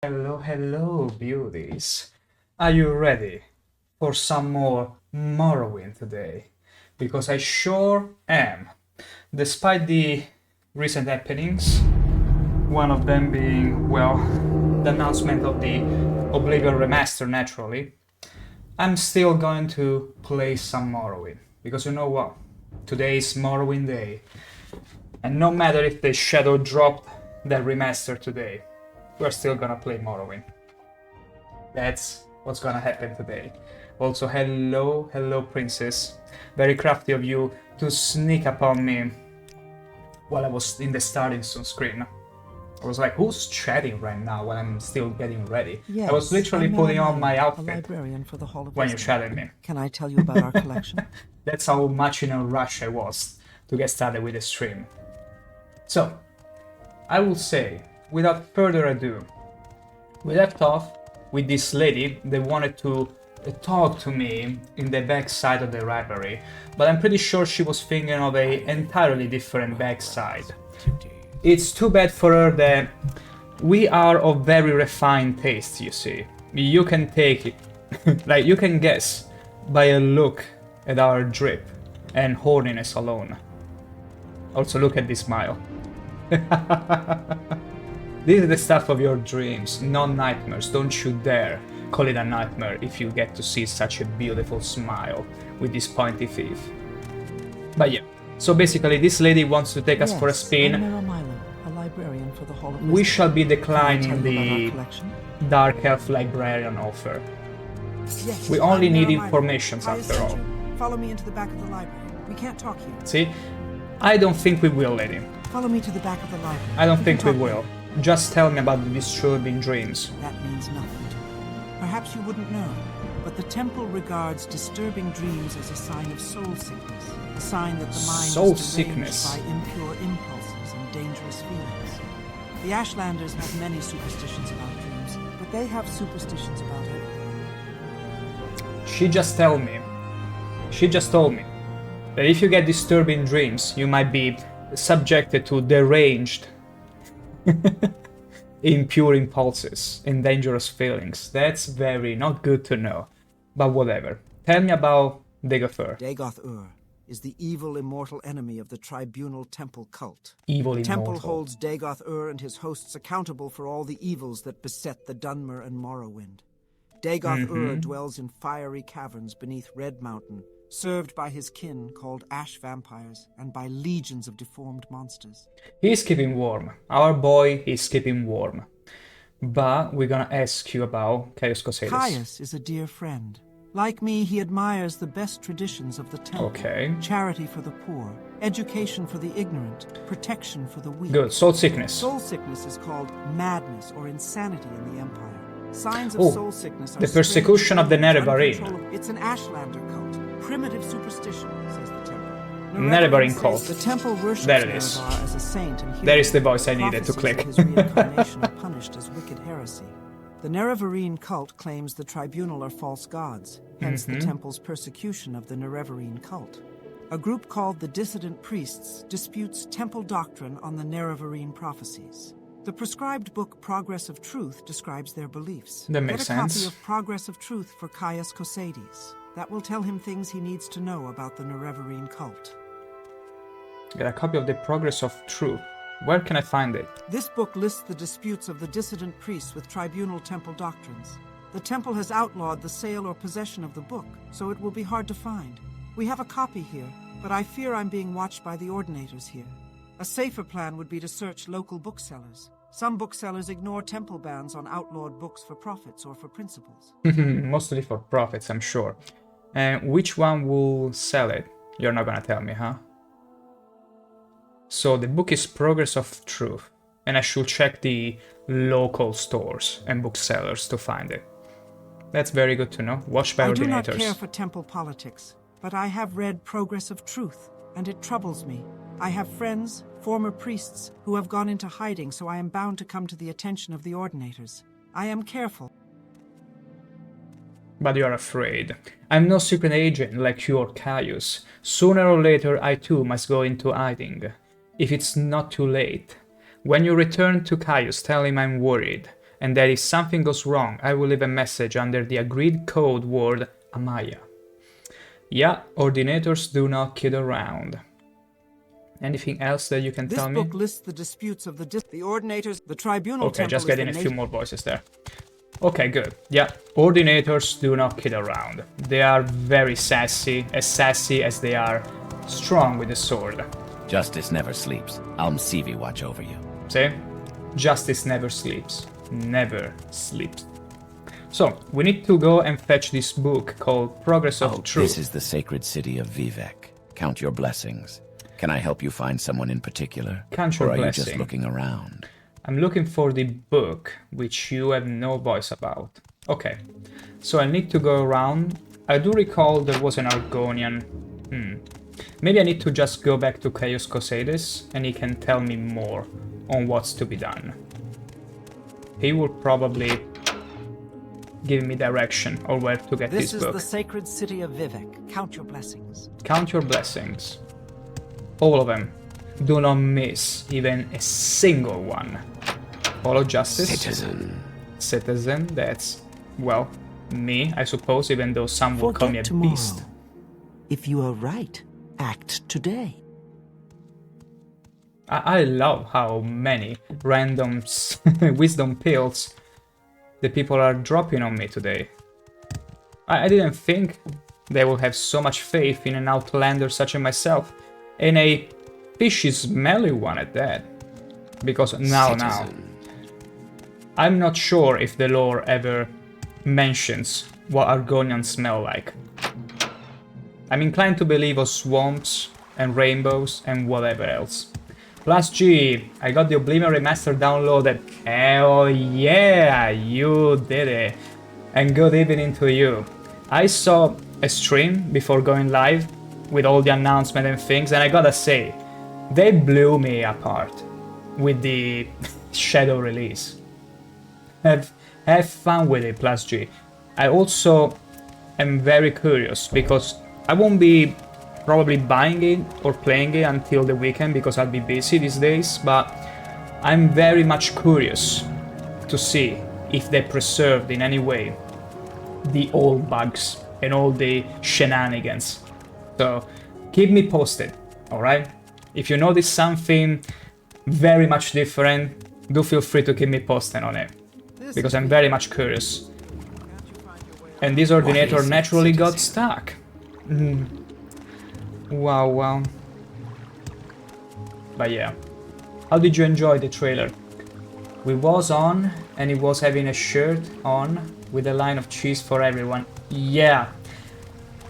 Hello, hello, beauties. Are you ready for some more Morrowind today? Because I sure am. Despite the recent happenings, one of them being, well, the announcement of the Oblivion Remaster, naturally, I'm still going to play some Morrowind. Because you know what? Today is Morrowind Day. And no matter if the Shadow dropped their remaster today, we're still gonna play Morrowind. That's what's gonna happen today. Also, hello princess. Very crafty of you to sneak upon me while I was in the starting screen. I was like, who's chatting right now while I'm still getting ready? Yes, I was literally putting on my outfit librarian for the Hall of when you Wisdom. chatted me. Can I tell you about our collection? That's how much in a rush I was to get started with the stream. So, I will say, without further ado, we left off with this lady that wanted to talk to me in the back side of the library, but I'm pretty sure she was thinking of an entirely different backside. It's too bad for her that we are of very refined taste, you see. You can take it, like you can guess by a look at our drip and horniness alone. Also look at this smile. This is the stuff of your dreams, not nightmares. Don't you dare call it a nightmare if you get to see such a beautiful smile with this pointy teeth. But yeah, so basically this lady wants to take us for a spin. A librarian for the Hall of Wisdom. We shall be declining Can I tell you the about our collection? Dark Elf Librarian offer. Yes, We only I'm need Nerevar. informations I after sent all. you. Follow me into the back of the library. We can't talk here. See? I don't think we will, lady. Follow me to the back of the library. I don't can think we talk will. here. Just tell me about the disturbing dreams. That means nothing to you. Perhaps you wouldn't know, but the temple regards disturbing dreams as a sign of soul sickness. A sign that the mind Soul is deranged sickness. by impure impulses and dangerous feelings. The Ashlanders have many superstitions about dreams, but they have superstitions about everything. She just told me that if you get disturbing dreams, you might be subjected to deranged, impure impulses and dangerous feelings. That's very not good to know, but whatever. Tell me about Dagoth. Dagoth is the evil immortal enemy of the Tribunal Temple cult. Evil The temple immortal. holds Dagoth and his hosts accountable for all the evils that beset the Dunmer and Morrowind. Dagoth dwells in fiery caverns beneath Red Mountain, served by his kin called ash vampires and by legions of deformed monsters. He's keeping warm. Our boy is keeping warm. But we're gonna ask you about Caius Cosedis. Caius is a dear friend. Like me, he admires the best traditions of the temple. Okay. Charity for the poor, education for the ignorant, protection for the weak. Good. Soul sickness. Soul sickness is called madness or insanity in the Empire. Signs of Oh, soul sickness are the persecution of the Nerevar. It's an Ashlander cult. Primitive superstition, says the temple. Nerevar says cult. The temple worships There it is. Nerevar as a saint and hero. There is the voice I needed to Prophecies click. of his reincarnation are punished as wicked heresy. The Nerevarine cult claims the tribunal are false gods, hence the temple's persecution of the Nerevarine cult. A group called the Dissident Priests disputes temple doctrine on the Nerevarine prophecies. The prescribed book Progress of Truth describes their beliefs. That makes Get a sense. copy of Progress of Truth for Caius Cosedis. That will tell him things he needs to know about the Nerevarine cult. Get a copy of the Progress of Truth. Where can I find it? This book lists the disputes of the dissident priests with tribunal temple doctrines. The temple has outlawed the sale or possession of the book, so it will be hard to find. We have a copy here, but I fear I'm being watched by the ordinators here. A safer plan would be to search local booksellers. Some booksellers ignore temple bans on outlawed books for profits or for principles. Mostly for profits, I'm sure. And which one will sell it? You're not gonna tell me, huh? So the book is Progress of Truth, and I should check the local stores and booksellers to find it. That's very good to know. Watched by I do not ordinators. care for temple politics, but I have read Progress of Truth, and it troubles me. I have friends, former priests, who have gone into hiding, so I am bound to come to the attention of the ordinators. I am careful. But you're afraid. I'm no secret agent like you or Caius. Sooner or later I too must go into hiding. If it's not too late. When you return to Caius, tell him I'm worried, and that if something goes wrong, I will leave a message under the agreed code word Amaya. Yeah, ordinators do not kid around. Anything else that you can tell me? This book lists the disputes of the ordinators, the tribunal Okay, temple just is getting a few more voices there. Okay, good. Yeah, ordinators do not kid around. They are very sassy as they are strong with the sword. Justice never sleeps. I'll Msivi watch over you. See? Justice never sleeps. Never sleeps. So, we need to go and fetch this book called Progress of Truth. This is the sacred city of Vivek. Count your blessings. Can I help you find someone in particular? Count your or are blessing. you just looking around? I'm looking for the book, which you have no voice about. Okay, so I need to go around. I do recall there was an Argonian. Maybe I need to just go back to Chaos Cosades, and he can tell me more on what's to be done. He will probably give me direction or where to get this book. This is the sacred city of Vivek. Count your blessings. Count your blessings. All of them. Do not miss even a single one. Follow justice. Citizen, that's, well, me, I suppose, even though some will call me a tomorrow. beast. If you are right, act today. I love how many random wisdom pills the people are dropping on me today. I didn't think they would have so much faith in an outlander such as myself, and a fishy smelly one at that. Because now, I'm not sure if the lore ever mentions what Argonians smell like. I'm inclined to believe of swamps and rainbows and whatever else. Plus G, I got the Oblivion Remaster downloaded. Hell yeah, you did it. And good evening to you. I saw a stream before going live with all the announcement and things, and I gotta say, they blew me apart with the Shadow release. Have fun with it, Plus G. I also am very curious because I won't be probably buying it or playing it until the weekend because I'll be busy these days, but I'm very much curious to see if they preserved in any way the old bugs and all the shenanigans. So keep me posted, alright? If you notice something very much different, do feel free to keep me posted on it, because I'm very much curious. And this ordinator naturally got stuck. Wow. But yeah. How did you enjoy the trailer? We was on, and he was having a shirt on with a line of cheese for everyone. Yeah.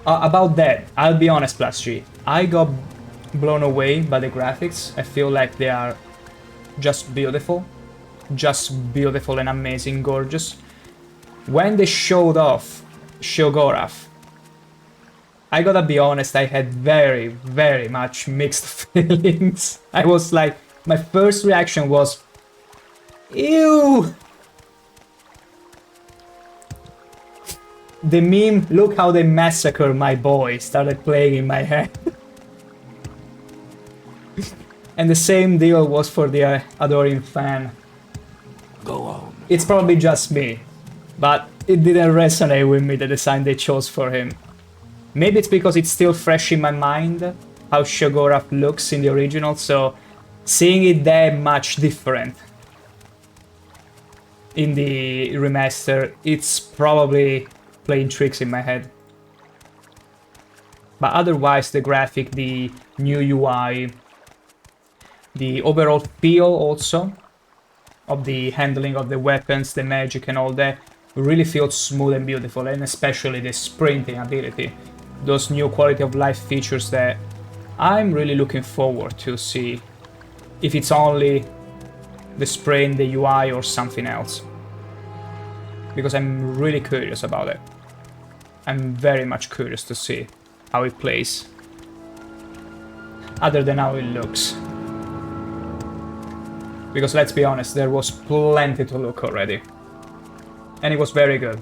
About that, I'll be honest, Plus G. I got blown away by the graphics. I feel like they are just beautiful. Just beautiful and amazing, gorgeous. When they showed off Sheogorath, I gotta be honest, I had very, very much mixed feelings. I was like, my first reaction was, ew! The meme, look how they massacre my boy, started playing in my head. And the same deal was for the adoring fan. Go on. It's probably just me, but it didn't resonate with me, the design they chose for him. Maybe it's because it's still fresh in my mind, how Sheogorath looks in the original, so seeing it that much different in the remaster, it's probably playing tricks in my head. But otherwise, the graphic, the new UI, the overall feel also of the handling of the weapons, the magic and all that, really feels smooth and beautiful, and especially the sprinting ability. Those new quality of life features that I'm really looking forward to see if it's only the sprint, the UI, or something else. Because I'm really curious about it. I'm very much curious to see how it plays. Other than how it looks. Because let's be honest, there was plenty to look already. And it was very good.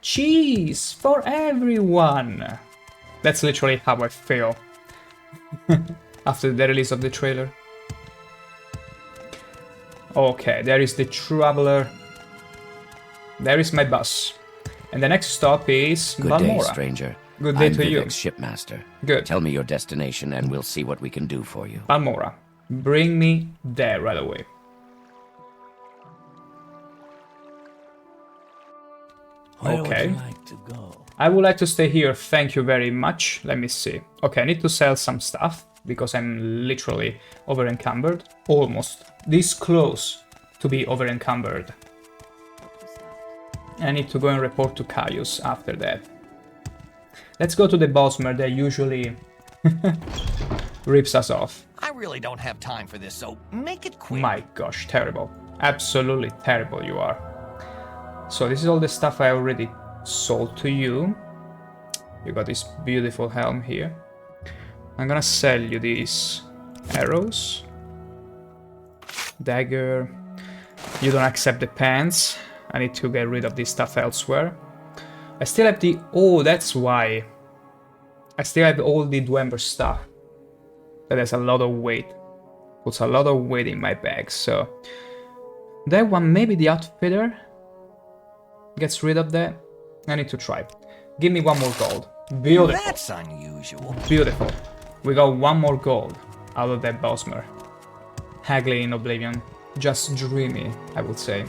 Cheese for everyone! That's literally how I feel. after the release of the trailer. Okay, there is the Traveler. There is my bus. And the next stop is Good Balmora. day, stranger. Good day I'm to you. Vivek's shipmaster. Good. Tell me your destination and we'll see what we can do for you. Balmora. Bring me there right away. Where Okay. would you like to go? I would like to stay here, thank you very much. Let me see. Okay, I need to sell some stuff, because I'm literally over-encumbered. Almost. This close to be over-encumbered. I need to go and report to Caius after that. Let's go to the Bosmer that usually rips us off. I really don't have time for this, so make it quick. My gosh, terrible. Absolutely terrible you are. So this is all the stuff I already sold to you. You got this beautiful helm here. I'm gonna sell you these arrows. Dagger. You don't accept the pants. I need to get rid of this stuff elsewhere. I still have the... Oh, that's why. I still have all the Dwemer stuff. That has a lot of weight. Puts a lot of weight in my bag, so... That one, maybe the outfitter gets rid of that. I need to try. Give me one more gold. Beautiful. That's unusual. Beautiful. We got one more gold out of that Bosmer. Haggling in Oblivion. Just dreamy, I would say.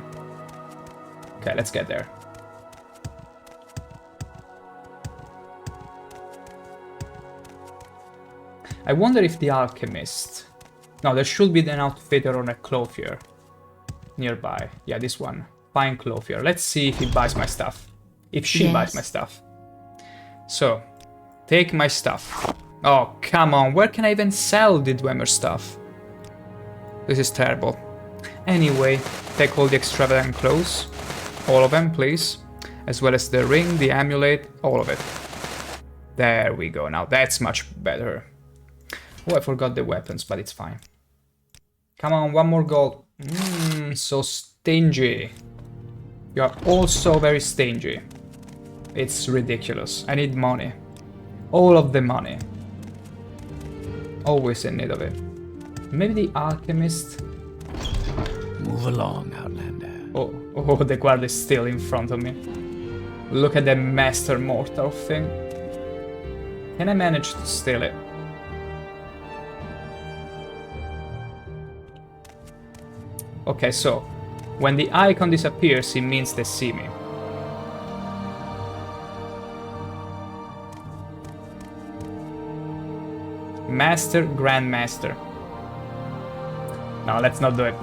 Okay, let's get there. I wonder if the alchemist... No, there should be an outfitter or a clothier nearby. Yeah, this one. Fine clothier. Let's see if he buys my stuff. If she buys my stuff. So, take my stuff. Oh, come on. Where can I even sell the Dwemer stuff? This is terrible. Anyway, take all the extravagant clothes. All of them, please. As well as the ring, the amulet, all of it. There we go. Now that's much better. Oh, I forgot the weapons, but it's fine. Come on, one more gold. So stingy. You are all so very stingy. It's ridiculous. I need money. All of the money. Always in need of it. Maybe the alchemist. Move along, Outlander. Oh, the guard is still in front of me. Look at that master mortal thing. Can I manage to steal it? Okay, so when the icon disappears, it means they see me. Master, Grandmaster. No, let's not do it.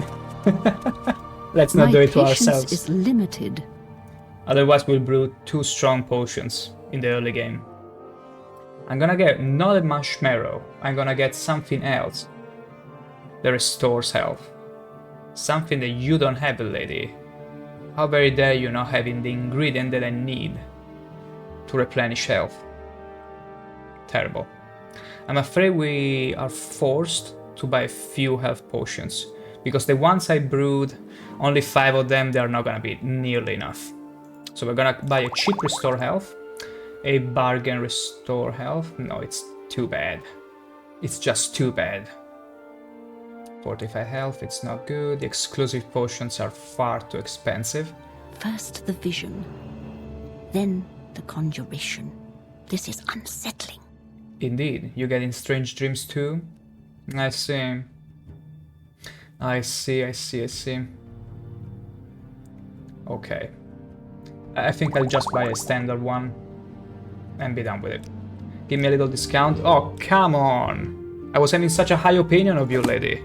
Let's not do it to ourselves. My patience is limited. Otherwise we'll brew 2 strong potions in the early game. I'm gonna get not a marshmallow, I'm gonna get something else that restores health. Something that you don't have, lady. How very dare you not having the ingredient that I need to replenish health. Terrible. I'm afraid we are forced to buy a few health potions, because the ones I brewed, only 5 of them, they are not gonna be nearly enough. So we're gonna buy a cheap restore health, a bargain restore health. No, it's too bad. It's just too bad. 45 health, it's not good. The exclusive potions are far too expensive. First the vision, then the conjuration. This is unsettling. Indeed, you get in strange dreams too? I see. I see. Okay. I think I'll just buy a standard one and be done with it. Give me a little discount. Oh, come on! I was having such a high opinion of you, lady.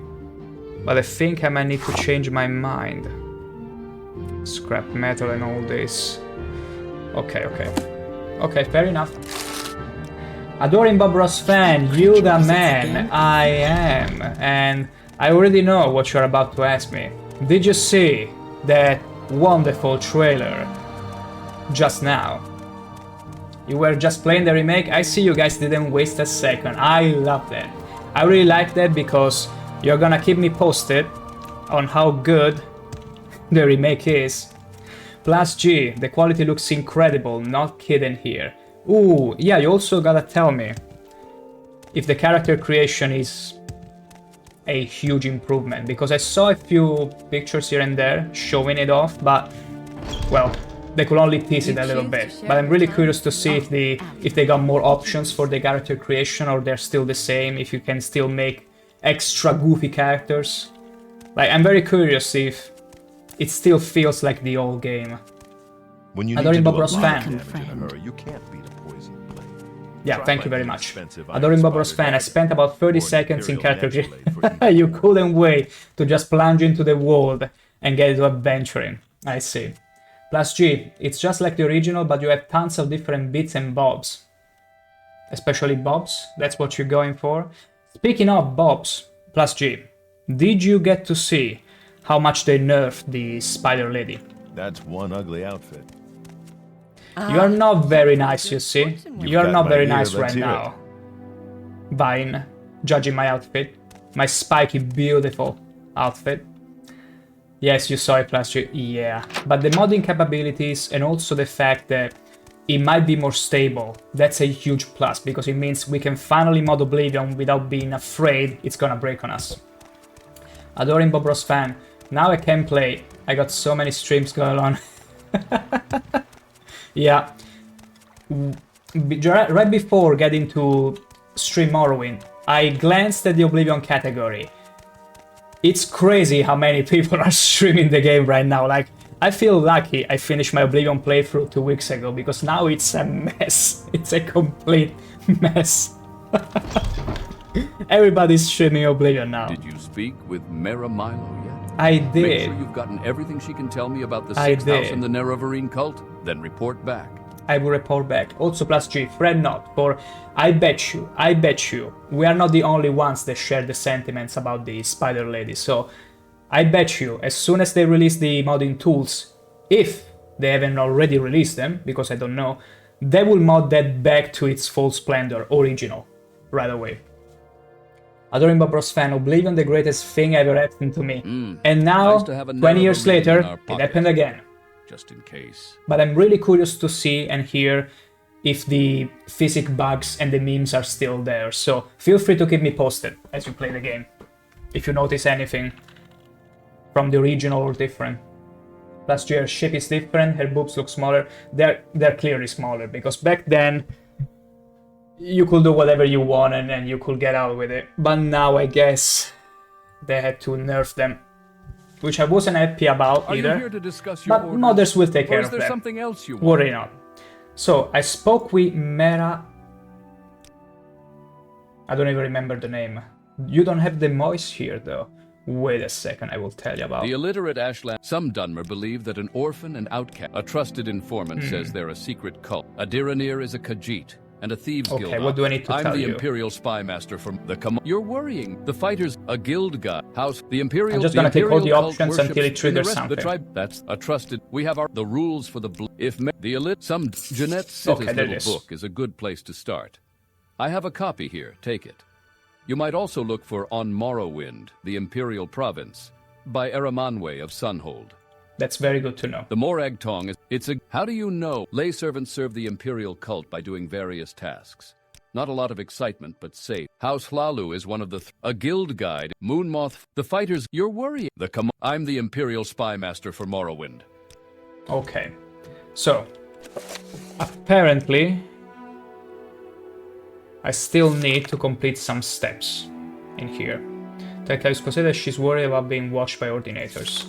But I think I might need to change my mind. Scrap metal and all this. Okay. Okay, fair enough. Adoring Bob Ross fan, you the man. I am. And I already know what you're about to ask me. Did you see that wonderful trailer just now? You were just playing the remake. I see you guys didn't waste a second. I love that. I really like that because you're gonna keep me posted on how good the remake is. Plus G, the quality looks incredible, not kidding here. Ooh, yeah, you also gotta tell me. if the character creation is a huge improvement, because I saw a few pictures here and there showing it off, but well, they could only tease it a little bit. But I'm really curious to see if they got more options for the character creation, or they're still the same, if you can still make extra goofy characters. Like, I'm very curious if it still feels like the old game. When you need Adoring to Bob do a Ross lot fan. of damage in a hurry, you can't beat a poison blade. Yeah, Try thank you very finding much. expensive Adoring Bob Ross iron-inspired fan, I spent about 30 or seconds in Imperial character net blade for creation. You couldn't wait to just plunge into the world and get into adventuring. I see. Plus G, it's just like the original, but you have tons of different bits and bobs. Especially bobs, that's what you're going for. Speaking of bobs, Plus G, did you get to see how much they nerfed the Spider Lady? That's one ugly outfit. You are not very nice, you see. You are got not my very ear, nice let's right hear now. Vine, judging my outfit. My spiky, beautiful outfit. Yes, you saw it last year, yeah. But the modding capabilities and also the fact that it might be more stable, that's a huge plus, because it means we can finally mod Oblivion without being afraid it's gonna break on us. Adoring Bob Ross fan, now I can play. I got so many streams going on. Yeah. Right before getting to stream Morrowind, I glanced at the Oblivion category. It's crazy how many people are streaming the game right now. Like, I feel lucky I finished my Oblivion playthrough 2 weeks ago, because now it's a mess. It's a complete mess. Everybody's streaming Oblivion now. Did you speak with Mera Milo yet? I Make did. sure you've gotten everything she can tell me about the I sixth house did. in the Nerevarine cult, then report back. I will report back. Also, Plus G, fret not, for I bet you, we are not the only ones that share the sentiments about the Spider Lady. So, I bet you, as soon as they release the modding tools, if they haven't already released them, because I don't know, they will mod that back to its full splendor, original, right away. Adoring Bob Ross fan, Oblivion, the greatest thing ever happened to me. And now, Nice to have a 20 years Nerevarine in later, our it pocket. happened again. Just in case. But I'm really curious to see and hear if the physics bugs and the memes are still there. So feel free to keep me posted as you play the game, if you notice anything from the original or different. Last year, her ship is different, her boobs look smaller. They're clearly smaller, because back then you could do whatever you want and then you could get out with it. But now I guess they had to nerf them, which I wasn't happy about Are either. you here to discuss your But orders? modders will take care Or is of there them. something else you want? Worry not. So I spoke with Mera. I don't even remember the name. You don't have the Moise here though. Wait a second, I will tell you about. The illiterate Ashland. Some Dunmer believe that an orphan and outcast. A trusted informant says they're a secret cult. A Diranir is a Khajiit. And a thieves guild. Okay, what do I need to I'm tell the you? Imperial spy master from the You're worrying. The fighters, a guild guy. House, the Imperial. I'm just the gonna take all Imperial the cult options worships until it in the triggers rest of the something. tribe. That's a trusted. We have the rules for the if the elite. Some Jeanette Sitta's Okay, there it little is. book is a good place to start. I have a copy here. Take it. You might also look for On Morrowind, the Imperial Province, by Eramanwe of Sunhold. That's very good to know. The Morag Tong is. It's a. How do you know? Lay servants serve the Imperial cult by doing various tasks. Not a lot of excitement, but safe. House Hlalu is one of the a guild guide. Moonmoth, the fighters. You're worrying. I'm the Imperial spy master for Morrowind. Okay. So apparently I still need to complete some steps in here. Tekla said that she's worried about being watched by ordinators.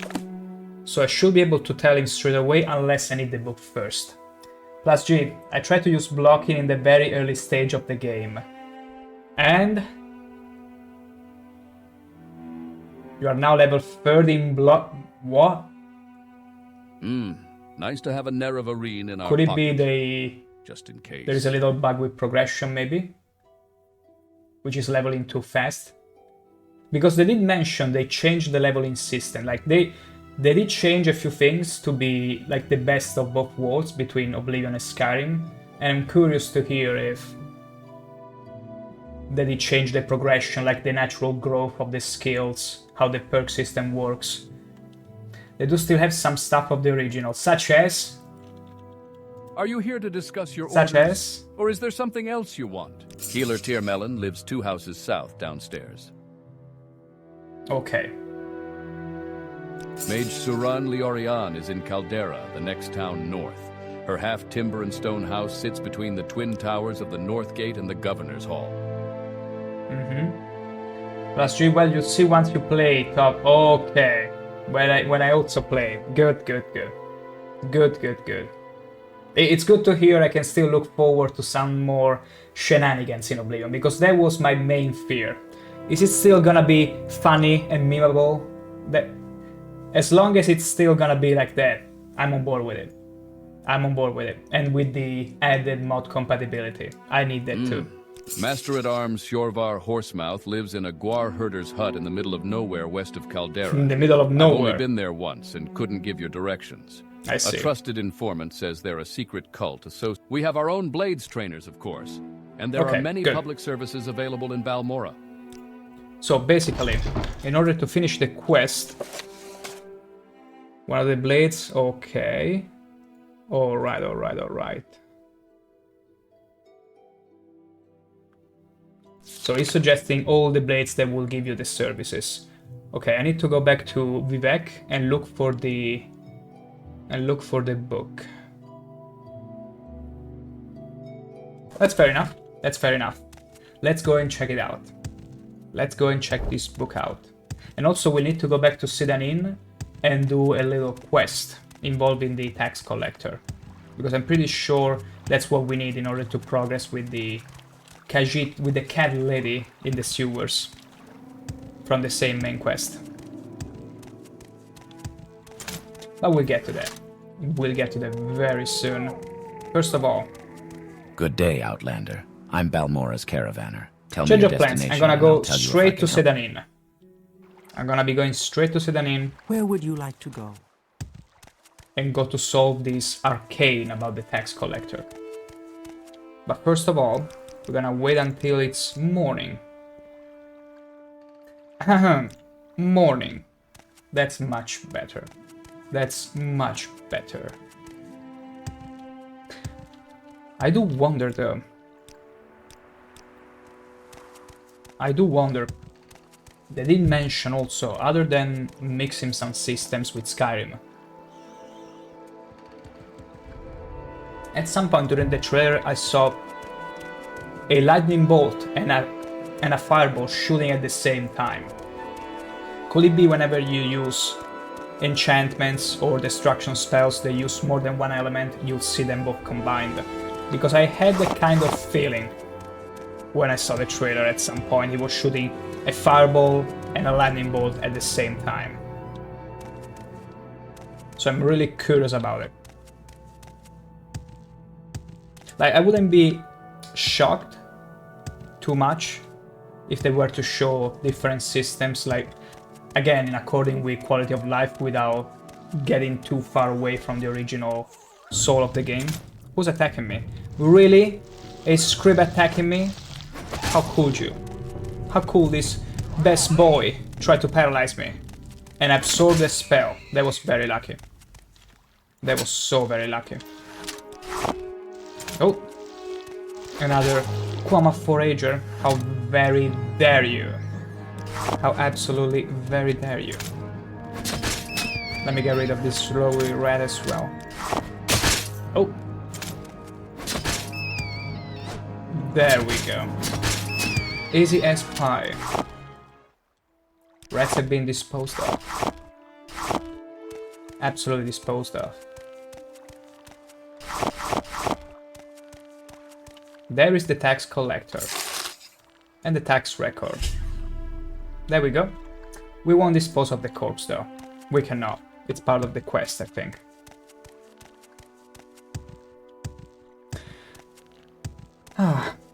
So I should be able to tell him straight away unless I need the book first. Plus G, I tried to use blocking in the very early stage of the game. And you are now level 30 in block. What? Nice to have a Nerevarine in our Could it pocket, be just in case. there is a little bug with progression maybe? Which is leveling too fast? Because they did mention they changed the leveling system. Like they did change a few things to be like the best of both worlds between Oblivion and Skyrim, and I'm curious to hear if they did change the progression, like the natural growth of the skills, how the perk system works. They do still have some stuff of the original, such as Are you here to discuss your Such orders? as? Or is there something else you want? Healer Tiermelin lives 2 houses south downstairs. Okay. Mage Suran Liorian is in Caldera, the next town north. Her half-timber and stone house sits between the twin towers of the North Gate and the Governor's Hall. +3, well, you see once you play top. Okay. When I also play. Good. It's good to hear. I can still look forward to some more shenanigans in Oblivion, because that was my main fear. Is it still gonna be funny and memeable? That, as long as it's still gonna be like that, I'm on board with it. And with the added mod compatibility, I need that too. Master-at-Arms Sjorvar Horsemouth lives in a Guar herder's hut in the middle of nowhere west of Caldera. In the middle of I've nowhere. only been there once and couldn't give you directions. I see. A trusted informant says they're a secret cult. We have our own blades trainers, of course. And there Okay, are many good. public services available in Balmora. So basically, in order to finish the quest, one of the blades, okay. Alright. So he's suggesting all the blades that will give you the services. Okay, I need to go back to Vivek and look for the book. That's fair enough. Let's go and check it out. Let's go and check this book out. And also we need to go back to Sedanin and do a little quest involving the tax collector. Because I'm pretty sure that's what we need in order to progress with the Khajiit, with the cat lady in the sewers from the same main quest. But we'll get to that. We'll get to that very soon. First of all, Good day, Outlander. I'm Balmora's caravaner. Tell change me of your plans. destination. I'm gonna and go I'll tell you if I straight to can help. Sedanin. I'm gonna be going straight to Sedanin Where would you like to go? and go to solve this arcane about the tax collector. But first of all, we're gonna wait until it's morning. Morning. That's much better. I do wonder though. They didn't mention also, other than mixing some systems with Skyrim. At some point during the trailer I saw a lightning bolt and a fireball shooting at the same time. Could it be whenever you use enchantments or destruction spells that use more than one element, you'll see them both combined? Because I had that kind of feeling when I saw the trailer. At some point he was shooting a fireball and a lightning bolt at the same time. So I'm really curious about it. Like, I wouldn't be shocked too much if they were to show different systems, like, again, in according with quality of life without getting too far away from the original soul of the game. Who's attacking me? Really? A scrib attacking me? How could you? How could this best boy try to paralyze me and absorb the spell? That was very lucky. That was so very lucky. Oh, another Quama Forager. How very dare you? How absolutely very dare you? Let me get rid of this slowy rat as well. Oh. There we go. Easy as pie. Rats have been disposed of. Absolutely disposed of. There is the tax collector. And the tax record. There we go. We won't dispose of the corpse though. We cannot. It's part of the quest, I think.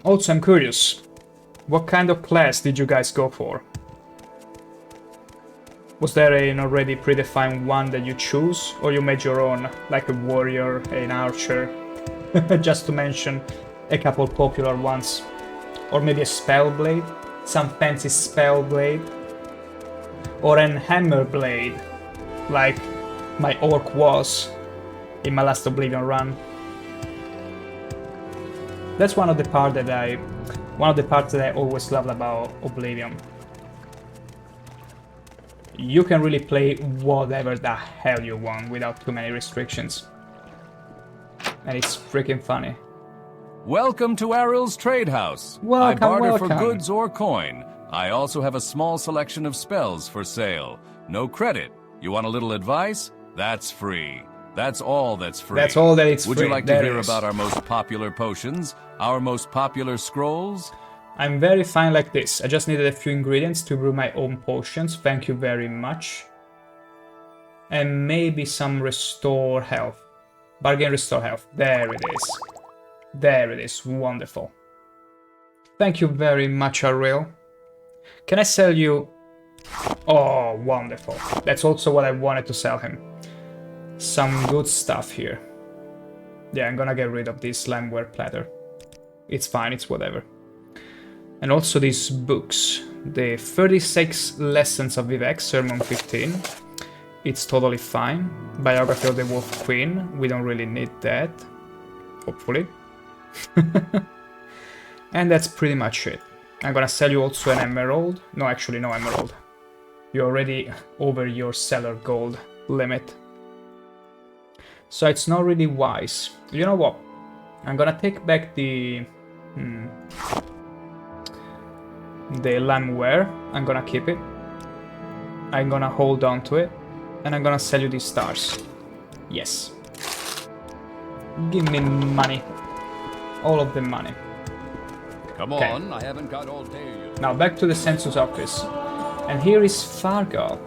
Also, I'm curious. What kind of class did you guys go for? Was there an already predefined one that you choose, or you made your own, like a warrior, an archer? Just to mention a couple popular ones. Or maybe a spell blade? Some fancy spell blade? Or an hammer blade, like my orc was in my last Oblivion run? That's one of the parts that I always loved about Oblivion. You can really play whatever the hell you want without too many restrictions. And it's freaking funny. Welcome to Aril's Trade House. Welcome, I barter for welcome. goods or coin. I also have a small selection of spells for sale. No credit. You want a little advice? That's free. That's all that's free. That's all that it's Would free. you like to There hear is. about our most popular potions? Our most popular scrolls? I'm very fine like this. I just needed a few ingredients to brew my own potions. Thank you very much. And maybe some restore health. Bargain restore health. There it is. There it is. Wonderful. Thank you very much, Aril. Can I sell you... Oh, wonderful. That's also what I wanted to sell him. Some good stuff here. Yeah, I'm gonna get rid of this slimeware platter. It's fine, it's whatever. And also these books. The 36 Lessons of Vivek, Sermon 15. It's totally fine. Biography of the Wolf Queen. We don't really need that. Hopefully. And that's pretty much it. I'm gonna sell you also an emerald. No, actually no emerald. You're already over your seller gold limit. So it's not really wise. You know what? I'm gonna take back the lamware. I'm gonna keep it. I'm gonna hold on to it. And I'm gonna sell you these stars. Yes. Give me money. All of the money. Come Okay. on, I haven't got all day yet. Now back to the census office. And here is Fargo.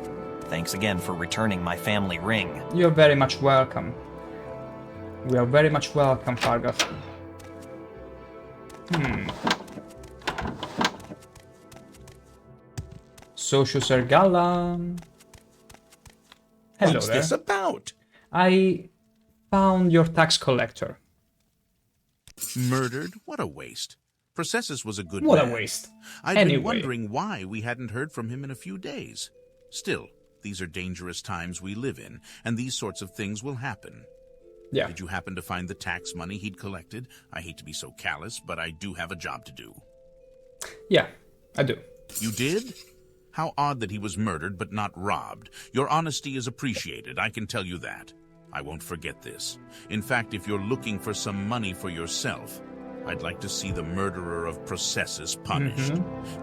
Thanks again for returning my family ring. You're very much welcome. We are very much welcome, Fargo. Socius Ergala. Hello What's there. this about? I found your tax collector. Murdered? What a waste. Processus was a good What man. a waste. I'd Anyway. been wondering why we hadn't heard from him in a few days. Still, these are dangerous times we live in, and these sorts of things will happen. Yeah. Did you happen to find the tax money he'd collected? I hate to be so callous, but I do have a job to do. Yeah, I do. You did? How odd that he was murdered but not robbed. Your honesty is appreciated, I can tell you that. I won't forget this. In fact, if you're looking for some money for yourself, I'd like to see the murderer of Processus punished.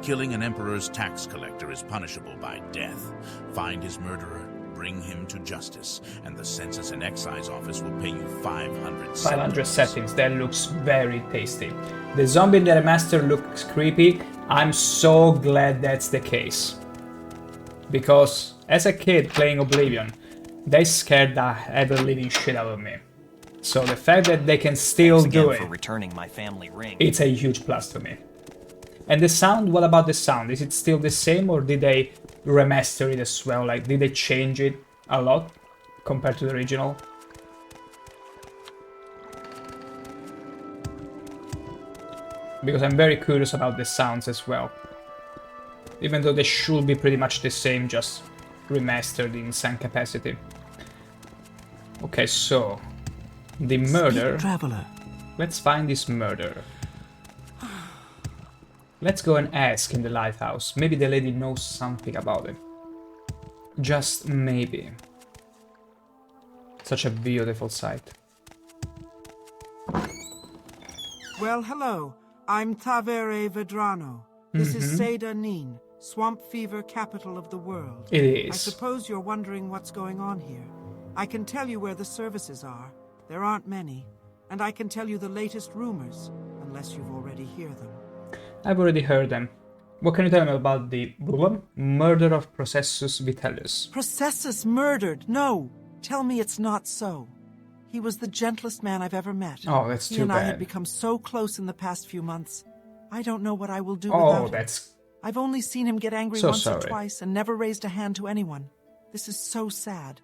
Killing an emperor's tax collector is punishable by death. Find his murderer, bring him to justice, and the Census and Excise Office will pay you 500 500 settings. That looks very tasty. The zombie in the remaster looks creepy. I'm so glad that's the case. Because as a kid playing Oblivion, they scared the ever-living shit out of me. So the fact that they can still Thanks do again it, for returning my family ring. it's a huge plus to me. And the sound, what about the sound? Is it still the same or did they remaster it as well? Like, did they change it a lot compared to the original? Because I'm very curious about the sounds as well. Even though they should be pretty much the same, just remastered in some capacity. Okay, so the murder. Traveler. Let's find this murderer. Let's go and ask in the lighthouse. Maybe the lady knows something about it. Just maybe. Such a beautiful sight. Well, hello. I'm Tavere Vedrano. This is Seda Nin, swamp fever capital of the world. It I is. suppose you're wondering what's going on here. I can tell you where the services are. There aren't many. And I can tell you the latest rumors, unless you've already heard them. I've already heard them. What can you tell me about the murder of Processus Vitellius? Processus murdered? No! Tell me it's not so. He was the gentlest man I've ever met. Oh, that's He too and I bad. had become so close in the past few months. I don't know what I will do Oh, without him. that's I've only seen him get angry So once or sorry. twice and never raised a hand to anyone. This is so sad.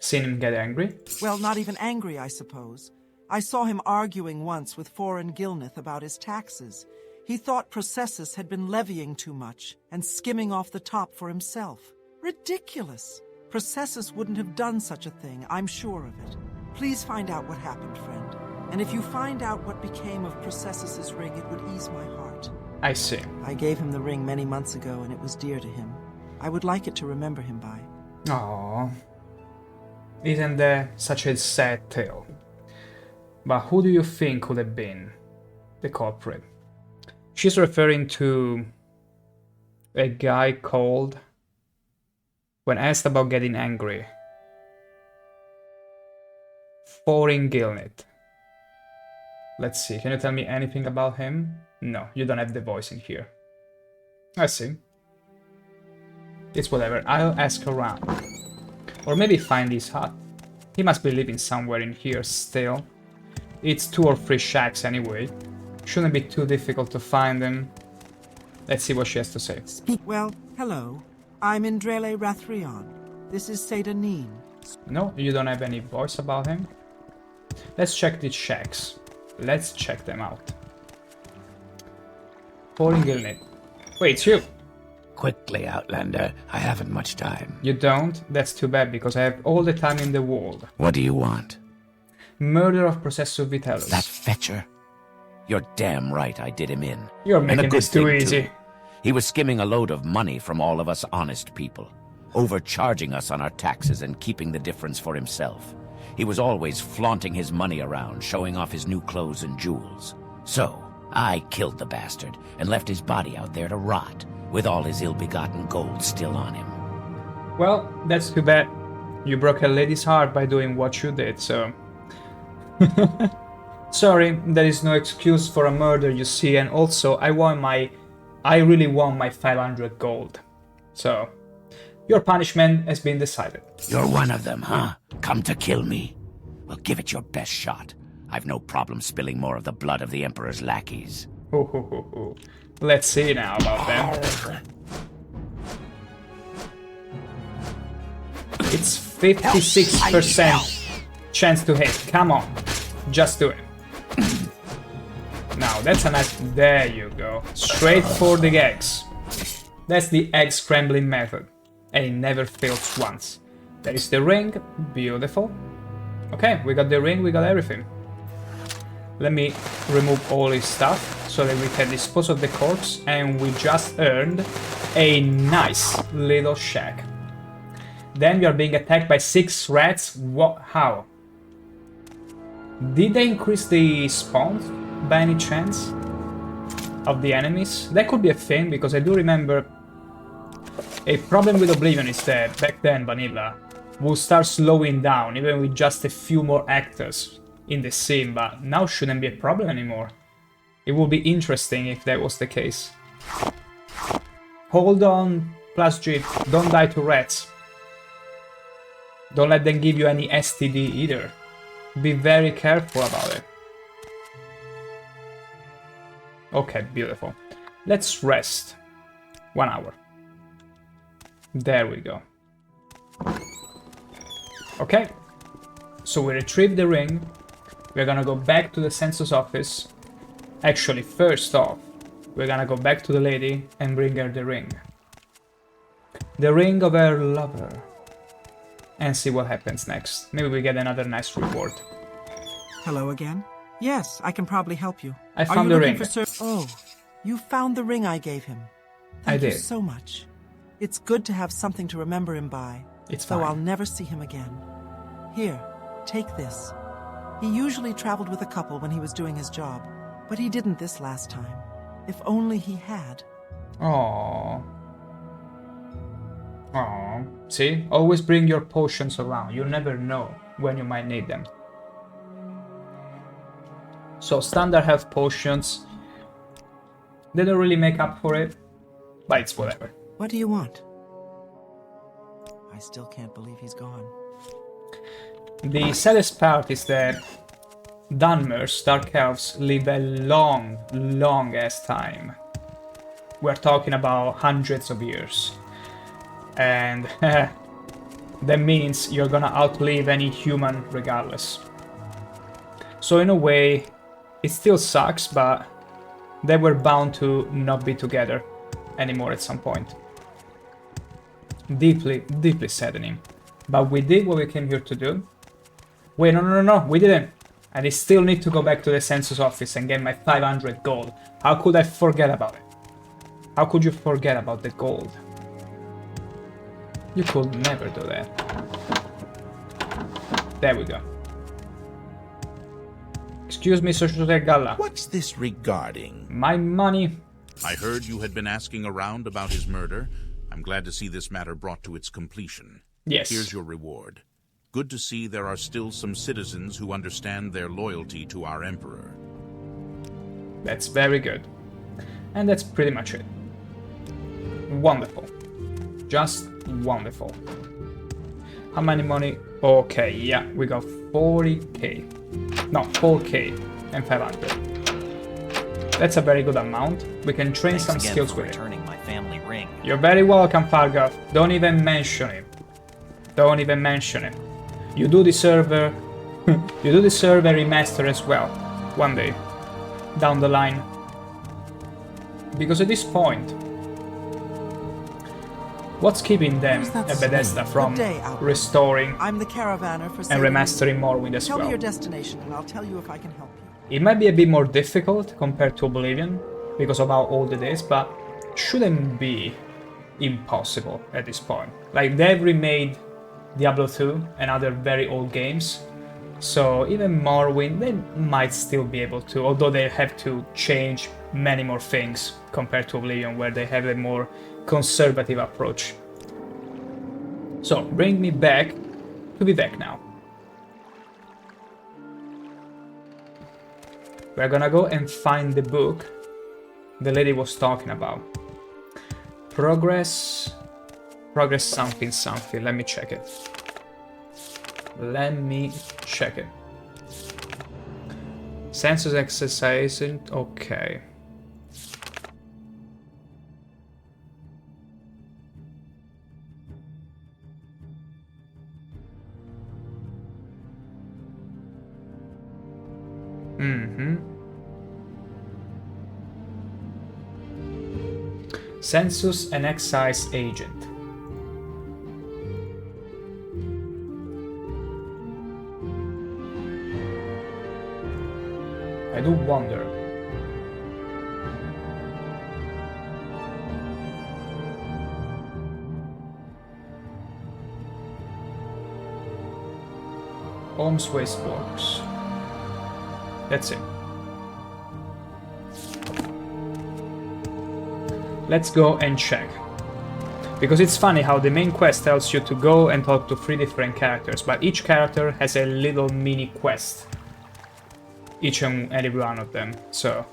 seen him get angry. Well, not even angry, I suppose. I saw him arguing once with Foreign Gilneth about his taxes. He thought Processus had been levying too much and skimming off the top for himself. Ridiculous! Processus wouldn't have done such a thing, I'm sure of it. Please find out what happened, friend. And if you find out what became of Processus's ring, it would ease my heart. I see. I gave him the ring many months ago, and it was dear to him. I would like it to remember him by. Aww. Isn't there such a sad tale? But who do you think could have been the culprit? She's referring to a guy called, when asked about getting angry, Foreign Gilnet. Let's see, can you tell me anything about him? No, you don't have the voice in here. I see. It's whatever, I'll ask around. Or maybe find his hut. He must be living somewhere in here still. It's 2 or 3 shacks anyway. Shouldn't be too difficult to find him. Let's see what she has to say. Well, hello. I'm Indrele Rathrion. This is Seda Neen. No, you don't have any voice about him. Let's check the shacks. Let's check them out. Foreign Gilnet. Wait, it's you. Quickly, Outlander. I haven't much time. You don't? That's too bad, because I have all the time in the world. What do you want? Murder of Processor Vitalis. That fetcher? You're damn right I did him in. You're And a making good this too thing, easy. too. He was skimming a load of money from all of us honest people, overcharging us on our taxes and keeping the difference for himself. He was always flaunting his money around, showing off his new clothes and jewels. So, I killed the bastard and left his body out there to rot, with all his ill-begotten gold still on him. Well, that's too bad. You broke a lady's heart by doing what you did, so... Sorry, there is no excuse for a murder, you see, and also I really want my 500 gold. So, your punishment has been decided. You're one of them, huh? Come to kill me? Well, give it your best shot. I've no problem spilling more of the blood of the Emperor's lackeys. Let's see now about them. It's 56% chance to hit. Come on, just do it. Now, that's a nice... There you go. Straight for the eggs. That's the egg scrambling method. And it never fails once. There is the ring. Beautiful. Okay, we got the ring, we got everything. Let me remove all his stuff so that we can dispose of the corpse, and we just earned a nice little shack. Then we are being attacked by 6 rats. What? How? Did they increase the spawn by any chance of the enemies? That could be a thing, because I do remember a problem with Oblivion is that back then Vanilla will start slowing down even with just a few more actors in the scene, but now shouldn't be a problem anymore. It would be interesting if that was the case. Hold on, plus G, don't die to rats. Don't let them give you any STD either. Be very careful about it. Okay, beautiful. Let's rest. 1 hour. There we go. Okay. So we retrieve the ring. We're gonna go back to the census office. Actually, first off, we're gonna go back to the lady and bring her the ring. The ring of her lover. And see what happens next. Maybe we get another nice reward. Hello again? Yes, I can probably help you. I found the ring. Oh, you found the ring I gave him. Thank you so much. It's good to have something to remember him by. It's fine. Though I'll never see him again. Here, take this. He usually traveled with a couple when he was doing his job, but he didn't this last time. If only he had. Aww. Aww. See? Always bring your potions around. You never know when you might need them. So, standard health potions. They don't really make up for it, but it's whatever. What do you want? I still can't believe he's gone. The saddest part is that Dunmers, Dark Elves, live a long, long ass time. We're talking about hundreds of years. And that means you're gonna outlive any human regardless. So in a way, it still sucks, but they were bound to not be together anymore at some point. Deeply, deeply saddening. But we did what we came here to do. Wait, no, we didn't. And I still need to go back to the census office and get my 500 gold. How could I forget about it? How could you forget about the gold? You could never do that. There we go. Excuse me, Societe Galla. What's this regarding? My money. I heard you had been asking around about his murder. I'm glad to see this matter brought to its completion. Yes. Here's your reward. Good to see there are still some citizens who understand their loyalty to our emperor. That's very good. And that's pretty much it. Wonderful. Just wonderful. How many money? Okay, yeah, we got 40k. No, 4k and 500. That's a very good amount. We can train some skills with it. Returning my family ring. You're very welcome, Fargoth. Don't even mention it. Don't even mention it. You do deserve a you do deserve a remaster as well. One day. Down the line. Because at this point, what's keeping them at Bethesda from restoring I'm the caravaner for and remastering Morrowind as Tell well? me your destination and I'll tell you if I can help you. It might be a bit more difficult compared to Oblivion because of how old it is, but shouldn't be impossible at this point. Like, they've remade Diablo 2 and other very old games, so even Morrowind, they might still be able to, although they have to change many more things compared to Oblivion, where they have a more conservative approach. So, bring me back to Vivec now. We're gonna go and find the book the lady was talking about. Progress something something. Let me check it. Let me check it. Census exercise. Okay. Census and excise agent. I do wonder. Holmes Waste Works. That's it. Let's go and check. Because it's funny how the main quest tells you to go and talk to 3 different characters, but each character has a little mini quest. Each and every one of them. So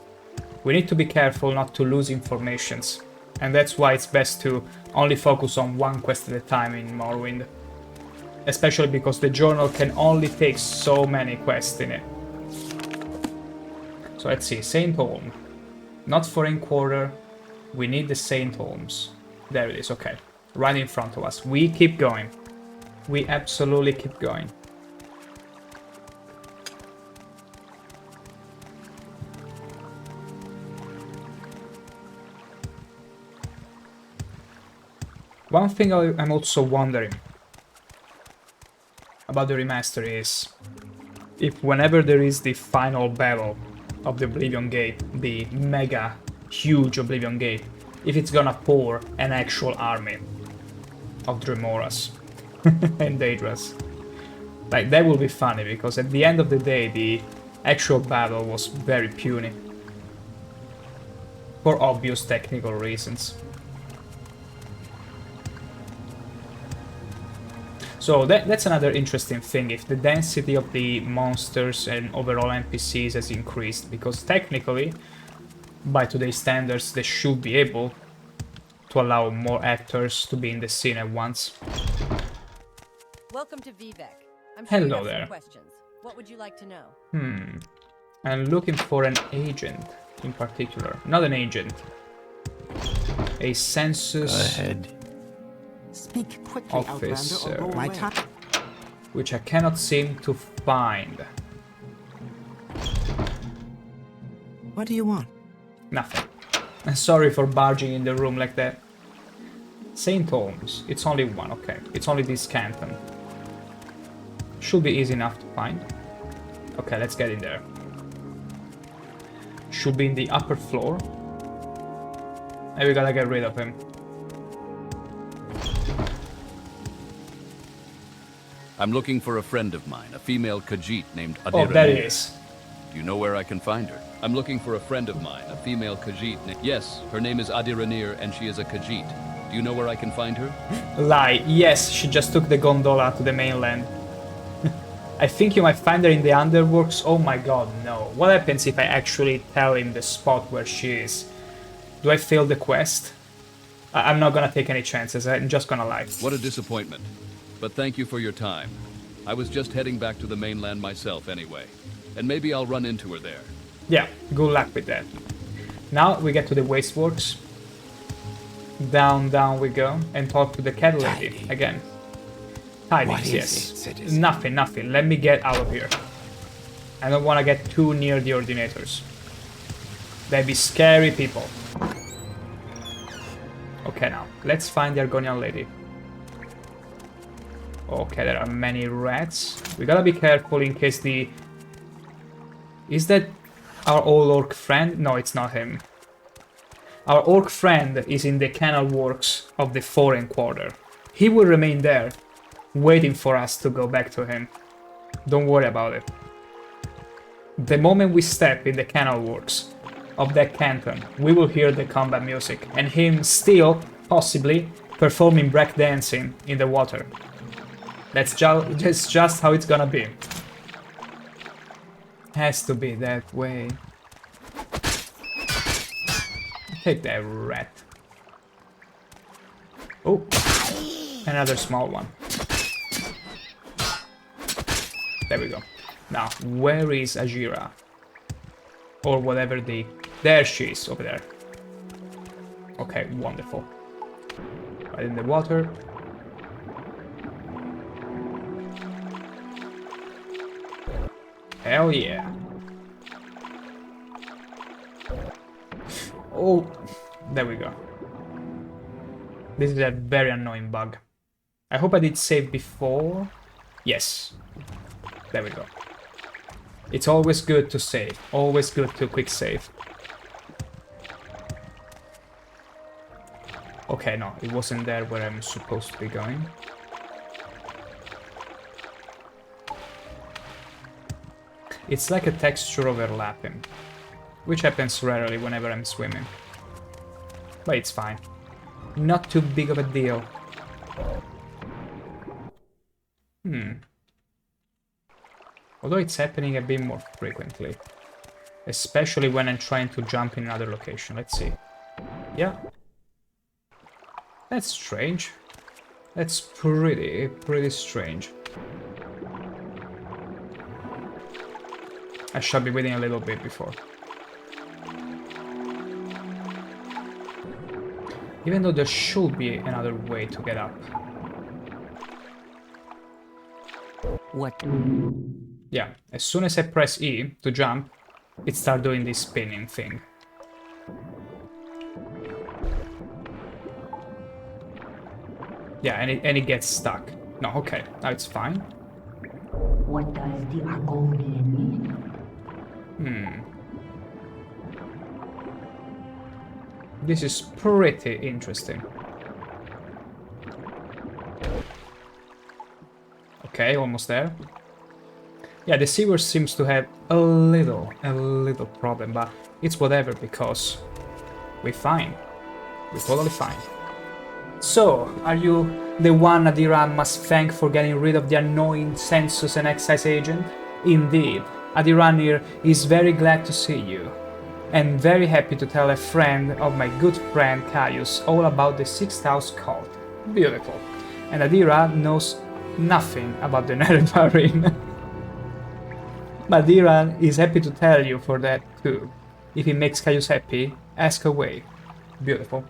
we need to be careful not to lose informations. And that's why it's best to only focus on one quest at a time in Morrowind. Especially because the journal can only take so many quests in it. So let's see, Saint Holm. Not Foreign Quarter. We need the Saint Holmes. There it is, okay. Right in front of us. We keep going. We absolutely keep going. One thing I'm also wondering about the remaster is if whenever there is the final battle of the Oblivion Gate, the mega huge Oblivion Gate, if it's gonna pour an actual army of Dremoras and Daedras. Like, that will be funny, because at the end of the day the actual battle was very puny. For obvious technical reasons. So that's another interesting thing, if the density of the monsters and overall NPCs has increased, because technically, by today's standards, they should be able to allow more actors to be in the scene at once. Welcome to Vivec. I'm Hello sure you have there. some questions. What would you like to know? I'm looking for an agent in particular. Not an agent. A census... Go ahead. Speak quickly, Officer. Outlander, or go My away. time. which I cannot seem to find. What do you want? Nothing. Sorry for barging in the room like that. St. Holmes. It's only one, okay. It's only this canton. Should be easy enough to find. Okay, let's get in there. Should be in the upper floor. And we gotta get rid of him. I'm looking for a friend of mine, a female Khajiit named Adira. Oh, there he is. Do you know where I can find her? I'm looking for a friend of mine, a female Khajiit. Yes, her name is Adiranir, and she is a Khajiit. Do you know where I can find her? Lie. Yes, she just took the gondola to the mainland. I think you might find her in the underworks. Oh my god, no. What happens if I actually tell him the spot where she is? Do I fail the quest? I'm not gonna take any chances. I'm just gonna lie. What a disappointment. But thank you for your time. I was just heading back to the mainland myself anyway. And maybe I'll run into her there. Yeah, good luck with that. Now we get to the wasteworks. Down we go. And talk to the cat lady again. Tidings, yes. Nothing. Let me get out of here. I don't want to get too near the Ordinators. They'd be scary people. Okay, now, let's find the Argonian lady. Okay, there are many rats. We gotta be careful in case the... Is that our old orc friend? No, it's not him. Our orc friend is in the canal works of the Foreign Quarter. He will remain there, waiting for us to go back to him. Don't worry about it. The moment we step in the canal works of that canton, we will hear the combat music, and him still, possibly, performing breakdancing in the water. That's just how it's gonna be. Has to be that way. Take that rat. Oh, another small one. There we go. Now, where is Ajira? Or whatever the... There she is, over there. Okay, wonderful. Right in the water. Hell yeah. Oh, there we go. This is a very annoying bug. I hope I did save before. Yes. There we go. It's always good to save. Always good to quick save. Okay, no, it wasn't there where I'm supposed to be going. It's like a texture overlapping, which happens rarely whenever I'm swimming. But it's fine. Not too big of a deal. Although it's happening a bit more frequently. Especially when I'm trying to jump in another location. Let's see. Yeah. That's strange. That's pretty strange. I shall be waiting a little bit before. Even though there should be another way to get up. What? Yeah, as soon as I press E to jump, it starts doing this spinning thing. Yeah, and it gets stuck. No, okay, now it's fine. What does the Argonian mean? This is pretty interesting. Okay, almost there. Yeah, the sewer seems to have a little problem, but it's whatever because we're fine. We're totally fine. So, are you the one Adira must thank for getting rid of the annoying census and excise agent? Indeed, Adiranir is very glad to see you, and very happy to tell a friend of my good friend Caius all about the Sixth House cult. Beautiful. And Adira knows nothing about the Nerevar Inn. But Adira is happy to tell you for that too. If it makes Caius happy, ask away. Beautiful.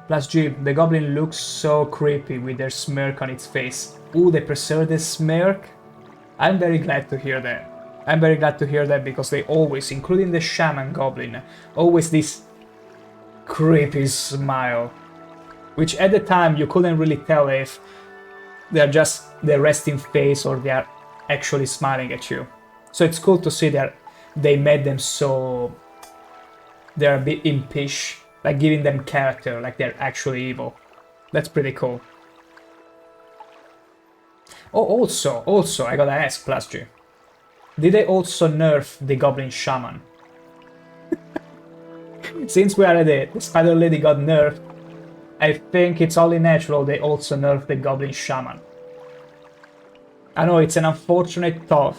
Plus G, the goblin looks so creepy with their smirk on its face. Ooh, they preserve the smirk? I'm very glad to hear that. I'm very glad to hear that because they always, including the shaman goblin, always this creepy smile. Which at the time you couldn't really tell if they're just the resting face or they are actually smiling at you. So it's cool to see that they made them so they're a bit impish, like giving them character, like they're actually evil. That's pretty cool. Oh, also, I gotta ask, Plus G. Did they also nerf the Goblin Shaman? Since we are at it, the Spider Lady got nerfed, I think it's only natural they also nerfed the Goblin Shaman. I know it's an unfortunate thought,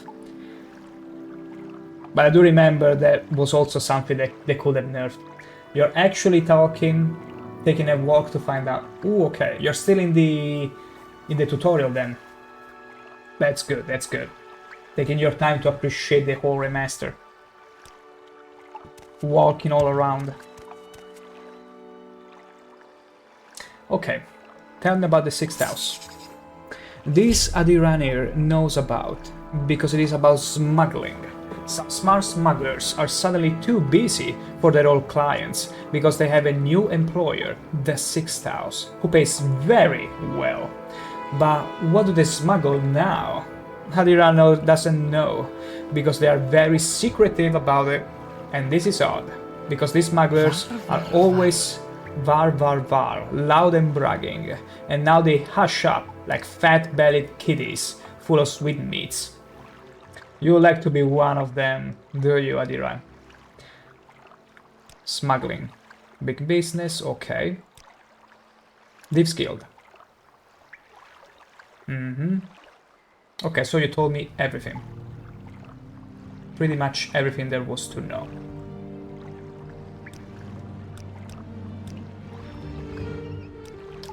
but I do remember that was also something that they could have nerfed. You're actually taking a walk to find out. Ooh, okay, you're still in the tutorial then. That's good, that's good. Taking your time to appreciate the whole remaster. Walking all around. Okay, tell me about the 6th house. This Adiranir knows about, because it is about smuggling. Some smart smugglers are suddenly too busy for their old clients, because they have a new employer, the 6th house, who pays very well. But what do they smuggle now? Adiranir doesn't know, because they are very secretive about it, and this is odd, because these smugglers are always var, loud and bragging, and now they hush up like fat-bellied kiddies full of sweetmeats. You like to be one of them, do you, Adiran? Smuggling. Big business, okay. Thieves Guild. Okay, so you told me everything. Pretty much everything there was to know.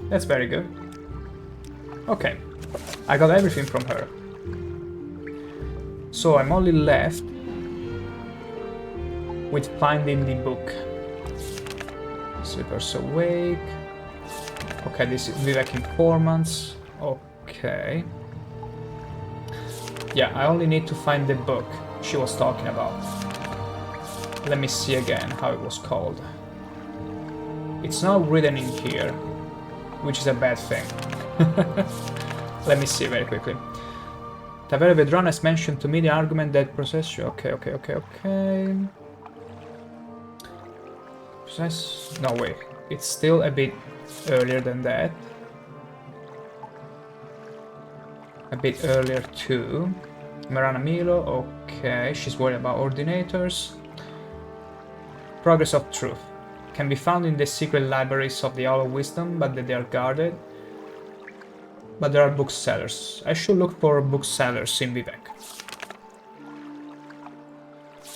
That's very good. Okay, I got everything from her. So I'm only left with finding the book. Slippers awake. Okay, this is Vivek Informants. Okay. Yeah, I only need to find the book she was talking about. Let me see again how it was called. It's not written in here, which is a bad thing. Let me see very quickly. Tavera Vedran has mentioned to me the argument that process... Okay. Process... No, wait. It's still a bit earlier than that. A bit earlier too. Marana Milo, okay. She's worried about ordinators. Progress of Truth. Can be found in the secret libraries of the Hall of Wisdom, but they are guarded. But there are booksellers. I should look for booksellers in Vivek.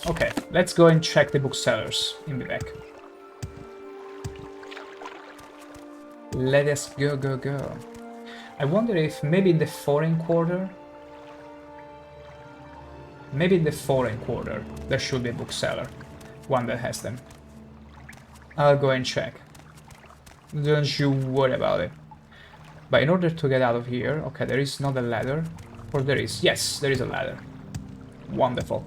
Okay, let's go and check the booksellers in Vivek. Let us go. I wonder if maybe in the foreign quarter... Maybe in the foreign quarter there should be a bookseller. One that has them. I'll go and check. Don't you worry about it. But in order to get out of here... Okay, there is not a ladder. Or there is. Yes, there is a ladder. Wonderful.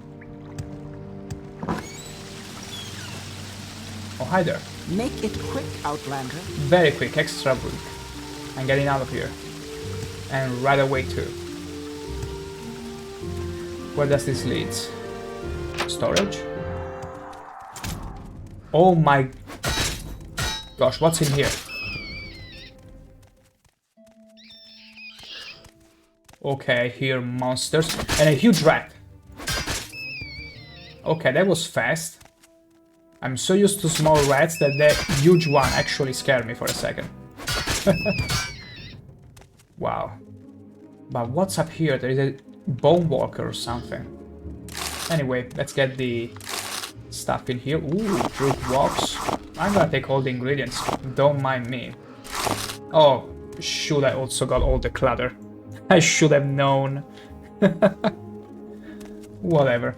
Oh, hi there. Make it quick, Outlander. Very quick, extra quick. I'm getting out of here. And right away too. Where does this lead? Storage? Oh my gosh, what's in here? Okay, I hear monsters and a huge rat. Okay, that was fast. I'm so used to small rats that that huge one actually scared me for a second. Wow. But what's up here? There is a bone walker or something. Anyway, let's get the stuff in here. Ooh, fruit walks. I'm gonna take all the ingredients. Don't mind me. Oh, should I also got all the clutter? I should have known. Whatever.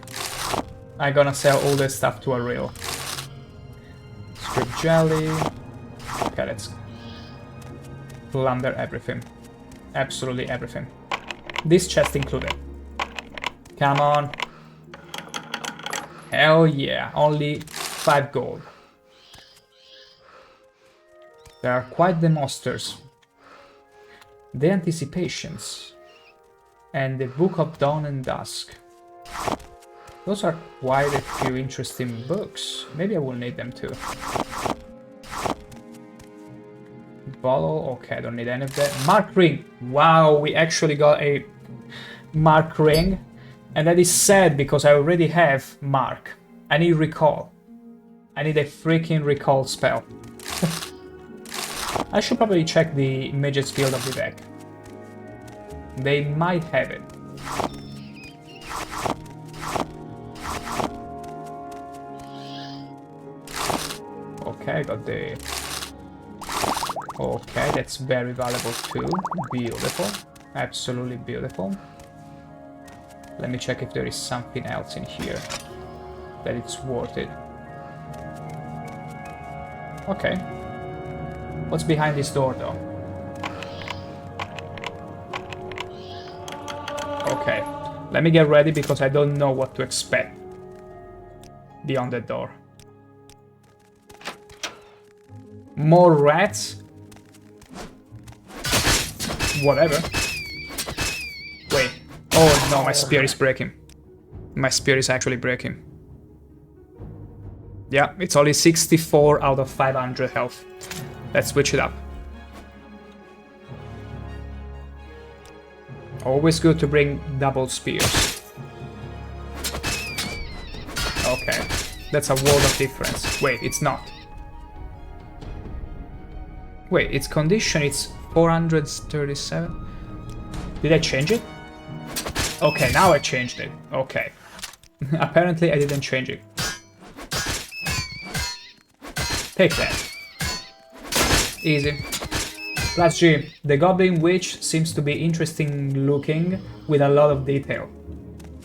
I'm gonna sell all this stuff to a real. Script jelly. Okay, let's plunder everything. Absolutely everything. This chest included. Come on. Hell yeah, only 5 gold. There are quite the monsters. The Anticipations. And the Book of Dawn and Dusk. Those are quite a few interesting books. Maybe I will need them too. Bottle, okay, I don't need any of that. Mark ring. Wow, we actually got a Mark ring. And that is sad because I already have Mark. I need recall. I need a freaking recall spell. I should probably check the Mage's Guild of Vivek. They might have it. Okay, I got the... Okay, that's very valuable too. Beautiful. Absolutely beautiful. Let me check if there is something else in here that it's worth it. Okay. What's behind this door though? Okay. Let me get ready because I don't know what to expect beyond the door. More rats? Whatever. Wait. Oh no, my spear is breaking. My spear is actually breaking. Yeah, it's only 64 out of 500 health. Let's switch it up. Always good to bring double spears. Okay, that's a world of difference. Wait, it's not. Wait, its condition, it's 437. Did I change it? Okay, now I changed it. Okay. Apparently I didn't change it. Take that. Easy. Plus G. The Goblin Witch seems to be interesting looking with a lot of detail.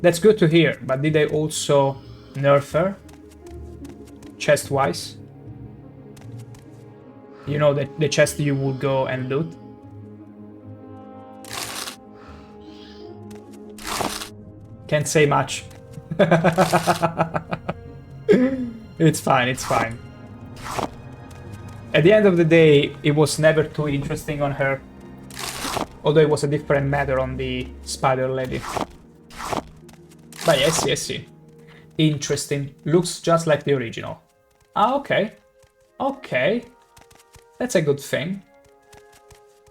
That's good to hear, but did they also nerf her? Chest-wise? You know, the chest you would go and loot? Can't say much. It's fine, it's fine. At the end of the day, it was never too interesting on her. Although it was a different matter on the Spider Lady. But yes, yes. Interesting. Looks just like the original. Ah, okay. Okay. That's a good thing.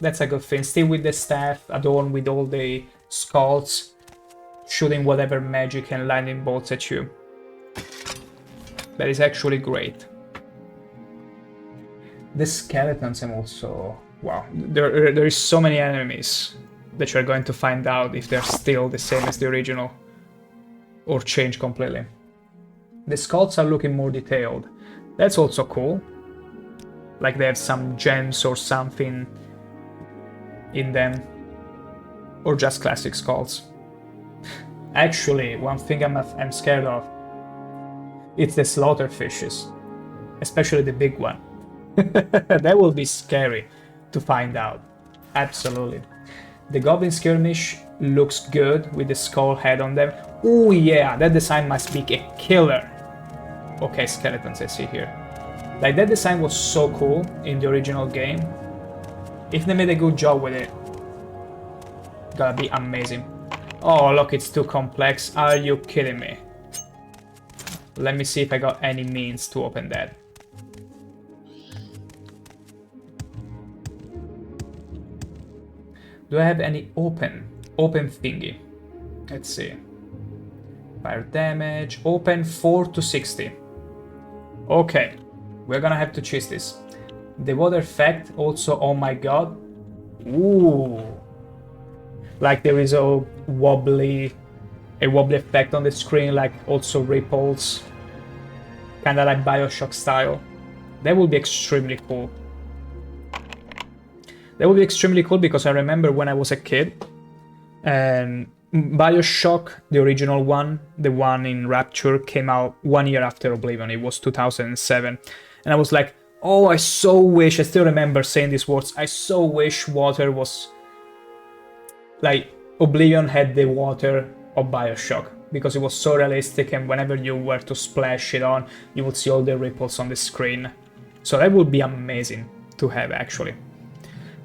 That's a good thing. Still with the staff, adorned with all the skulls, shooting whatever magic and lightning bolts at you. That is actually great. The skeletons I'm also... Wow, there is so many enemies that you're going to find out if they're still the same as the original or change completely. The skulls are looking more detailed. That's also cool. Like they have some gems or something in them. Or just classic skulls. Actually, one thing I'm scared of, it's the slaughterfishes. Especially the big one. That will be scary to find out. Absolutely. The Goblin Skirmish looks good with the skull head on them. Oh yeah, that design must be a killer. Okay, skeletons I see here. Like that design was so cool in the original game. If they made a good job with it, gonna be amazing. Oh look, it's too complex. Are you kidding me? Let me see if I got any means to open that. Do I have any open thingy? Let's see. Fire damage, open 4 to 60. Okay, we're gonna have to choose this. The water effect also, oh my god. Ooh. Like there is a wobbly effect on the screen, like also ripples. Kinda like Bioshock style. That would be extremely cool. That would be extremely cool because I remember when I was a kid and Bioshock, the original one, the one in Rapture, came out 1 year after Oblivion. It was 2007. And I was like, oh, I so wish, I still remember saying these words, I so wish water was... Like, Oblivion had the water of Bioshock because it was so realistic and whenever you were to splash it on, you would see all the ripples on the screen. So that would be amazing to have, actually.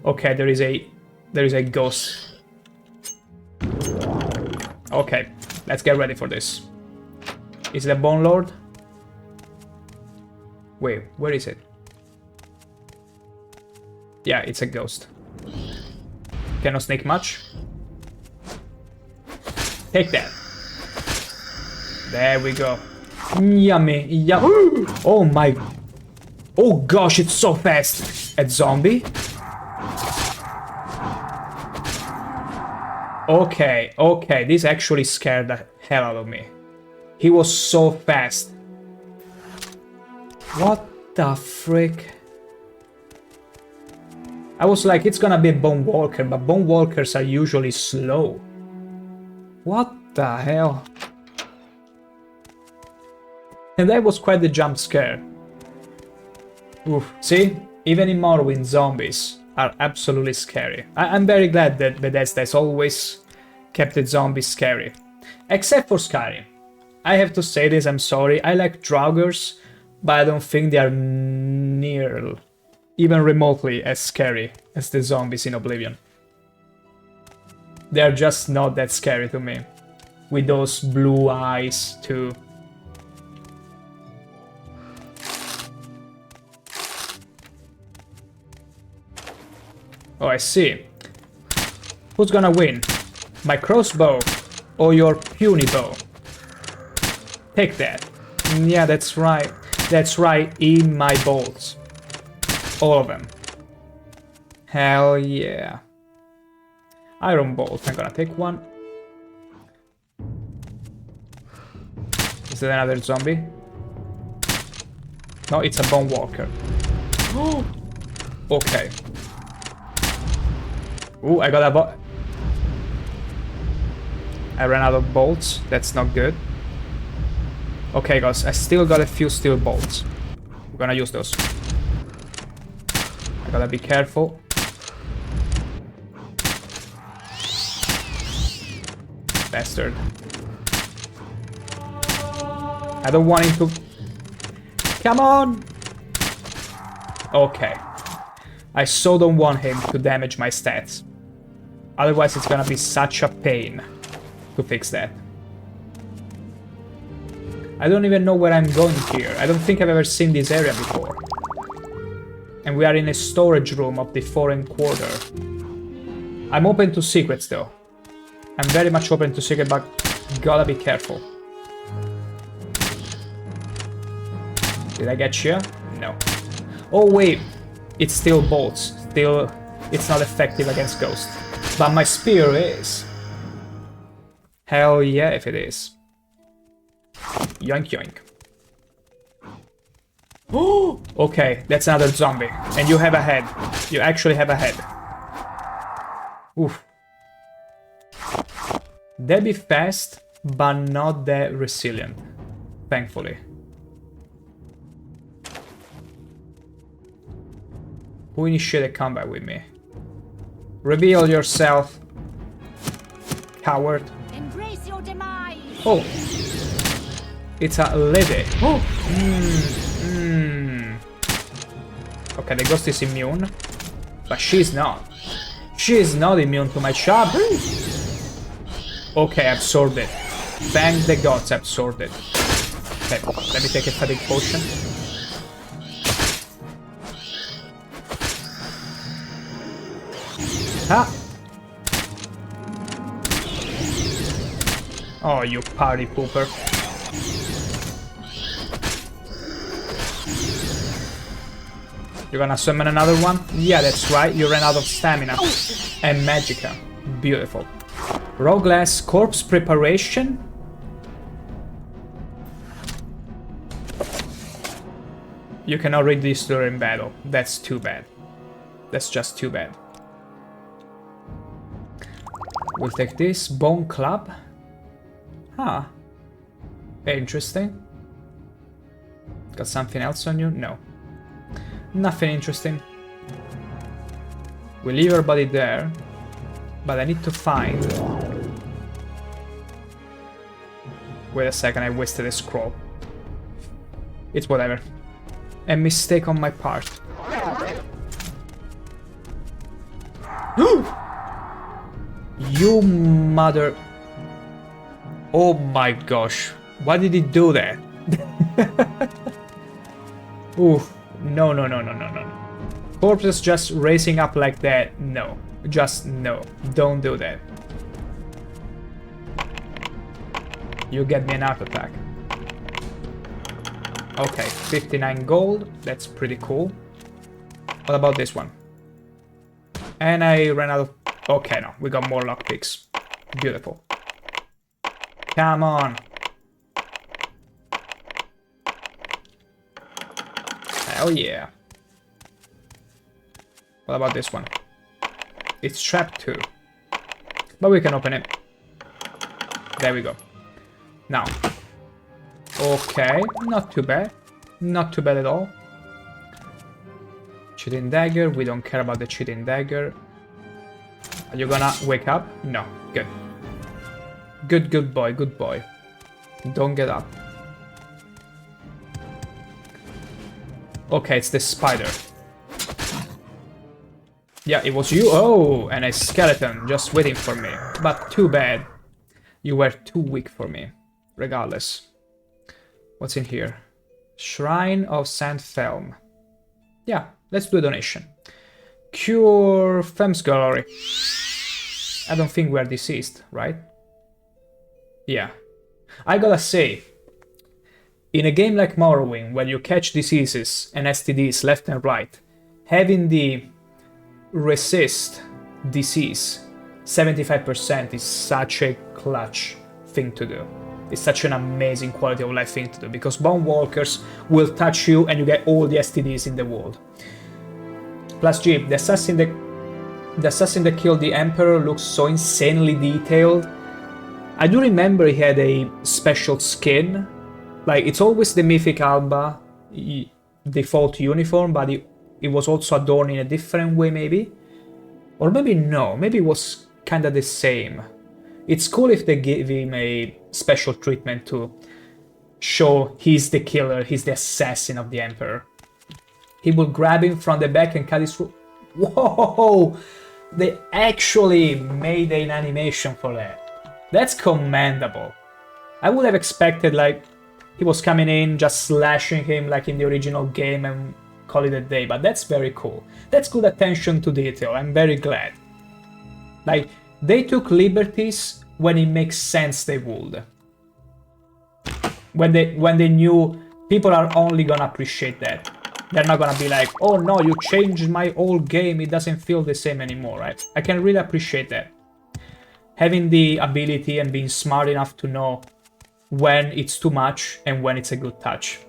Okay, there is a ghost. Okay, let's get ready for this. Is it a Bone Lord? Wait, where is it? Yeah, it's a ghost. Cannot sneak much. Take that. There we go. Yummy, yummy. Oh my. Oh gosh, it's so fast. A zombie? Okay, okay, this actually scared the hell out of me. He was so fast. What the frick? I was like, it's gonna be a Bone Walker, but Bone Walkers are usually slow. What the hell? And that was quite the jump scare. Oof. See? Even in Morrowind, zombies are absolutely scary. I'm very glad that Bethesda has always kept the zombies scary. Except for Skyrim. I have to say this, I'm sorry. I like Draugrs, but I don't think they are near, even remotely, as scary as the zombies in Oblivion. They are just not that scary to me. With those blue eyes, too. Oh, I see. Who's gonna win? My crossbow or your puny bow? Take that. Yeah, that's right. That's right, in my bolts. All of them. Hell yeah. Iron bolt, I'm gonna take one. Is that another zombie? No, it's a Bone Walker. Okay. Ooh, I got a bolt. I ran out of bolts. That's not good. Okay, guys, I still got a few steel bolts. We're gonna use those. I gotta be careful. Bastard. I don't want him to... Come on! Okay. I so don't want him to damage my stats. Otherwise it's gonna be such a pain to fix that. I don't even know where I'm going here. I don't think I've ever seen this area before. And we are in a storage room of the foreign quarter. I'm open to secrets though. I'm very much open to secrets, but gotta be careful. Did I get you? No. Oh wait, it's still bolts. Still, it's not effective against ghosts. But my spear is. Hell yeah, if it is. Yoink yoink. Oh, okay, that's another zombie. And you have a head. You actually have a head. Oof. They be fast, but not that resilient. Thankfully. Who initiated combat with me? Reveal yourself, coward. Embrace your demise. Oh, it's a lady. Oh, Okay, the ghost is immune, but she's not. She is not immune to my chop. Okay, absorbed it. Thank the gods, absorbed it. Okay, let me take a fatigue potion. Ha! Oh, you party pooper. You're gonna summon another one? Yeah, that's right, you ran out of stamina. And magicka. Beautiful. Raw glass corpse preparation? You cannot read this during battle. That's too bad. That's just too bad. We'll take this. Bone club. Huh. Interesting. Got something else on you? No. Nothing interesting. We'll leave our body there. But I need to find... Wait a second, I wasted a scroll. It's whatever. A mistake on my part. You mother... Oh my gosh. Why did he do that? Oof. No, no, no, no, no, no. Corpses just racing up like that. No. Just no. Don't do that. You get me an heart attack. Okay, 59 gold. That's pretty cool. What about this one? And I ran out of... Okay, no. We got more lockpicks. Beautiful. Come on. Hell yeah. What about this one? It's trapped too. But we can open it. There we go. Now. Okay, not too bad. Not too bad at all. Cheating dagger. We don't care about the cheating dagger. Are you gonna wake up? No. Good. Good boy, good boy. Don't get up. Okay, it's the spider. Yeah, it was you. Oh, and a skeleton just waiting for me. But too bad. You were too weak for me. Regardless. What's in here? Shrine of Saint Thelm. Yeah, let's do a donation. Cure Fem's Glory. I don't think we're deceased, right? Yeah. I gotta say, in a game like Morrowind, where you catch diseases and STDs left and right, having the resist disease 75% is such a clutch thing to do. It's such an amazing quality of life thing to do, because Bone Walkers will touch you and you get all the STDs in the world. Plus G, the assassin that killed the Emperor looks so insanely detailed. I do remember he had a special skin. Like, it's always the Mythic Alba default uniform, but it was also adorned in a different way, maybe? Or maybe no, maybe it was kinda the same. It's cool if they give him a special treatment to show he's the killer, he's the assassin of the Emperor. He will grab him from the back and cut his throat. Whoa! They actually made an animation for that. That's commendable. I would have expected, like, he was coming in, just slashing him like in the original game and call it a day, but that's very cool. That's good attention to detail, I'm very glad. Like, they took liberties when it makes sense they would. When they knew people are only gonna appreciate that. They're not gonna be like, oh no, you changed my old game, it doesn't feel the same anymore, right? I can really appreciate that. Having the ability and being smart enough to know when it's too much and when it's a good touch.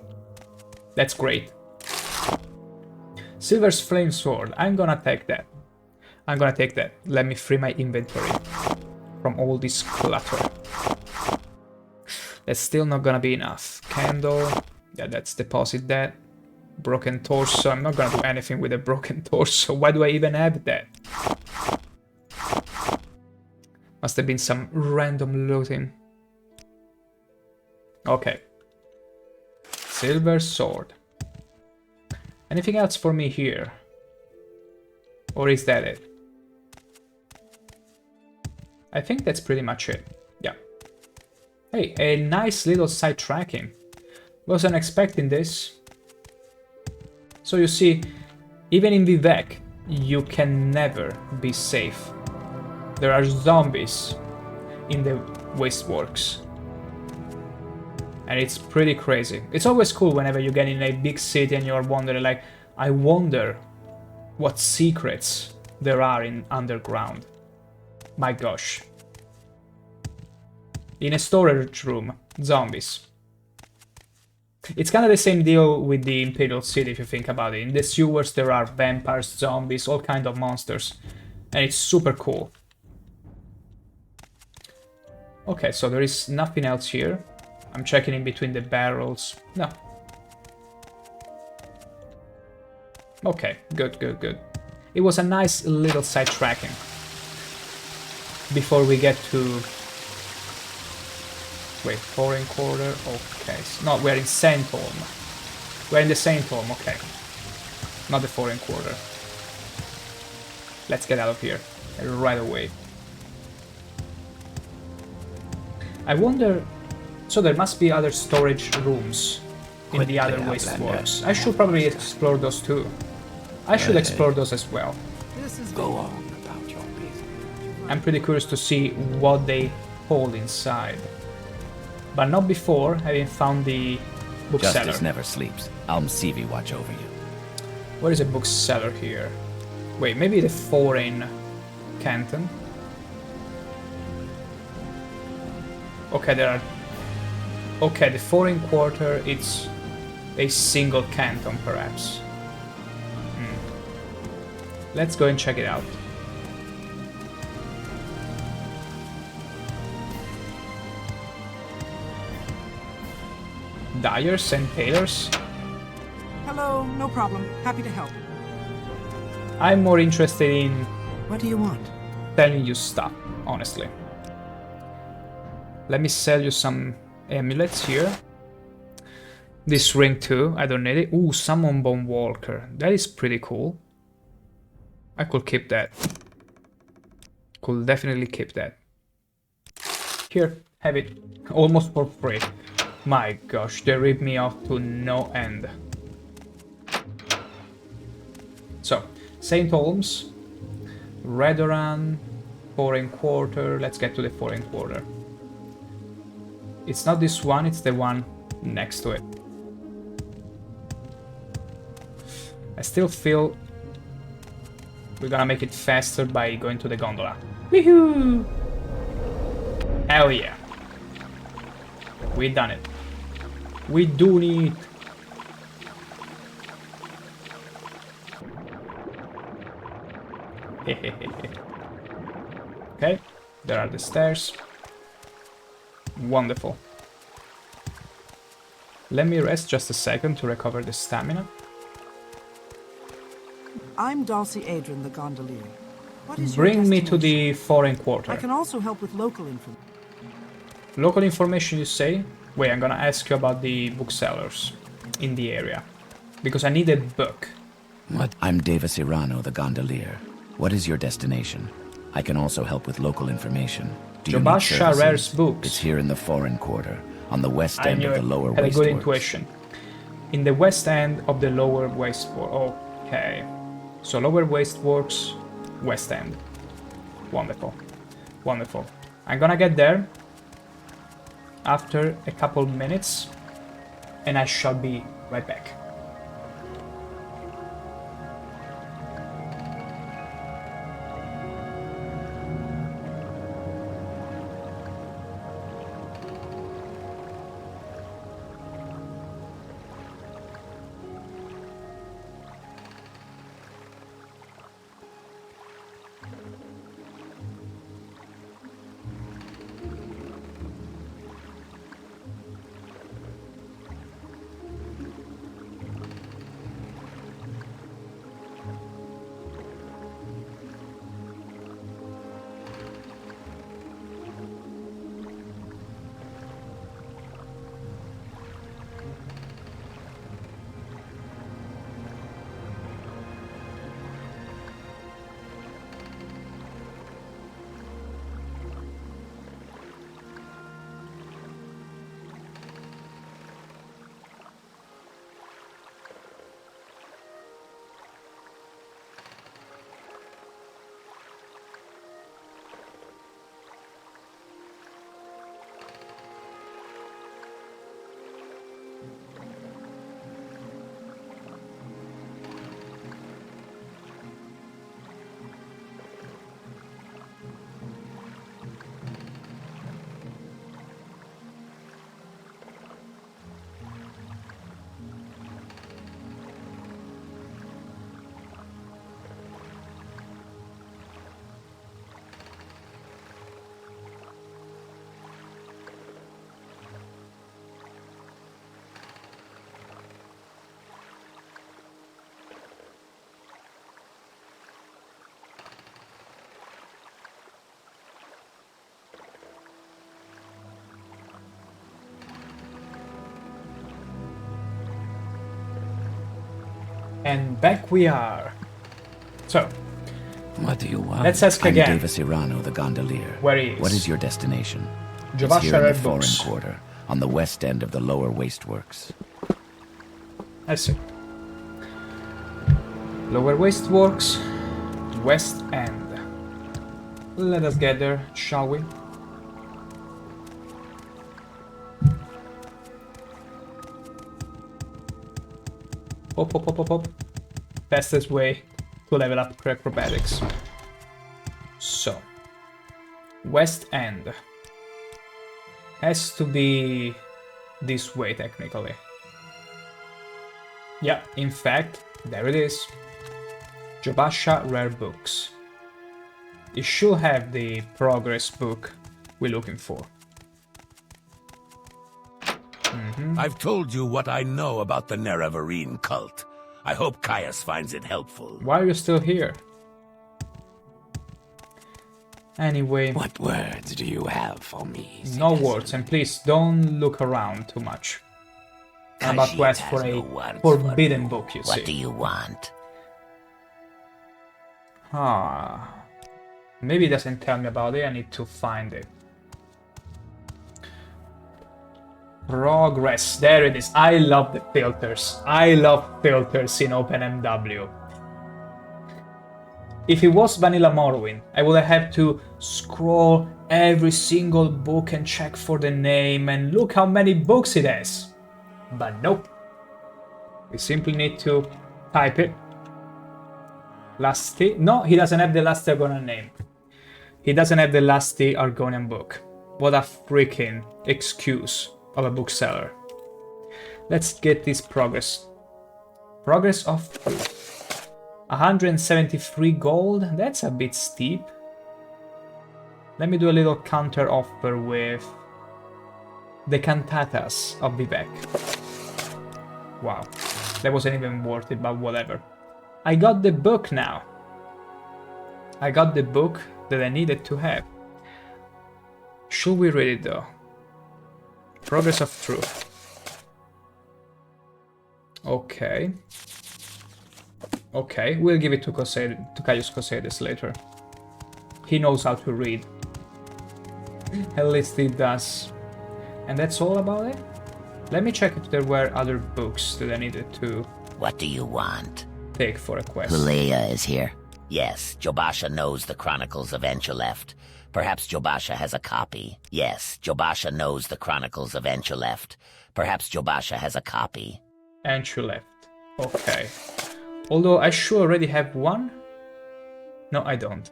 That's great. Silver's Flame Sword, I'm gonna take that. I'm gonna take that. Let me free my inventory from all this clutter. That's still not gonna be enough. Candle, yeah, let's deposit that. Broken torso, I'm not gonna do anything with a broken torso. Why do I even have that? Must have been some random looting. Okay. Silver sword. Anything else for me here? Or is that it? I think that's pretty much it. Yeah. Hey, a nice little side tracking. Wasn't expecting this. So you see, even in Vivec, you can never be safe. There are zombies in the wasteworks. And it's pretty crazy. It's always cool whenever you get in a big city and you're wondering, like, I wonder what secrets there are in underground. My gosh. In a storage room, zombies. It's kind of the same deal with the Imperial City if you think about it. In the sewers there are vampires, zombies, all kind of monsters. And it's super cool. Okay, so there is nothing else here. I'm checking in between the barrels. No. Okay, good, good, good. It was a nice little side tracking. Before we get to... Wait, foreign quarter, okay. No, we're in Saintholm. We're in the Saintholm, okay. Not the foreign quarter. Let's get out of here right away. I wonder... So there must be other storage rooms in the other wasteworks. I should probably explore those too. I should explore those as well. Go on about your business. I'm pretty curious to see what they hold inside. But not before having found the bookseller. Justice never sleeps. I'll Msivi watch over you. Where is a bookseller here? Wait, maybe the foreign canton? Okay, there are... Okay, the foreign quarter, it's a single canton, perhaps. Let's go and check it out. Dyers and tailors? Hello, no problem. Happy to help. I'm more interested in... What do you want? Selling you stuff, honestly. Let me sell you some amulets here. This ring too, I don't need it. Ooh, Summon Bone Walker. That is pretty cool. I could keep that. Could definitely keep that. Here, have it. Almost for free. My gosh, they ripped me off to no end. So, St. Holmes, Redoran, foreign quarter. Let's get to the foreign quarter. It's not this one, it's the one next to it. I still feel we're gonna make it faster by going to the gondola. Woohoo! Hell yeah. We done it. We do it. Okay, there are the stairs. Wonderful. Let me rest just a second to recover the stamina. I'm Dulcie Adrian, the gondolier. What is Bring me your to the foreign quarter. I can also help with local information. Local information, you say? Wait, I'm gonna ask you about the booksellers in the area. Because I need a book. What? I'm Davis Irano, the gondolier. What is your destination? I can also help with local information. Do you need Jobasha services? Rare's books. It's here in the foreign quarter, on the west I end knew of the it. lower Had a good wasteworks. intuition. In the west end of the lower wasteworks. Okay. So lower wasteworks, west end. Wonderful. Wonderful. I'm gonna get there after a couple minutes and I shall be right back. And back we are. So, what do you want? Let's ask I'm again. Davis Irano, the gondolier. Where he is. What is your destination? Jobasha It's here in the Red foreign Books. quarter, on the west end of the lower wasteworks. I see. Lower wasteworks, west end. Let us get there, shall we? Hop, hop, hop, hop, hop. Fastest way to level up acrobatics. So, west end has to be this way technically. Yeah, in fact, there it is. Jobasha Rare Books. It should have the progress book we're looking for. I've told you what I know about the Nerevarine cult. I hope Caius finds it helpful. Why are you still here? Anyway... What words do you have for me? No words, and please don't look around too much. I'm about to ask for a forbidden book, you see. What do you want? Ah... Maybe it doesn't tell me about it, I need to find it. Progress, there it is. I love the filters. I love filters in OpenMW. If it was vanilla Morrowind, I would have to scroll every single book and check for the name and look how many books it has. But nope. We simply need to type it. Lusty? No, he doesn't have the Lusty Argonian name. He doesn't have the Lusty Argonian book. What a freaking excuse of a bookseller. Let's get this progress. Progress of 173 gold. That's a bit steep. Let me do a little counter offer with the cantatas of Vivek. Wow, that wasn't even worth it, but whatever. I got the book now. I got the book that I needed to have. Should we read it though? Progress of Truth. Okay. Okay, we'll give it to Caius Cosades later. He knows how to read. At least he does. And that's all about it? Let me check if there were other books that I needed to... What do you want? Take for a quest. Leia is here. Yes, Jobasha knows the Chronicles of Enchuleft. Perhaps Jobasha has a copy. Yes, Jobasha knows the Chronicles of Enchuleft. Perhaps Jobasha has a copy. Enchuleft. Okay. Although I should already have one? No, I don't.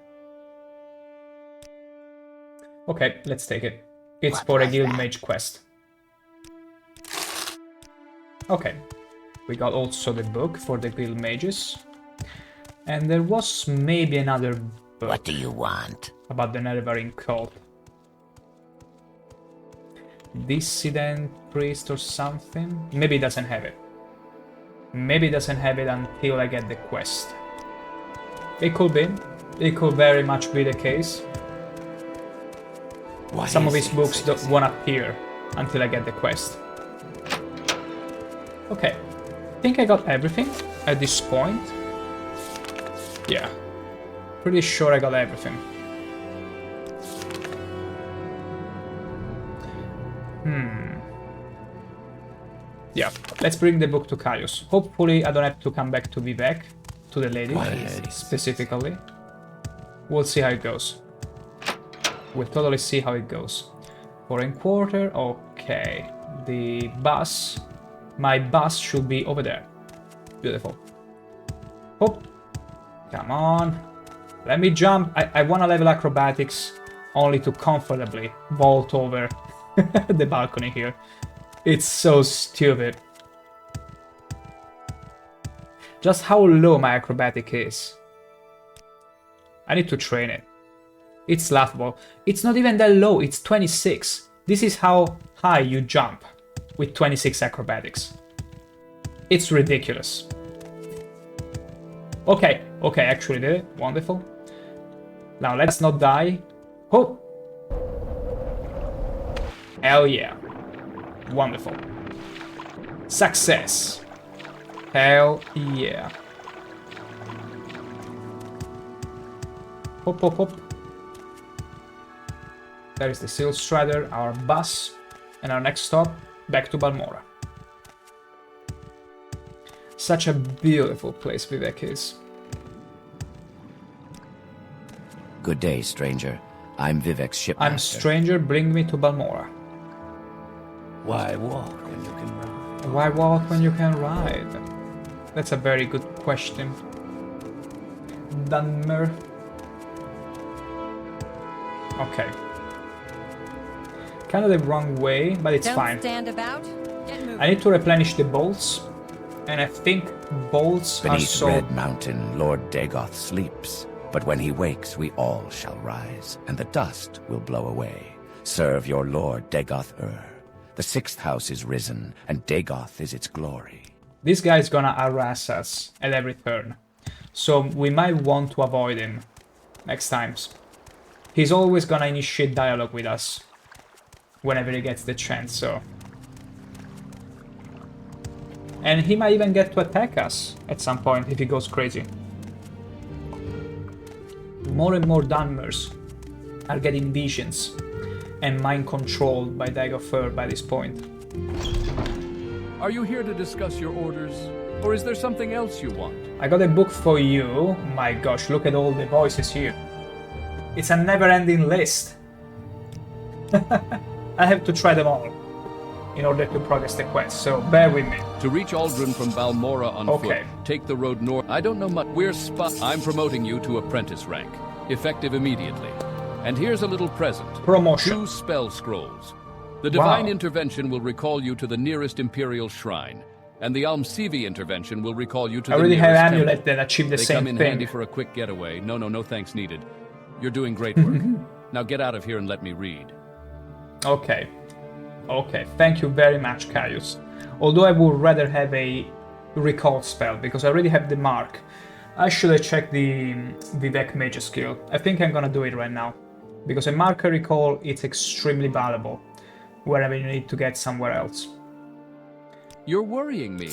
Okay, let's take it. It's for a guild mage quest. Okay. We got also the book for the guild mages. And there was maybe another book. What do you want? About the Nerevarine cult. Dissident priest or something? Maybe it doesn't have it. Maybe it doesn't have it until I get the quest. It could be. It could very much be the case. Some of his books won't appear until I get the quest. Okay. I think I got everything at this point. Yeah. Pretty sure I got everything. Yeah, let's bring the book to Caius. Hopefully I don't have to come back to Vivek, to the lady, specifically. We'll see how it goes. We'll totally see how it goes. Foreign quarter, okay. The bus, my bus should be over there. Beautiful. Hop. Come on. Let me jump. I want to level acrobatics only to comfortably vault over the balcony here. It's so stupid. Just how low my acrobatic is. I need to train it. It's laughable. It's not even that low, it's 26. This is how high you jump with 26 acrobatics. It's ridiculous. Okay, okay, actually did it. Wonderful. Now let's not die. Oh! Hell yeah. Wonderful. Success. Hell yeah. Hop, hop, hop. There is the Seal Strider, our bus. And our next stop, back to Balmora. Such a beautiful place Vivek is. Good day, stranger. I'm Vivek's shipmaster. I'm stranger, bring me to Balmora. Why walk when you can ride? Why walk when you can ride? That's a very good question. Dunmer. Okay. Kind of the wrong way, but it's Don't fine. stand about. Get moving. I need to replenish the bolts, and I think bolts are Beneath so... Red Mountain, Lord Dagoth sleeps. But when he wakes, we all shall rise, and the dust will blow away. Serve your Lord Dagoth-ER. The sixth house is risen, and Dagoth is its glory. This guy is gonna harass us at every turn, so we might want to avoid him next times. He's always gonna initiate dialogue with us whenever he gets the chance, so... And he might even get to attack us at some point if he goes crazy. More and more Dunmers are getting visions and mind controlled by Dagoth-ER by this point. Are you here to discuss your orders? Or is there something else you want? I got a book for you. My gosh, look at all the voices here. It's a never-ending list. I have to try them all in order to progress the quest, so bear with me. To reach Aldrin from Balmora on foot, take the road north. I don't know much. I'm promoting you to apprentice rank, effective immediately. And here's a little present. Promotion. 2 spell scrolls. The divine intervention will recall you to the nearest Imperial Shrine, and the Almsivi intervention will recall you to the nearest temple. I already have amulet that achieve the same thing. They come in handy for a quick getaway. No thanks needed. You're doing great work. Now get out of here and let me read. Okay. Okay, thank you very much, Caius. Although I would rather have a recall spell, because I already have the mark. I should have checked the Vivek Mage skill. I think I'm gonna do it right now. Because a marker recall, it's extremely valuable wherever you need to get somewhere else. You're worrying me.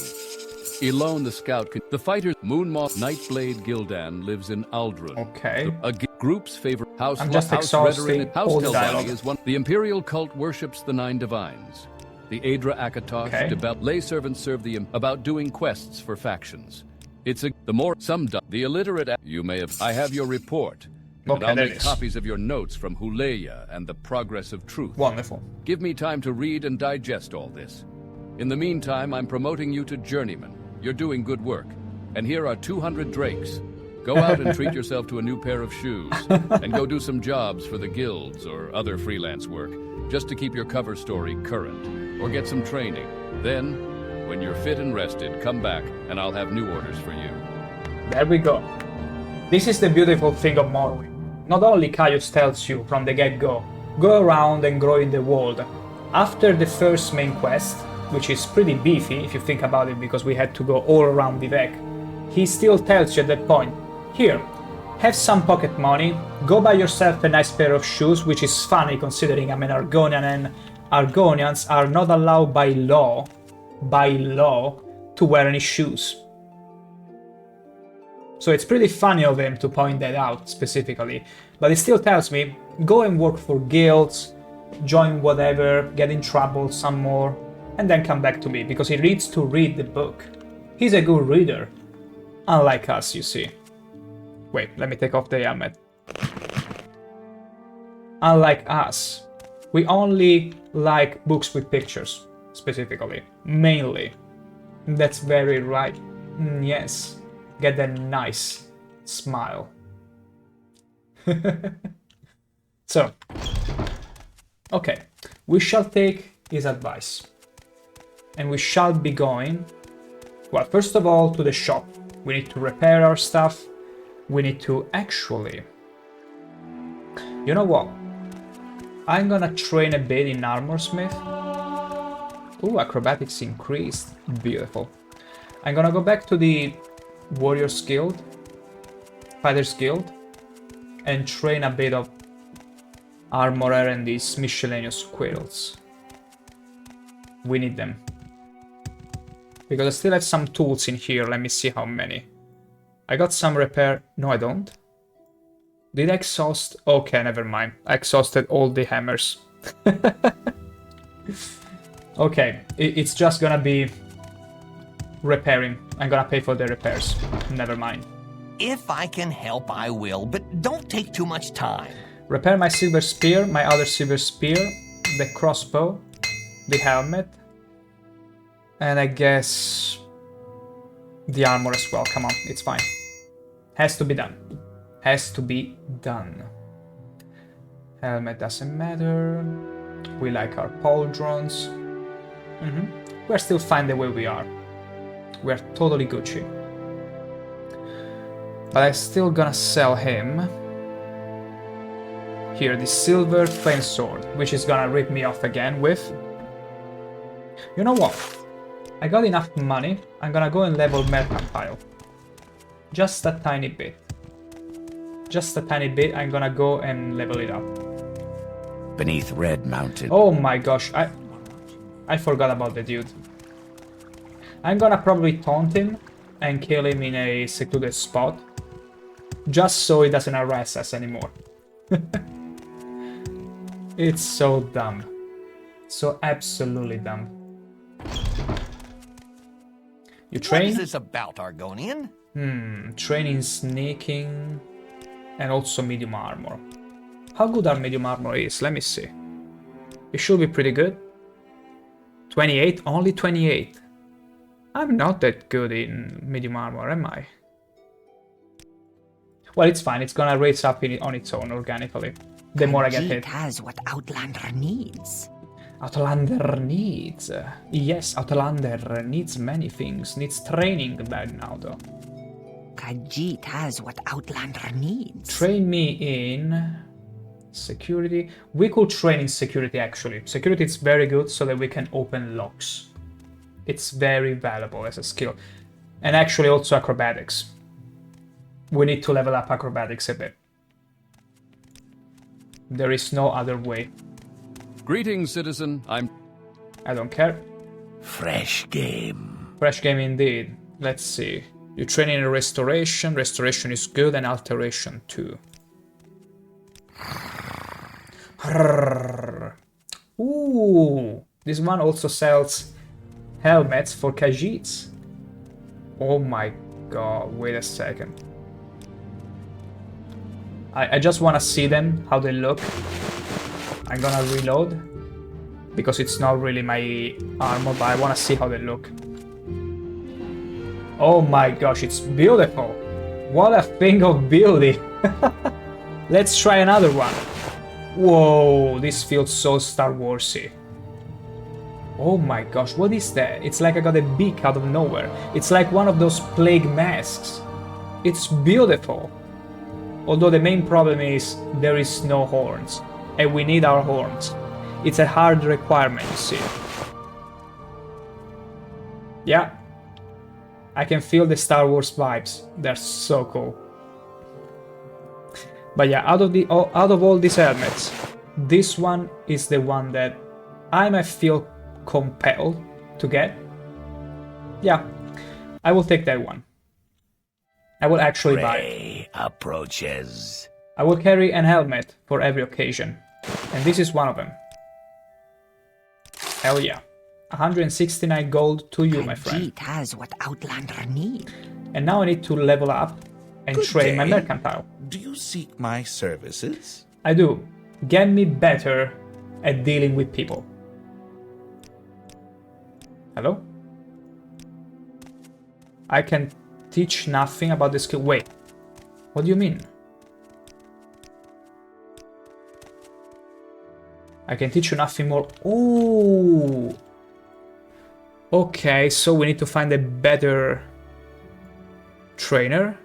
Elone the scout, the fighter Moonmoth Nightblade Gildan lives in Aldrun. Okay. A group's favorite house. I'm just House exhausting House all the Telvanni dialogue. is one. The Imperial cult worships the 9 divines. The Aedra Akatosh lay servants serve the about doing quests for factions. It's the more some the illiterate you may have. I have your report. And I'll make copies of your notes from Huleya and the Progress of Truth. Wonderful. Give me time to read and digest all this. In the meantime, I'm promoting you to journeyman. You're doing good work. And here are 200 drakes. Go out and treat yourself to a new pair of shoes. And go do some jobs for the guilds or other freelance work, just to keep your cover story current. Or get some training. Then, when you're fit and rested, come back and I'll have new orders for you. There we go. This is the beautiful thing of Morrowind. Not only Caius tells you from the get-go, go around and grow in the world. After the first main quest, which is pretty beefy if you think about it because we had to go all around Vivek, he still tells you at that point, here, have some pocket money, go buy yourself a nice pair of shoes, which is funny considering I'm an Argonian and Argonians are not allowed by law, to wear any shoes. So it's pretty funny of him to point that out specifically, but he still tells me, go and work for guilds, join whatever, get in trouble some more, and then come back to me, because he needs to read the book. He's a good reader, unlike us, you see. Wait, let me take off the helmet. Unlike us, we only like books with pictures, specifically, mainly. That's very right, yes. Get that nice smile. So, okay, we shall take his advice. And we shall be going, well, first of all, to the shop. We need to repair our stuff. We need to actually... You know what? I'm gonna train a bit in Armorsmith. Ooh, acrobatics increased. Beautiful. I'm gonna go back to the Warriors Guild, Fighters Guild, and train a bit of Armorer and these miscellaneous squirrels. We need them. Because I still have some tools in here, let me see how many. I got some repair... No, I don't. Did I exhaust... Okay, never mind. I exhausted all the hammers. Okay, it's just gonna be repairing. I'm gonna pay for the repairs. Never mind. If I can help, I will, but don't take too much time. Repair my silver spear, my other silver spear, the crossbow, the helmet, and I guess the armor as well. Come on, it's fine. Has to be done. Has to be done. Helmet doesn't matter. We like our pauldrons. We're still fine the way we are. We're totally Gucci. But I'm still gonna sell him here the silver flame sword, which is gonna rip me off again with. You know what? I got enough money. I'm gonna go and level mercantile. Just a tiny bit. Just a tiny bit. I'm gonna go and level it up. Beneath Red Mountain. Oh my gosh, I forgot about the dude. I'm gonna probably taunt him and kill him in a secluded spot, just so he doesn't harass us anymore. It's so dumb. So absolutely dumb. You train? What is this about, Argonian? Training, sneaking, and also medium armor. How good our medium armor is? Let me see. It should be pretty good. 28? Only 28. I'm not that good in medium armor, am I? Well, it's fine. It's gonna raise up on its own organically. The more I get hit. has what Outlander needs. Outlander needs. Yes, Outlander needs many things. Needs training bad now, though. Khajiit has what Outlander needs. Train me in security. We could train in security, actually. Security is very good so that we can open locks. It's very valuable as a skill. And actually also acrobatics. We need to level up acrobatics a bit. There is no other way. Greetings, citizen. I don't care. Fresh game. Fresh game indeed. Let's see. You train in restoration. Restoration is good, and alteration too. Ooh, this one also sells helmets for Khajiits. Oh my god, wait a second. I just want to see them, how they look. I'm gonna reload, because it's not really my armor, but I want to see how they look. Oh my gosh, it's beautiful. What a thing of beauty. Let's try another one. Whoa, this feels so Star Warsy. Oh my gosh, what is that? It's like I got a beak out of nowhere. It's like one of those plague masks. It's beautiful. Although the main problem is there is no horns. And we need our horns. It's a hard requirement, you see. Yeah. I can feel the Star Wars vibes. They're so cool. But yeah, out of all these helmets, this one is the one that I might feel compelled to get. Yeah, I will take that one. I will actually buy it. Approaches. I will carry an helmet for every occasion, and this is one of them. Hell yeah. 169 gold to you, my friend. Khajiit has what Outlander need. And now I need to level up and train my mercantile. Do you seek my services? I do. Get me better at dealing with people. Hello? I can teach nothing about the skill. Wait. What do you mean? I can teach you nothing more. Ooh. Okay, so we need to find a better trainer.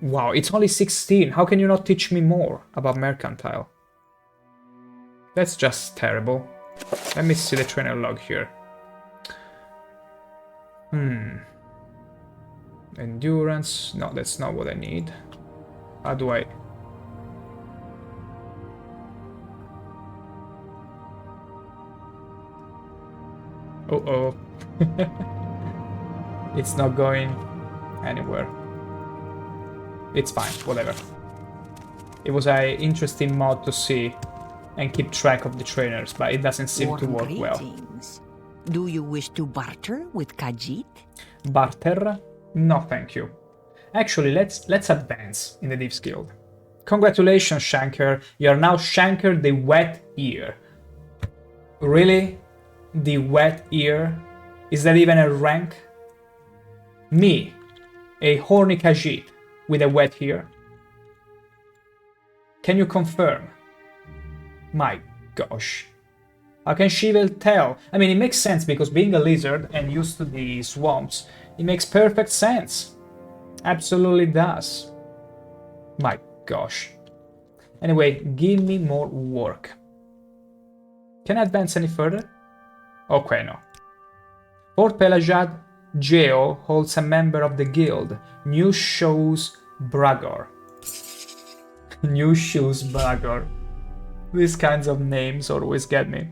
Wow, it's only 16. How can you not teach me more about mercantile? That's just terrible. Let me see the trainer log here. Endurance. No, that's not what I need. How do I... Uh-oh. It's not going anywhere. It's fine, whatever. It was an interesting mod to see and keep track of the trainers, but it doesn't seem to work well. Do you wish to barter with Khajiit? Barter? No, thank you. Actually, let's advance in the Thieves Guild. Congratulations, ShankH-ER. You are now ShankH-ER the Wet Ear. Really? The Wet Ear? Is that even a rank? Me, a horny Khajiit with a wet ear? Can you confirm? My gosh. How can she even tell? I mean, it makes sense because being a lizard and used to the swamps, it makes perfect sense. Absolutely does. My gosh. Anyway, give me more work. Can I advance any further? Okay, no. Fort Pelajad, Geo holds a member of the guild, New Shoes Bragor. New Shoes Bragor. These kinds of names always get me.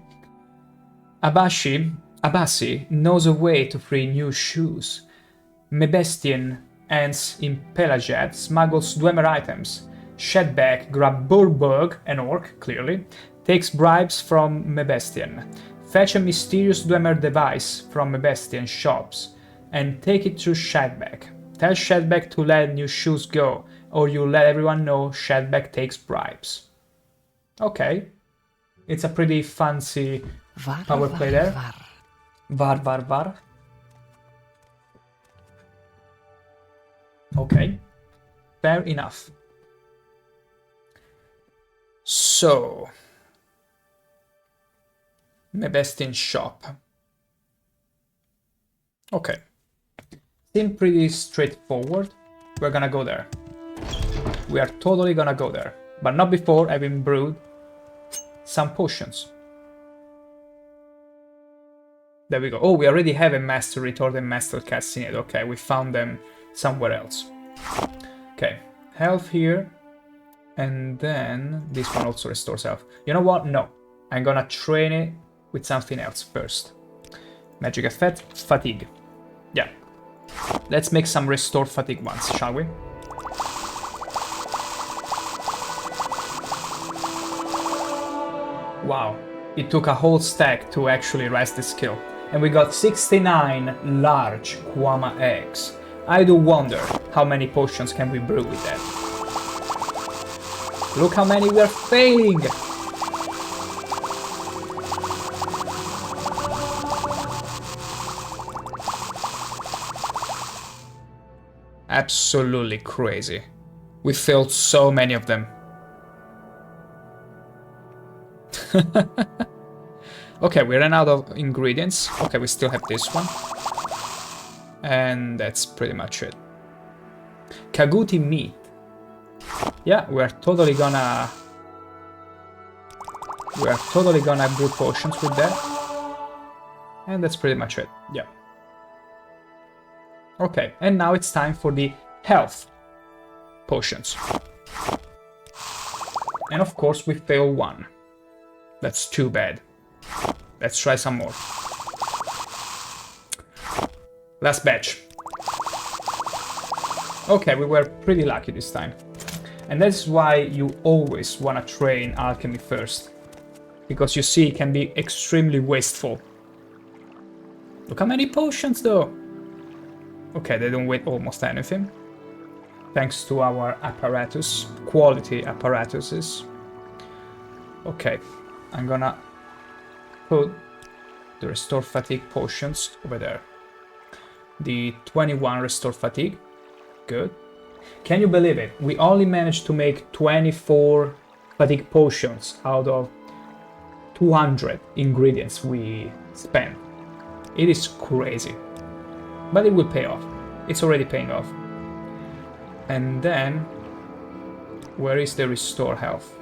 Abasi knows a way to free New Shoes. Mebestian ends in Pelajad smuggles Dwemer items. Shedback grabs Burburg, an orc, clearly, takes bribes from Mebestian. Fetch a mysterious Dwemer device from Mebestian shops and take it to Shedback. Tell Shedback to let New Shoes go, or you let everyone know Shedback takes bribes. Okay. It's a pretty fancy power play there. Var. Okay. Fair enough. So, Mebestian shop. Okay. Seems pretty straightforward. We're gonna go there. We are totally gonna go there. But not before having brewed some potions. There we go. Oh, we already have a master retort and master cutscene. Okay, we found them somewhere else. Okay, health here. And then this one also restores health. You know what? No. I'm gonna train it with something else first. Magic effect, fatigue. Yeah. Let's make some restore fatigue ones, shall we? Wow. It took a whole stack to actually rise the skill. And we got 69 large Kwama eggs. I do wonder how many potions can we brew with that. Look how many we are failing! Absolutely crazy. We failed so many of them. Okay, we ran out of ingredients. Okay, we still have this one. And that's pretty much it. Kaguti meat. Yeah, we're totally gonna brew potions with that. And that's pretty much it. Yeah. Okay, and now it's time for the health potions. And of course we fail one. That's too bad. Let's try some more. Last batch. Okay, we were pretty lucky this time. And that's why you always want to train alchemy first. Because you see, it can be extremely wasteful. Look how many potions though! Okay, they don't weigh almost anything. Thanks to our apparatus, quality apparatuses. Okay, I'm gonna put the restore fatigue potions over there. The 21 restore fatigue. Good. Can you believe it? We only managed to make 24 fatigue potions out of 200 ingredients we spent. It is crazy. But it will pay off. It's already paying off. And then, where is the restore health?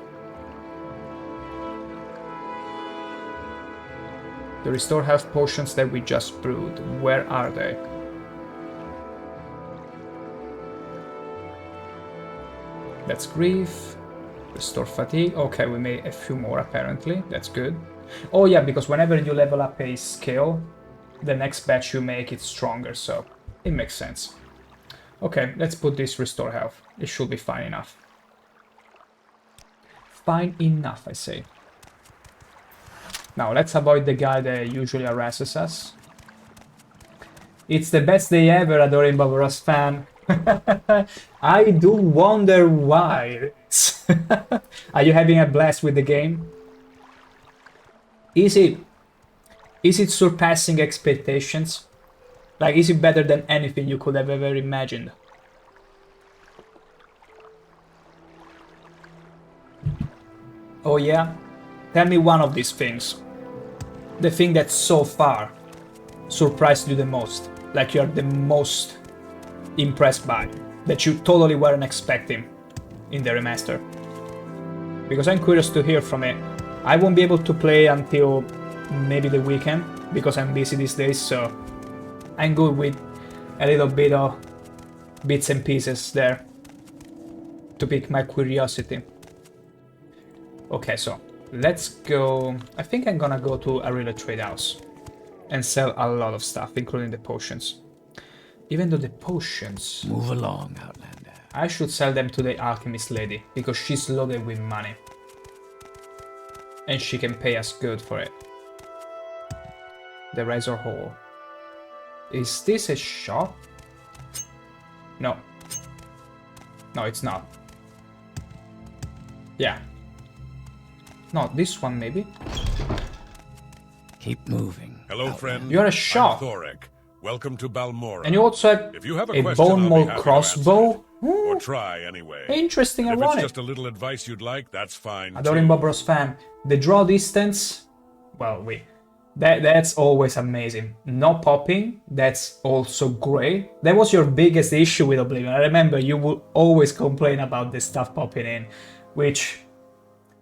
The restore health potions that we just brewed, where are they? That's grief. Restore fatigue. Okay, we made a few more apparently. That's good. Oh yeah, because whenever you level up a skill, the next batch you make it stronger, so it makes sense. Okay, let's put this restore health. It should be fine enough. Fine enough, I say. Now, let's avoid the guy that usually harasses us. It's the best day ever, Adoring Barbaros fan. I do wonder why. Are you having a blast with the game? Is it surpassing expectations? Like, is it better than anything you could have ever imagined? Oh yeah? Tell me one of these things. The thing that so far surprised you the most. Like you're the most impressed by. That you totally weren't expecting in the remaster. Because I'm curious to hear from it. I won't be able to play until maybe the weekend. Because I'm busy these days, so I'm good with a little bit of bits and pieces there. To pique my curiosity. Okay, so let's go. I think I'm gonna go to a real trade house and sell a lot of stuff, including the potions. Even though the potions... Move along, Outlander. I should sell them to the alchemist lady, because she's loaded with money. And she can pay us good for it. The Razor Hole. Is this a shop? No. No, it's not. Yeah. No, this one maybe. Keep moving. Hello, friend. You're a shop. I'm Thorek. Welcome to Balmora. And you also have if you have a question, bone I'll be mold happy to crossbow. answer it. Or try anyway. Interesting, If ironic. it's just a little advice you'd like, that's fine. Adoring Bobros fan. The draw distance. Well, wait. That's always amazing. No popping. That's also great. That was your biggest issue with Oblivion. I remember you would always complain about this stuff popping in, which,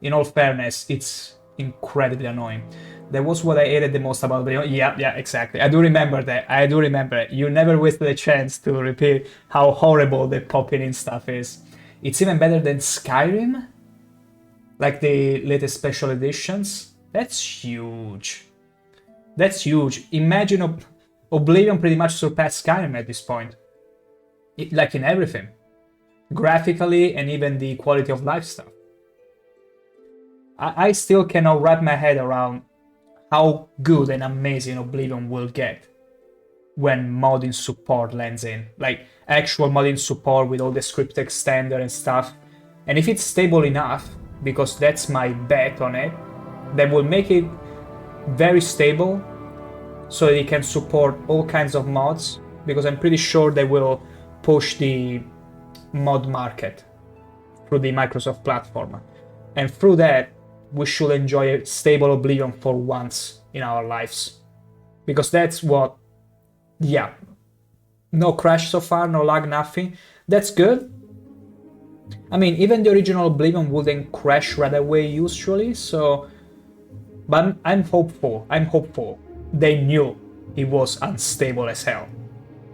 in all fairness, it's incredibly annoying. That was what I hated the most about Oblivion. Yeah, exactly. I do remember that. I do remember it. You never wasted a chance to repeat how horrible the popping in stuff is. It's even better than Skyrim, like the latest special editions. That's huge. That's huge. Imagine Oblivion pretty much surpassed Skyrim at this point. Like in everything. Graphically and even the quality of life stuff. I still cannot wrap my head around how good and amazing Oblivion will get when modding support lands in. Like actual modding support with all the script extender and stuff. And if it's stable enough, because that's my bet on it, that will make it very stable so that it can support all kinds of mods, because I'm pretty sure they will push the mod market through the Microsoft platform. And through that, we should enjoy a stable Oblivion for once in our lives. Because that's what... Yeah. No crash so far, no lag, nothing. That's good. I mean, even the original Oblivion wouldn't crash right away usually, so... But I'm hopeful. They knew it was unstable as hell.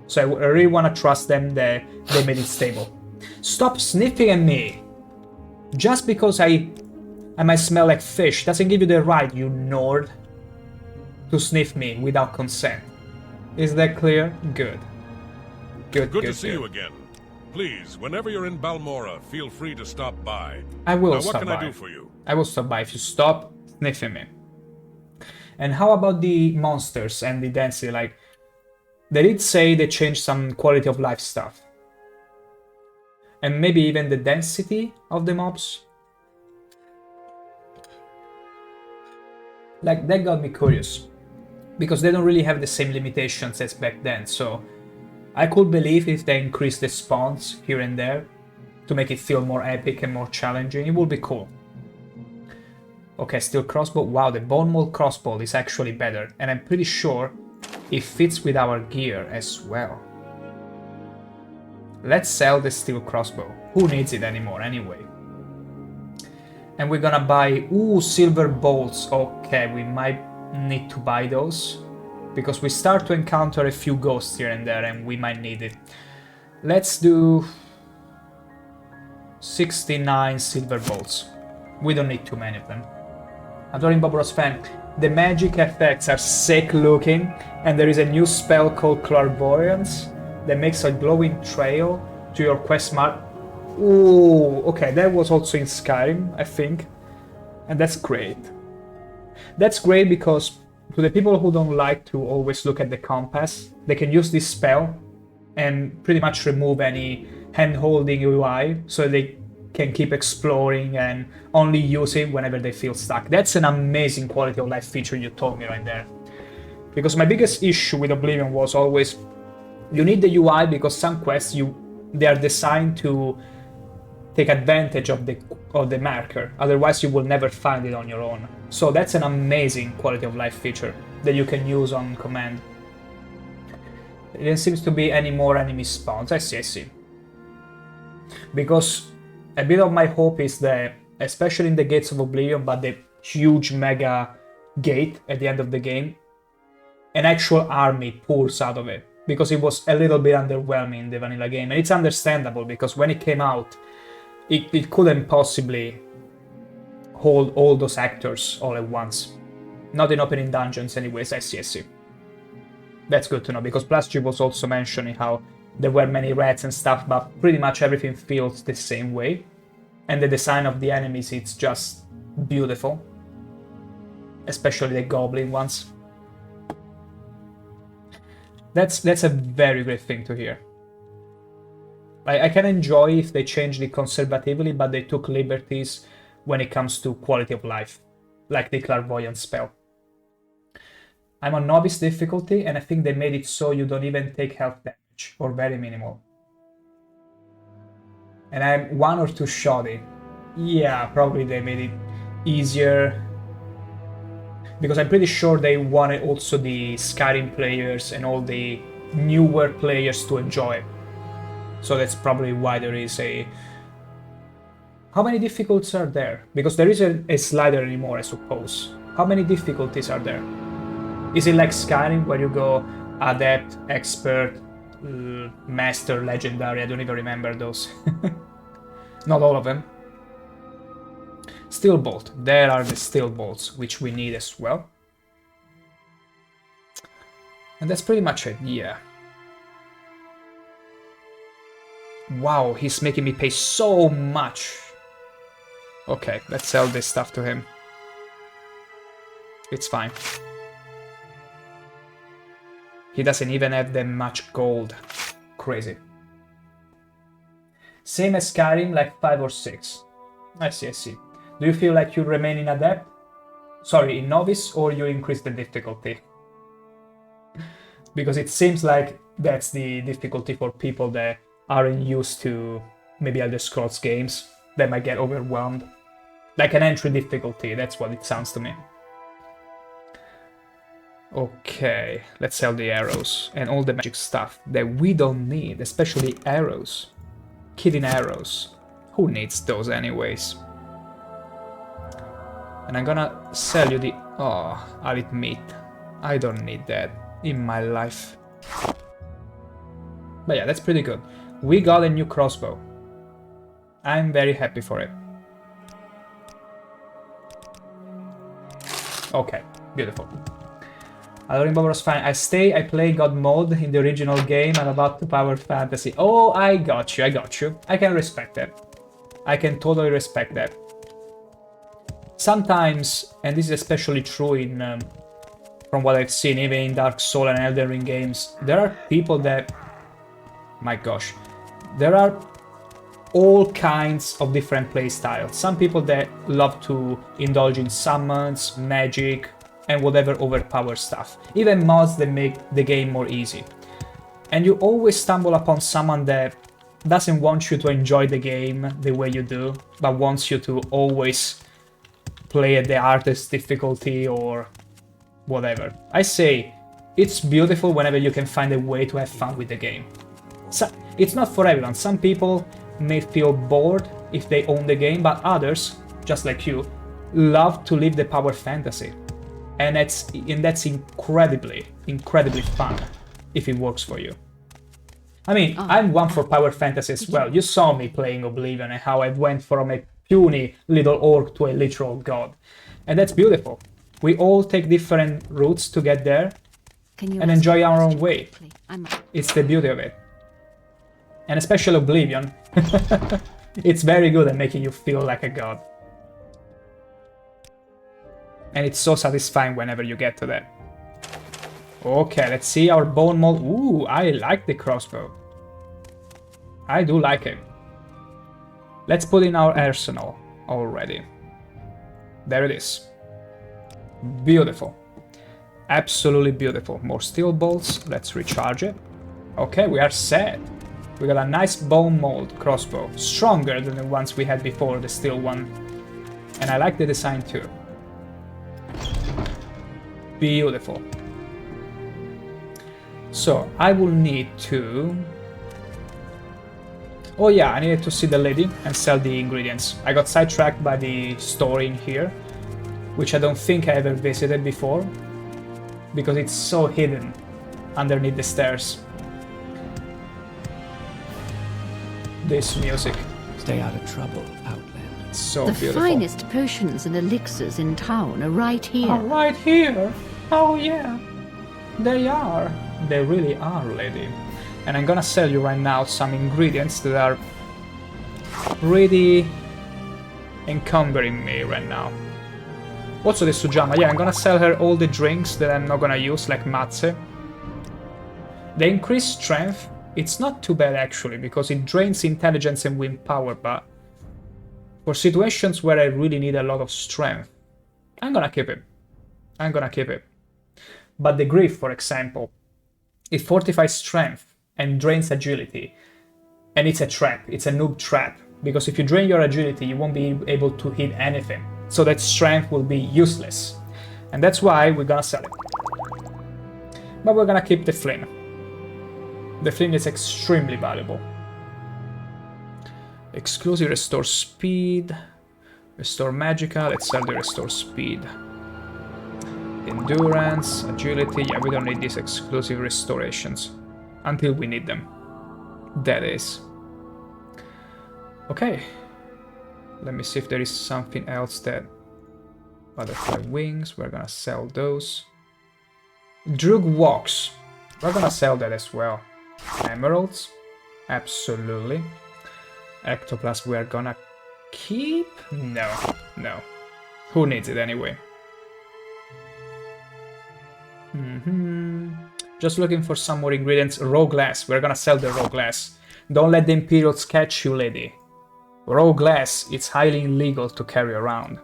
So I really want to trust them that they made it stable. Stop sniffing at me! Just because I might smell like fish doesn't give you the right, you nerd, to sniff me without consent. Is that clear? Good. Good to see you again. Please, whenever you're in Balmora, feel free to stop by. I will stop by. What can by. I do for you? I will stop by if you stop sniffing me. And how about the monsters and the density? Like, they did say they changed some quality of life stuff. And maybe even the density of the mobs. Like, that got me curious. Because they don't really have the same limitations as back then, so... I could believe if they increase the spawns here and there to make it feel more epic and more challenging, it would be cool. Okay, steel crossbow. Wow, the bone mold crossbow is actually better, and I'm pretty sure it fits with our gear as well. Let's sell the steel crossbow. Who needs it anymore anyway? And we're gonna buy... Ooh, silver bolts. Okay, we might need to buy those. Because we start to encounter a few ghosts here and there, and we might need it. Let's do... 69 silver bolts. We don't need too many of them. Adoring Bobros fan, the magic effects are sick looking, and there is a new spell called Clairvoyance that makes a glowing trail to your quest mark. Ooh, okay, that was also in Skyrim, I think, and that's great. That's great because to the people who don't like to always look at the compass, they can use this spell and pretty much remove any hand-holding UI so they can keep exploring and only use it whenever they feel stuck. That's an amazing quality of life feature you told me right there. Because my biggest issue with Oblivion was always you need the UI because some quests they are designed to take advantage of the marker, otherwise you will never find it on your own. So that's an amazing quality of life feature that you can use on command. There seems to be any more enemy spawns. I see. Because a bit of my hope is that, especially in the Gates of Oblivion, but the huge mega gate at the end of the game, an actual army pours out of it. Because it was a little bit underwhelming in the vanilla game. And it's understandable, because when it came out, it couldn't possibly hold all those actors all at once. Not in opening dungeons anyways, I see. That's good to know, because Plus G was also mentioning how there were many rats and stuff, but pretty much everything feels the same way. And the design of the enemies, it's just beautiful. Especially the goblin ones. That's a very great thing to hear. I can enjoy if they changed it conservatively, but they took liberties when it comes to quality of life, like the clairvoyant spell. I'm on novice difficulty, and I think they made it so you don't even take health damage, or very minimal. And I'm 1 or 2 shoddy. Yeah, probably they made it easier, because I'm pretty sure they wanted also the Skyrim players and all the newer players to enjoy it. So that's probably why there is a... How many difficulties are there? Because there isn't a slider anymore, I suppose. How many difficulties are there? Is it like Skyrim, where you go Adept, Expert, Master, Legendary? I don't even remember those. Not all of them. Steel Bolt. There are the Steel Bolts, which we need as well. And that's pretty much it, yeah. Wow, he's making me pay so much. Okay, let's sell this stuff to him. It's fine. He doesn't even have that much gold. Crazy. Same as Skyrim, like 5 or 6. I see. Do you feel like you remain in Adept? Sorry, in Novice, or you increase the difficulty? Because it seems like that's the difficulty for people that aren't used to maybe Elder Scrolls games. They might get overwhelmed. Like an entry difficulty, that's what it sounds to me. Okay, let's sell the arrows and all the magic stuff that we don't need, especially arrows. Killing arrows. Who needs those anyways? And I'm gonna sell you the... Oh, arid meat. I don't need that in my life. But yeah, that's pretty good. We got a new crossbow. I'm very happy for it. Okay, beautiful. Adoring Bomber was fine. I play God mode in the original game. I'm about to power fantasy. Oh, I got you. I can respect that. I can totally respect that. Sometimes, and this is especially true in, from what I've seen, even in Dark Souls and Elden Ring games, there are people that, my gosh, there are all kinds of different playstyles. Some people that love to indulge in summons, magic, and whatever overpowered stuff. Even mods that make the game more easy. And you always stumble upon someone that doesn't want you to enjoy the game the way you do, but wants you to always play at the hardest difficulty or whatever. I say, it's beautiful whenever you can find a way to have fun with the game. So, it's not for everyone. Some people may feel bored if they own the game, but others, just like you, love to live the power fantasy. And that's incredibly fun if it works for you. I mean, I'm one for power fantasy as well. You saw me playing Oblivion and how I went from a puny little orc to a literal god. And that's beautiful. We all take different routes to get there and enjoy our own way. It's the beauty of it. And especially Oblivion. It's very good at making you feel like a god. And it's so satisfying whenever you get to that. Okay, let's see our bone mold. Ooh, I like the crossbow. I do like it. Let's put in our arsenal already. There it is. Beautiful. Absolutely beautiful. More steel bolts. Let's recharge it. Okay, we are set. We got a nice bone mold crossbow. Stronger than the ones we had before, the steel one. And I like the design too. Beautiful. So, I will need to... Oh yeah, I needed to see the lady and sell the ingredients. I got sidetracked by the store in here, which I don't think I ever visited before, because it's so hidden underneath the stairs. This music. Stay out of trouble, Outland. It's so The beautiful. finest potions and elixirs in town are right here. Oh, right here. Oh yeah. They are. They really are, lady. And I'm gonna sell you right now some ingredients that are really encumbering me right now. Also the Sujama, yeah, I'm gonna sell her all the drinks that I'm not gonna use, like matze. The increased strength, it's not too bad actually, because it drains intelligence and wind power, but for situations where I really need a lot of strength, I'm gonna keep it. I'm gonna keep it. But the Grief, for example, it fortifies strength and drains agility. And it's a trap, it's a noob trap, because if you drain your agility, you won't be able to hit anything. So that strength will be useless. And that's why we're gonna sell it. But we're gonna keep the Flint. The Flint is extremely valuable. Exclusive restore speed. Restore magica, let's sell the restore speed. Endurance, agility, yeah, we don't need these exclusive restorations. Until we need them. That is. Okay. Let me see if there is something else that... Butterfly wings, we're gonna sell those. Drug walks, we're gonna sell that as well. Emeralds, absolutely. Ectoplasm we're gonna keep? No, no. Who needs it anyway? Just looking for some more ingredients. Raw glass, we're gonna sell the raw glass. Don't let the Imperials catch you, lady. Raw glass, it's highly illegal to carry around.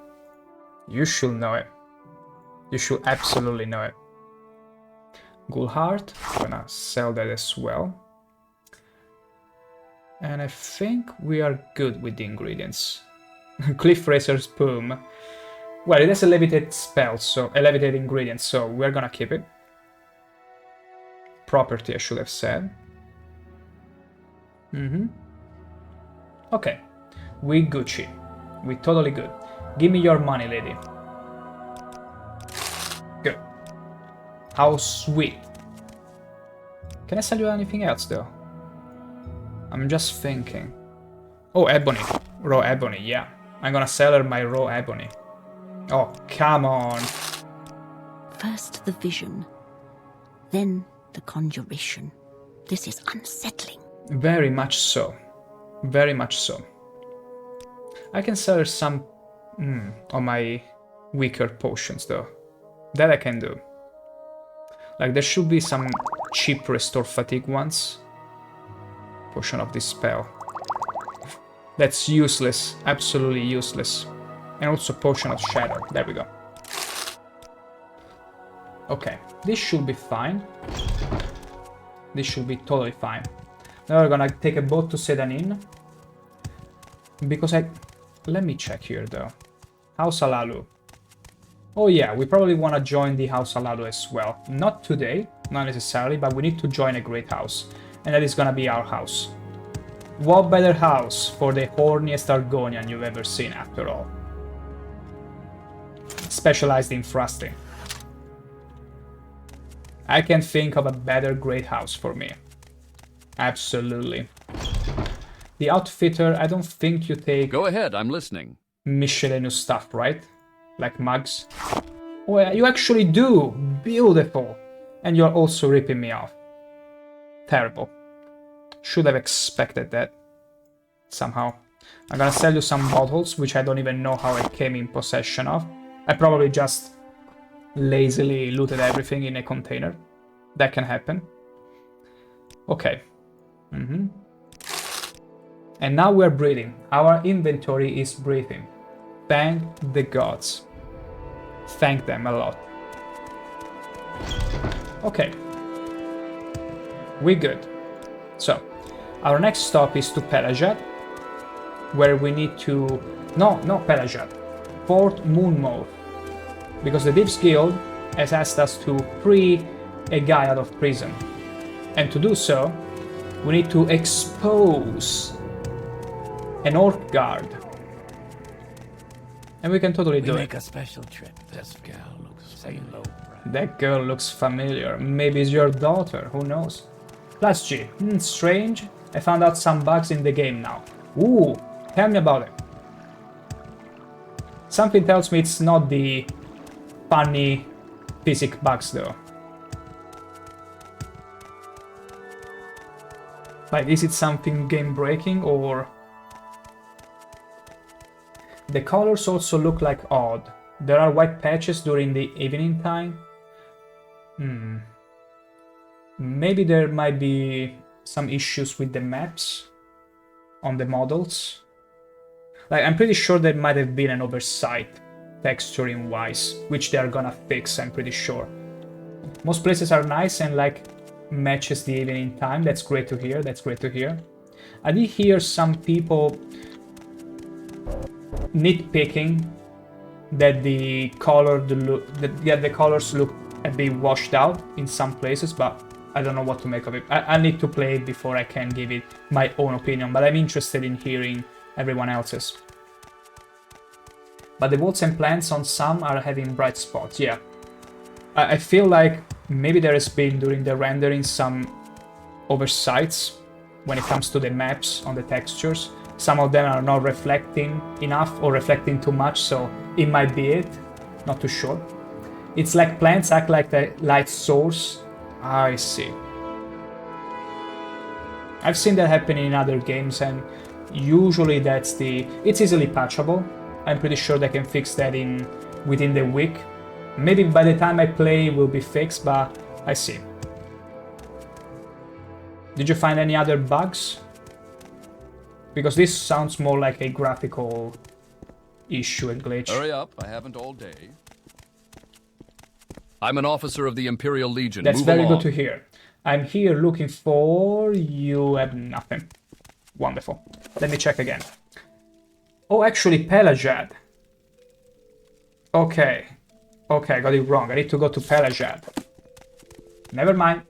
You should know it. You should absolutely know it. Ghoul heart, I'm gonna sell that as well. And I think we are good with the ingredients. Cliff Racer's Boom. Well, it has a levitate spell, so a levitate ingredient, so we're gonna keep it. Property, I should have said. Okay. We Gucci. We totally good. Give me your money, lady. Good. How sweet. Can I sell you anything else, though? I'm just thinking. Oh, ebony. Raw ebony, yeah. I'm gonna sell her my raw ebony. Oh, come on. First the vision, then the conjuration. This is unsettling. Very much so. Very much so. I can sell her some of my weaker potions, though. That I can do. Like, there should be some cheap restore fatigue ones. Potion of Dispel. That's useless. Absolutely useless. And also Potion of Shadow. There we go. Okay, this should be fine. This should be totally fine. Now we're gonna take a boat to Sedan Inn. Because let me check here though. House Alalu. Oh yeah, we probably want to join the House Alalu as well. Not today, not necessarily, but we need to join a great house. And that is gonna be our house. What better house for the horniest Argonian you've ever seen, after all. Specialized in thrusting. I can't think of a better great house for me. Absolutely. The outfitter, I don't think you take... Go ahead, I'm listening. Miscellaneous stuff, right? Like mugs. Oh, yeah, you actually do! Beautiful! And you're also ripping me off. Terrible. Should have expected that. Somehow. I'm gonna sell you some bottles, which I don't even know how I came in possession of. I probably just lazily looted everything in a container. That can happen. Okay. And now we're breathing. Our inventory is breathing. Thank the gods. Thank them a lot. Okay. We're good. So, our next stop is to Pelajad, where we need to... No, not Pelajad. Port Moonmouth. Because the Thieves Guild has asked us to free a guy out of prison. And to do so, we need to expose an orc guard. And we can totally do it. Make a special trip. This girl looks so low. That girl looks familiar. Maybe it's your daughter, who knows? Plus G. Strange. I found out some bugs in the game now. Ooh, tell me about it. Something tells me it's not the funny physics bugs though. Like, is it something game breaking or... The colors also look like odd. There are white patches during the evening time. Maybe there might be some issues with the maps on the models. Like, I'm pretty sure there might have been an oversight texturing wise, which they are gonna fix, I'm pretty sure. Most places are nice and like matches the evening time. That's great to hear. That's great to hear. I did hear some people nitpicking that the colors look a bit washed out in some places, but I don't know what to make of it. I need to play it before I can give it my own opinion, but I'm interested in hearing everyone else's. But the walls and plants on some are having bright spots, yeah. I feel like maybe there has been during the rendering some oversights when it comes to the maps on the textures. Some of them are not reflecting enough or reflecting too much, so it might be it. Not too sure. It's like plants act like the light source. I see. I've seen that happen in other games, and usually it's easily patchable. I'm pretty sure they can fix that within the week. Maybe by the time I play it will be fixed, but I see. Did you find any other bugs? Because this sounds more like a graphical issue and glitch. Hurry up, I haven't all day. I'm an officer of the Imperial Legion. That's Move very along. good to hear. I'm here looking for... You have nothing. Wonderful. Let me check again. Oh, actually, Pelajad. Okay. Okay, I got it wrong. I need to go to Pelajad. Never mind.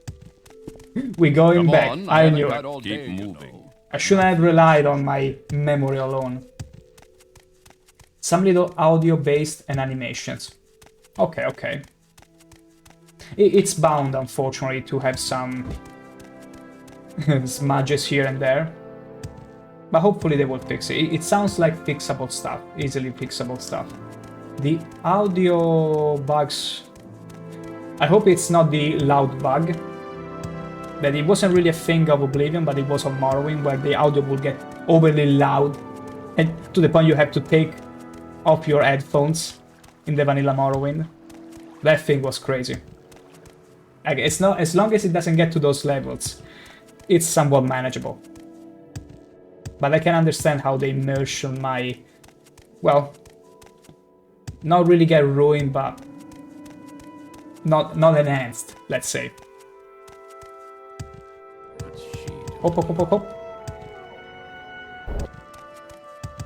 We're going Come back. on, I knew haven't got it. all day, you know. I shouldn't have relied on my memory alone. Some little audio-based and animations. Okay, okay. It's bound, unfortunately, to have some smudges here and there. But hopefully they will fix it. It sounds like fixable stuff, easily fixable stuff. The audio bugs... I hope it's not the loud bug. That it wasn't really a thing of Oblivion, but it was on Morrowind, where the audio will get overly loud. And to the point you have to take off your headphones in the vanilla Morrowind. That thing was crazy. Like, it's not, as long as it doesn't get to those levels, it's somewhat manageable. But I can understand how the immersion might, well, not really get ruined, but not enhanced, let's say. Hop, hop, hop, hop, hop.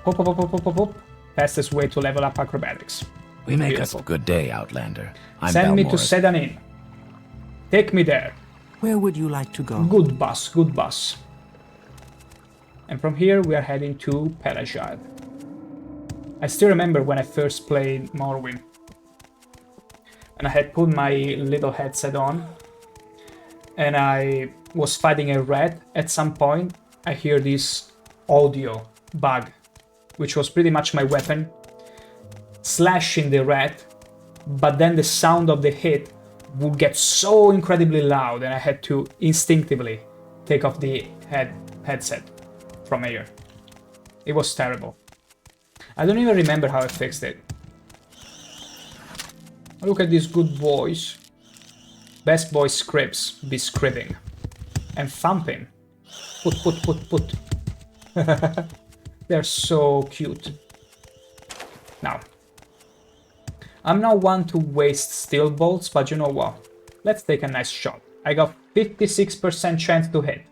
Hop, hop, hop, hop, hop, hop, hop. Fastest way to level up acrobatics. We make Beautiful. a good day, Outlander. I'm Send me to Balmorra. Sedan Inn. Take me there. Where would you like to go? Good bus, good bus. And from here we are heading to Pelajad. I still remember when I first played Morrowind. And I had put my little headset on. And I was fighting a rat. At some point I hear this audio bug, which was pretty much my weapon, slashing the rat, but then the sound of the hit would get so incredibly loud and I had to instinctively take off the headset from ear. It was terrible. I don't even remember how I fixed it. Look at these good boys. Best boy scripts be scribbing. And thumping. Put. They're so cute. Now. I'm not one to waste steel bolts, but you know what? Let's take a nice shot. I got 56% chance to hit.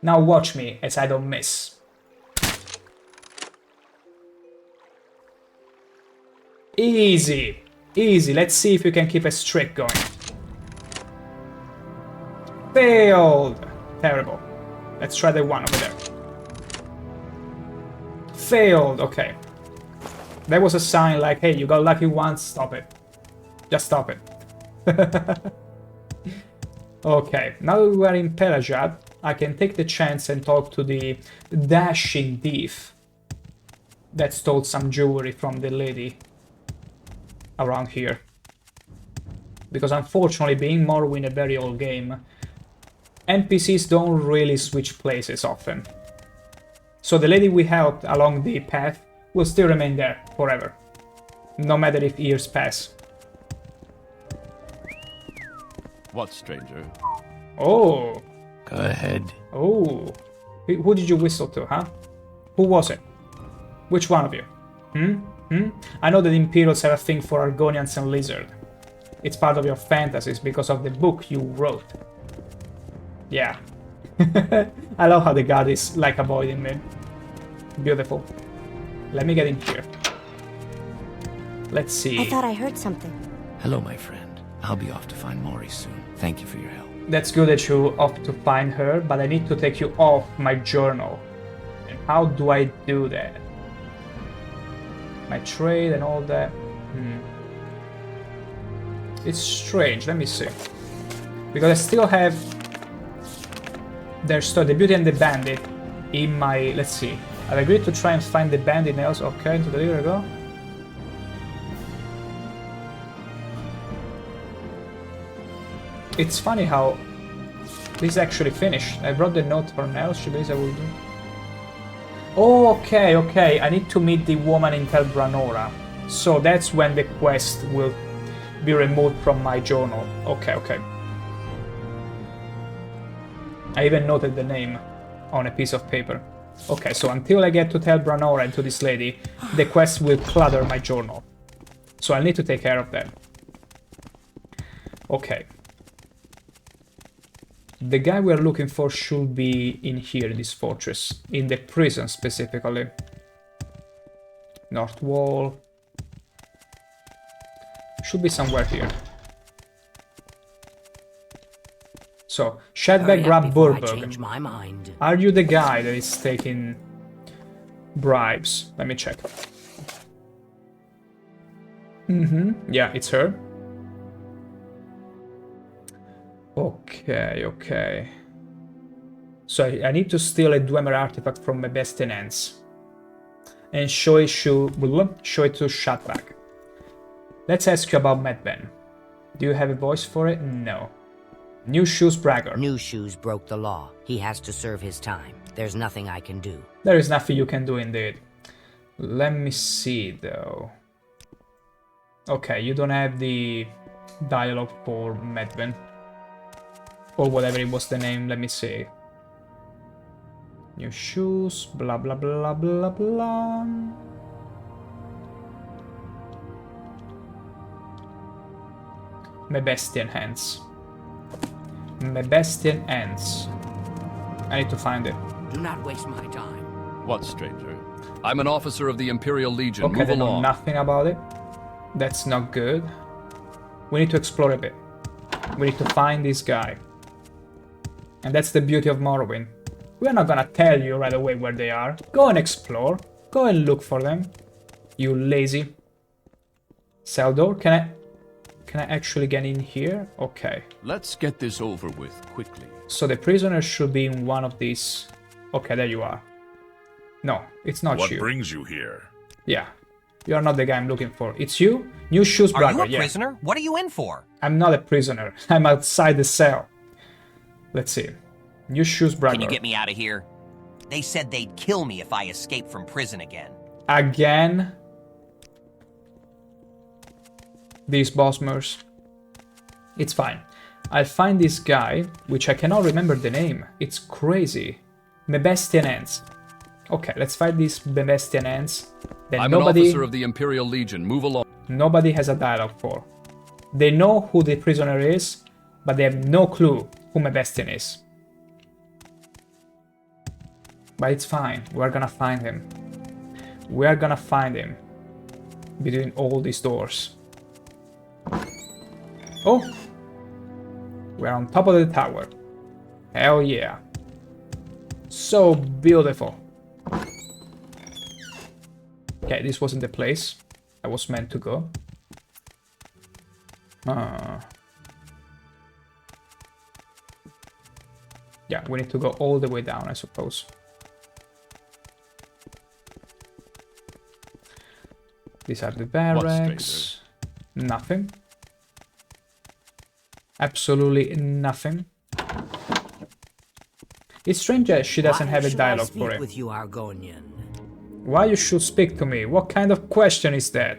Now watch me as I don't miss. Easy. Easy. Let's see if you can keep a streak going. Failed. Terrible. Let's try the one over there. Failed. Okay. That was a sign like, hey, you got lucky once, stop it. Just stop it. Okay, now that we are in Pelajad, I can take the chance and talk to the dashing thief that stole some jewelry from the lady around here. Because unfortunately, being Morrowind a very old game, NPCs don't really switch places often. So the lady we helped along the path will still remain there forever, no matter if years pass. What, stranger? Oh. Go ahead. Oh. Who did you whistle to, huh? Who was it? Which one of you? I know that Imperials have a thing for Argonians and Lizard. It's part of your fantasies because of the book you wrote. Yeah. I love how the guard is like avoiding me. Beautiful. Let me get in here. Let's see. I thought I heard something. Hello, my friend. I'll be off to find Mori soon. Thank you for your help. That's good that you're off to find her, but I need to take you off my journal. And how do I do that? My trade and all that. It's strange. Let me see. Because I still have their story, the Beauty and the Bandit, in my... Let's see. I've agreed to try and find the bandit nails. Okay, into the river go. It's funny how this is actually finished. I brought the note for nails. She believes I will do. Oh, okay. I need to meet the woman in Tel Branora. So that's when the quest will be removed from my journal. Okay. I even noted the name on a piece of paper. Okay, so until I get to Tel Branora and to this lady, the quest will clutter my journal. So I'll need to take care of that. Okay. The guy we're looking for should be in here, in this fortress. In the prison, specifically. North wall. Should be somewhere here. So, Shadbag grab Burbug. My mind. Are you the guy that is taking bribes? Let me check. Yeah, it's her. Okay. So I need to steal a Dwemer artifact from my best tenants. And show it to Shadbag. Let's ask you about Medben. Do you have a voice for it? No. New Shoes Bragger. New Shoes broke the law. He has to serve his time. There's nothing I can do. There is nothing you can do indeed. Let me see though. Okay, you don't have the dialogue for Medben. Or whatever it was the name, let me see. New shoes, blah blah blah blah blah. Mebestian hands. Mebestian hands. I need to find it. Do not waste my time. What, stranger? I'm an officer of the Imperial Legion. Okay, Move they know along. nothing about it. That's not good. We need to explore a bit. We need to find this guy. And that's the beauty of Morrowind. We're not gonna tell you right away where they are. Go and explore. Go and look for them. You lazy. Cell door, can I actually get in here? Okay. Let's get this over with quickly. So the prisoner should be in one of these. Okay, there you are. No, it's not What you. What brings you here? Yeah. You are not the guy I'm looking for. It's you? New Shoes Bragger, Are you a prisoner? What are you in for? I'm not a prisoner. I'm outside the cell. Let's see. New Shoes Bragger. Can you get me out of here? They said they'd kill me if I escaped from prison again. Again? these Bosmers. It's fine. I'll find this guy, which I cannot remember the name. It's crazy. Mebestian Ants. Okay, let's fight these Mebestian Ants. That I'm an officer of the Imperial Legion. Move along. Nobody has a dialogue for. They know who the prisoner is, but they have no clue who Mebestian is. But it's fine. We're gonna find him. We're gonna find him. Between all these doors. Oh! We're on top of the tower. Hell yeah. So beautiful. Okay, this wasn't the place I was meant to go. Yeah, we need to go all the way down, I suppose. These are the barracks. Nothing. Absolutely nothing. It's strange that she doesn't have a dialogue for him. With you, Argonian? Why you should speak to me? What kind of question is that?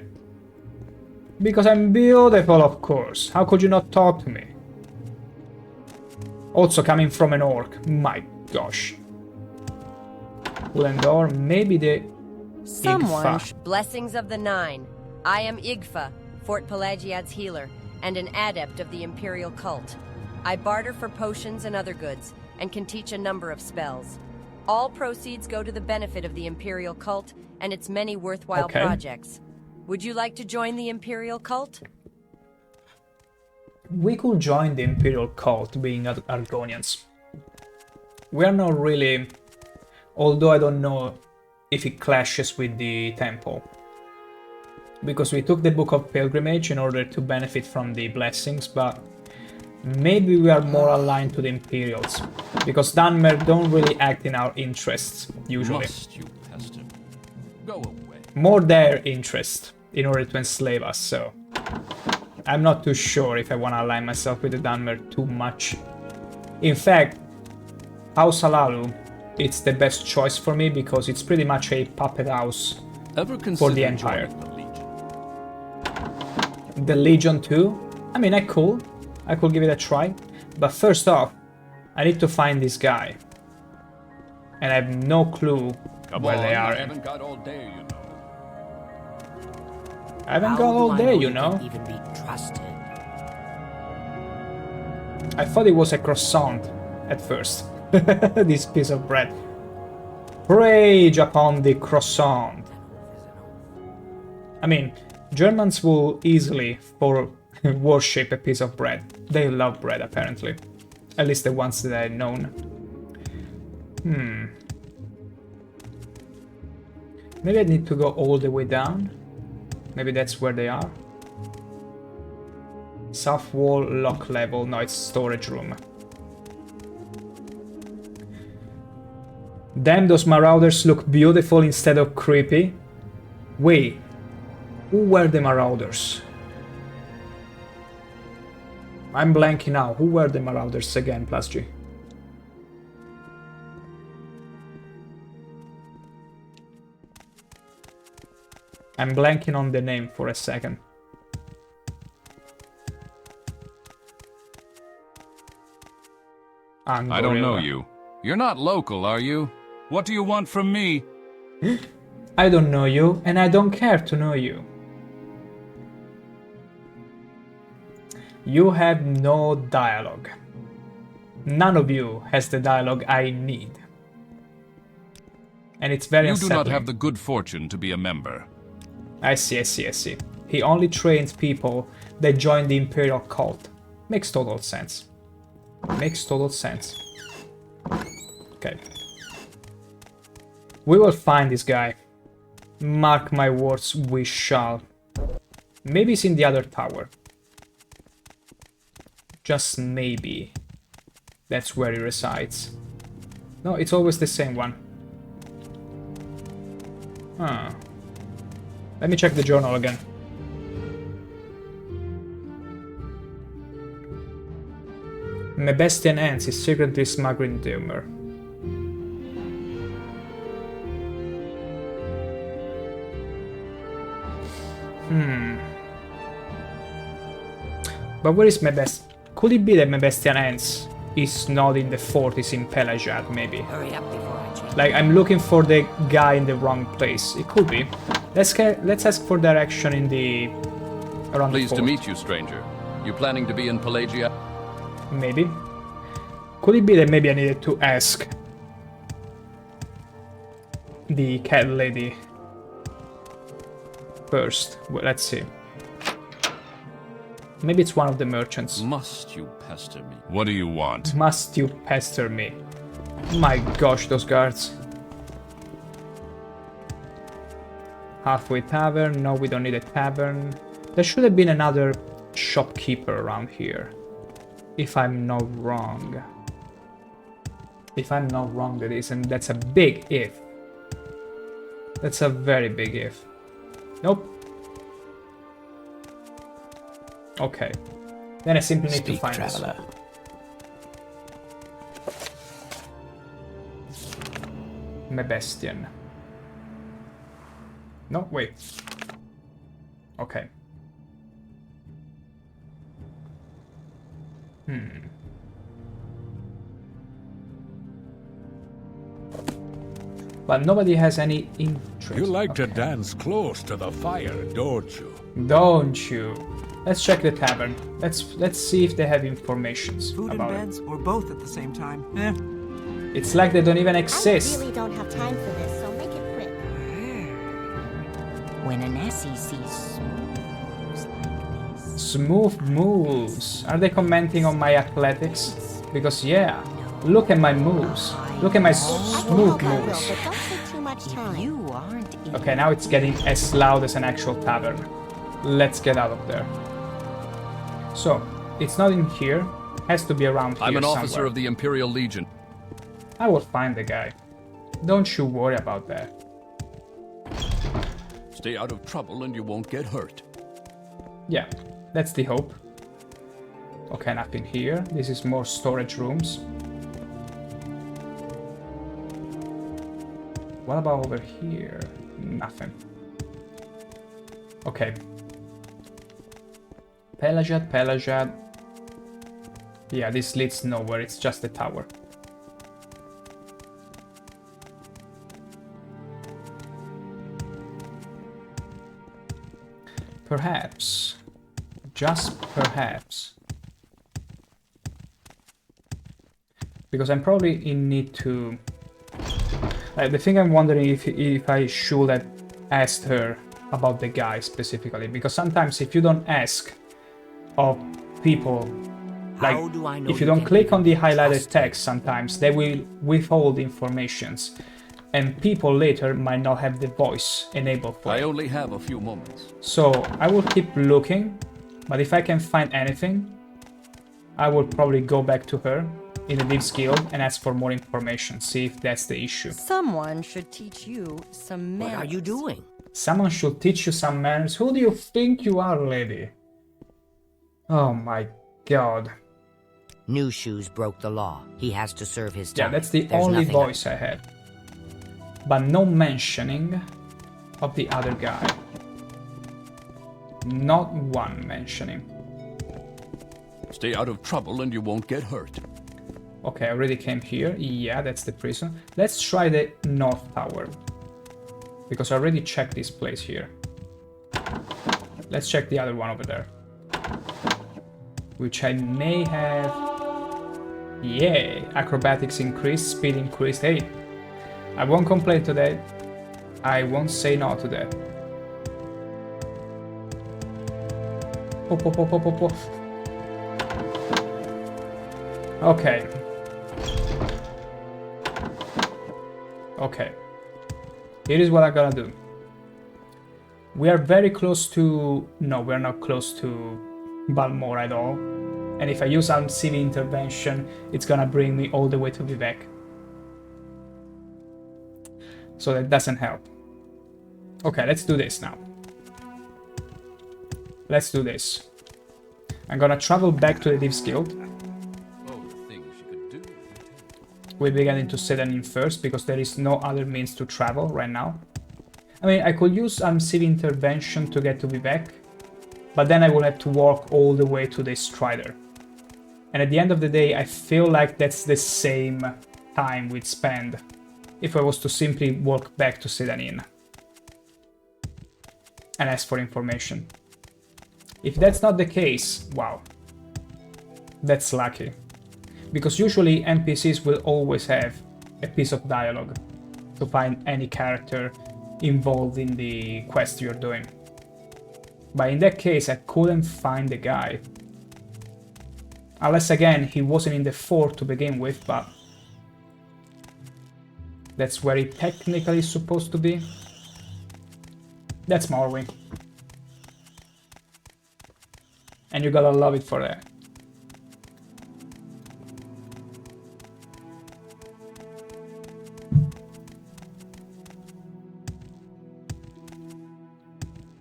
Because I'm beautiful, of course. How could you not talk to me? Also coming from an orc. My gosh. Wooden door, maybe the Someone. Blessings of the Nine. I am Igfa, Fort Pelagiad's healer, and an adept of the Imperial cult. I barter for potions and other goods, and can teach a number of spells. All proceeds go to the benefit of the Imperial cult and its many worthwhile projects. Would you like to join the Imperial cult? We could join the Imperial cult, being Argonians. We are not really... Although I don't know if it clashes with the temple. Because we took the Book of Pilgrimage in order to benefit from the blessings, but maybe we are more aligned to the Imperials. Because Dunmer don't really act in our interests, usually. Must you pest him? Go away. More their interest, in order to enslave us, so... I'm not too sure if I want to align myself with the Dunmer too much. In fact, House Alalu, it's the best choice for me because it's pretty much a puppet house for the Empire. The Legion too? I mean, I could give it a try. But first off, I need to find this guy. And I have no clue where they are. I haven't got all day, you know. I haven't got all day, you know. Even be trusted. I thought it was a croissant at first. This piece of bread. Rage upon the croissant. I mean, Germans will easily worship a piece of bread. They love bread, apparently. At least the ones that I've known. Maybe I need to go all the way down. Maybe that's where they are. South wall, lock level. No, it's storage room. Damn, those marauders look beautiful instead of creepy. Wait, who were the marauders? I'm blanking out. Who were the marauders again, plus G? I'm blanking on the name for a second. I don't know you. You're not local, are you? What do you want from me? I don't know you, and I don't care to know you. You have no dialogue. None of you has the dialogue I need. And it's very unsettling. You do not have the good fortune to be a member. I see. He only trains people that join the Imperial cult. Makes total sense. Makes total sense. Okay. We will find this guy. Mark my words, we shall. Maybe it's in the other tower. Just maybe. That's where he resides. No, it's always the same one. Huh. Let me check the journal again. Mebestian Ants is secretly smuggling timber. But where is Mebest? Could it be that Mebestian ends is not in the fort, is in Pelajad, maybe? Hurry up before I change. Like, I'm looking for the guy in the wrong place. It could be. Let's ask for direction in the... around Pleased the to fort. meet you, stranger. You planning to be in Pelagia? Maybe. Could it be that maybe I needed to ask the cat lady first? Well, let's see. Maybe it's one of the merchants. Must you pester me? What do you want? Must you pester me? My gosh, those guards. Halfway tavern. No, we don't need a tavern. There should have been another shopkeeper around here. If I'm not wrong. If I'm not wrong, that is, and that's a big if. That's a very big if. Nope. Okay. Then I simply need to find traveler. Mebestian. No, wait. Okay. But nobody has any interest. You like to dance close to the fire, don't you? Don't you? Let's check the tavern. Let's see if they have informations Food and about beds, or both at the same time. Eh. it. It's like they don't even exist. I really don't have time for this, so make it quick. When an Nessie sees moves like this. Smooth moves. Are they commenting on my athletics? Because yeah, look at my moves. Look at my smooth moves. But don't take too much time. You aren't. Okay, now it's getting as loud as an actual tavern. Let's get out of there. So, it's not in here. Has to be around here I'm an officer somewhere. of the Imperial Legion. I will find the guy. Don't you worry about that. Stay out of trouble and you won't get hurt. Yeah, that's the hope. Okay, nothing here. This is more storage rooms. What about over here? Nothing. Okay. Pelajad. Yeah, this leads nowhere, it's just a tower. Perhaps, just perhaps, because I'm probably in need to... the thing I'm wondering if I should have asked her about the guy specifically, because sometimes if you don't ask of people, like if you don't click on the highlighted text, sometimes they will withhold informations, and people later might not have the voice enabled for I it. only have a few moments. So I will keep looking, but if I can find anything, I will probably go back to her in the Thieves Guild and ask for more information, see if that's the issue. Someone should teach you some manners. What are you doing? Someone should teach you some manners. Who do you think you are, lady? Oh my god. New Shoes broke the law. He has to serve his time. Yeah, that's the There's only nothing voice I had. But no mentioning of the other guy. Not one mentioning. Stay out of trouble and you won't get hurt. Okay, I already came here. Yeah, that's the prison. Let's try the North Tower. Because I already checked this place here. Let's check the other one over there. Which I may have... Yay! Acrobatics increased, speed increased. Hey! I won't complain today. I won't say no to that. Okay. Okay. Here is what I'm gonna do. We are very close to... No, we're not close to Balmore at all. And if I use civil intervention, it's gonna bring me all the way to Vivek. So that doesn't help. Okay, let's do this now. Let's do this. I'm gonna travel back to the Thieves Guild. We'll be getting to Sedanin first, because there is no other means to travel right now. I mean, I could use civil intervention to get to Vivek, but then I will have to walk all the way to the Strider. And at the end of the day, I feel like that's the same time we'd spend if I was to simply walk back to Sedanin and ask for information. If that's not the case, wow, that's lucky. Because usually NPCs will always have a piece of dialogue to find any character involved in the quest you're doing. But in that case, I couldn't find the guy. Unless, again, he wasn't in the fort to begin with, but that's where he technically is supposed to be. That's Morrowind. And you gotta love it for that.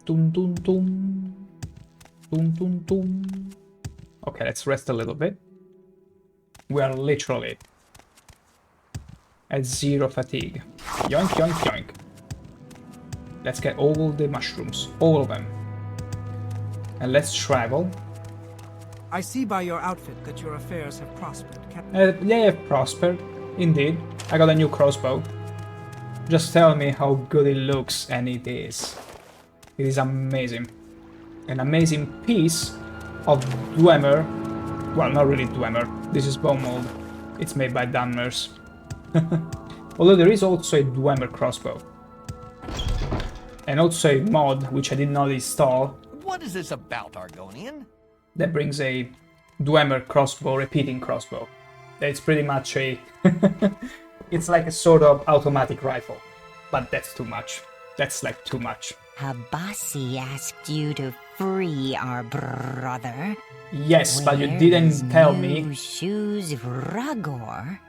Tum tum tum. Tum tum tum. Okay, let's rest a little bit. We are literally at 0 fatigue. Yoink, yoink, yoink. Let's get all the mushrooms, all of them. And let's travel. I see by your outfit that your affairs have prospered, Captain. They have prospered, indeed. I got a new crossbow. Just tell me how good it looks, and it is. It is amazing. An amazing piece of Dwemer. Well, not really Dwemer. This is bone mold. It's made by Dunmers. Although there is also a Dwemer crossbow. And also a mod, which I did not install. What is this about, Argonian? That brings a Dwemer crossbow, repeating crossbow. It's pretty much a... it's like a sort of automatic rifle. But that's too much. That's like too much. Habasi asked you to free our brother. Yes, but you didn't tell me. Shoes Ragor.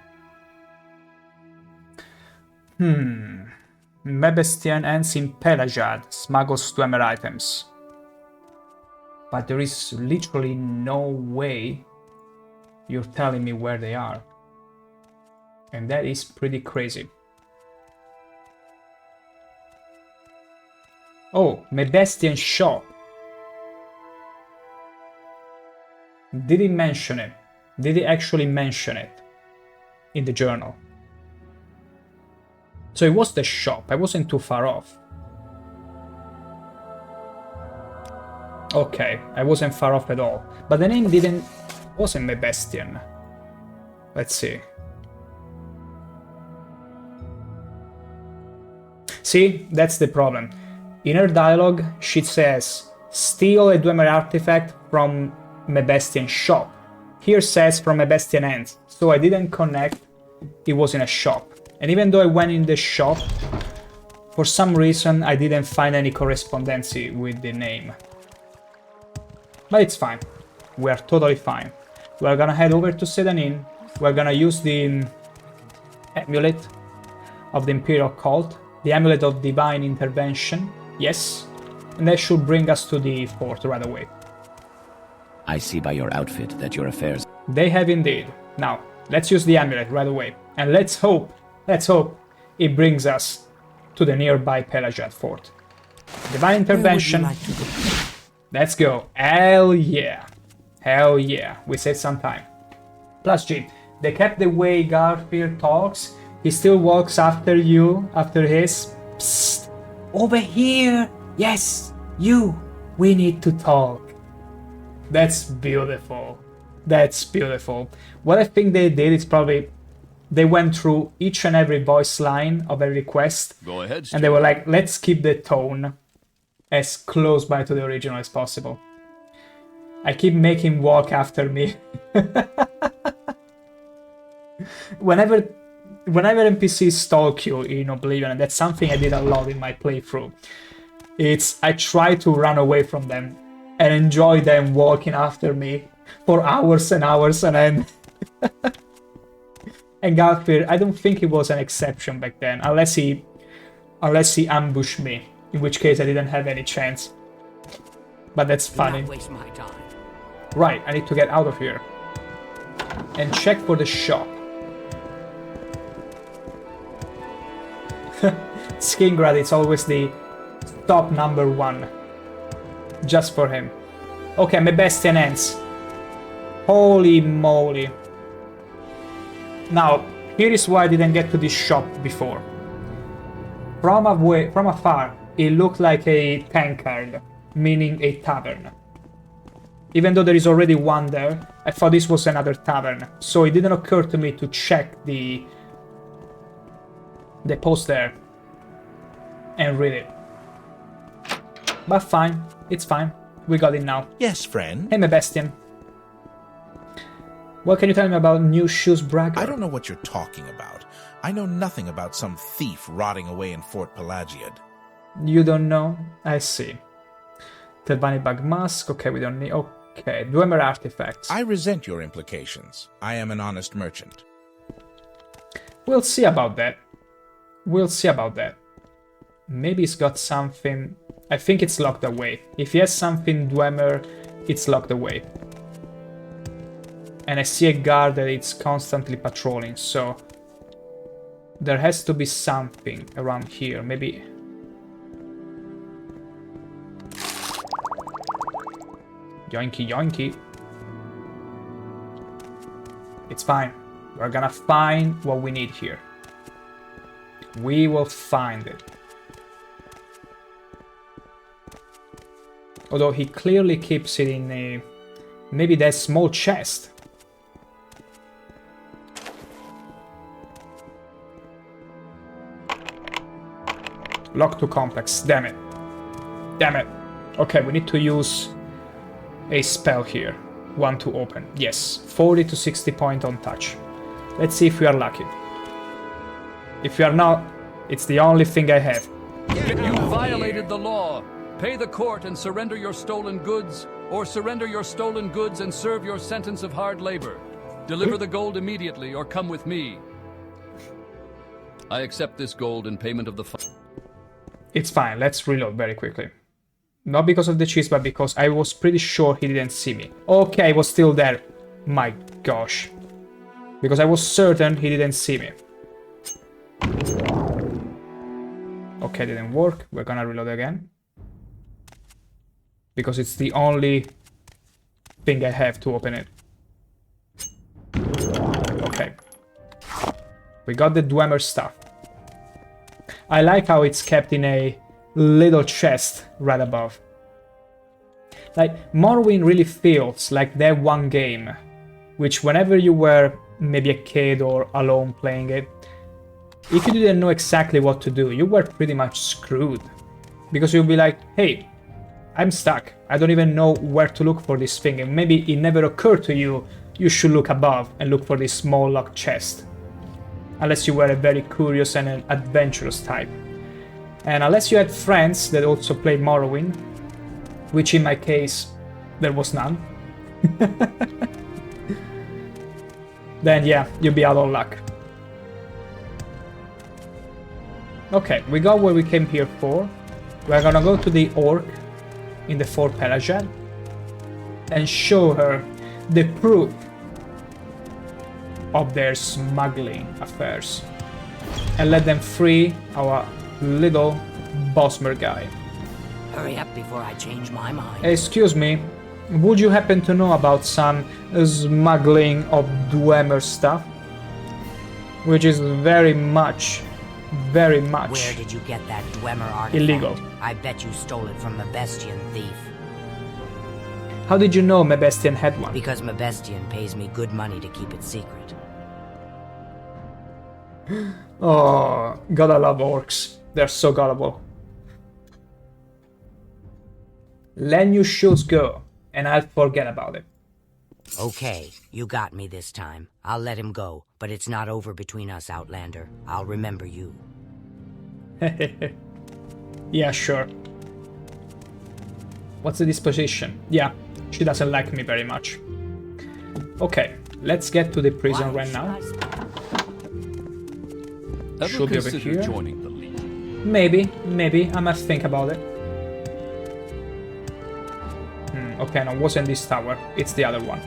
Mebestian ends in Pelajad smuggles Dwemer items. But there is literally no way you're telling me where they are. And that is pretty crazy. Oh, Mebestian shop. Did he mention it? Did he actually mention it in the journal? So it was the shop. I wasn't too far off. Okay, I wasn't far off at all. But the name wasn't Mebestian. Let's see. See, that's the problem. In her dialogue, she says, steal a Dwemer artifact from Mebestian shop. Here says from Mebestian end. So I didn't connect it was in a shop. And even though I went in the shop, for some reason I didn't find any correspondence with the name. But it's fine. We are totally fine. We're gonna head over to Sedanin. We're gonna use the amulet of the Imperial Cult, the amulet of Divine Intervention, yes, and that should bring us to the fort right away. I see by your outfit that your affairs... They have indeed. Now, let's use the amulet right away, and let's hope it brings us to the nearby Pelajad fort. Divine Intervention. Where would you like to go? Let's go. Hell yeah. Hell yeah. We saved some time. Plus G, they kept the way Garfield talks. He still walks after you, after his... Psst. Over here. Yes, you. We need to talk. That's beautiful. That's beautiful. What I think they did is probably... They went through each and every voice line of every quest. Go ahead, and they were like, let's keep the tone as close by to the original as possible. I keep making him walk after me. Whenever NPCs stalk you in Oblivion, and that's something I did a lot in my playthrough, I try to run away from them and enjoy them walking after me for hours and hours and then... And Garfield, I don't think he was an exception back then, unless he ambushed me, in which case I didn't have any chance. But that's funny. Do not waste my time. Right, I need to get out of here. And check for the shop. Skingrad is always the top #1. Just for him. Okay, my Bastian ends. Holy moly. Now, here is why I didn't get to this shop before. From afar, it looked like a tankard, meaning a tavern. Even though there is already one there, I thought this was another tavern, so it didn't occur to me to check the post there and read it. But fine, it's fine. We got it now. Yes, friend. Hey, my Bastian. What can you tell me about new shoes bragger? I don't know what you're talking about. I know nothing about some thief rotting away in Fort Pelagiad. You don't know? I see. Telvanni bug mask. Okay, we don't need... Okay, Dwemer artifacts. I resent your implications. I am an honest merchant. We'll see about that. We'll see about that. Maybe he's got something... I think it's locked away. If he has something Dwemer, it's locked away. And I see a guard that it's constantly patrolling, so... There has to be something around here, maybe... Yoinky yoinky. It's fine. We're gonna find what we need here. We will find it. Although he clearly keeps it in a... Maybe that small chest. Lock to complex. Damn it. Damn it. Okay, we need to use a spell here. One to open. Yes. 40 to 60 point on touch. Let's see if we are lucky. If we are not, it's the only thing I have. You violated the law. Pay the court and surrender your stolen goods, or surrender your stolen goods and serve your sentence of hard labor. Deliver the gold immediately, or come with me. I accept this gold in payment of the fine. It's fine, let's reload very quickly. Not because of the cheese, but because I was pretty sure he didn't see me. Okay, I was still there. My gosh. Because I was certain he didn't see me. Okay, didn't work. We're gonna reload again. Because it's the only thing I have to open it. Okay. We got the Dwemer stuff. I like how it's kept in a little chest right above. Like, Morrowind really feels like that one game, which whenever you were maybe a kid or alone playing it, if you didn't know exactly what to do, you were pretty much screwed. Because you'll be like, hey, I'm stuck. I don't even know where to look for this thing, and maybe it never occurred to you, you should look above and look for this small locked chest. Unless you were a very curious and an adventurous type. And unless you had friends that also played Morrowind, which in my case, there was none, then yeah, you'll be out of luck. Okay, we got what we came here for. We're gonna go to the orc in the Fort Pelagiad and show her the proof of their smuggling affairs and let them free our little Bosmer guy. Hurry up before I change my mind. Excuse me, would you happen to know about some smuggling of Dwemer stuff? Which is very much Where did you get that Dwemer artifact? illegal. I bet you stole it from Mabestian thief. How did you know Mabestian had one? Because Mabestian pays me good money to keep it secret. Oh, gotta love orcs. They're so gullible. Let new shoes go, and I'll forget about it. Okay, you got me this time. I'll let him go, but it's not over between us, Outlander. I'll remember you. Yeah, sure. What's the disposition? Yeah, she doesn't like me very much. Okay, let's get to the prison right now. Should be over here. Joining the League? Maybe. I must think about it. Okay, no, it wasn't this tower. It's the other one.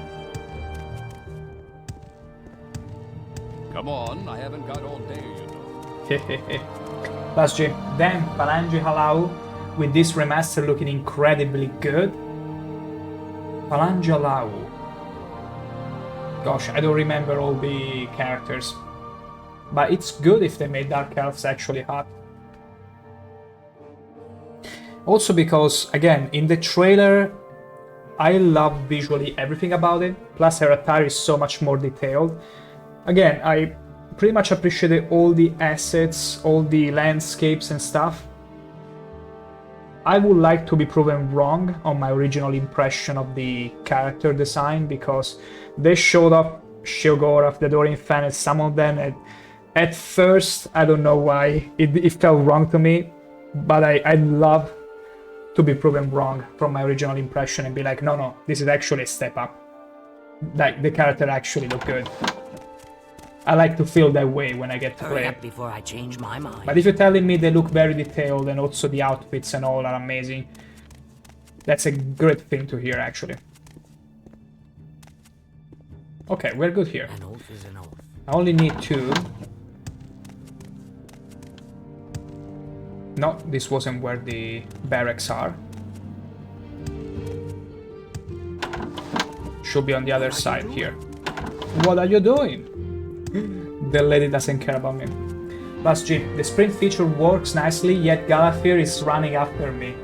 Come on, I haven't got all day, you know. Last G. Then, Palangi Halau, with this remaster looking incredibly good. Palanjalau. Gosh, I don't remember all the characters. But it's good if they made Dark Elves actually hot. Also because, again, in the trailer, I love visually everything about it. Plus her attire is so much more detailed. Again, I pretty much appreciated all the assets, all the landscapes and stuff. I would like to be proven wrong on my original impression of the character design, because they showed up Sheogorath, the Dorian fan, and some of them, and at first, I don't know why, it felt wrong to me, but I'd love to be proven wrong from my original impression and be like, no, this is actually a step up. Like, the character actually looked good. I like to feel that way when I get to play. Hurry up before I change my mind. But if you're telling me they look very detailed and also the outfits and all are amazing, that's a great thing to hear, actually. Okay, we're good here. An oath is an oath. I only need 2. No, this wasn't where the barracks are. Should be on the other side here. What are you doing? The lady doesn't care about me. Plus G, the sprint feature works nicely, yet Galafir is running after me.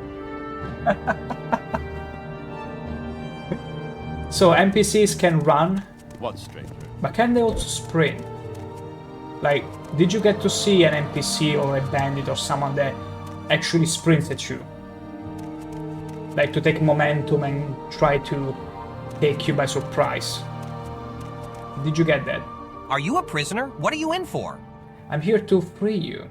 So NPCs can run. What stranger? But can they also sprint? Like, did you get to see an NPC or a bandit or someone that actually sprints at you? Like, to take momentum and try to take you by surprise. Did you get that? Are you a prisoner? What are you in for? I'm here to free you.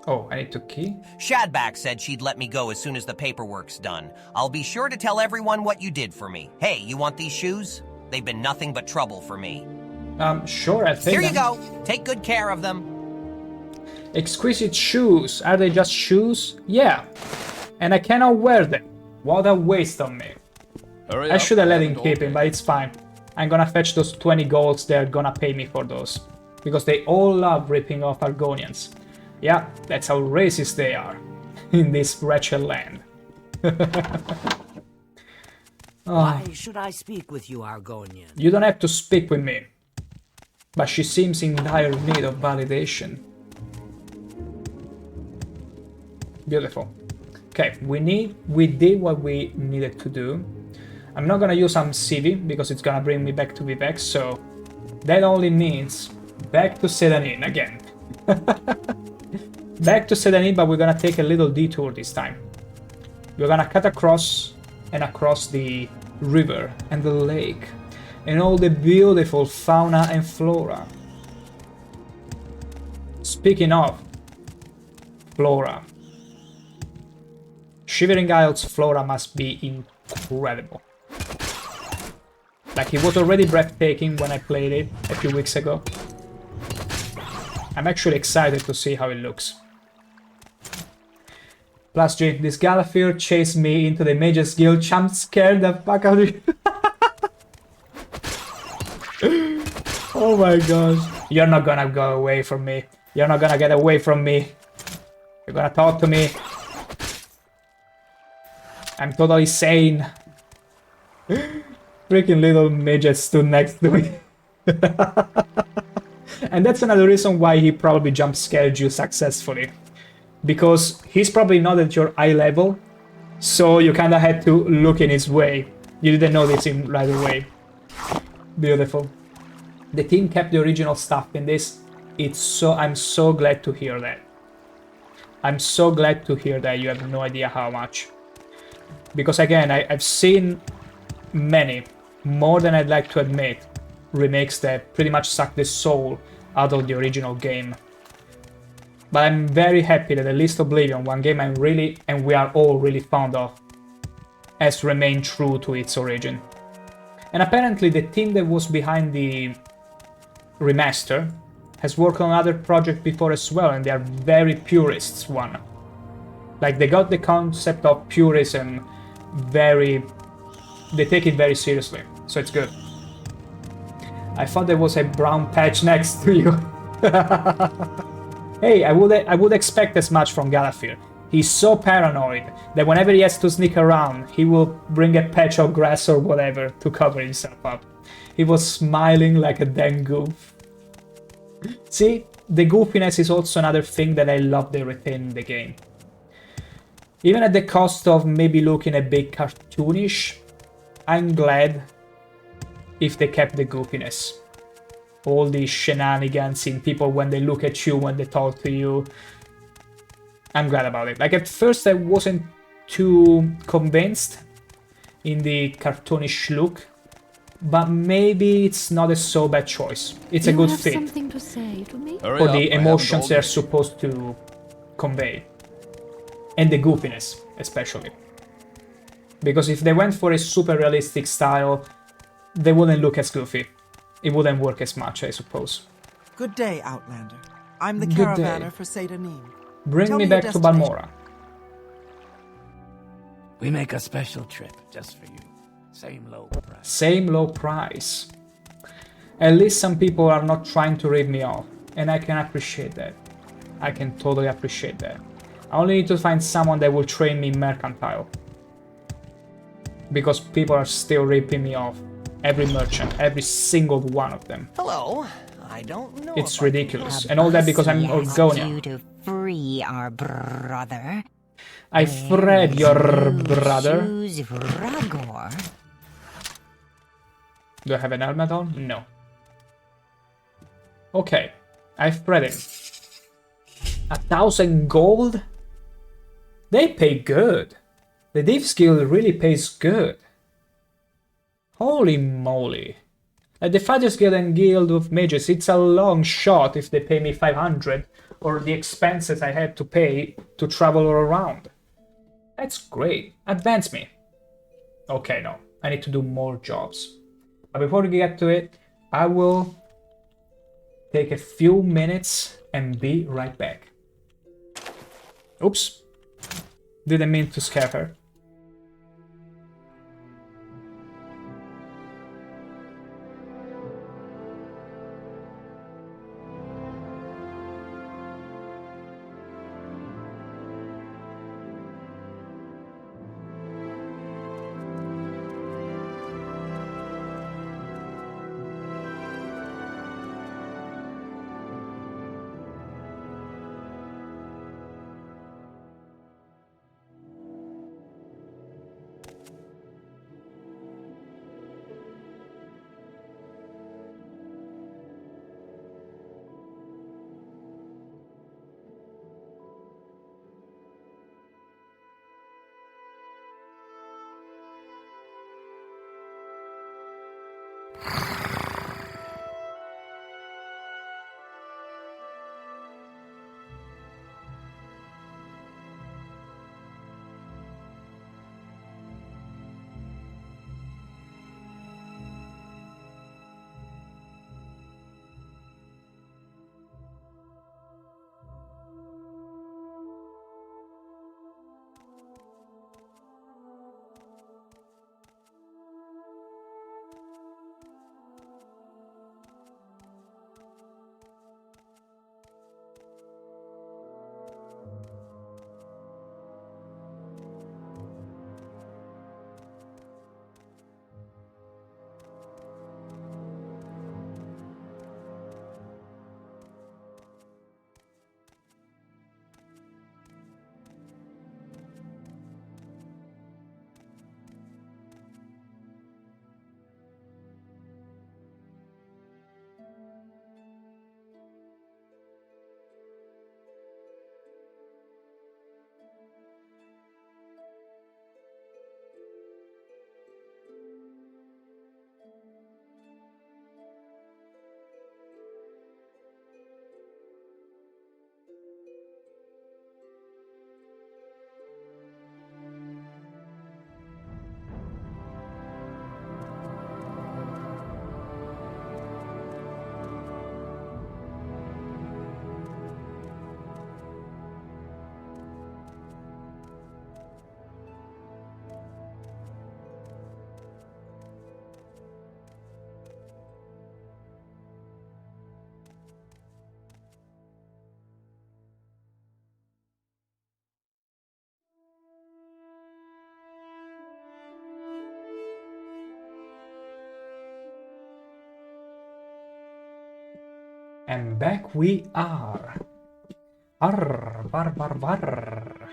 Oh, I need to key? Shadback said she'd let me go as soon as the paperwork's done. I'll be sure to tell everyone what you did for me. Hey, you want these shoes? They've been nothing but trouble for me. Sure, I'll take Here them. you go. Take good care of them. Exquisite shoes. Are they just shoes? Yeah. And I cannot wear them. What a waste of me. Hurry I up, should have let him haven't keep all him, but it's fine. I'm gonna fetch those 20 golds, they're gonna pay me for those. Because they all love ripping off Argonians. Yeah, that's how racist they are. In this wretched land. Why should I speak with you, Argonian? You don't have to speak with me. But she seems in dire need of validation. Beautiful. Okay, we did what we needed to do. I'm not gonna use some CV because it's gonna bring me back to Vivek, so that only means back to Sedanin again. Back to Sedanin, but we're gonna take a little detour this time. We're gonna cut across and across the river and the lake and all the beautiful fauna and flora. Speaking of flora, Shivering Isles flora must be incredible. Like, it was already breathtaking when I played it a few weeks ago. I'm actually excited to see how it looks. Plus G, this Galafir chased me into the Mage's Guild. I'm scared the fuck out of you. Oh my gosh. You're not gonna go away from me. You're not gonna get away from me. You're gonna talk to me. I'm totally sane. Freaking little midget stood next to me. And that's another reason why he probably jump scared you successfully. Because he's probably not at your eye level, so you kinda had to look in his way. You didn't notice him right away. Beautiful. The team kept the original stuff in this. I'm so glad to hear that. I'm so glad to hear that. You have no idea how much. Because again, I've seen many, more than I'd like to admit, remakes that pretty much suck the soul out of the original game. But I'm very happy that at least Oblivion, one game we are all really fond of, has remained true to its origin. And apparently the team that was behind the remaster has worked on other projects before as well, and they are very purists one. Like, they got the concept of purism they take it very seriously, so it's good. I thought there was a brown patch next to you. Hey, I would expect as much from Galafir. He's so paranoid that whenever he has to sneak around, he will bring a patch of grass or whatever to cover himself up. He was smiling like a damn goof. See, the goofiness is also another thing that I love they retain in the game. Even at the cost of maybe looking a bit cartoonish, I'm glad if they kept the goofiness. All these shenanigans in people when they look at you, when they talk to you. I'm glad about it. Like at first I wasn't too convinced in the cartoonish look, but maybe it's not a so bad choice. It's a good fit something to say to me? for the emotions they're supposed to convey. And the goofiness, especially. Because if they went for a super realistic style, they wouldn't look as goofy. It wouldn't work as much, I suppose. Good day, Outlander. I'm the Good day. caravaner for Seydanim. Bring Tell me me your back to destination. Balmora. We make a special trip just for you. Same low price. Same low price. At least some people are not trying to rip me off, and I can appreciate that. I can totally appreciate that. I only need to find someone that will train me mercantile. Because people are still ripping me off. Every merchant, every single one of them. Hello. I don't know. It's ridiculous. And all that because I'm Argonian. You to free our brother. I freed your brother. Choose Ragor. Do I have an helmet on? No. Okay. I've freed him. 1,000 gold? They pay good. The Thieves Guild really pays good. Holy moly. Like the Fighters Guild and Guild of Mages, it's a long shot if they pay me 500 or the expenses I had to pay to travel all around. That's great. Advance me. Okay, no. I need to do more jobs. But before we get to it, I will take a few minutes and be right back. Oops. Didn't mean to scare her. And back we are. Arr, bar, bar, bar.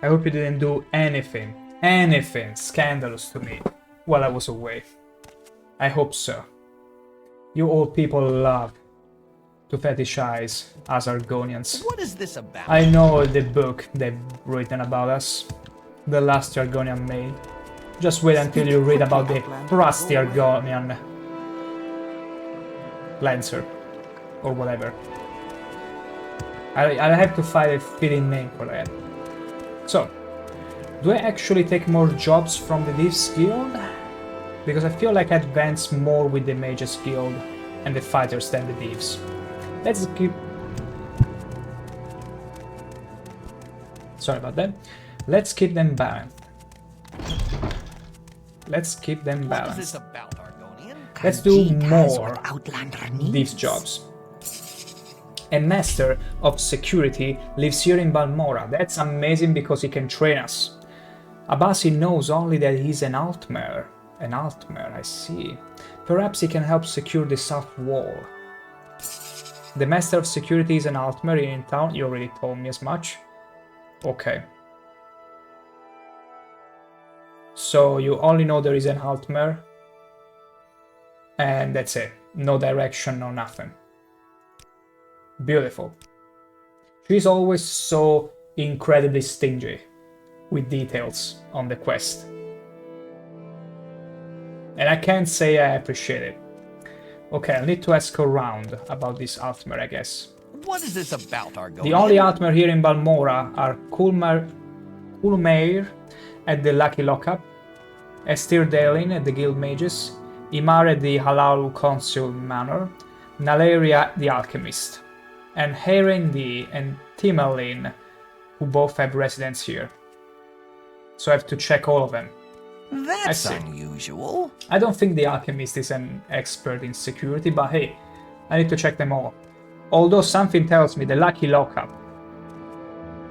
I hope you didn't do anything scandalous to me while I was away. I hope so. You old people love to fetishize us Argonians. What is this about? I know the book they've written about us. The last Argonian made. Just wait until you read about the rusty Argonian Lancer. Or whatever. I have to find a fitting name for that. So, do I actually take more jobs from the Thieves Guild? Because I feel like I advance more with the Mages Guild and the Fighters than the Thieves. Let's keep... Sorry about that. Let's keep them balanced. Let's keep them balanced. What is this about, Argonian? Let's do Khajiit more what Outlander needs. Thieves jobs. A Master of Security lives here in Balmora. That's amazing because he can train us. Abasi knows only that he's an Altmer. An Altmer, I see. Perhaps he can help secure the south wall. The Master of Security is an Altmer here in town. You already told me as much. Okay. So you only know there is an Altmer. And that's it. No direction, no nothing. Beautiful. She's always so incredibly stingy with details on the quest. And I can't say I appreciate it. Okay, I'll need to ask around about this Altmer, I guess. What is this about, Argonian? The only Altmer here in Balmora are Kulmeir at the Lucky Lockup, Estir Dalin at the Guild Mages, Imar at the Halal Consul Manor, Naleria the Alchemist, and Herendi and Timalin, who both have residence here. So I have to check all of them. That's unusual. I don't think the Alchemist is an expert in security, but hey, I need to check them all. Although something tells me the Lucky Lockup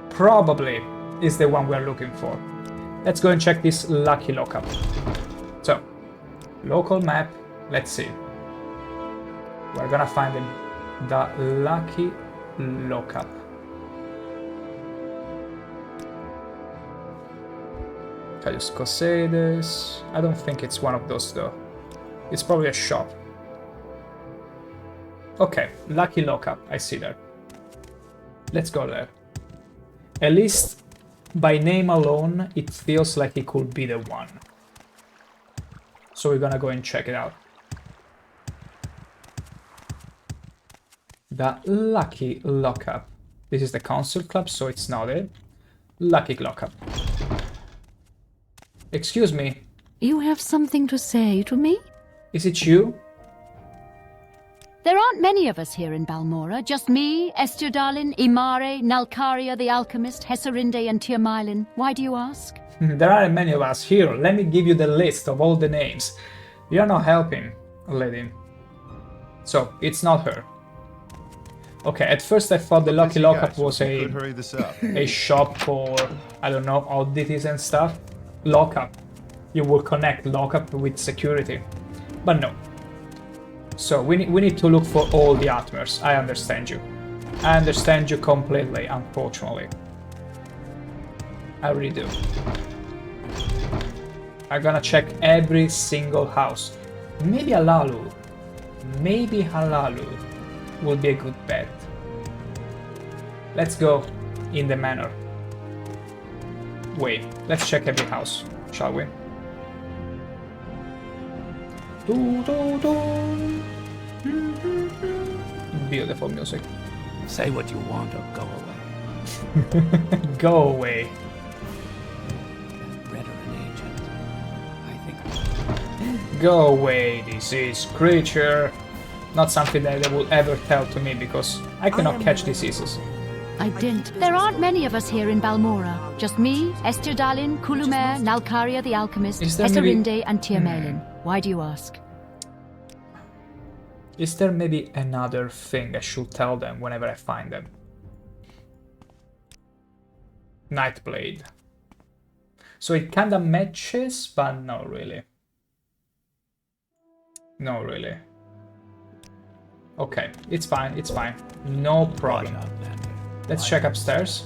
probably is the one we're looking for. Let's go and check this Lucky Lockup. So, local map, let's see. We're gonna find him. The Lucky Lockup. Caius Cosedes. I don't think it's one of those though. It's probably a shop. Okay, Lucky Lockup. I see that. Let's go there. At least by name alone, it feels like it could be the one. So we're gonna go and check it out. The Lucky Lockup. This is the Council Club, so it's not it. Lucky Lockup. Excuse me. You have something to say to me? Is it you? There aren't many of us here in Balmora. Just me, Estudalin, Imare, Nalkaria the Alchemist, Hesserinde and Tirmilin. Why do you ask? There aren't many of us here. Let me give you the list of all the names. You're not helping, lady. So, it's not her. Okay, at first I thought the Lucky Lockup was a shop for, I don't know, oddities and stuff. Lockup. You will connect Lockup with security. But no. So we need to look for all the Altmers. I understand you. I understand you completely, unfortunately. I really do. I'm gonna check every single house. Maybe Halalu. Maybe Halalu will be a good bet. Let's go in the manor. Wait, let's check every house, shall we? Beautiful music. Say what you want or go away. Go away. Go away, disease creature. Not something that they will ever tell to me because I cannot catch diseases. I didn't. There aren't many of us here in Balmora. Just me, Estudalin, Kulumer, Nalkaria the Alchemist, Hesserinde and Tirmalin. Why do you ask? Is there maybe another thing I should tell them whenever I find them? Nightblade. So it kinda matches, but not really. No, really. Okay, it's fine, it's fine. No problem. Let's check upstairs.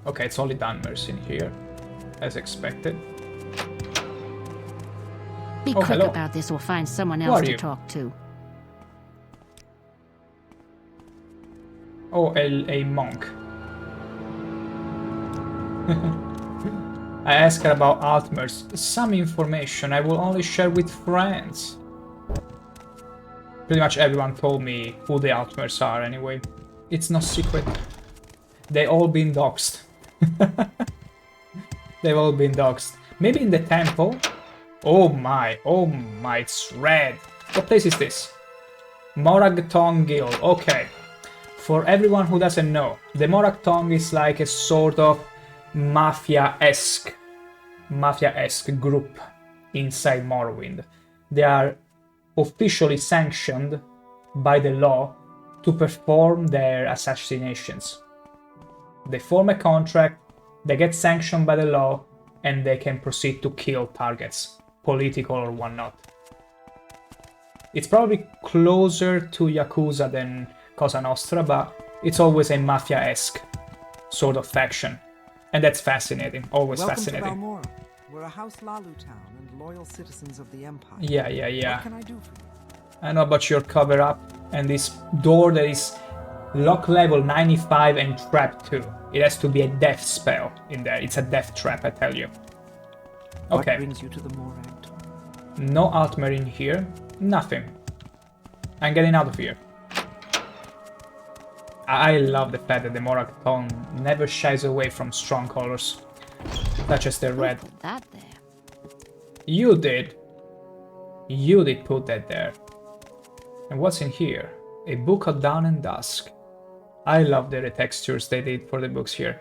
Okay, it's only Dunmers in here, as expected. Be Oh, quick hello. about this or find someone Who else are to you? talk to. Oh, a monk. I asked her about Altmers. Some information I will only share with friends. Pretty much everyone told me who the Altmers are anyway. It's no secret. They all been doxxed. They've all been doxxed. Maybe in the temple? Oh my, it's red. What place is this? Morag Tong Guild, okay. For everyone who doesn't know, the Morag Tong is like a sort of mafia-esque group inside Morrowind. They are officially sanctioned by the law to perform their assassinations. They form a contract, they get sanctioned by the law, and they can proceed to kill targets, political or whatnot. It's probably closer to Yakuza than Cosa Nostra, but it's always a mafia-esque sort of faction. And that's fascinating, always fascinating. Welcome to Balmora. We're a House Lalu town and loyal citizens of the Empire. Yeah. What can I do for you? I know about your cover-up and this door that is lock level 95 and trap 2. It has to be a death spell in there. It's a death trap, I tell you. Okay. What brings you to the Morag Tong? No Altmer in here. Nothing. I'm getting out of here. I love the fact that the Morag Tong never shies away from strong colors, such as the red. Put that there. You did. You did put that there. And what's in here? A book of Dawn and Dusk. I love the retextures they did for the books here.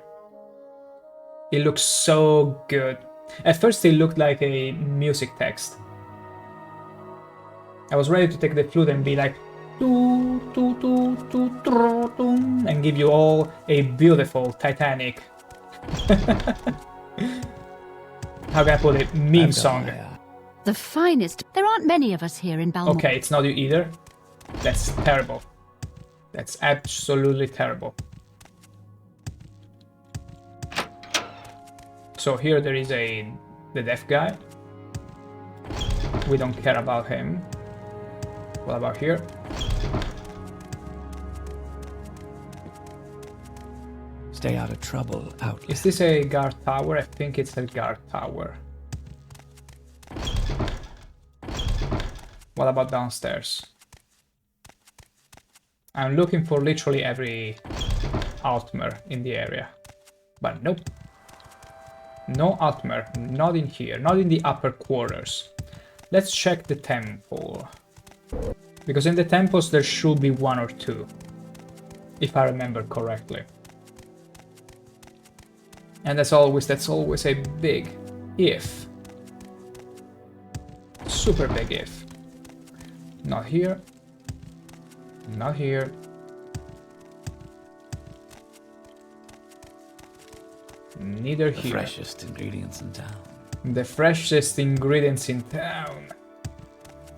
It looks so good. At first it looked like a music text. I was ready to take the flute and be like, and give you all a beautiful Titanic. How can I put it? Meme song. The finest. There aren't many of us here in Balmora. Okay, it's not you either. That's terrible. That's absolutely terrible. So here there is the deaf guy. We don't care about him. What about here? Stay out of trouble, Outlander. Is this a guard tower? I think it's a guard tower. What about downstairs? I'm looking for literally every Altmer in the area. But nope. No Altmer, not in here, not in the upper quarters. Let's check the temple. Because in the temples there should be one or two, if I remember correctly. And that's always a big if. Super big if. Not here. Not here. Neither here. The freshest ingredients in town. The freshest ingredients in town.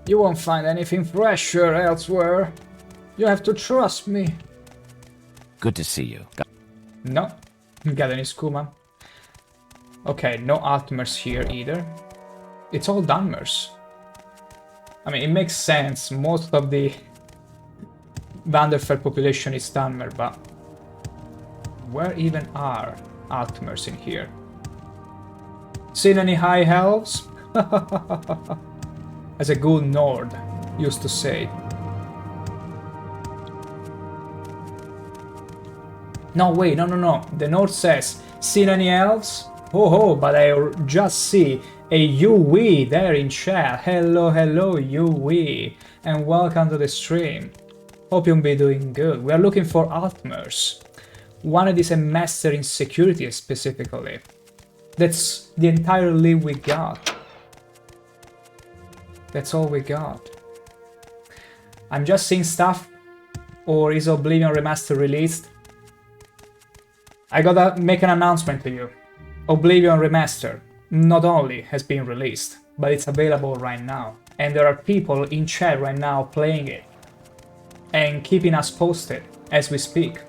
You won't find anything fresher elsewhere. You have to trust me. Good to see you. No. Got any skooma? Okay, no Altmers here either. It's all Dunmers. I mean, it makes sense. Most of the Vanderfell population is Dunmer, but where even are Altmers in here? Seen any high elves? As a good Nord used to say. No, wait, no. The Nord says, seen any elves? Oh, but I just see a Yui there in chat. Hello, Yui, and welcome to the stream. Hope you'll be doing good. We are looking for Altmers. One is a master in security specifically. That's the entire lead we got. That's all we got. I'm just seeing stuff. Or is Oblivion Remaster released? I gotta make an announcement to you. Oblivion Remaster not only has been released, but it's available right now. And there are people in chat right now playing it and keeping us posted as we speak.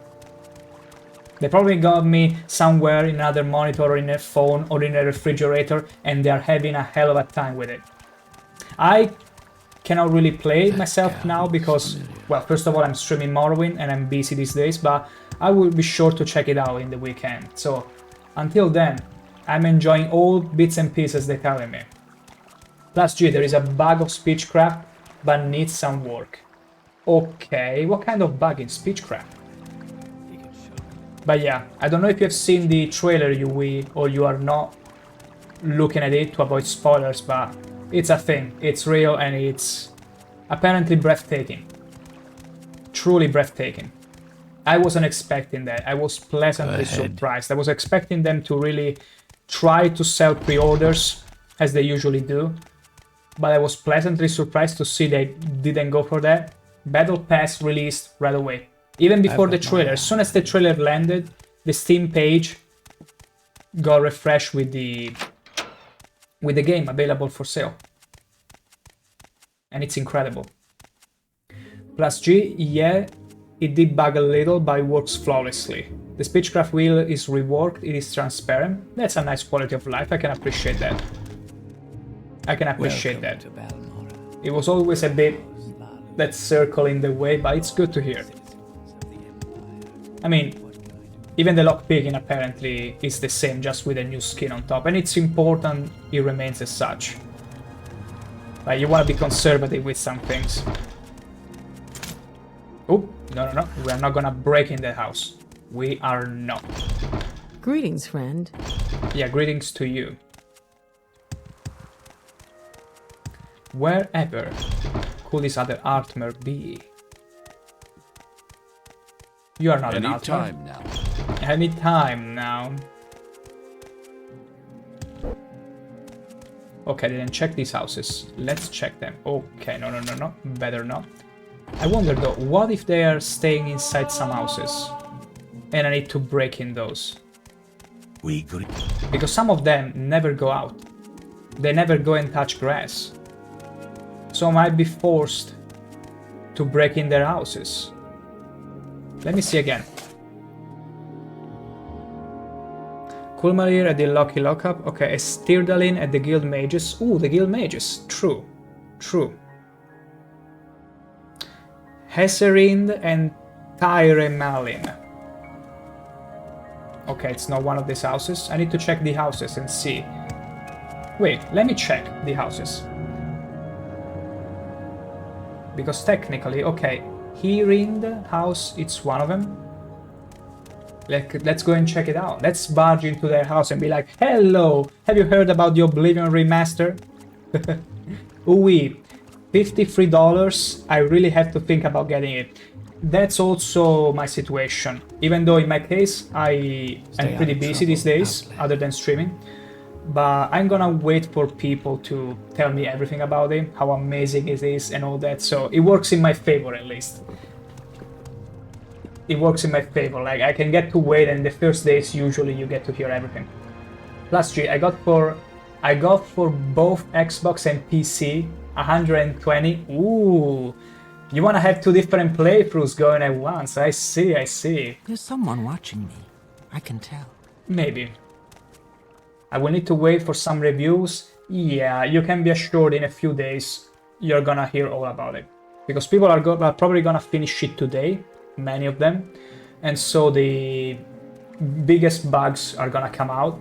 They probably got me somewhere in another monitor or in a phone or in a refrigerator, and they're having a hell of a time with it. I cannot really play it myself now because, well, first of all, I'm streaming Morrowind and I'm busy these days, but I will be sure to check it out in the weekend. So until then, I'm enjoying all bits and pieces they're telling me. Plus G, there is a bug of speechcraft, but needs some work. Okay, what kind of bug in speechcraft? But yeah, I don't know if you've seen the trailer, or you are not looking at it to avoid spoilers, but it's a thing, it's real, and it's apparently breathtaking. Truly breathtaking. I wasn't expecting that. I was pleasantly surprised. I was expecting them to really try to sell pre-orders, as they usually do, but I was pleasantly surprised to see they didn't go for that. Battle Pass released right away. Even before the trailer, as soon as the trailer landed, the Steam page got refreshed with the game available for sale. And it's incredible. Plus G, yeah, it did bug a little, but it works flawlessly. The speechcraft wheel is reworked, it is transparent. That's a nice quality of life, I can appreciate that. I can appreciate that. It was always a bit that circle in the way, but it's good to hear. I mean, even the lockpicking apparently is the same, just with a new skin on top, and it's important it remains as such. But you want to be conservative with some things. Oh, no, we are not gonna break in the house. We are not. Greetings, friend. Yeah, greetings to you. Wherever could this other Artmer be? You are not an Artmer. Anytime now. Anytime now. Okay, I didn't check these houses. Let's check them. Okay, no. Better not. I wonder though, what if they are staying inside some houses? And I need to break in those. Because some of them never go out. They never go and touch grass. So I might be forced to break in their houses. Let me see again. Kulmalir at the Lucky Lockup. Okay, Styrdalin at the Guild Mages. Ooh, the Guild Mages. True. Hesserind and Tyre Malin. Okay, it's not one of these houses. I need to check the houses and see. Wait, let me check the houses. Because technically, okay, Herind house, it's one of them. Let's go and check it out. Let's barge into their house and be like, hello, have you heard about the Oblivion remaster? Ooh, $53, I really have to think about getting it. That's also my situation. Even though in my case, I am pretty busy these days, other than streaming. But I'm gonna wait for people to tell me everything about it, how amazing it is and all that, so it works in my favor at least. It works in my favor, like I can get to wait, and the first days usually you get to hear everything. Plus G, I got for both Xbox and PC 120. Ooh, you wanna have two different playthroughs going at once, I see. There's someone watching me, I can tell. Maybe. I will need to wait for some reviews. Yeah, you can be assured in a few days you're gonna hear all about it. Because people are probably gonna finish it today, many of them. And so the biggest bugs are gonna come out.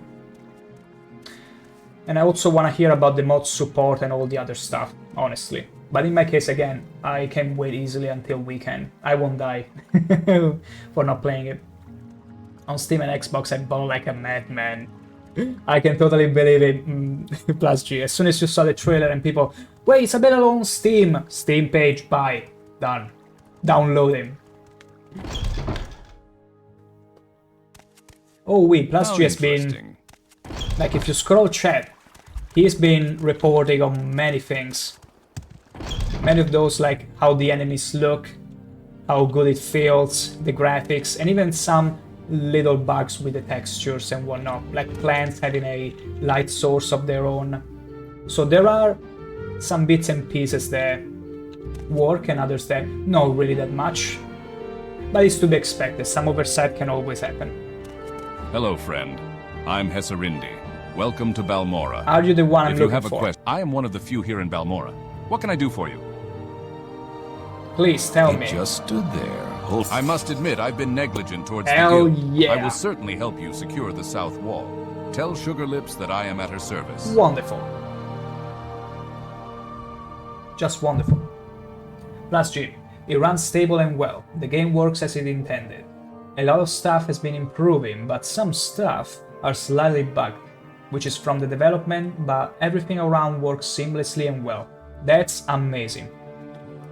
And I also wanna hear about the mod support and all the other stuff, honestly. But in my case, again, I can wait easily until weekend. I won't die for not playing it. On Steam and Xbox, I bought like a madman. I can totally believe it. Plus G, as soon as you saw the trailer and people, wait, it's available on Steam. Steam page, buy, done. Downloading. Oh wait, Plus G has been, like if you scroll chat, he's been reporting on many things. Many of those, like how the enemies look, how good it feels, the graphics, and even some little bugs with the textures and whatnot, like plants having a light source of their own. So there are some bits and pieces that work and others that not really that much. But it's to be expected, some oversight can always happen. Hello, friend. I'm Hesarindi. Welcome to Balmora. Are you the one I'm If you looking have a for? question, I am one of the few here in Balmora. What can I do for you? Please tell me. Just stood there. I must admit, I've been negligent towards Hell the guild. yeah. I will certainly help you secure the south wall. Tell Sugar Lips that I am at her service. Wonderful. Just wonderful. Plus G. It runs stable and well. The game works as it intended. A lot of stuff has been improving, but some stuff are slightly bugged, which is from the development, but everything around works seamlessly and well. That's amazing.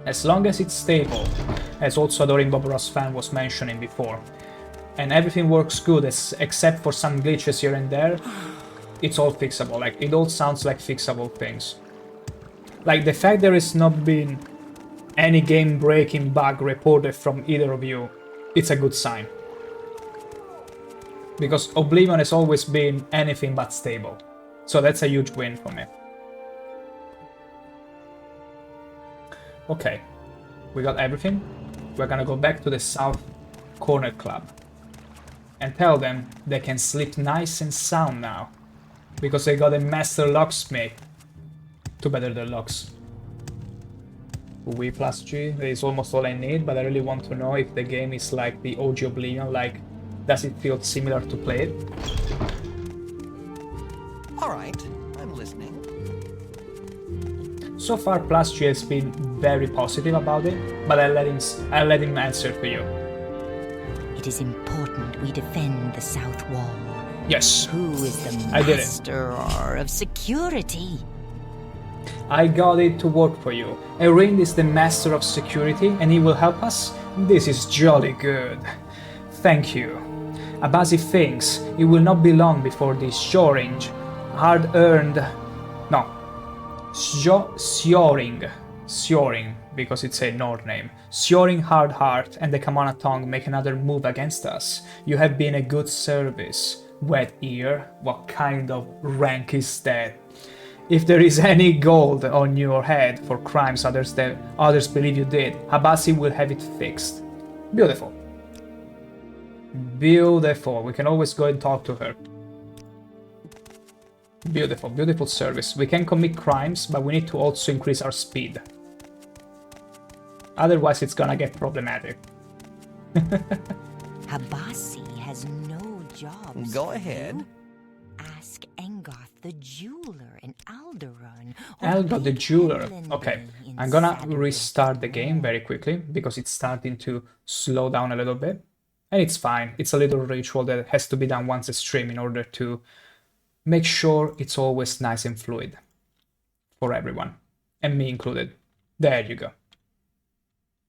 As long as it's stable, as also Adoring Bob Ross fan was mentioning before, and everything works good except for some glitches here and there, it's all fixable. Like, it all sounds like fixable things. Like, the fact there has not been any game-breaking bug reported from either of you, it's a good sign. Because Oblivion has always been anything but stable. So that's a huge win for me. Okay, we got everything. We're gonna go back to the South Corner Club and tell them they can sleep nice and sound now, because they got a master locksmith to better their locks. We plus G, that is almost all I need, but I really want to know if the game is like the OG Oblivion, like, does it feel similar to play it? Alright, I'm listening. So far, Plus G has been very positive about it, but I'll let him answer for you. It is important we defend the south wall. Yes. Who is the I did it. master of security? I got it to work for you. Arind is the master of security and he will help us? This is jolly good. Thank you. Abazi thinks it will not be long before this Shoring, Sioring, because it's a Nord name. Sioring Hard Heart and the Kamana Tongue make another move against us. You have been a good service. Wet Ear, what kind of rank is that? If there is any gold on your head for crimes others believe you did, Abasi will have it fixed. Beautiful. Beautiful. We can always go and talk to her. Beautiful, beautiful service. We can commit crimes, but we need to also increase our speed. Otherwise, it's gonna get problematic. Habasi has no jobs. Go ahead. Ask Engoth the jeweler in Alderaan. Elgoth the jeweler. Okay, I'm gonna restart the game very quickly because it's starting to slow down a little bit. And it's fine. It's a little ritual that has to be done once a stream in order to make sure it's always nice and fluid for everyone, and me included. There you go.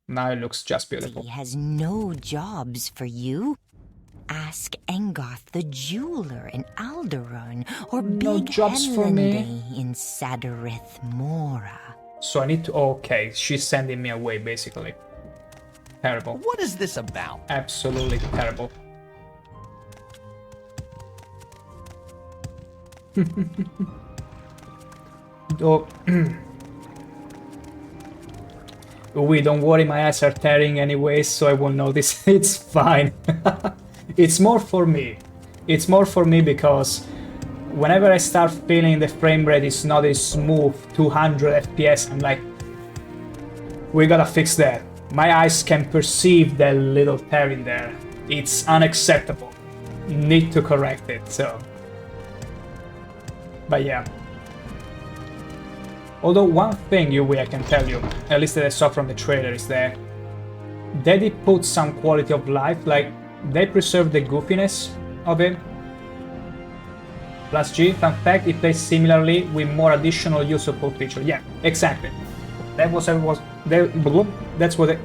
Now it looks just beautiful. He has no jobs for you. Ask Engoth the jeweler in Alderaan, or No Big jobs for me. in Sadarith Mora. So I need to... Okay, she's sending me away, basically. Terrible. What is this about? Absolutely terrible. Oh. We don't worry, my eyes are tearing anyways, so I won't notice. It's fine. It's more for me. It's more for me because whenever I start feeling the frame rate is not a smooth 200 FPS, I'm like, we gotta fix that. My eyes can perceive that little tear in there. It's unacceptable. Need to correct it, so. But yeah. Although one thing, Yui, I can tell you, at least that I saw from the trailer, is that they did put some quality of life, like they preserved the goofiness of it. Plus G, fun fact, it plays similarly with more additional use support feature. Yeah, exactly. That's what I...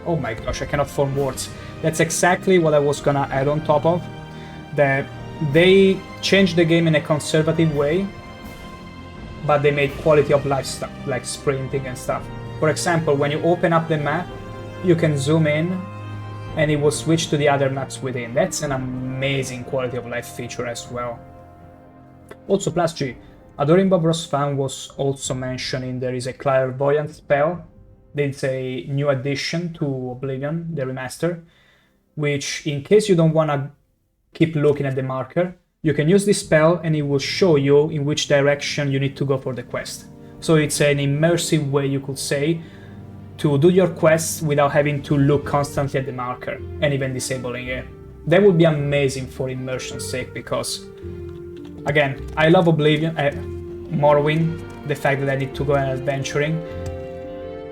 Oh my gosh, I cannot form words. That's exactly what I was gonna add on top of. That they changed the game in a conservative way, but they made quality of life stuff, like sprinting and stuff. For example, when you open up the map, you can zoom in, and it will switch to the other maps within. That's an amazing quality of life feature as well. Also, Plus G, Adoring Bob Ross fan was also mentioning there is a clairvoyant spell. There's a new addition to Oblivion, the remaster, which in case you don't want to keep looking at the marker, you can use this spell and it will show you in which direction you need to go for the quest. So it's an immersive way, you could say, to do your quests without having to look constantly at the marker and even disabling it. That would be amazing for immersion's sake because, again, I love Oblivion, Morrowind, the fact that I need to go and adventuring.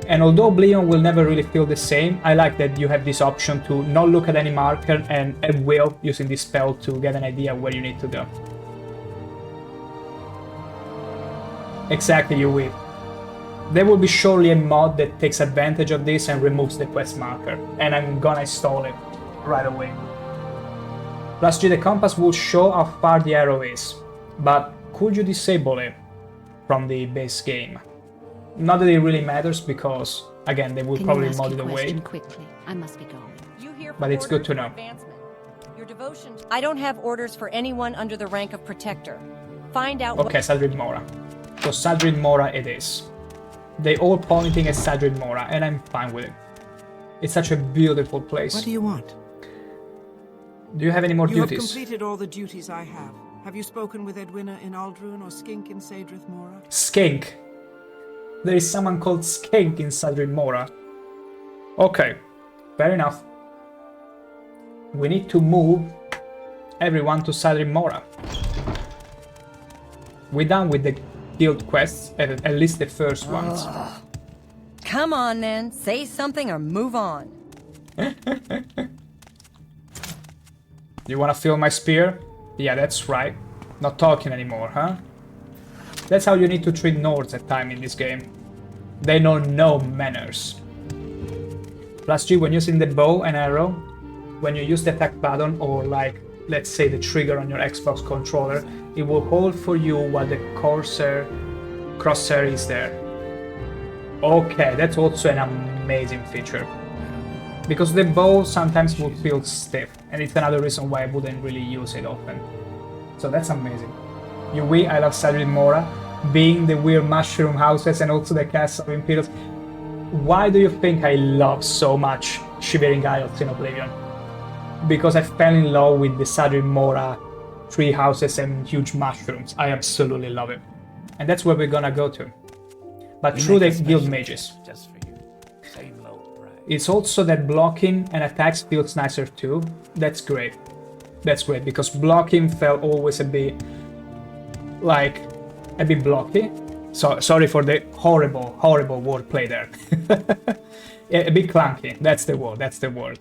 And although Oblivion will never really feel the same, I like that you have this option to not look at any marker and at will using this spell to get an idea where you need to go. Exactly, you will. There will be surely a mod that takes advantage of this and removes the quest marker, and I'm gonna install it right away. Plus G, the compass will show how far the arrow is, but could you disable it from the base game? Not that it really matters because, again, they will probably mod it away. Quickly. I must be going. But it's good to know. Your devotion. I don't have orders for anyone under the rank of Protector. Find out. Okay, Sadrid Mora. So Sadrid Mora it is. They all pointing at Sadrid Mora, and I'm fine with it. It's such a beautiful place. What do you want? Do you have any more You duties? have completed all the duties I have. Have you spoken with Edwina in Aldrun or Skink in Sadrith Mora? Skink. There is someone called Skink in Sadrid Mora. Okay, fair enough. We need to move everyone to Sadrid Mora. We're done with the guild quests, at least the first ones. Come on then, say something or move on. You wanna feel my spear? Yeah, that's right. Not talking anymore, huh? That's how you need to treat Nords at time in this game. They know no manners. Plus G, when using the bow and arrow, when you use the attack button or like, let's say the trigger on your Xbox controller, it will hold for you while the crosshair is there. Okay, that's also an amazing feature. Because the bow sometimes will feel stiff, and it's another reason why I wouldn't really use it often. So that's amazing. Yui, I love Sadrid Mora, being the weird mushroom houses and also the castle of Imperials. Why do you think I love so much Shivering Isles in Oblivion? Because I fell in love with the Sadrid Mora tree houses and huge mushrooms. I absolutely love it. And that's where we're gonna go to. But through the guild mages. Just for you. Same low price. It's also that blocking and attacks feels nicer too. That's great. That's great, because blocking felt always a bit blocky. So sorry for the horrible wordplay there. A bit clunky. That's the word.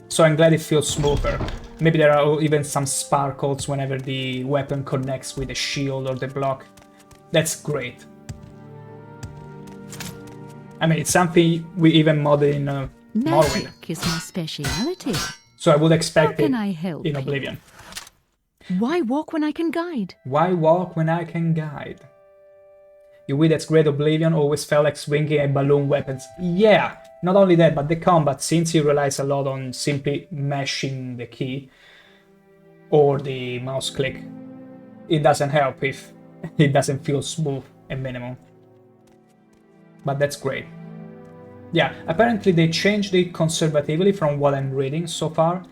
So I'm glad it feels smoother. Maybe there are even some sparkles whenever the weapon connects with the shield or the block. That's great. I mean, it's something we even modded in Morrowind. Magic is my speciality. So I would expect How can I help in Oblivion. Why walk when I can guide? Why walk when I can guide? Yui, that's great. Oblivion always felt like swinging a balloon weapons. Yeah, not only that, but the combat, since it relies a lot on simply mashing the key or the mouse click, it doesn't help if it doesn't feel smooth and minimal. But that's great. Yeah, apparently they changed it conservatively from what I'm reading so far,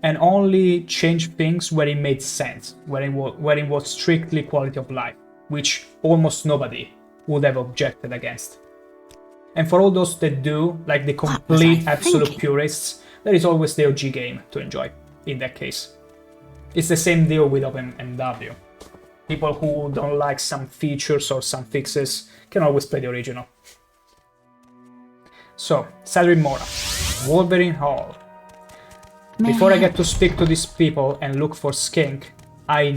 and only changed things where it made sense, where it was strictly quality of life, which almost nobody would have objected against. And for all those that do, like the complete absolute purists, there is always the OG game to enjoy, in that case. It's the same deal with OpenMW. People who don't like some features or some fixes can always play the original. So, Sadrid Mora, Wolverine Hall. Before I get to speak to these people and look for Skink, I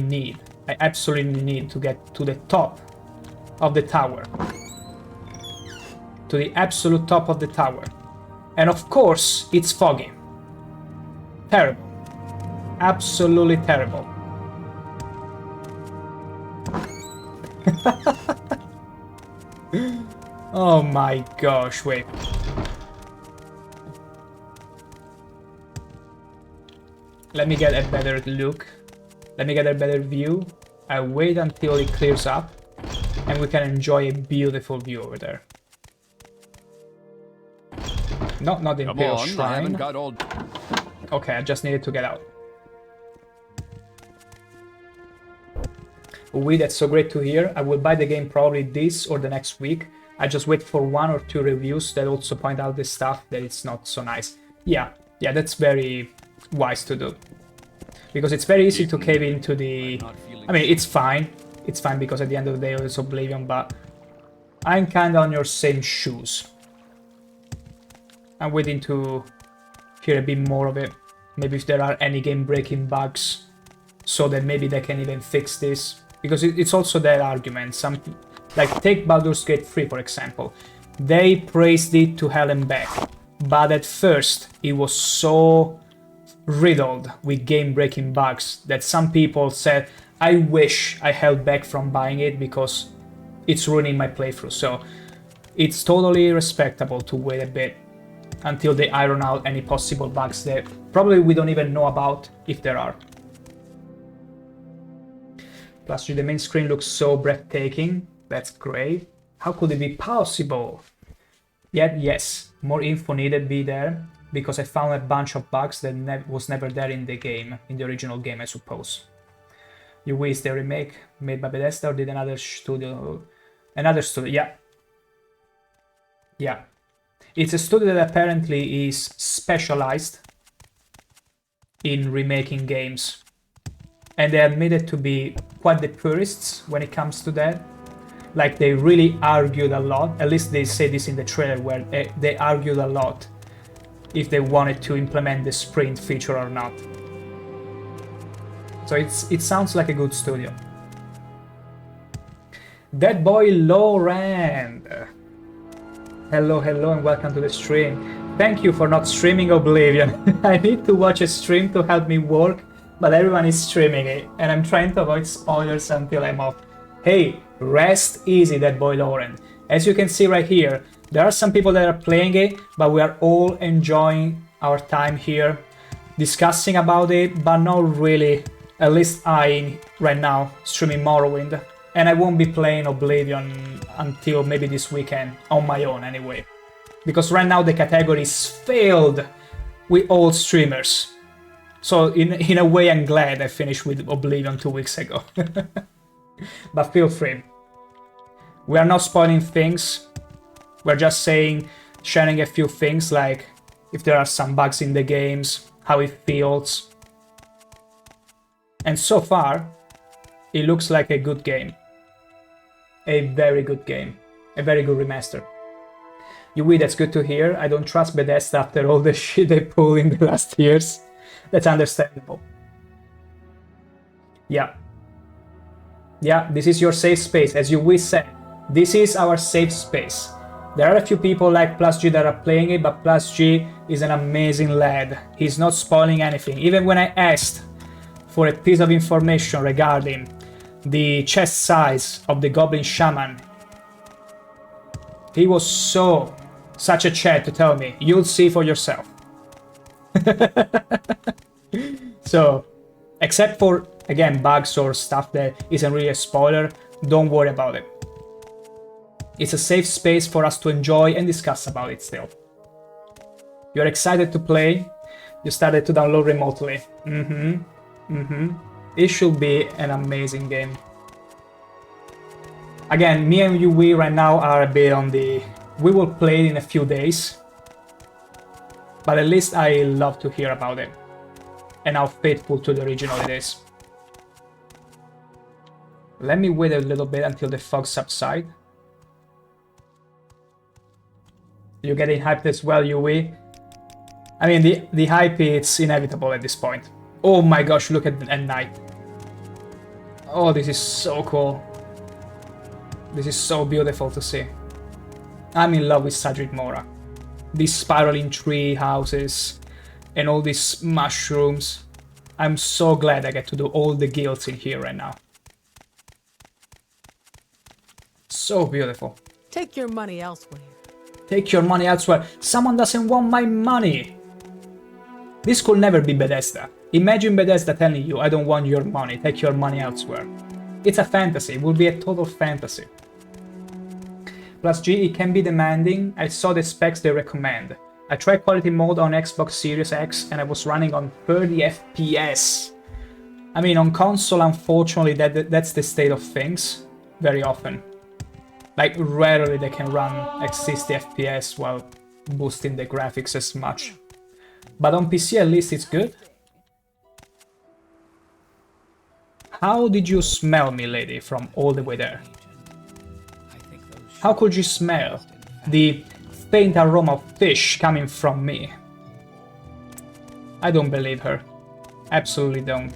absolutely need to get to the top of the tower. To the absolute top of the tower. And of course, it's foggy. Terrible. Absolutely terrible. Oh my gosh, wait. Let me get a better look. Let me get a better view. I wait until it clears up, and we can enjoy a beautiful view over there. No, not the Imperial Come on, I Shrine. haven't got all... Okay, I just needed to get out. Oui, that's so great to hear. I will buy the game probably this or the next week. I just wait for 1 or 2 reviews that also point out the stuff that it's not so nice. Yeah, that's very wise to do. Because it's very easy to cave into the... I mean, it's fine. It's fine because at the end of the day it's Oblivion, but I'm kinda on your same shoes. I'm waiting to hear a bit more of it. Maybe if there are any game-breaking bugs, so that maybe they can even fix this. Because it's also their argument. Like, take Baldur's Gate 3, for example. They praised it to hell and back. But at first, it was so riddled with game-breaking bugs that some people said, I wish I held back from buying it because it's ruining my playthrough. So it's totally respectable to wait a bit until they iron out any possible bugs that probably we don't even know about, if there are. Plus, the main screen looks so breathtaking. That's great. How could it be possible? Yet, yes, more info needed be there, because I found a bunch of bugs that was never there in the game, in the original game, I suppose. You wish the remake made by Bethesda or did another studio? Another studio, yeah. It's a studio that apparently is specialized in remaking games. And they admitted to be quite the purists when it comes to that. Like, they really argued a lot, at least they say this in the trailer, where they argued a lot if they wanted to implement the sprint feature or not. So it sounds like a good studio. That boy Laurent. Hello, and welcome to the stream. Thank you for not streaming Oblivion. I need to watch a stream to help me work, but everyone is streaming it, and I'm trying to avoid spoilers until I'm off. Hey, rest easy, that boy Lauren. As you can see right here, there are some people that are playing it, but we are all enjoying our time here, discussing about it, but not really. At least I, right now, streaming Morrowind. And I won't be playing Oblivion until maybe this weekend, on my own anyway. Because right now the category is filled with old streamers. So in a way I'm glad I finished with Oblivion 2 weeks ago. But feel free. We are not spoiling things. We're just sharing a few things, like if there are some bugs in the games, how it feels. And so far, it looks like a good game. A very good game. A very good remaster. Yui, that's good to hear. I don't trust Bethesda after all the shit they pulled in the last years. That's understandable. Yeah, this is your safe space. As Yui said, this is our safe space. There are a few people like Plus G that are playing it, but Plus G is an amazing lad. He's not spoiling anything. Even when I asked for a piece of information regarding the chest size of the Goblin Shaman, he was such a chat to tell me, you'll see for yourself. So, except for, again, bugs or stuff that isn't really a spoiler, don't worry about it. It's a safe space for us to enjoy and discuss about it still. You're excited to play? You started to download remotely. It should be an amazing game. Again, me and Yui right now are a bit on the... We will play it in a few days. But at least I love to hear about it. And how faithful to the original it is. Let me wait a little bit until the fog subsides. You're getting hyped as well, Yui. I mean, the hype is inevitable at this point. Oh my gosh, look at night. Oh, this is so cool. This is so beautiful to see. I'm in love with Sadric Mora. These spiraling tree houses and all these mushrooms. I'm so glad I get to do all the guilds in here right now. So beautiful. Take your money elsewhere. Take your money elsewhere. Someone doesn't want my money. This could never be Bethesda. Imagine Bethesda telling you, I don't want your money, take your money elsewhere. It's a fantasy. It will be a total fantasy. Plus G, it can be demanding. I saw the specs they recommend. I tried quality mode on Xbox Series X and I was running on 30 FPS. I mean, on console, unfortunately, that's the state of things very often. Like, rarely they can run at 60 FPS while boosting the graphics as much. But on PC, at least, it's good. How did you smell me, lady, from all the way there? How could you smell the faint aroma of fish coming from me? I don't believe her. Absolutely don't.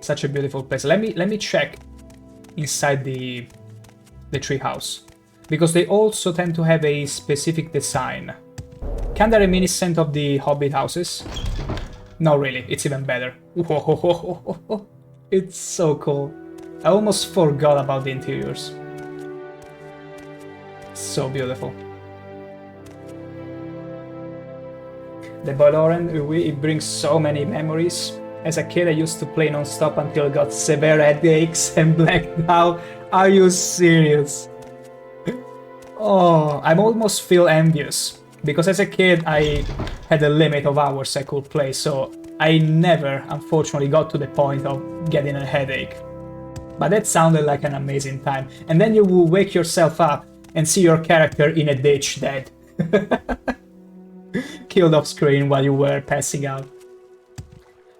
Such a beautiful place. Let me check inside the treehouse, because they also tend to have a specific design. Kinda reminiscent of the Hobbit houses. No, really, it's even better. It's so cool. I almost forgot about the interiors. So beautiful. The Baloran, it brings so many memories. As a kid, I used to play non-stop until I got severe headaches and blacked out. Are you serious? Oh, I almost feel envious. Because as a kid, I had a limit of hours I could play, so I never, unfortunately, got to the point of getting a headache. But that sounded like an amazing time. And then you will wake yourself up and see your character in a ditch dead. Killed off screen while you were passing out.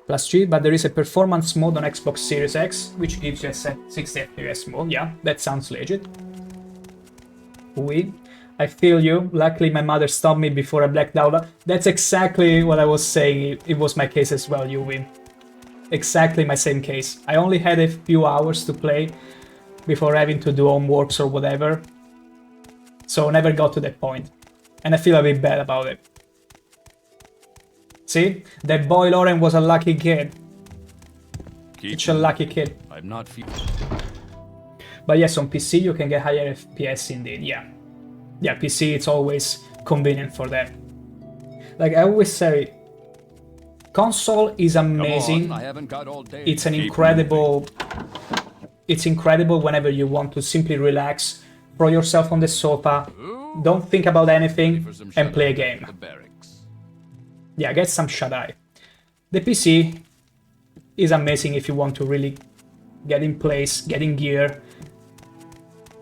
Plus 3, but there is a performance mode on Xbox Series X, which gives you a 60 FPS mode. Yeah, that sounds legit. Oui, I feel you. Luckily, my mother stopped me before I blacked out. That's exactly what I was saying. It was my case as well, Yui. Exactly my same case. I only had a few hours to play before having to do homeworks or whatever. So never got to that point. And I feel a bit bad about it. See? That boy Lauren was a lucky kid. Such a lucky kid. I'm not But yes, on PC you can get higher FPS indeed, yeah. Yeah, PC, it's always convenient for that. Like I always say, console is amazing. I haven't got all day. It's an incredible... It's incredible whenever you want to simply relax, throw yourself on the sofa, don't think about anything, and play a game. Yeah, get some shut-eye. The PC is amazing if you want to really get in place, get in gear,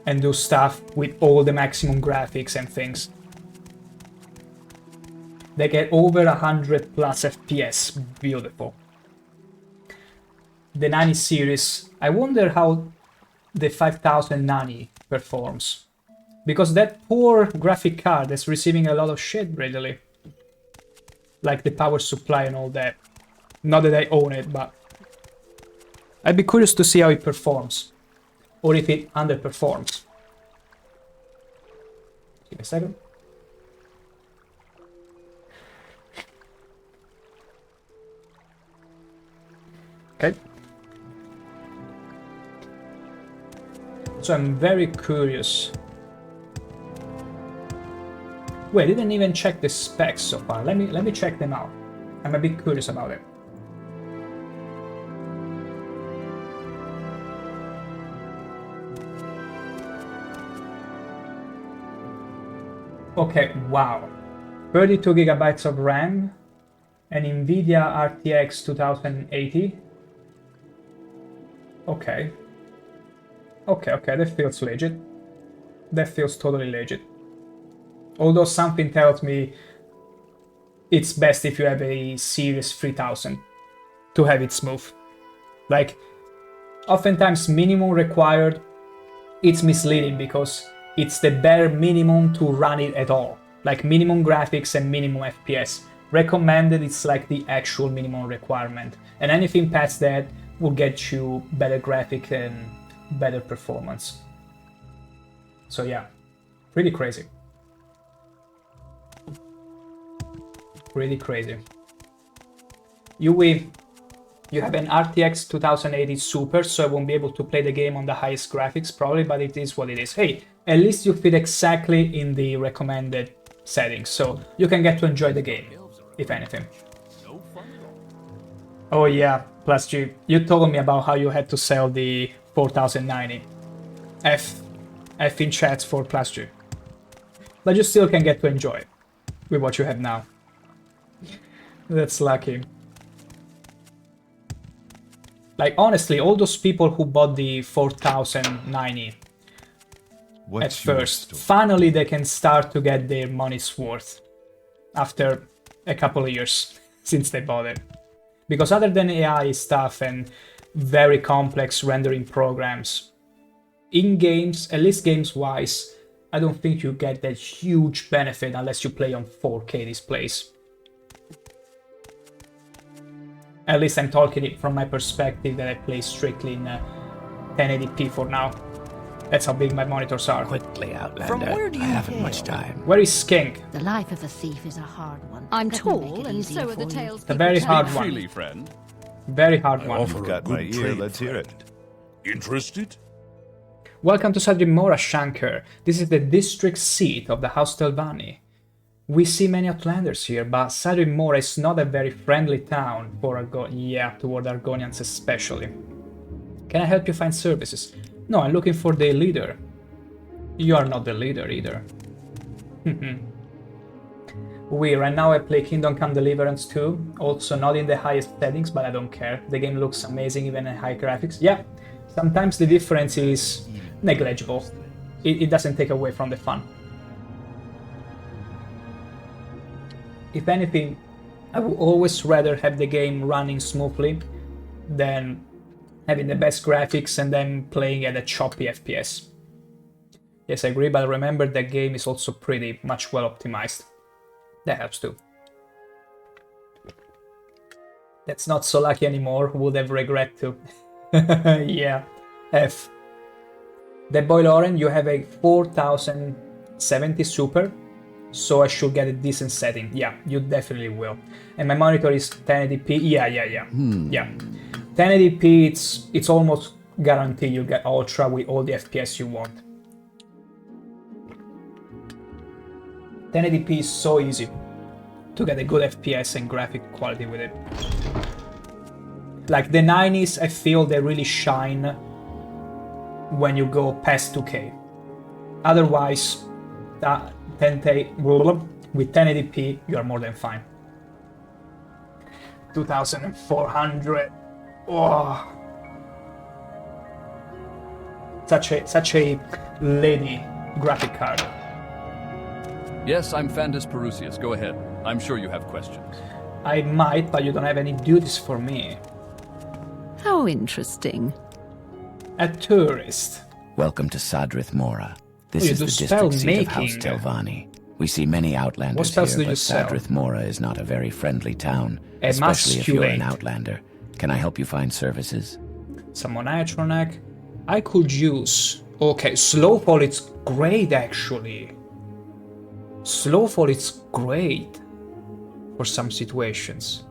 and do stuff with all the maximum graphics and things. They get over 100 plus FPS. Beautiful. The Nani series, I wonder how the 5000 Nani performs. Because that poor graphic card is receiving a lot of shit really. Like the power supply and all that. Not that I own it, but I'd be curious to see how it performs. Or if it underperforms. Give me a second. Okay. So I'm very curious. Wait, I didn't even check the specs so far. Let me check them out. I'm a bit curious about it. Okay, wow. 32 gigabytes of RAM, an NVIDIA RTX 2080. Okay, that feels legit. That feels totally legit. Although something tells me it's best if you have a Series 3000 to have it smooth. Like, oftentimes minimum required, it's misleading because it's the bare minimum to run it at all. Like minimum graphics and minimum FPS. Recommended, it's like the actual minimum requirement. And anything past that will get you better graphic and better performance. So yeah, pretty crazy. Pretty crazy. You have an RTX 2080 Super, so I won't be able to play the game on the highest graphics probably, but it is what it is. Hey, at least you fit exactly in the recommended settings, so you can get to enjoy the game, if anything. Oh yeah, plus G. You told me about how you had to sell the 4090. F in chats for plus G. But you still can get to enjoy it with what you have now. That's lucky. Like, honestly, all those people who bought the 4090 at first, finally they can start to get their money's worth after a couple of years since they bought it. Because other than AI stuff and very complex rendering programs, in games, at least games-wise, I don't think you get that huge benefit unless you play on 4K displays. At least I'm talking it from my perspective that I play strictly in 1080p for now. That's how big my monitors are. Quickly, Outlander. I haven't much time. Where is ShankH? The life of a thief is a hard one. I'm Let me make tall, it and easier so are the for you. tales. It's a very hard one. Freely, friend. Very hard one. You've got my ear, let's hear it. Interested? Welcome to Morrowind ShankH-ER. This is the district seat of the House Telvanni. We see many Outlanders here, but Morrowind is not a very friendly town for toward Argonians especially. Can I help you find services? No, I'm looking for the leader. You are not the leader either. Right now I play Kingdom Come Deliverance 2, also not in the highest settings, but I don't care. The game looks amazing even in high graphics. Yeah, sometimes the difference is negligible. It doesn't take away from the fun. If anything, I would always rather have the game running smoothly than having the best graphics and then playing at a choppy FPS. Yes, I agree, but remember that game is also pretty much well optimized. That helps too. That's not so lucky anymore, would have regret to. Yeah, F. The boy Lauren, you have a 4070 Super, so I should get a decent setting. Yeah, you definitely will. And my monitor is 1080p. Yeah. Yeah. 1080p, it's almost guaranteed you get ultra with all the FPS you want. 1080p is so easy to get a good FPS and graphic quality with it. Like the 90s, I feel they really shine when you go past 2K. Otherwise, with 1080p, you are more than fine. 2400. Oh, such a lady graphic card. Yes, I'm Fandus Perusius. Go ahead. I'm sure you have questions. I might, but you don't have any duties for me. How interesting. A tourist. Welcome to Sadrith Mora. This you is do the spell district seat of House making. Telvanni. We see many Outlanders What spells here, do you but sell? Sadrith Mora is not a very friendly town, Emasculate. especially if you're an Outlander. Can I help you find services? Summon Atronak. I could use... Okay, Slowfall, it's great actually. Slowfall, it's great for some situations.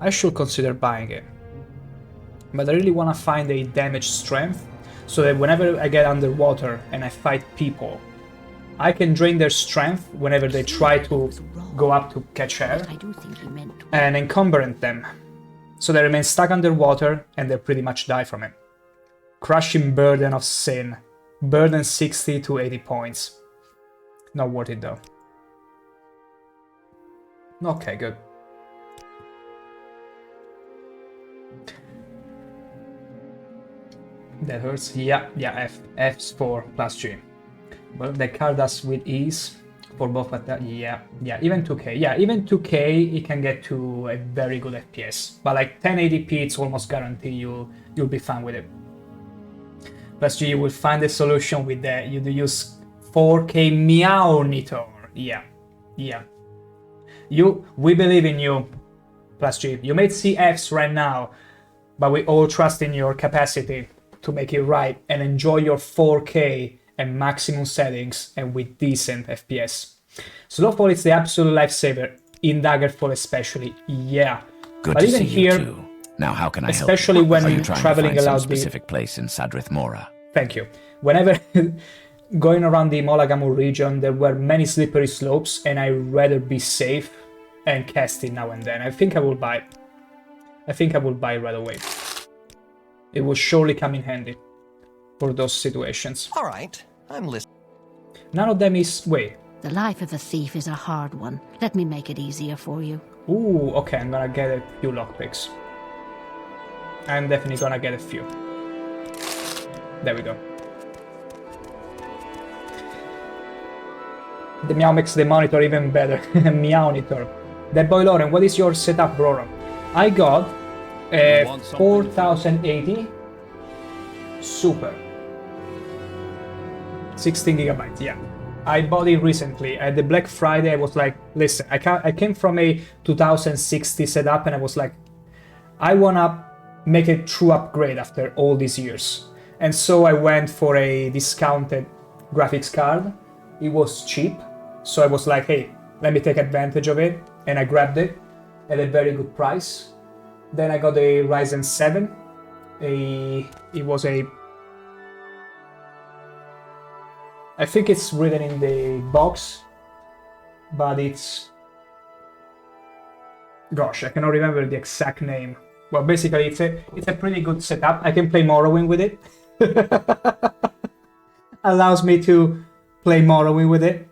I should consider buying it. But I really want to find a damage strength, so that whenever I get underwater and I fight people, I can drain their strength whenever they try to go up to catch air, I do think he meant to. and encumbrance them, so they remain stuck underwater and they pretty much die from it. Crushing Burden of Sin. Burden 60 to 80 points. Not worth it though. Okay, good. That hurts. Yeah, F's for plus G. Well, the card does with ease for both attack. Yeah, even 2K. Yeah, even 2K, it can get to a very good FPS. But like 1080p, it's almost guaranteed you'll be fine with it. Plus G, you will find a solution with that. You do use 4K Meownitor. Yeah. We believe in you, Plus G. You may see Fs right now, but we all trust in your capacity to make it right and enjoy your 4K and maximum settings and with decent FPS. Slowfall is the absolute lifesaver, in Daggerfall especially. Yeah. Good but to even see here, you too. Now, how can I help? especially when Are you trying traveling to find around some the specific place in Sadrith Mora? Thank you. Whenever going around the Molagamu region, there were many slippery slopes, and I'd rather be safe and cast it now and then. I think I will buy it. I think I will buy right away. It will surely come in handy for those situations. All right, I'm listening. None of them is... Wait. The life of a thief is a hard one. Let me make it easier for you. Ooh, okay, I'm gonna get a few lockpicks. I'm definitely gonna get a few. There we go. The Meow makes the monitor even better. Meownitor. That boy Lauren, what is your setup, bro? I got 4080 Super. 16 gigabytes, yeah. I bought it recently. At the Black Friday, I was like, listen, I came from a 2060 setup and I was like, I wanna make a true upgrade after all these years. And so I went for a discounted graphics card. It was cheap. So I was like, hey, let me take advantage of it. And I grabbed it at a very good price. Then I got a Ryzen 7. It was a... I think it's written in the box, but it's... Gosh, I cannot remember the exact name. Well, basically, it's a pretty good setup. I can play Morrowind with it. Allows me to play Morrowind with it.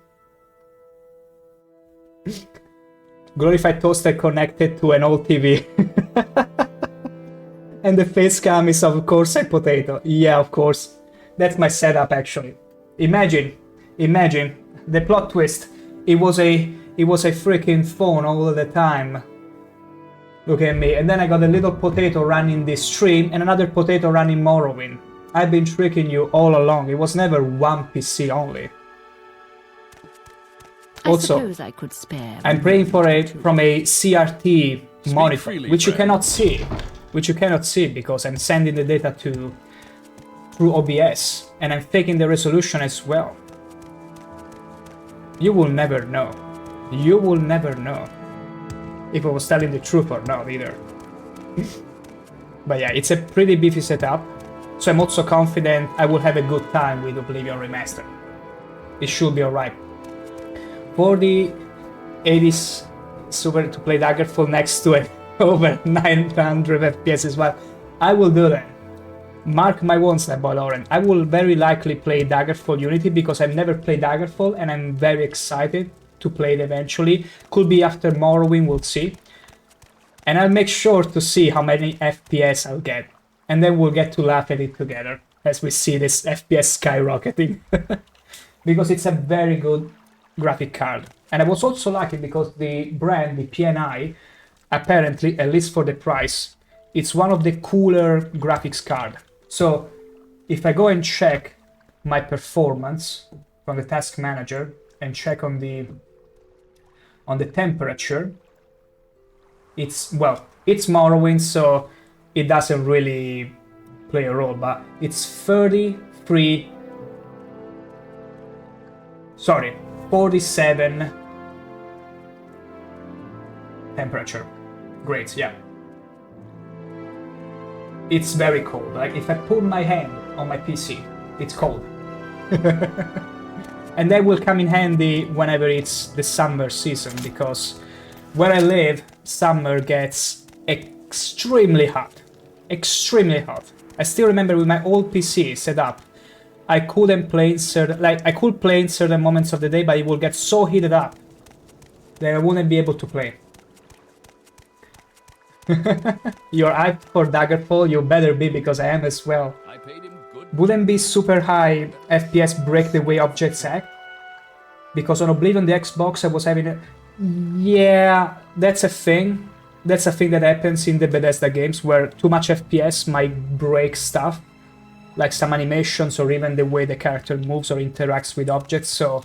Glorified toaster connected to an old TV. And the face cam is of course a potato. Yeah, of course. That's my setup actually. Imagine the plot twist. It was a freaking phone all the time. Look at me. And then I got a little potato running this stream and another potato running Morrowind. I've been tricking you all along. It was never one PC only. Also, I suppose I could spare. I'm praying from a CRT monitor, freely, which you cannot see. Which you cannot see because I'm sending the data through OBS and I'm faking the resolution as well. You will never know. You will never know if I was telling the truth or not either. But yeah, it's a pretty beefy setup, so I'm also confident I will have a good time with Oblivion Remastered. It should be alright. For the 80s Super to play Daggerfall next to it, over 900 FPS as well, I will do that. Mark my words, that boy Lauren. I will very likely play Daggerfall Unity because I've never played Daggerfall and I'm very excited to play it eventually. Could be after Morrowind, we'll see. And I'll make sure to see how many FPS I'll get. And then we'll get to laugh at it together as we see this FPS skyrocketing. Because it's a very good graphic card. And I was also lucky because the brand, the PNI, apparently, at least for the price, it's one of the cooler graphics card. So if I go and check my performance from the task manager and check on the temperature, it's Morrowind, so it doesn't really play a role, but it's 47 temperature. Great, yeah. It's very cold. Like if I put my hand on my PC, it's cold. And that will come in handy whenever it's the summer season, because where I live, summer gets extremely hot. Extremely hot. I still remember with my old PC set up, I couldn't play in certain, I could play in certain moments of the day, but it will get so heated up that I wouldn't be able to play. You're hyped for Daggerfall? You better be, because I am as well. Wouldn't be super high FPS break the way objects act? Because on Oblivion the Xbox I was having a... Yeah, that's a thing. That's a thing that happens in the Bethesda games, where too much FPS might break stuff. Like some animations or even the way the character moves or interacts with objects, so...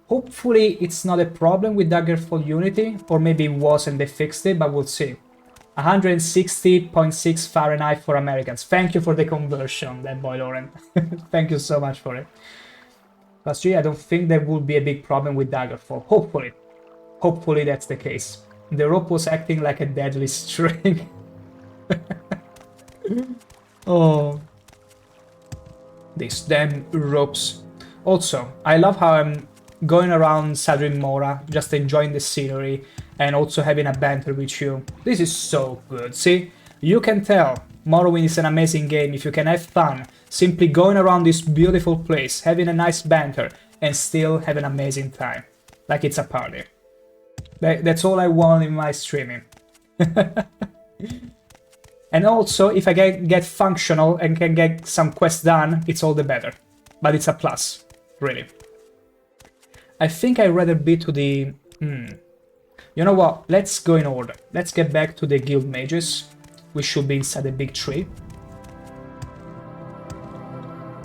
Hopefully it's not a problem with Daggerfall Unity, or maybe it was and they fixed it, but we'll see. 160.6 Fahrenheit for Americans. Thank you for the conversion, that boy Lauren. Thank you so much for it. Plus 3, I don't think there would be a big problem with Daggerfall. Hopefully. Hopefully that's the case. The rope was acting like a deadly string. Oh. These damn ropes. Also, I love how I'm going around Sadrin Mora, just enjoying the scenery, and also having a banter with you. This is so good. See, you can tell Morrowind is an amazing game if you can have fun simply going around this beautiful place, having a nice banter, and still have an amazing time. Like it's a party. That's all I want in my streaming. And also, if I get functional and can get some quests done, it's all the better. But it's a plus, really. I think I'd rather be to the... You know what? Let's go in order. Let's get back to the guild mages. We should be inside the big tree.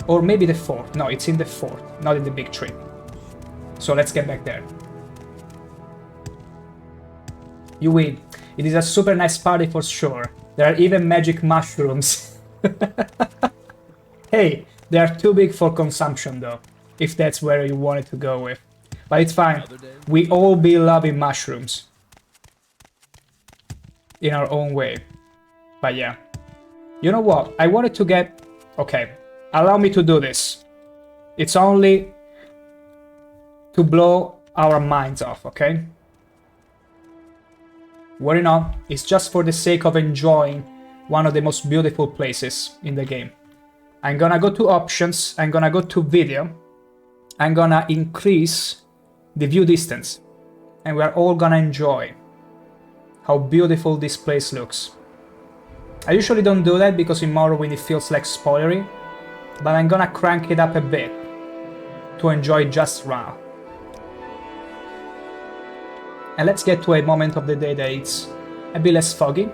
Or maybe the fort. No, it's in the fort, not in the big tree. So let's get back there. You win. It is a super nice party for sure. There are even magic mushrooms. Hey, they are too big for consumption though, if that's where you wanted to go with. But it's fine. We all be loving mushrooms. In our own way. But yeah. You know what? I wanted to get... Okay. Allow me to do this. It's only to blow our minds off, okay? Worry not, it's just for the sake of enjoying one of the most beautiful places in the game. I'm gonna go to options, I'm gonna go to video, I'm gonna increase the view distance, and we're all gonna enjoy how beautiful this place looks. I usually don't do that because in Morrowind it feels like spoilery, but I'm gonna crank it up a bit to enjoy it just right. And let's get to a moment of the day that it's a bit less foggy.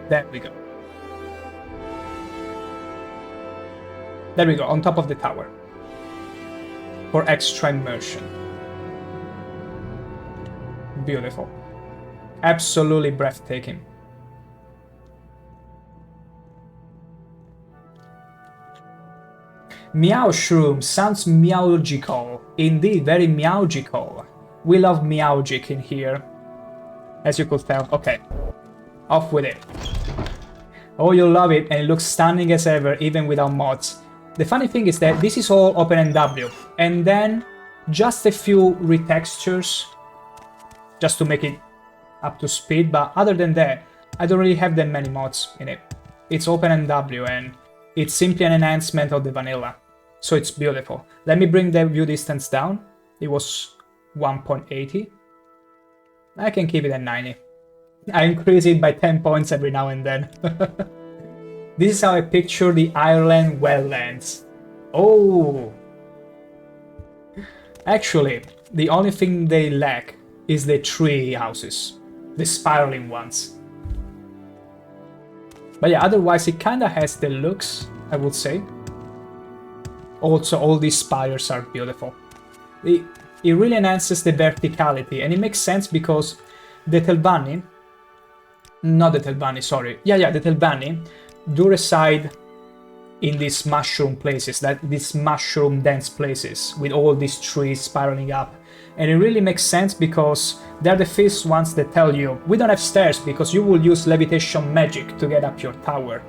There we go. There we go, on top of the tower. For extra immersion. Beautiful. Absolutely breathtaking. Meow Shroom sounds meowgical. Indeed, very meowgical. We love meowgic in here. As you could tell. Okay. Off with it. Oh, you love it, and it looks stunning as ever, even without mods. The funny thing is that this is all OpenNW, and then just a few retextures, just to make it up to speed, but other than that, I don't really have that many mods in it. It's OpenNW, and it's simply an enhancement of the vanilla, so it's beautiful. Let me bring the view distance down. It was 1.80. I can keep it at 90. I increase it by 10 points every now and then. This is how I picture the Ireland wetlands. Oh! Actually, the only thing they lack is the tree houses. The spiraling ones. But yeah, otherwise it kinda has the looks, I would say. Also, all these spires are beautiful. It really enhances the verticality, and it makes sense because the Telvanni... Not the Telvanni, sorry. Yeah, the Telvanni do reside in these mushroom places, these mushroom dense places, with all these trees spiraling up. And it really makes sense because they're the first ones that tell you, we don't have stairs because you will use levitation magic to get up your tower.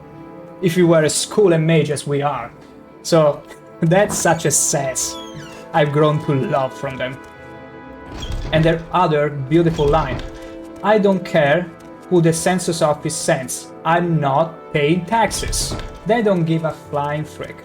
If you were as cool and mage as we are. So, that's such a sass I've grown to love from them. And their other beautiful line. I don't care who the census office sends. I'm not paying taxes. They don't give a flying frick.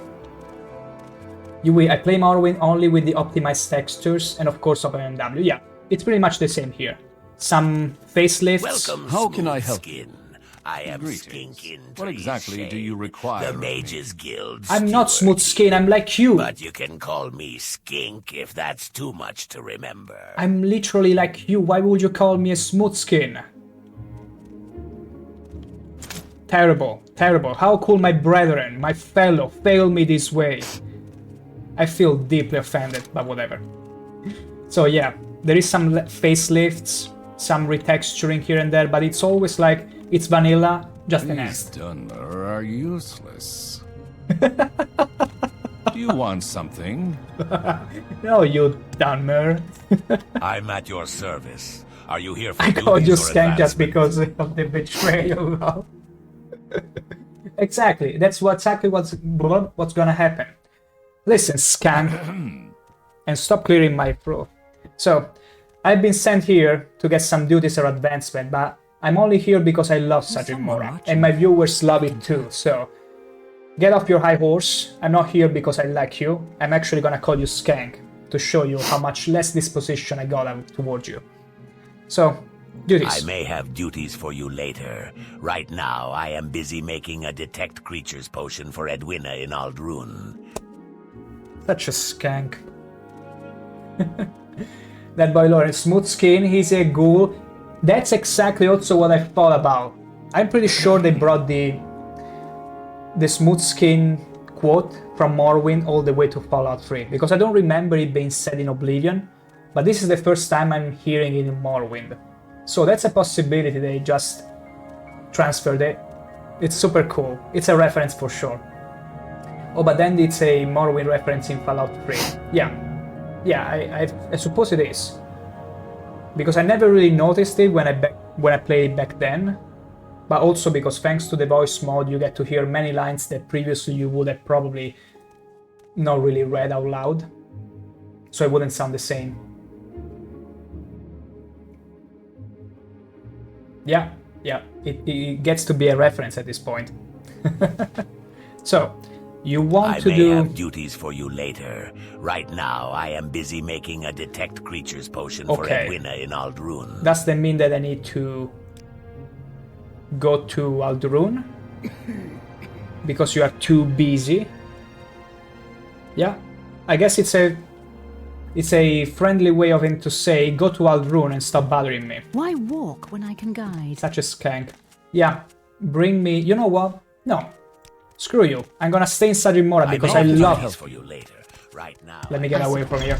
I play Morrowind only with the optimized textures and of course OpenNW. Yeah, it's pretty much the same here. Some facelifts. Welcome, How can I help Skin. I am Skinkin. What exactly do you require? The Mages Guild. I'm not smooth skin, I'm like you. But you can call me Skink if that's too much to remember. I'm literally like you. Why would you call me a smooth skin? Terrible, terrible. How could my brethren, my fellow, fail me this way? I feel deeply offended, but whatever. So yeah, there is some facelifts, some retexturing here and there, but it's always like, it's vanilla, just enhanced. These Dunmer are useless. Do you want something? No, you Dunmer. I'm at your service. Are you here for I called you duties or Skank just advancement? because of the betrayal. Exactly, that's exactly what's gonna happen. Listen, Skank, and stop clearing my throat. So, I've been sent here to get some duties or advancement, but I'm only here because I love Sajimora, and my viewers love it too, so get off your high horse. I'm not here because I like you. I'm actually gonna call you Skank to show you how much less disposition I got towards you. So, duties. I may have duties for you later. Right now, I am busy making a detect creatures potion for Edwina in Aldrun. Such a skank. That boy Lawrence, smooth skin, he's a ghoul. That's exactly also what I thought about. I'm pretty sure they brought the smooth skin quote from Morrowind all the way to Fallout 3, because I don't remember it being said in Oblivion, but this is the first time I'm hearing it in Morrowind. So that's a possibility they just transferred it. It's super cool. It's a reference for sure. Oh, but then it's a Morrowind reference in Fallout 3. Yeah, I suppose it is. Because I never really noticed it when I played it back then. But also because thanks to the voice mod you get to hear many lines that previously you would have probably not really read out loud. So it wouldn't sound the same. Yeah, it gets to be a reference at this point. So, you want to do... I may have duties for you later. Right now, I am busy making a detect creatures potion for Edwina in Aldrun. Does that mean that I need to go to Aldrun? Because you are too busy? Yeah, I guess it's a friendly way of him to say, go to Aldrun and stop bothering me. Why walk when I can guide? Such a skank. Yeah, bring me... You know what? No. Screw you. I'm gonna stay in Sajimora because I love her. For you later. Right now, let me get away from here.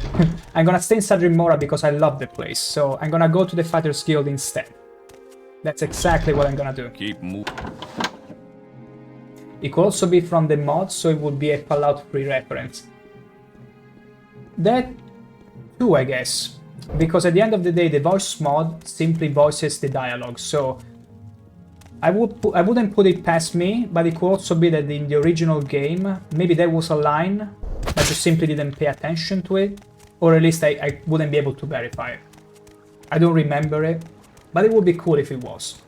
I'm gonna stay in Sajimora because I love the place, so I'm gonna go to the Fighters Guild instead. That's exactly what I'm gonna do. Keep moving. It could also be from the mod, so it would be a Fallout 3 reference. That too, I guess. Because at the end of the day, the voice mod simply voices the dialogue, so I wouldn't put it past me, but it could also be that in the original game, maybe there was a line, but you simply didn't pay attention to it, or at least I wouldn't be able to verify it. I don't remember it, but it would be cool if it was.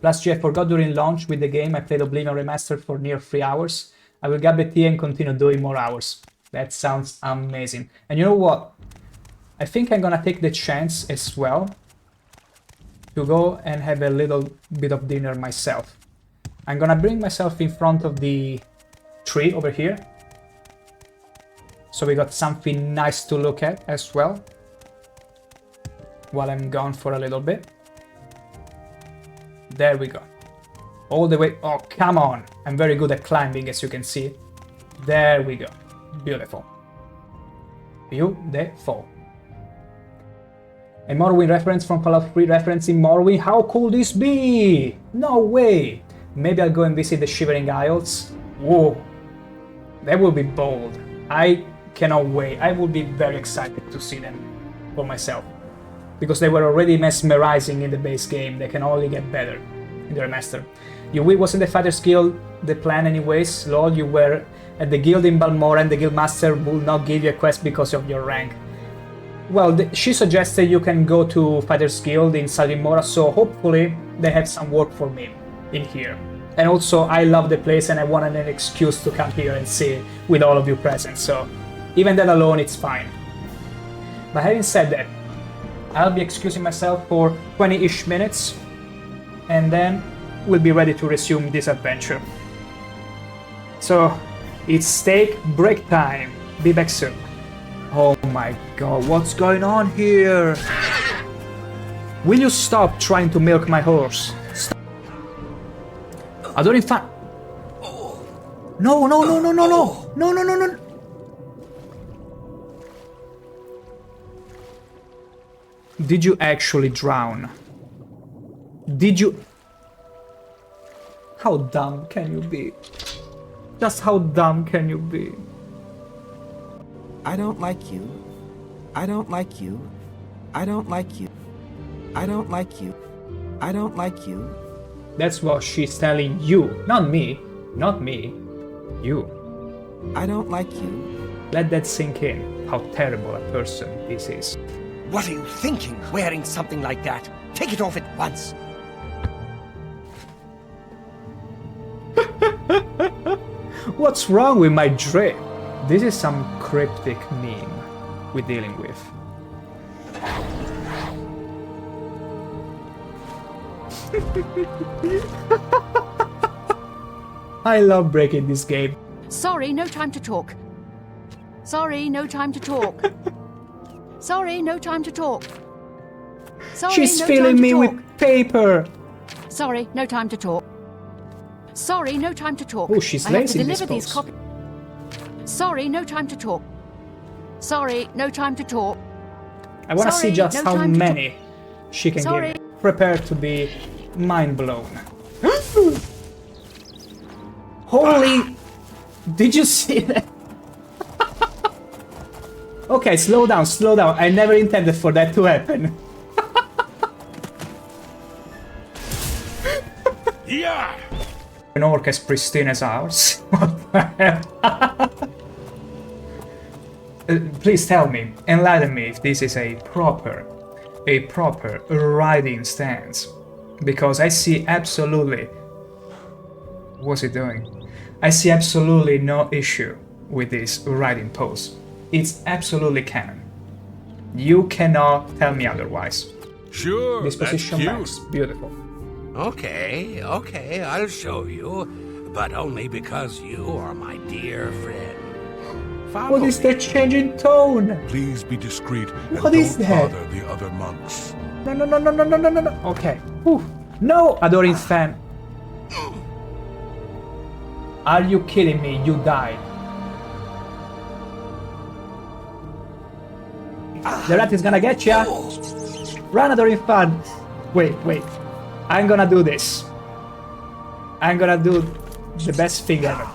Last year I forgot during launch with the game, I played Oblivion Remastered for near 3 hours. I will grab the tea and continue doing more hours. That sounds amazing. And you know what? I think I'm gonna take the chance as well to go and have a little bit of dinner myself. I'm gonna bring myself in front of the tree over here. So we got something nice to look at as well. While I'm gone for a little bit. There we go. All the way, oh come on! I'm very good at climbing, as you can see. There we go. Beautiful. Beautiful. A Morrowind reference from Fallout 3 referencing Morrowind. How could this be? No way! Maybe I'll go and visit the Shivering Isles. Whoa! That will be bold. I cannot wait. I will be very excited to see them for myself. Because they were already mesmerizing in the base game. They can only get better in the remaster. You wasn't the Fighters Guild the plan anyways. Lol, you were at the guild in Balmora and the guildmaster will not give you a quest because of your rank. Well, she suggested you can go to Fighters Guild in Sajimora, so hopefully they have some work for me in here. And also, I love the place and I wanted an excuse to come here and see it with all of you present, so even that alone, it's fine. But having said that, I'll be excusing myself for 20-ish minutes, and then we'll be ready to resume this adventure. So, it's steak break time. Be back soon. Oh my god, what's going on here? Will you stop trying to milk my horse? Stop. I don't even... No, no, no, no, no, no! No, no, no, no! Did you actually drown? Did you... How dumb can you be? Just how dumb can you be? I don't like you. I don't like you. I don't like you. I don't like you. I don't like you. That's what she's telling you. Not me. Not me. You. I don't like you. Let that sink in, how terrible a person this is. What are you thinking, wearing something like that? Take it off at once. What's wrong with my drip? This is some cryptic meme we're dealing with. I love breaking this game. Sorry, no time to talk. Sorry, no time to talk. Sorry, no time to talk. Sorry, She's no filling time to me talk. with paper. Sorry, no time to talk. Sorry, no time to talk. Oh, she's I have to lazy in deliver this these pose. copies. Sorry, no time to talk. Sorry, no time to talk. I want to see Sorry, just no how time to many she can Sorry. give me. Prepare to be mind blown. Holy... Did you see that? Okay, slow down, slow down. I never intended for that to happen. Yeah! An orc as pristine as ours? What the hell? Please tell me, enlighten me if this is a proper riding stance. Because I see absolutely... What's he doing? I see absolutely no issue with this riding pose. It's absolutely canon. You cannot tell me otherwise. Sure, This position that's max, beautiful. Okay, I'll show you. But only because you are my dear friend. What is that change in tone? Please be discreet and What is don't that? bother the other monks. No. Okay. Whew. No, adoring fan. Are you kidding me? You died. The rat is gonna get ya. Run, adoring fan. Wait. I'm gonna do this. I'm gonna do the best thing ever.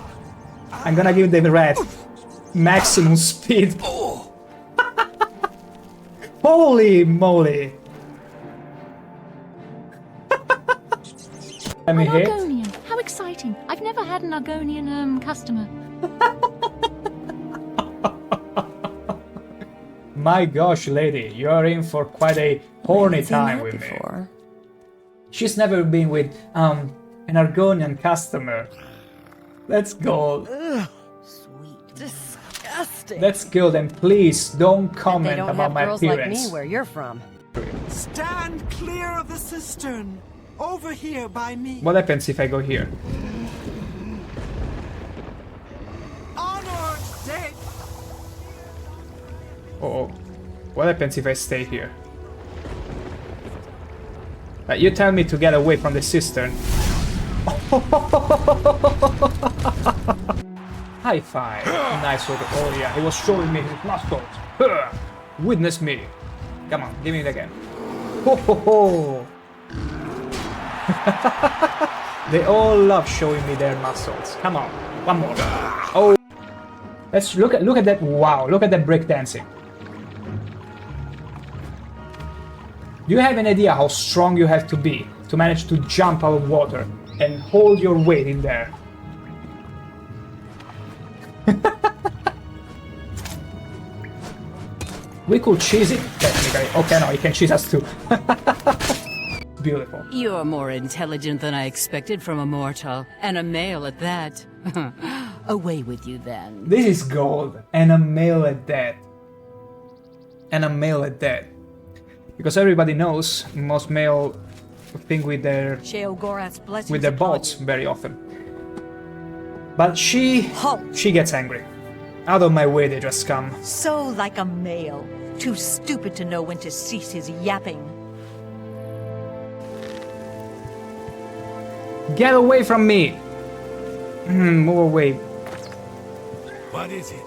I'm gonna give the rat maximum speed. Holy moly. Let me An hit. Argonian. How exciting. I've never had an Argonian customer. My gosh, lady, you're in for quite a horny time with me. She's never been with an Argonian customer. That's gold. Disgusting. That's good, and please don't comment They don't about have my girls appearance. like me where you're from. Stand clear of the cistern. Over here by me. What happens if I go here? Honor, dead. Oh, what happens if I stay here? You tell me to get away from the cistern. High five. Nice sort of. Oh yeah, he was showing me his muscles. Witness me. Come on, give me it again. Ho ho ho. They all love showing me their muscles. Come on, one more. Oh, let's look at that. Wow, look at that breakdancing. Do you have an idea how strong you have to be to manage to jump out of water and hold your weight in there? We could cheese it, technically. Okay, no, you can cheese us too. Beautiful. You're more intelligent than I expected from a mortal, and a male at that. Away with you then. This is gold, and a male at that. And a male at that. Because everybody knows most male think with their bolts very often. But she gets angry. Out of my way, they just come. So like a male, too stupid to know when to cease his yapping. Get away from me! Move away. What is it?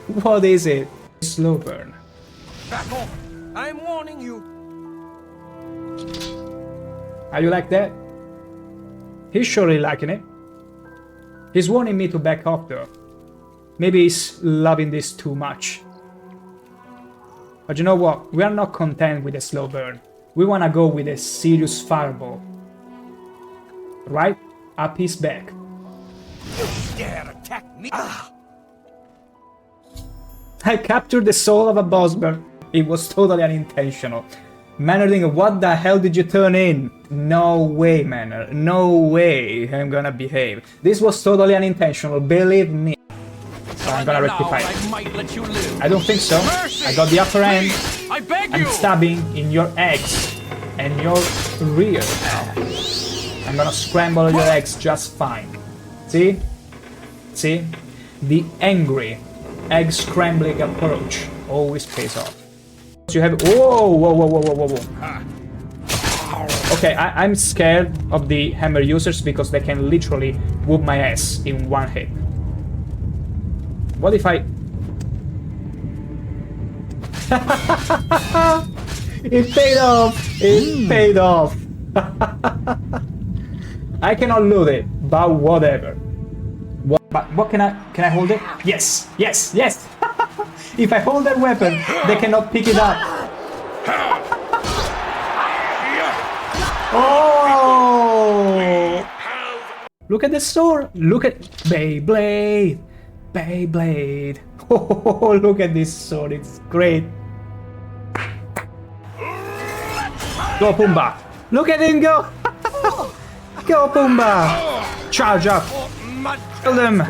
What is it? Slow burn. Back off! I'm warning you. Are you like that? He's surely liking it. He's warning me to back off though. Maybe he's loving this too much. But you know what? We are not content with a slow burn. We wanna go with a serious fireball. Right up his back. You dare attack me? I captured the soul of a boss bird. It was totally unintentional. Manner, what the hell did you turn in? No way, Manner. No way I'm gonna behave. This was totally unintentional, believe me. So I'm gonna rectify it. I don't think so. I got the upper end. I'm stabbing in your eggs and your rear now. I'm gonna scramble your eggs just fine. See? See? The angry egg scrambling approach always pays off. You have... Whoa, whoa, whoa, whoa, whoa, whoa. Okay, I'm scared of the hammer users because they can literally whoop my ass in one hit. What if I... It paid off! It paid off! I cannot loot it, but whatever. What can I hold it? Yes! Yes! Yes! If I hold that weapon, they cannot pick it up. Oh! Look at the sword! Look at Beyblade! Beyblade! Oh, look at this sword! It's great! Go Pumbaa! Look at him go! Go Pumbaa! Charge up! Kill them!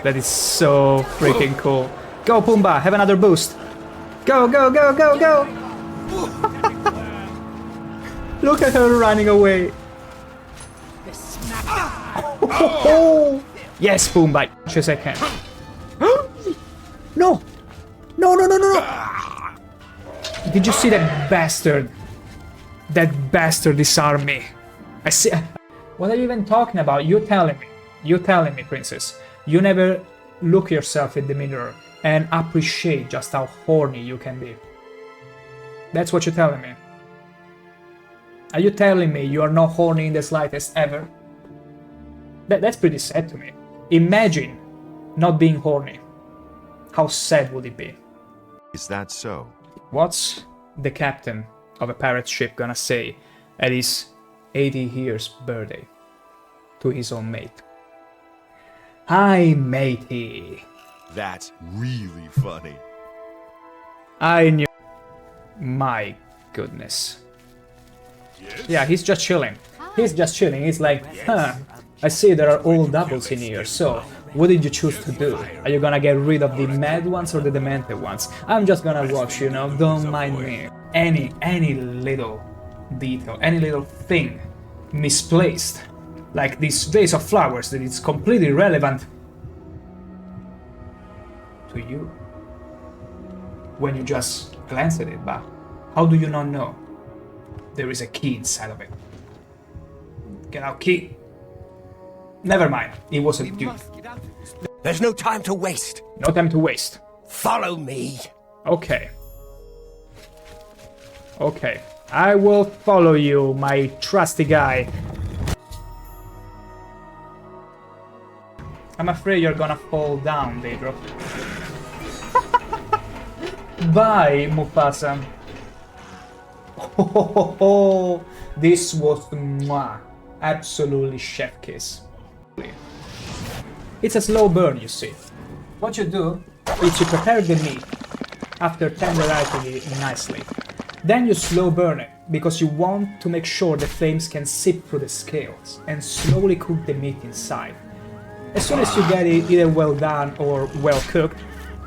That is so freaking cool. Go Pumbaa, have another boost. Go, go, go, go, go! Look at her running away. Oh, yes, Pumbaa, much as I can. No! No, no, no, no, no! Did you see that bastard? That bastard disarmed me. I see. What are you even talking about? You're telling me. You're telling me, princess. You never look yourself in the mirror and appreciate just how horny you can be. That's what you're telling me. Are you telling me you are not horny in the slightest ever? That's pretty sad to me. Imagine not being horny. How sad would it be? Is that so? What's the captain of a pirate ship gonna say at his 80 years birthday to his own mate? Hi, matey. That's really funny. I knew. My goodness. Yes? Yeah, he's just chilling. He's just chilling. He's like, huh, I see there are all doubles in here, so what did you choose to do? Are you gonna get rid of the mad ones or the demented ones? I'm just gonna watch, you know, don't mind me. Any little detail, any little thing misplaced, like this vase of flowers that is completely irrelevant to you when you just glance at it, but how do you not know there is a key inside of it? Get out, key. Never mind, it was a dude. There's no time to waste. No time to waste. Follow me. Okay. Okay. I will follow you, my trusty guy. I'm afraid you're gonna fall down, Daedra. Bye, Mufasa. Oh, this was mwah. Absolutely chef kiss. It's a slow burn, you see. What you do is you prepare the meat after tenderizing it nicely. Then you slow burn it, because you want to make sure the flames can seep through the scales and slowly cook the meat inside. As soon as you get it either well done or well cooked,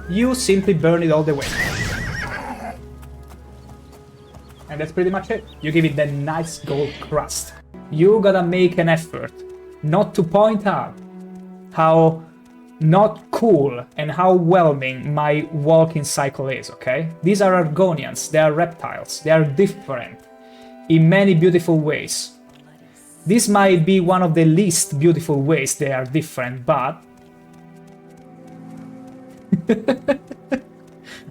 you simply burn it all the way. And that's pretty much it. You give it that nice gold crust. You gotta make an effort not to point out how not cool and how whelming my walking cycle is, okay? These are Argonians, they are reptiles, they are different in many beautiful ways. This might be one of the least beautiful ways they are different, but...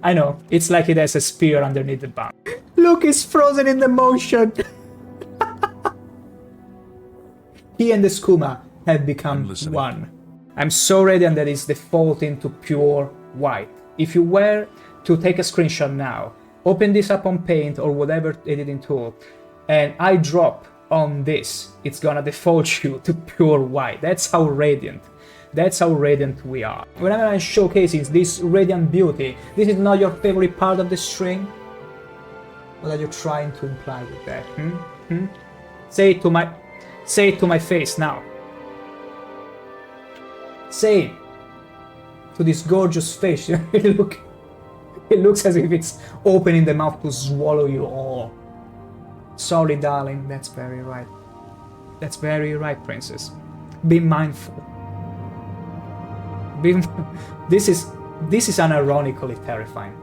I know, it's like it has a spear underneath the bum. Look, it's frozen in the motion! He and the skooma have become one. I'm so radiant that it's defaulting to pure white. If you were to take a screenshot now, open this up on Paint or whatever editing tool, and I drop on this, it's gonna default you to pure white. That's how radiant That's how radiant we are. Whenever I'm showcasing this radiant beauty, this is not your favorite part of the stream? What are you trying to imply with that? Say it to my face now. Say it to this gorgeous face. It looks as if it's opening the mouth to swallow you all. Sorry, darling. That's very right. That's very right, princess. Be mindful. This is unironically terrifying.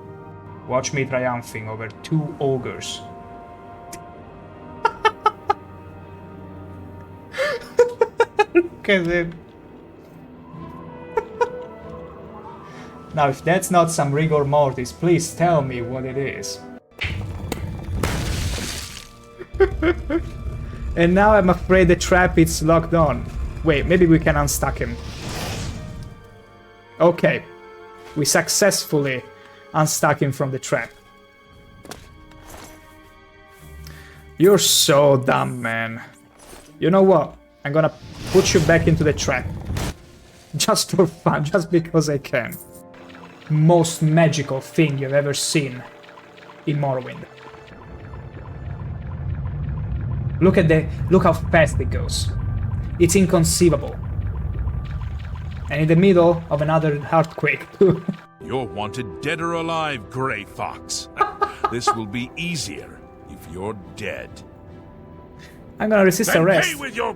Watch me triumphing over 2 ogres. Look at it. Now, if that's not some rigor mortis, please tell me what it is. And now I'm afraid the trap is locked on. Wait, maybe we can unstuck him. Okay. We successfully unstuck him from the trap. You're so dumb, man. You know what? I'm gonna put you back into the trap. Just for fun, just because I can. Most magical thing you've ever seen in Morrowind. Look how fast it goes. It's inconceivable. And in the middle of another earthquake too. You're wanted dead or alive, Grey Fox. This will be easier if you're dead. I'm gonna resist Then arrest. pay with your...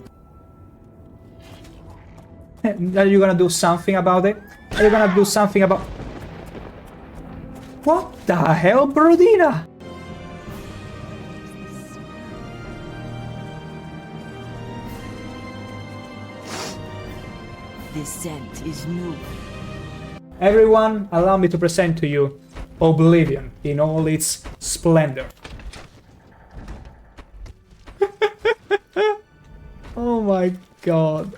Are you gonna do something about it? Are you gonna do something about... What the hell, Brodina? This scent is new. Everyone, allow me to present to you Oblivion in all its splendor. Oh my god.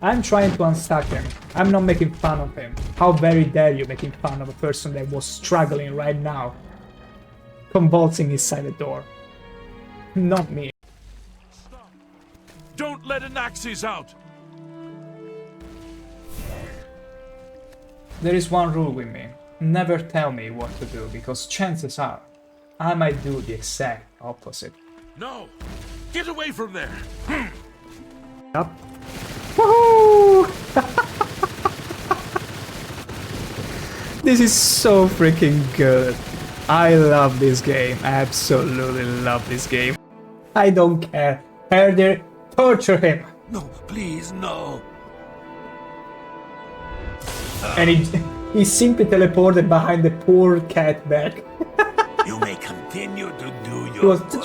I'm trying to unstuck him. I'm not making fun of him. How very dare you making fun of a person that was struggling right now, convulsing inside the door. Not me. Don't let Anaxes out! There is one rule with me. Never tell me what to do, because chances are I might do the exact opposite. No! Get away from there! Up. Woohoo! This is so freaking good. I love this game. I absolutely love this game. I don't care. Herder, torture him. No, please, no. And he simply teleported behind the poor cat back. You may continue to do It your was worst,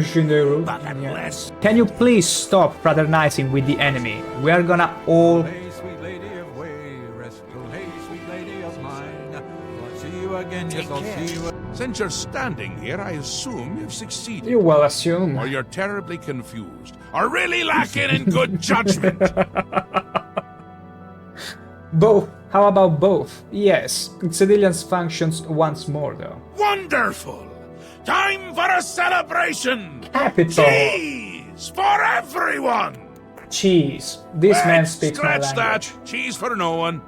Shinderu. but unless... Can you please stop fraternizing with the enemy? We are gonna all... Hey, sweet lady of way, restful. Hey, sweet lady of mine. I'll see you again, yes, I'll see you. Since you're standing here, I assume you've succeeded. You will assume. Or you're terribly confused. Or really lacking in good judgment. Both. How about both? Yes. Civilians functions once more, though. Wonderful! Time for a celebration! Capital! Cheese for everyone! Cheese. This man Let's speaks my scratch language. that. Cheese for no one.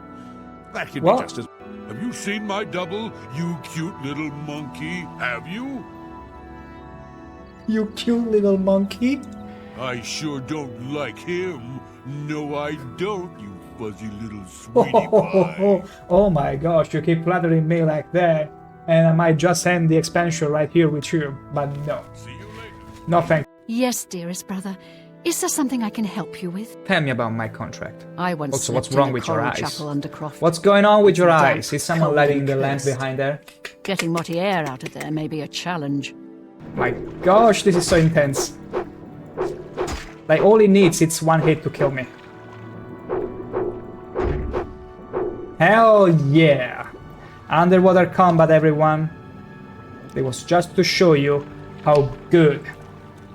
That could What? be just as... Have you seen my double, you cute little monkey? Have you? You cute little monkey. I sure don't like him. No, I don't, you fuzzy little sweetie pie. Oh my gosh, you keep flattering me like that, and I might just end the expansion right here with you, but no. See you later. No thank Yes, dearest brother. Is there something I can help you with? Tell me about my contract. I once Also, what's slept in wrong a with your coral eyes? chapel under Croft. What's going on with your Damp, eyes? Is someone cold lighting and the lamp cursed. behind there? Getting Mortier out of there may be a challenge. My gosh, this is so intense. Like, all he needs is one hit to kill me. Hell yeah! Underwater combat, everyone. It was just to show you how good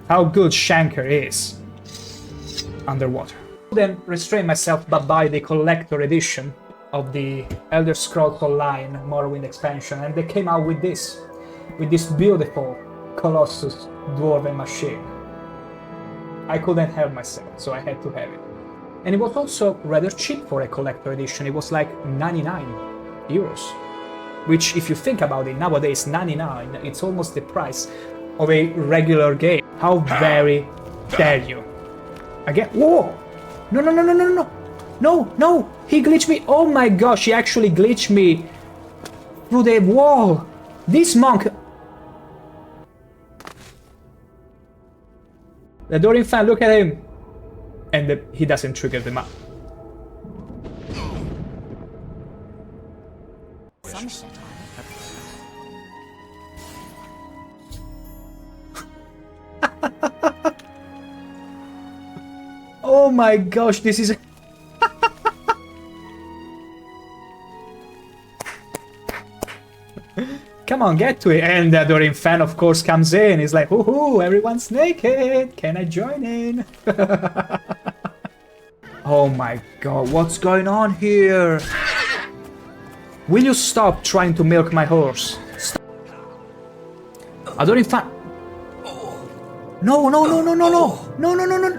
ShankH-ER is underwater. Then restrain myself but buy the collector edition of the Elder Scrolls Online Morrowind expansion, and they came out with this beautiful Colossus Dwarven machine. I couldn't help myself, so I had to have it. And it was also rather cheap for a collector edition. It was like 99 euros. Which, if you think about it, nowadays 99, it's almost the price of a regular game. How very dare you? Again, whoa! No, no, no, no, no, no! No, no! He glitched me! Oh my gosh, he actually glitched me through the wall! This monk... The Dorian fan, look at him! And he doesn't trigger the map. Oh my gosh, this is... Come on, get to it. And the Dorian fan, of course, comes in. He's like, woohoo, everyone's naked. Can I join in? Oh my god, what's going on here? Will you stop trying to milk my horse? Stop. A Dorian fan... No, no, no, no, no, no. No, no, no, no.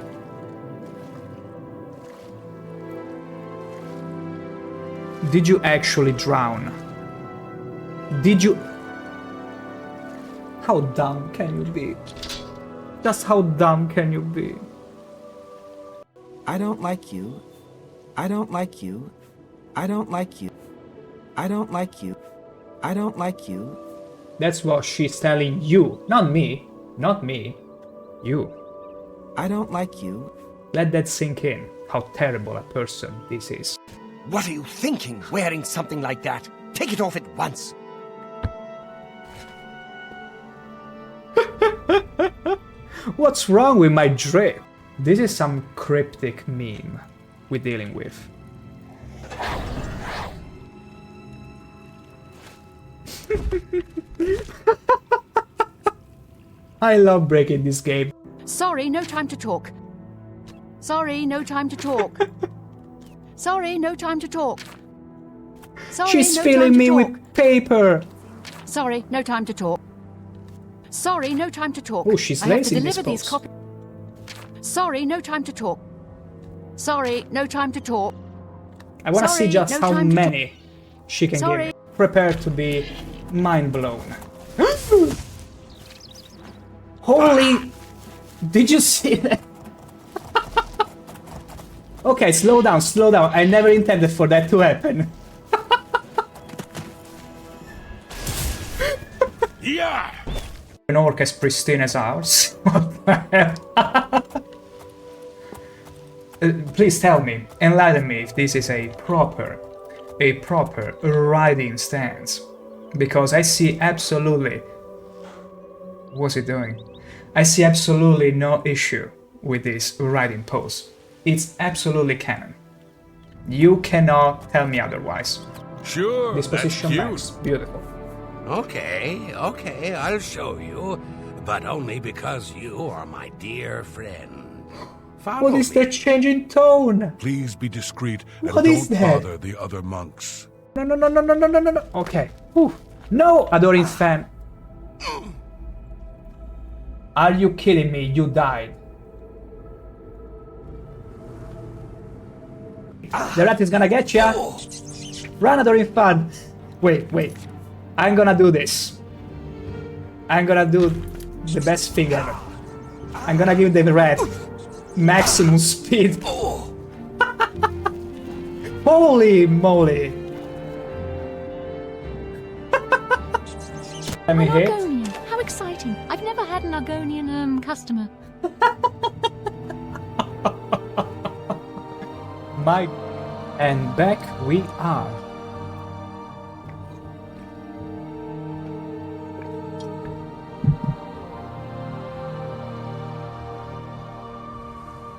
Did you actually drown? Did you... How dumb can you be? Just how dumb can you be? I don't like you. I don't like you. I don't like you. I don't like you. I don't like you. That's what she's telling you. Not me. Not me. You. I don't like you. Let that sink in. How terrible a person this is. What are you thinking, wearing something like that? Take it off at once. What's wrong with my drip? This is some cryptic meme we're dealing with. I love breaking this game. Sorry, no time to talk. Sorry, no time to talk. Sorry, no time to talk. Sorry, She's no filling time me to talk. with paper. Sorry, no time to talk. Sorry, no time to talk. Oh, she's I have to lazy, deliver this these boss. copies. Sorry, no time to talk. Sorry, no time to talk. I want to see Sorry, just no how time to many she can Sorry. give me. Prepare to be mind blown. Holy... Did you see that? Okay, slow down, slow down. I never intended for that to happen. Yeah! An orc as pristine as ours? What the hell? Please tell me, enlighten me if this is a proper riding stance. Because I see absolutely... What's it doing? I see absolutely no issue with this riding pose. It's absolutely canon. You cannot tell me otherwise. Sure, This position that's max, beautiful. Okay, okay, I'll show you. But only because you are my dear friend. Follow What is me. that change in tone? Please be discreet and What is don't that? bother the other monks. No, no, no, no, no, no, no, no, no. Okay. Whew. No, Adoring fan. Are you kidding me? You died. The rat is gonna get ya. Run, Adoring fan. Wait, wait. I'm gonna do this. I'm gonna do the best thing ever. I'm gonna give the rat maximum speed. Holy moly. Let me An hit. Argonian. How exciting. I've never had an Argonian customer. My... And back we are.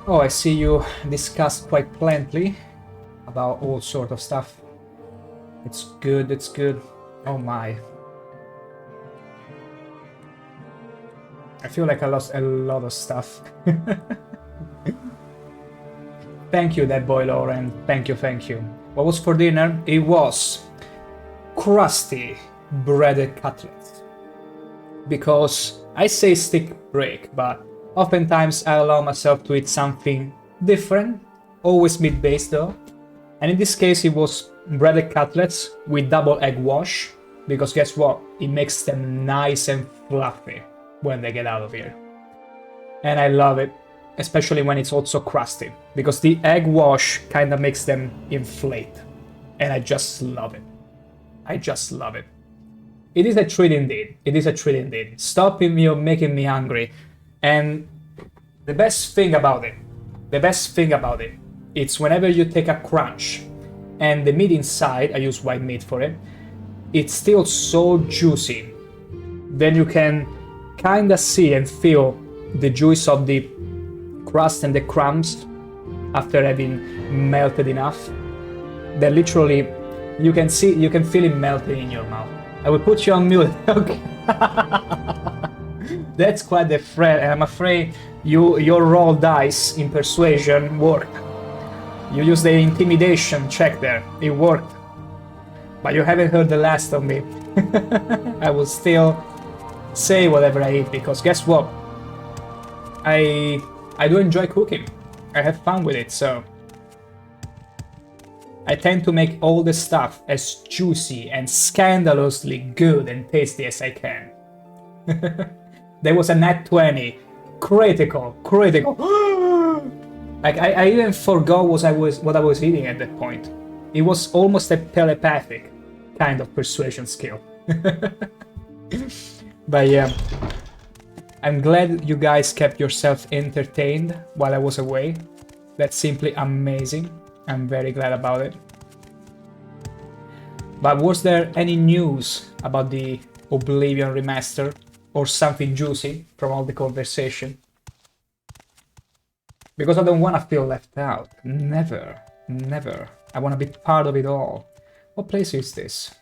Oh, I see you discussed quite plenty about all sort of stuff. It's good, it's good. Oh my. I feel like I lost a lot of stuff. Thank you, that boy Lauren. Thank you, thank you. What was for dinner? It was crusty breaded cutlets. because I say stick break, but oftentimes I allow myself to eat something different, always meat-based though. And in this case it was breaded cutlets with double egg wash, because guess what? It makes them nice and fluffy when they get out of here. And I love it, especially when it's also crusty, because the egg wash kind of makes them inflate. And I just love it. I just love it. It is a treat indeed. It is a treat indeed. Stopping me or making me hungry. And the best thing about it, it's whenever you take a crunch and the meat inside, I use white meat for it, it's still so juicy. Then you can kind of see and feel the juice of the crust and the crumbs after having melted enough. That literally you can feel it melting in your mouth. I will put you on mute. Okay. That's quite the threat, and I'm afraid your roll dice in persuasion worked. You used the intimidation check there. It worked. But you haven't heard the last of me. I will still say whatever I eat, because guess what? I do enjoy cooking. I have fun with it, so I tend to make all the stuff as juicy and scandalously good and tasty as I can. There was a nat 20. Critical. Like I even forgot what I was eating at that point. It was almost a telepathic kind of persuasion skill. But yeah, I'm glad you guys kept yourself entertained while I was away. That's simply amazing. I'm very glad about it. But was there any news about the Oblivion remaster or something juicy from all the conversation? Because I don't want to feel left out. Never. I want to be part of it all. What place is this?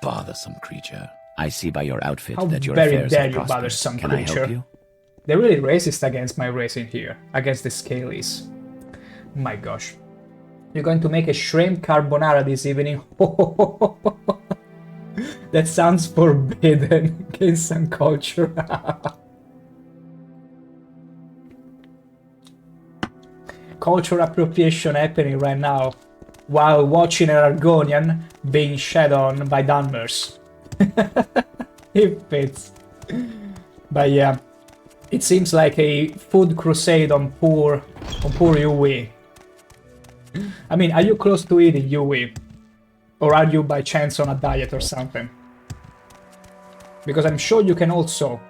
Bothersome creature. I see by your outfit How that your very affairs dare have you prospered. bothersome Can creature? I help you? They're really racist against my race in here, against the Scalies. My gosh. You're going to make a shrimp carbonara this evening? That sounds forbidden against some culture. Cultural appropriation happening right now while watching an Argonian being shed on by Dunmers. It fits. But yeah, it seems like a food crusade on poor Yui. I mean, are you close to eating Yui? Or are you by chance on a diet or something? Because I'm sure you can also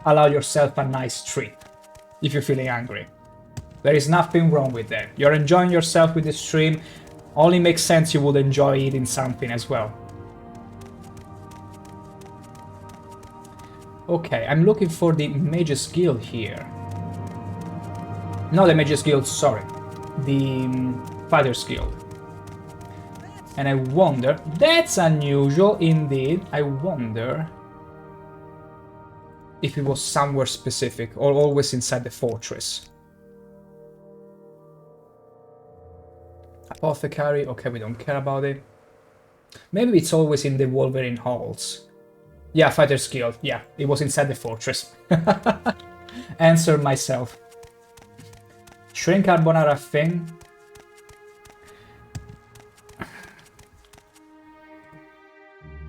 allow yourself a nice treat if you're feeling hungry. There is nothing wrong with that. You're enjoying yourself with the stream. Only makes sense you would enjoy eating something as well. Okay, I'm looking for the Mage's Guild here. Not the Mage's Guild, sorry. The Fighter's Guild. And I wonder... That's unusual indeed. I wonder if it was somewhere specific or always inside the fortress. Apothecary, okay, we don't care about it. Maybe it's always in the Wolverine halls. Yeah, Fighter's Guild, yeah, it was inside the fortress. Answer myself. Shrimp carbonara thing.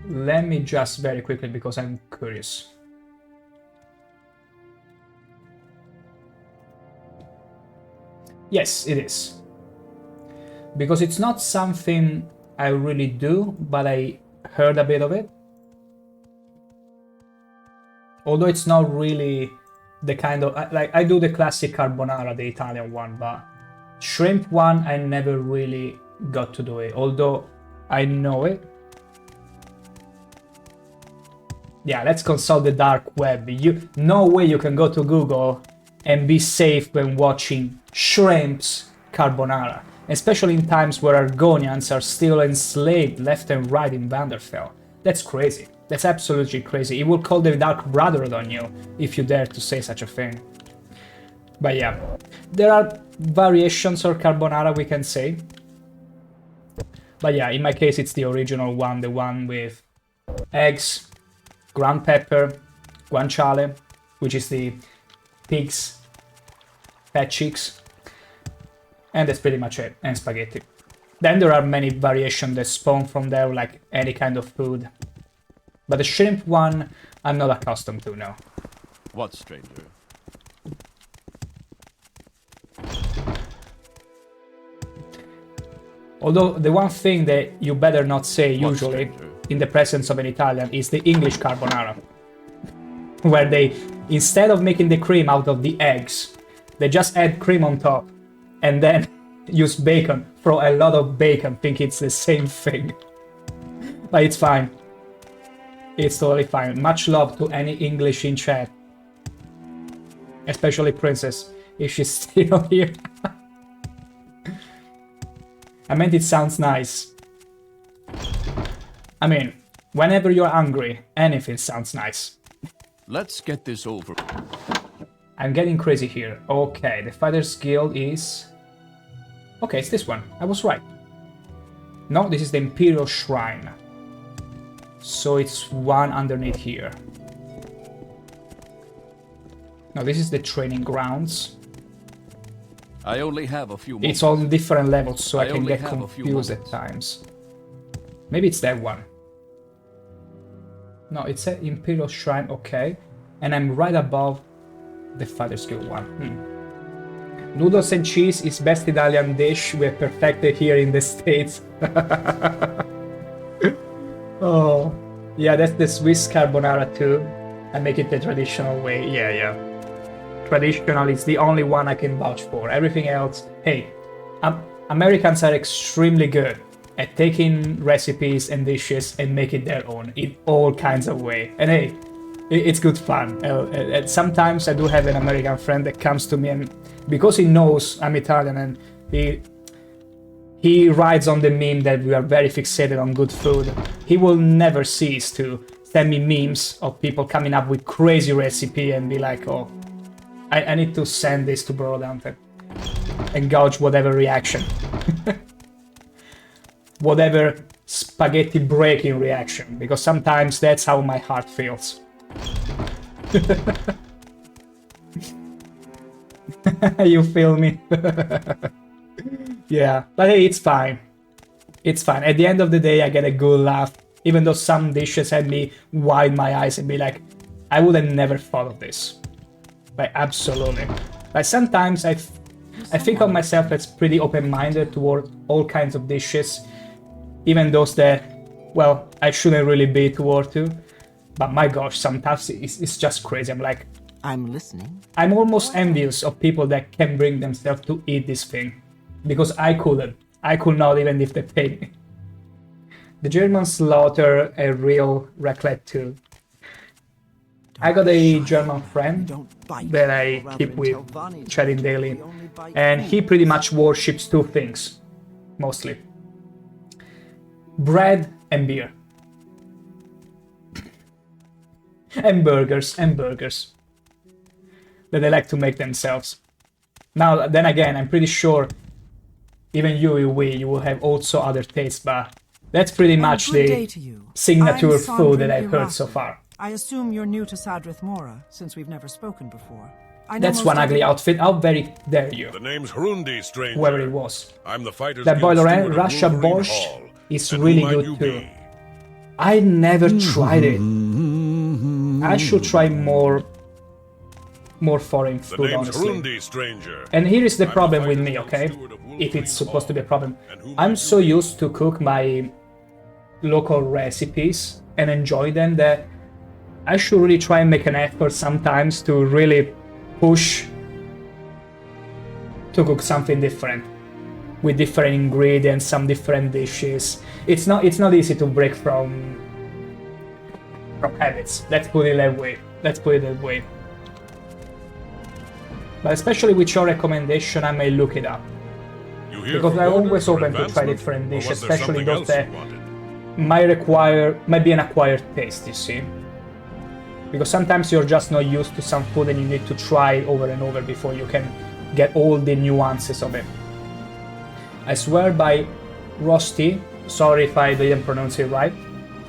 Let me just very quickly, because I'm curious. Yes, it is. Because it's not something I really do, but I heard a bit of it. Although it's not really the kind of... Like, I do the classic carbonara, the Italian one, but shrimp one, I never really got to do it. Although I know it. Yeah, let's consult the dark web. No way you can go to Google and be safe when watching shrimps carbonara. Especially in times where Argonians are still enslaved left and right in Vanderfell. That's crazy. That's absolutely crazy. It will call the Dark Brotherhood on you if you dare to say such a thing. But yeah, there are variations of carbonara, we can say. But yeah, in my case it's the original one, the one with eggs, ground pepper, guanciale, which is the pig's fat cheeks, and that's pretty much it, and spaghetti. Then there are many variations that spawn from there, like any kind of food. But the shrimp one, I'm not accustomed to, no. What, stranger? Although the one thing that you better not say usually in the presence of an Italian is the English carbonara. Where they, instead of making the cream out of the eggs, they just add cream on top and then use bacon, throw a lot of bacon, think it's the same thing. But it's fine. It's totally fine. Much love to any English in chat. Especially Princess, if she's still here. I meant it sounds nice. I mean, whenever you're hungry, anything sounds nice. Let's get this over. I'm getting crazy here. Okay, the Fighters Guild is... Okay, it's this one. I was right. No, this is the Imperial Shrine. So it's one underneath here. No, this is the training grounds. I only have a few moments. It's on different levels, so I can only get have a few confused at times. Maybe it's that one. No, it's an Imperial Shrine, okay. And I'm right above the Fighters Guild one. Noodles and cheese is best Italian dish we have perfected here in the States. Oh, yeah, that's the Swiss carbonara too. I make it the traditional way. Yeah. Traditional is the only one I can vouch for. Everything else, hey, Americans are extremely good at taking recipes and dishes and make it their own in all kinds of ways. And hey, it's good fun. And sometimes I do have an American friend that comes to me, and because he knows I'm Italian, and he rides on the meme that we are very fixated on good food, he will never cease to send me memes of people coming up with crazy recipe and be like, oh, I need to send this to Bro Dante and gauge whatever reaction. Whatever spaghetti breaking reaction, because sometimes that's how my heart feels. You feel me? Yeah, but hey, it's fine. It's fine. At the end of the day, I get a good laugh, even though some dishes had me wide my eyes and be like, I would have never thought of this. Like, absolutely. Like, sometimes I think of myself as pretty open-minded toward all kinds of dishes, even those that, well, I shouldn't really be toward to. But my gosh, sometimes it's just crazy. I'm like, I'm listening. I'm almost envious of people that can bring themselves to eat this thing. Because I couldn't. I could not, even if they paid me. The Germans slaughter a real raclette too. I got a German friend that I keep with, chatting daily, and he pretty much worships two things, mostly. Bread and beer. And burgers, that they like to make themselves. Now, then again, I'm pretty sure even you will have also other tastes, but that's pretty much the signature food that I've heard so far. I assume you're new to Sadrith Mora, since we've never spoken before. That's one ugly outfit. How very dare you? The name's Hrundi, stranger. Whoever it was. I'm the Fighters That Guild boy steward of Russia Wolverine Borscht Hall. is And really who might good you too. be? I never tried it. I should try more foreign The food, name's honestly. Hrundi, stranger. And here is the I'm problem the with Fighters me, Guild okay? steward of If it's supposed to be a problem. who I'm might so used to cook my local recipes and enjoy them that I should really try and make an effort sometimes to really push to cook something different with different ingredients, some different dishes. It's not easy to break from habits. Let's put it that way. But especially with your recommendation, I may look it up. Because I'm always open to try different dishes, especially those that might be an acquired taste, you see. Because sometimes you're just not used to some food and you need to try it over and over before you can get all the nuances of it. I swear by Rosti, sorry if I didn't pronounce it right,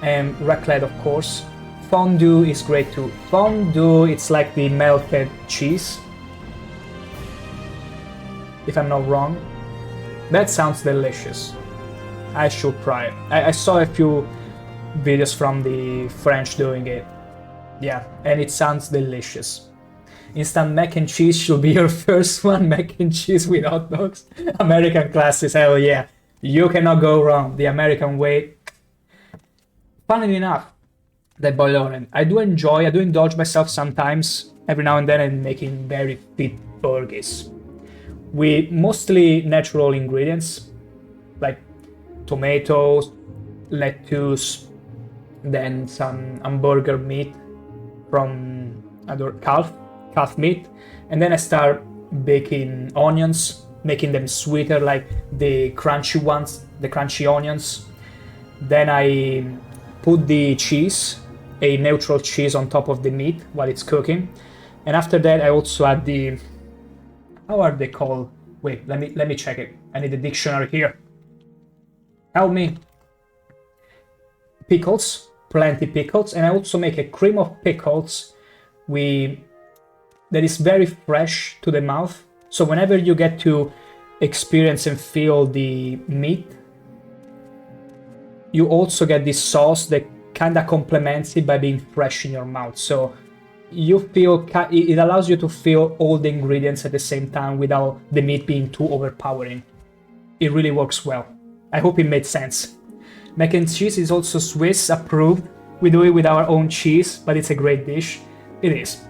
and raclette of course, fondue is great too. Fondue, it's like the melted cheese, if I'm not wrong. That sounds delicious. I should try it. I saw a few videos from the French doing it. Yeah, and it sounds delicious. Instant mac and cheese should be your first one. Mac and cheese with hot dogs. American classes, hell yeah. You cannot go wrong. The American way. Funnily enough, that boiled I do indulge myself sometimes, every now and then, in making very fit burgers. With mostly natural ingredients, like tomatoes, lettuce, then some hamburger meat from calf meat, and then I start baking onions, making them sweeter, like the crunchy ones, the crunchy onions. Then I put the cheese, a neutral cheese, on top of the meat while it's cooking, and after that I also add the, how are they called? Wait, let me check it. I need a dictionary here. Help me. Pickles, plenty pickles, and I also make a cream of pickles that is very fresh to the mouth. So whenever you get to experience and feel the meat, you also get this sauce that kind of complements it by being fresh in your mouth. So you feel, it allows you to feel all the ingredients at the same time without the meat being too overpowering. It really works well. I hope it made sense. Mac and cheese is also Swiss approved. We do it with our own cheese, but it's a great dish. It is.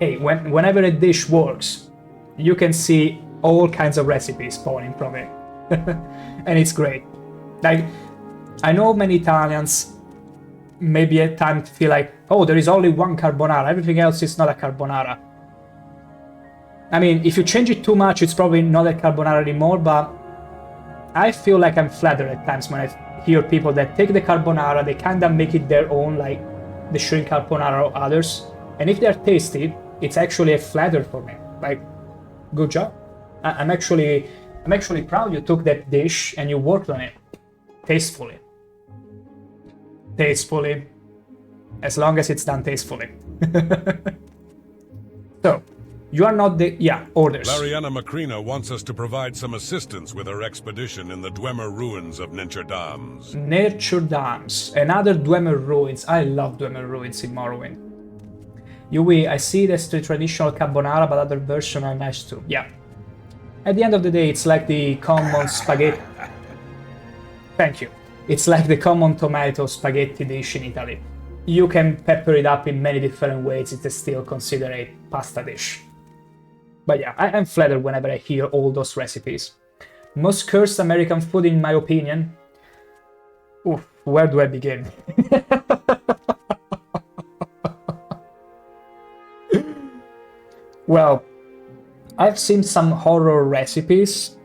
Hey, whenever a dish works, you can see all kinds of recipes spawning from it. And it's great. Like, I know many Italians maybe at times feel like, oh, there is only one carbonara, everything else is not a carbonara. I mean, if you change it too much, it's probably not a carbonara anymore, but I feel like I'm flattered at times when I hear people that take the carbonara, they kind of make it their own, like the shrimp carbonara or others, and if they're tasty, it's actually a flatter for me. Like, good job. I'm actually proud you took that dish and you worked on it tastefully. Tastefully, as long as it's done tastefully. So, you are not the... Yeah, orders. Lariana Macrina wants us to provide some assistance with her expedition in the Dwemer ruins of Nincherdams. Nincherdams, another Dwemer ruins. I love Dwemer ruins in Morrowind. Yui, I see it as the traditional carbonara, but other versions are nice too. Yeah. At the end of the day, it's like the common spaghetti... Thank you. It's like the common tomato spaghetti dish in Italy. You can pepper it up in many different ways, it is still considered a pasta dish. But yeah, I'm flattered whenever I hear all those recipes. Most cursed American food in my opinion? Oof, where do I begin? Well, I've seen some horror recipes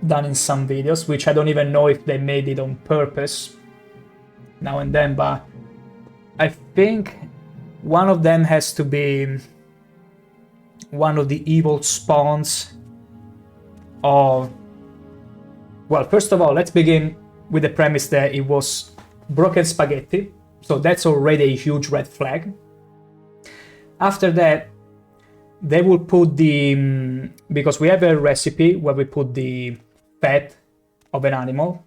done in some videos, which I don't even know if they made it on purpose now and then, but I think one of them has to be one of the evil spawns of... Well, first of all, let's begin with the premise that it was broken spaghetti, so that's already a huge red flag. After that, they will put the... because we have a recipe where we put the fat of an animal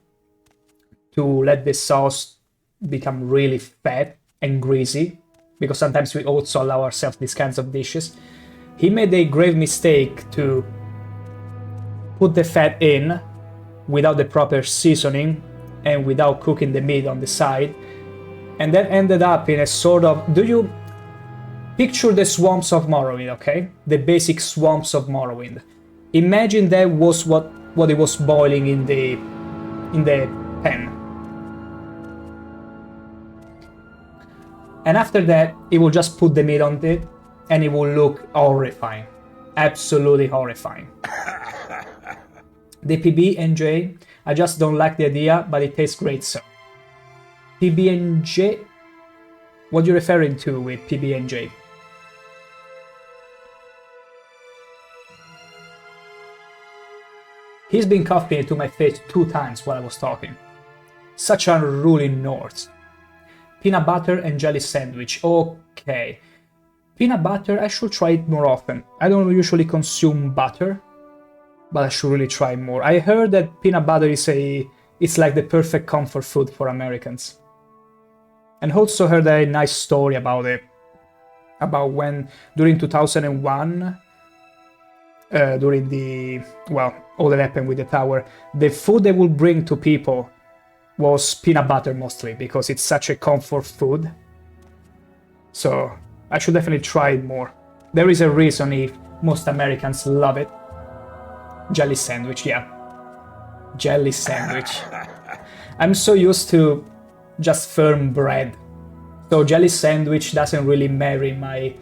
to let the sauce become really fat and greasy, because sometimes we also allow ourselves these kinds of dishes. He made a grave mistake to put the fat in without the proper seasoning and without cooking the meat on the side, and that ended up in a sort of... Do you picture the swamps of Morrowind, okay? The basic swamps of Morrowind. Imagine that was what it was boiling in the pan. And after that, it will just put the meat on it, and it will look horrifying. Absolutely horrifying. The PB&J, I just don't like the idea, but it tastes great, so. PB&J? What are you referring to with PB&J? He's been coughing into my face 2 times while I was talking. Such unruly Norse. Peanut butter and jelly sandwich. Okay. Peanut butter, I should try it more often. I don't usually consume butter, but I should really try more. I heard that peanut butter it's like the perfect comfort food for Americans. And also heard a nice story about it. About when, during 2001, during all that happened with the tower, the food they would bring to people was peanut butter mostly, because it's such a comfort food. So I should definitely try it more. There is a reason if most Americans love it. Jelly sandwich, yeah. Jelly sandwich. I'm so used to just firm bread. So jelly sandwich doesn't really marry my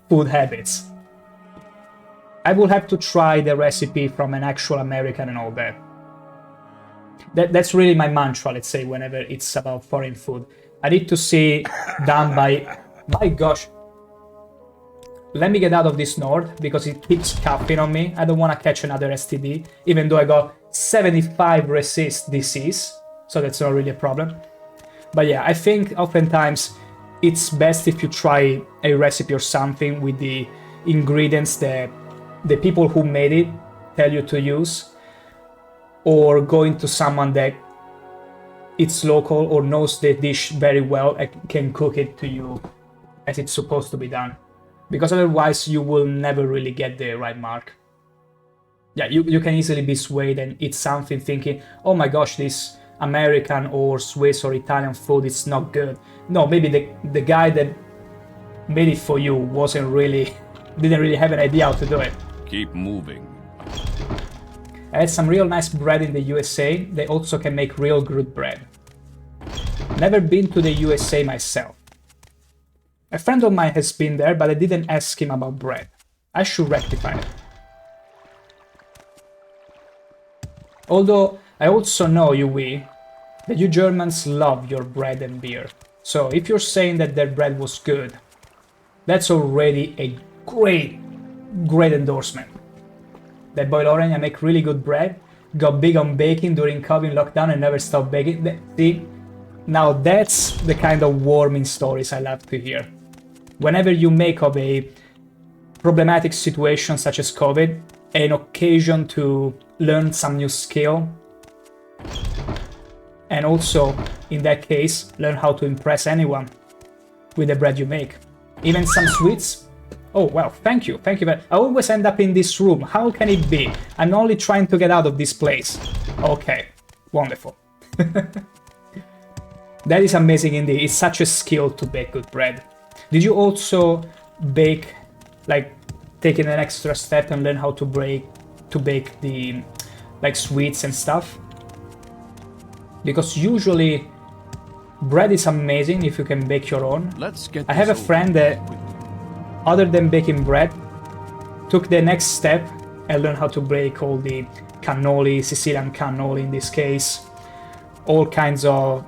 food habits. I will have to try the recipe from an actual American and all that. That's really my mantra, let's say, whenever it's about foreign food. I need to see done by... My gosh. Let me get out of this node, because it keeps coughing on me. I don't want to catch another STD, even though I got 75 resist disease, so that's not really a problem. But yeah, I think oftentimes it's best if you try a recipe or something with the ingredients that the people who made it tell you to use, or going to someone that it's local or knows the dish very well and can cook it to you as it's supposed to be done. Because otherwise you will never really get the right mark. Yeah, you can easily be swayed and eat something thinking, oh my gosh, this American or Swiss or Italian food is not good. No, maybe the guy that made it for you didn't really have an idea how to do it. Keep moving. I had some real nice bread in the USA. They also can make real good bread. Never been to the USA myself. A friend of mine has been there, but I didn't ask him about bread. I should rectify it. Although, I also know, that you Germans love your bread and beer. So if you're saying that their bread was good, that's already a great endorsement. That boy Lauren, I make really good bread, got big on baking during COVID lockdown and never stopped baking. See, now that's the kind of warming stories I love to hear. Whenever you make of a problematic situation such as COVID an occasion to learn some new skill, and also, in that case, learn how to impress anyone with the bread you make. Even some sweets. Oh, well, thank you very... I always end up in this room. How can it be? I'm only trying to get out of this place. Okay, wonderful. That is amazing indeed. It's such a skill to bake good bread. Did you also bake, like, taking an extra step and learn how to bake the, like, sweets and stuff? Because usually bread is amazing if you can bake your own. I have a friend that, other than baking bread, took the next step and learned how to bake all the cannoli, Sicilian cannoli in this case, all kinds of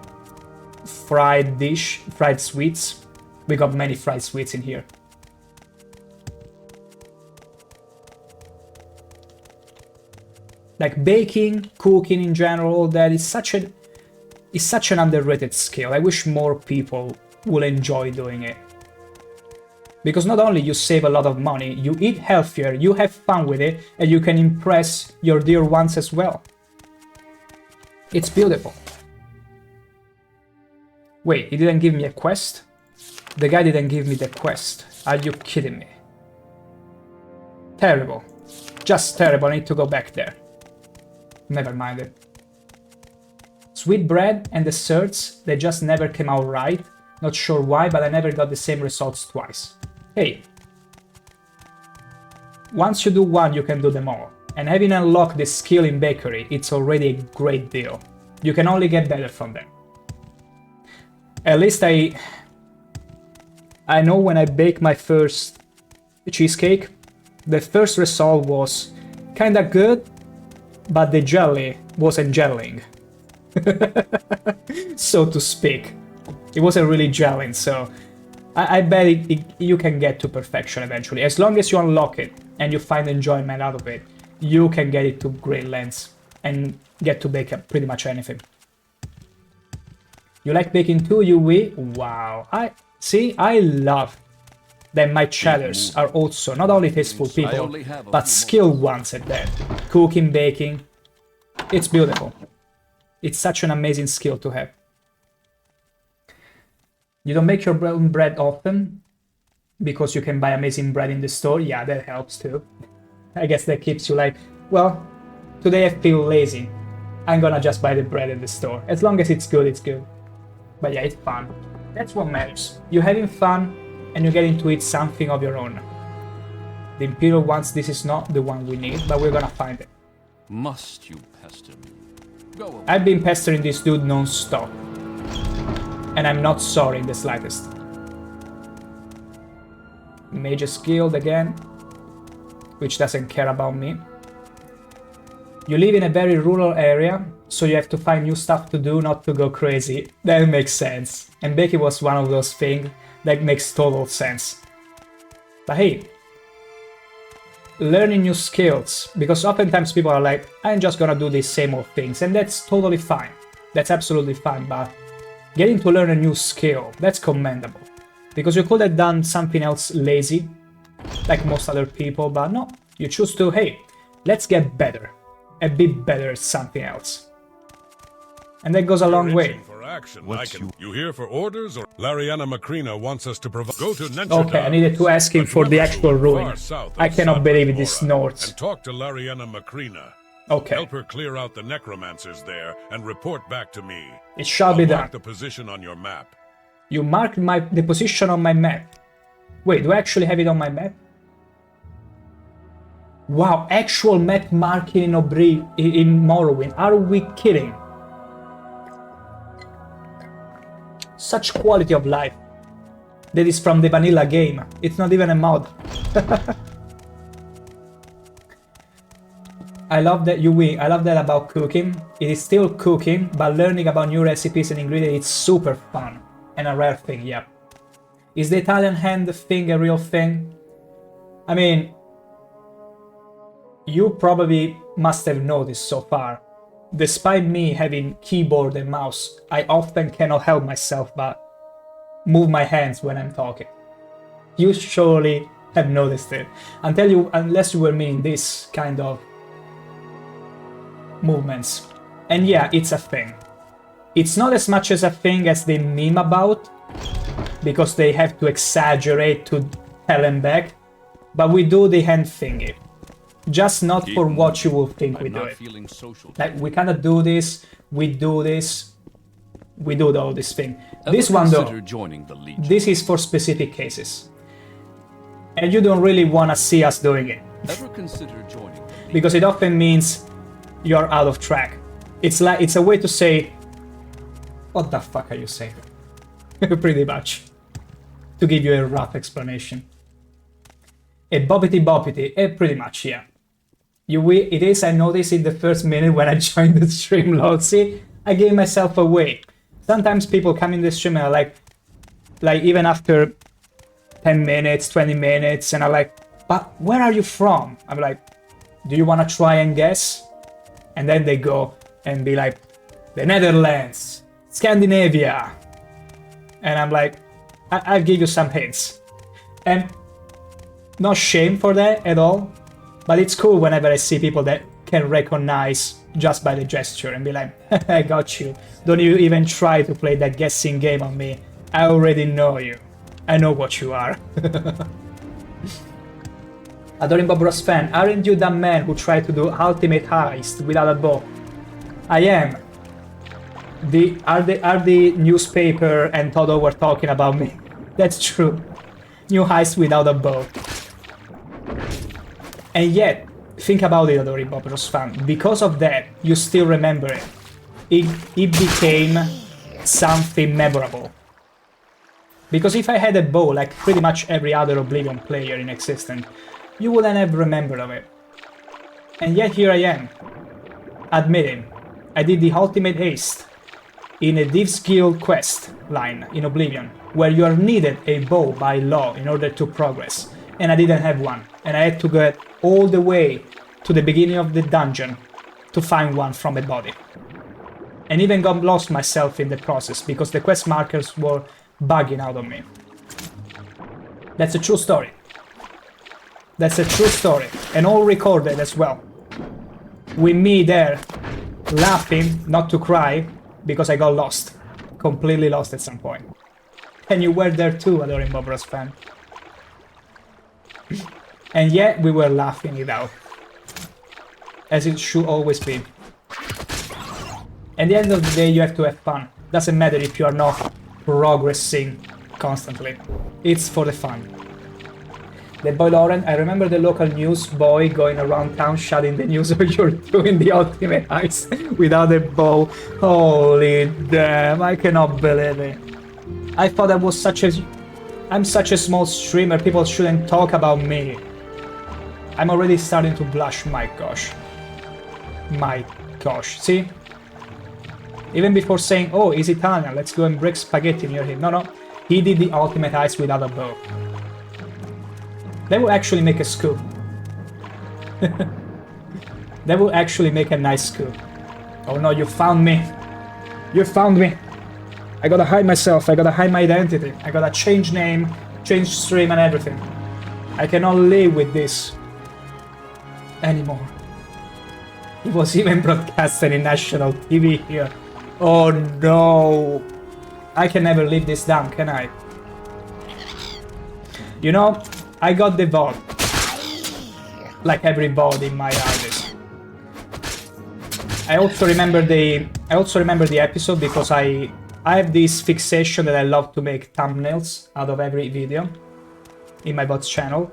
fried sweets. We got many fried sweets in here. Like baking, cooking in general, all that is such an underrated skill. I wish more people will enjoy doing it. Because not only you save a lot of money, you eat healthier, you have fun with it, and you can impress your dear ones as well. It's beautiful. Wait, he didn't give me a quest? The guy didn't give me the quest. Are you kidding me? Terrible. Just terrible, I need to go back there. Never mind it. Sweet bread and desserts, they just never came out right. Not sure why, but I never got the same results twice. Hey. Once you do one, you can do them all. And having unlocked this skill in bakery, it's already a great deal. You can only get better from them. At least I know when I baked my first cheesecake, the first result was kinda good, but the jelly wasn't gelling, so to speak. It wasn't really gelling, so I bet you can get to perfection eventually. As long as you unlock it and you find enjoyment out of it, you can get it to great lengths and get to bake pretty much anything. You like baking too, Yui? Wow. I love that my chatters are also not only tasteful people, but skilled ones at that. Cooking, baking. It's beautiful. It's such an amazing skill to have. You don't make your own bread often because you can buy amazing bread in the store. Yeah, that helps too. I guess that keeps you like, well, today I feel lazy. I'm gonna just buy the bread in the store. As long as it's good, it's good. But yeah, it's fun. That's what matters. You're having fun and you're getting to eat something of your own. The Imperial wants this is not the one we need, but we're gonna find it. Must you pester me? Go away. I've been pestering this dude non-stop. And I'm not sorry in the slightest. Mage's Guild again, which doesn't care about me. You live in a very rural area, so you have to find new stuff to do, not to go crazy. That makes sense. And Becky was one of those things that makes total sense. But hey, learning new skills, because oftentimes people are like, I'm just gonna do the same old things, and that's totally fine. That's absolutely fine, but getting to learn a new skill, that's commendable. Because you could have done something else lazy, like most other people, but no, you choose to, hey, let's get better. A bit better at something else. And that goes a long way. For action. You here for orders, or Lariana Macrina wants us to provide. Go to Nenchadal, okay, I needed to ask him for the actual ruin. I cannot believe it is north. And talk to Lariana Macrina. Okay. Help her clear out the necromancers there and report back to me. It shall be done. Mark the position on your map. You marked the position on my map. Wait, do I actually have it on my map? Wow, actual map marking in Morrowind. Are we kidding? Such quality of life. That is from the vanilla game. It's not even a mod. I love that I love that about cooking. It is still cooking, but learning about new recipes and ingredients is super fun. And a rare thing, yeah. Is the Italian hand thing a real thing? I mean, you probably must have noticed so far. Despite me having keyboard and mouse, I often cannot help myself but move my hands when I'm talking. You surely have noticed it. Unless you were meaning this kind of movements. And yeah, it's a thing. It's not as much as a thing as they meme about, because they have to exaggerate to tell them back, but we do the hand thingy. Just not for what you will think we do it. Like, we cannot do this, we do all this thing. This one though, this is for specific cases. And you don't really want to see us doing it. Because it often means you're out of track. It's a way to say, what the fuck are you saying? Pretty much. To give you a rough explanation. A boppity boppity, pretty much, yeah. It is, I noticed in the first minute when I joined the stream, Lord. See, I gave myself away. Sometimes people come in the stream and are like even after 10 minutes, 20 minutes, and are like, but where are you from? I'm like, do you want to try and guess? And then they go and be like, the Netherlands, Scandinavia. And I'm like, I'll give you some hints. And no shame for that at all. But it's cool whenever I see people that can recognize just by the gesture and be like, I got you. Don't you even try to play that guessing game on me. I already know you. I know what you are. Adoring Bob Ross fan, aren't you that man who tried to do ultimate heist without a bow? I am. Are the newspaper and Todo were talking about me? That's true. New heist without a bow. And yet, think about it, Adoring Bob Ross fan. Because of that, you still remember it. It became something memorable. Because if I had a bow like pretty much every other Oblivion player in existence, you wouldn't have remembered of it. And yet here I am, admitting I did the ultimate haste in a Thieves Guild quest line in Oblivion, where you are needed a bow by law in order to progress, and I didn't have one, and I had to get all the way to the beginning of the dungeon to find one from a body. And even got lost myself in the process because the quest markers were bugging out on me. That's a true story. That's a true story. And all recorded as well. With me there, laughing, not to cry, because I got lost. Completely lost at some point. And you were there too, Adoring Bobros fan. And yet we were laughing it out. As it should always be. At the end of the day, you have to have fun. Doesn't matter if you are not progressing constantly. It's for the fun. The boy Lauren, I remember the local news boy going around town shouting the news of you're doing the ultimate heist without a bow. Holy damn, I cannot believe it. I thought I was I'm such a small streamer, people shouldn't talk about me. I'm already starting to blush, my gosh. My gosh, see? Even before saying, oh, he's Italian, let's go and break spaghetti near him. No, he did the ultimate heist without a bow. That will actually make a scoop. That will actually make a nice scoop. Oh no, you found me. You found me. I gotta hide myself, I gotta hide my identity. I gotta change name, change stream and everything. I cannot live with this anymore. It was even broadcasted in national TV here. Oh no. I can never live this down, can I? You know, I got the VOD. Like every VOD in my eyes. I also remember the episode because I have this fixation that I love to make thumbnails out of every video in my VOD's channel.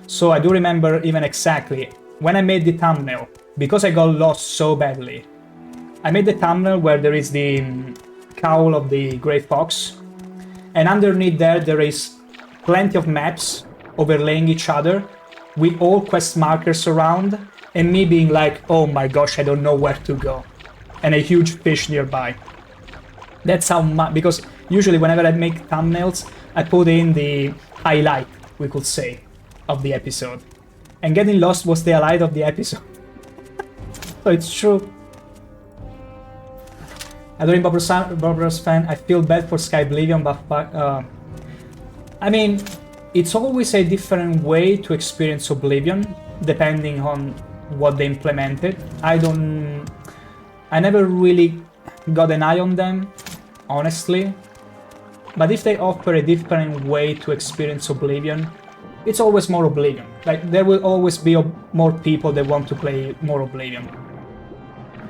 So I do remember even exactly when I made the thumbnail, because I got lost so badly. I made the thumbnail where there is the cowl of the Grey Fox, and underneath there is plenty of maps overlaying each other with all quest markers around, and me being like, oh my gosh, I don't know where to go, and a huge fish nearby. That's how much, because usually whenever I make thumbnails, I put in the highlight, we could say, of the episode. And getting lost was the highlight of the episode. So it's true. Adoring Bobros fan, I feel bad for Sky Oblivion, but I mean, it's always a different way to experience Oblivion, depending on what they implemented. I never really got an eye on them, honestly. But if they offer a different way to experience Oblivion, it's always more Oblivion. Like, there will always be more people that want to play more Oblivion.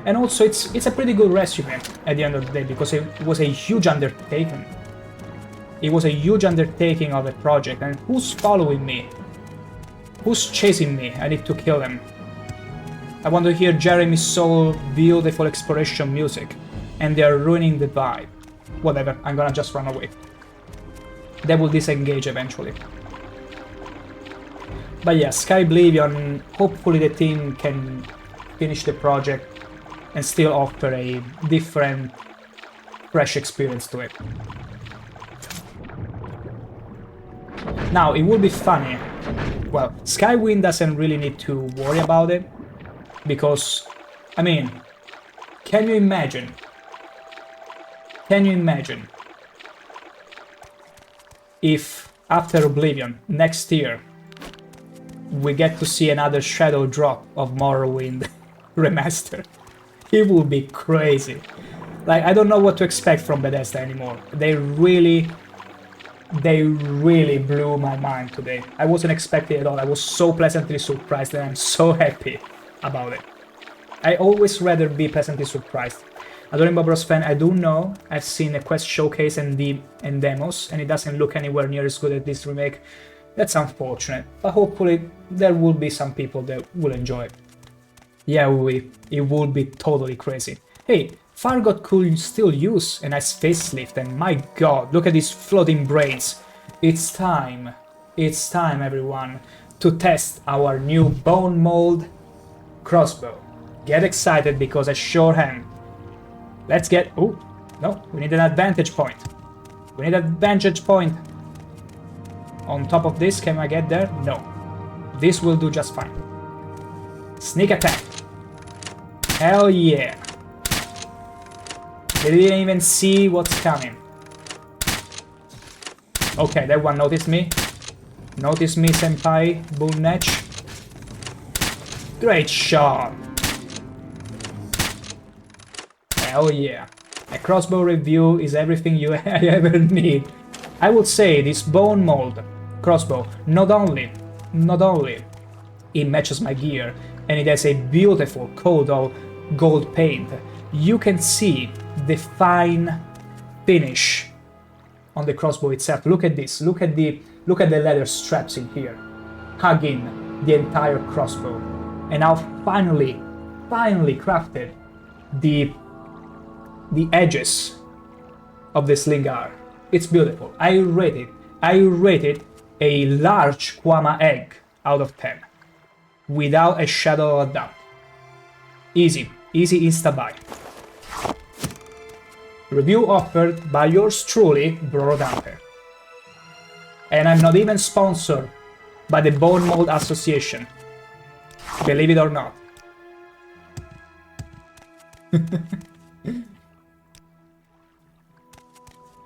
And also, it's a pretty good resume at the end of the day, because it was a huge undertaking. It was a huge undertaking of a project, and who's following me? Who's chasing me? I need to kill them. I want to hear Jeremy's Soul beautiful exploration music, and they are ruining the vibe. Whatever, I'm gonna just run away. They will disengage eventually. But yeah, Sky Oblivion, hopefully the team can finish the project and still offer a different, fresh experience to it. Now, it would be funny. Well, Skywind doesn't really need to worry about it, because, I mean, can you imagine? Can you imagine if after Oblivion, next year, we get to see another shadow drop of Morrowind remaster? It would be crazy. Like, I don't know what to expect from Bethesda anymore. They really blew my mind today. I wasn't expecting it at all. I was so pleasantly surprised, and I'm so happy about it. I always rather be pleasantly surprised. Adoring Bobros fan, I do know I've seen a quest showcase and demos, and it doesn't look anywhere near as good as this remake. That's unfortunate, but hopefully there will be some people that will enjoy it. Yeah, it would be totally crazy. Hey, Fargot could still use a nice facelift, and my god, look at these floating braids. It's time everyone, to test our new bone mold crossbow. Get excited, because I sure am. Let's get... Oh, no, we need an advantage point. We need an vantage point. On top of this, can I get there? No. This will do just fine. Sneak attack. Hell yeah. They didn't even see what's coming. Okay, that one noticed me. Notice me, senpai. Bullnetch. Great shot. Hell yeah. A crossbow review is everything you ever need. I would say this bone mold crossbow, not only it matches my gear and it has a beautiful coat of gold paint, you can see the fine finish on the crossbow itself. Look at this, look at the leather straps in here, hugging the entire crossbow. And now finally crafted the edges of the sling are. It's beautiful. I rate it a large Kwama egg out of 10. Without a shadow of a doubt. Easy insta-buy. Review offered by yours truly, Brorodante. And I'm not even sponsored by the Bone Mold Association. Believe it or not.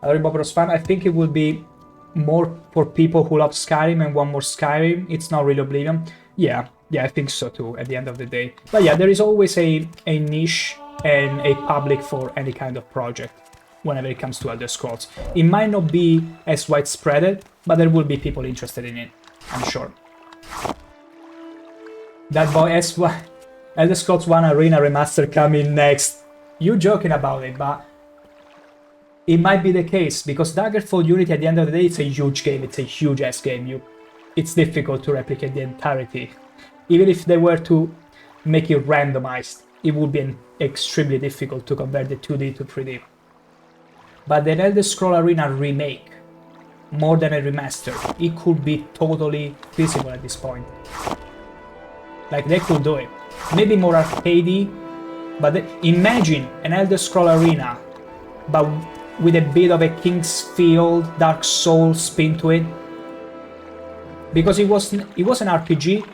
Bobros fan, I think it will be more for people who love Skyrim and want more Skyrim. It's not really Oblivion. Yeah, I think so too, at the end of the day. But yeah, there is always a niche and a public for any kind of project whenever it comes to Elder Scrolls. It might not be as widespread, but there will be people interested in it, I'm sure. That boy S1, Elder Scrolls 1 Arena Remaster coming next. You joking about it, but it might be the case, because Daggerfall Unity at the end of the day, it's a huge game, it's a huge ass game. It's difficult to replicate the entirety. Even if they were to make it randomized, it would be extremely difficult to convert the 2D to 3D. But the Elder Scrolls Arena remake, more than a remaster, it could be totally feasible at this point. Like, they could do it. Maybe more arcadey, but imagine an Elder Scrolls Arena, but with a bit of a King's Field, Dark Souls spin to it. Because it was an RPG,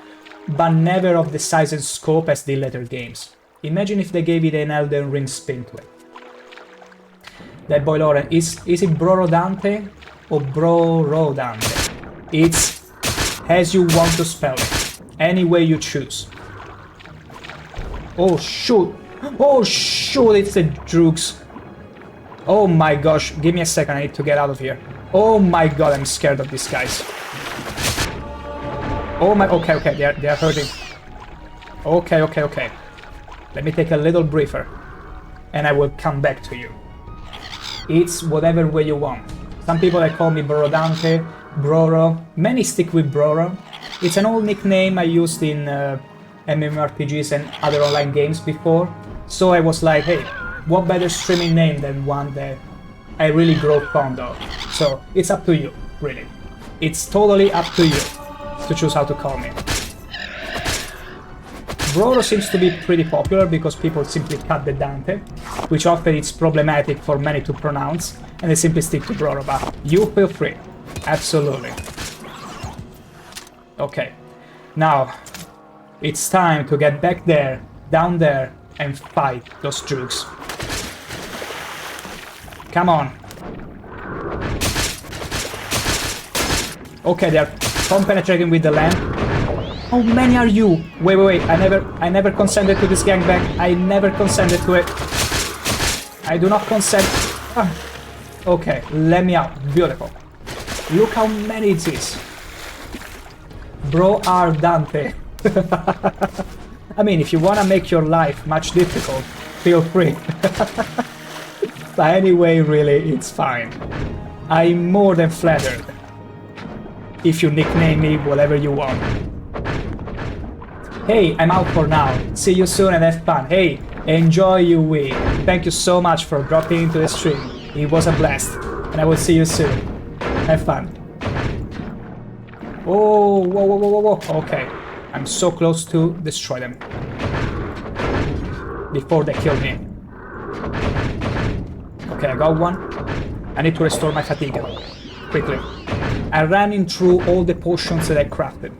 but never of the size and scope as the later games. Imagine if they gave it an Elden Ring spin to it. That boy Lauren, is it Brorodante or Brorodante? It's as you want to spell it, any way you choose. Oh shoot! Oh shoot! It's the Droogs. Oh my gosh! Give me a second. I need to get out of here. Oh my god! I'm scared of these guys. Oh my. Okay. They are hurting. Okay. Let me take a little breather, and I will come back to you. It's whatever way you want. Some people call me Brorodante, Broro. Many stick with Broro. It's an old nickname I used in MMORPGs and other online games before. So I was like, hey, what better streaming name than one that I really grow fond of? So it's up to you, really. It's totally up to you to choose how to call me. Broro seems to be pretty popular because people simply cut the Dante, which often it's problematic for many to pronounce, and they simply stick to Broro, but you feel free. Absolutely. Okay, now it's time to get back there, down there, and fight those Droogs. Come on. Okay, they are compenetrating with the land. How many are you? Wait, I never consented to this gangbang. I never consented to it. I do not consent. Okay, let me out. Beautiful. Look how many it is. Bro are Dante. I mean, if you wanna make your life much difficult, feel free. But anyway, really, it's fine. I'm more than flattered. If you nickname me whatever you want. Hey, I'm out for now. See you soon and have fun. Hey, enjoy your week. Thank you so much for dropping into the stream. It was a blast. And I will see you soon. Have fun. Oh, whoa. Okay. I'm so close to destroy them. Before they kill me. Okay, I got one. I need to restore my fatigue. Quickly. I ran in through all the potions that I crafted.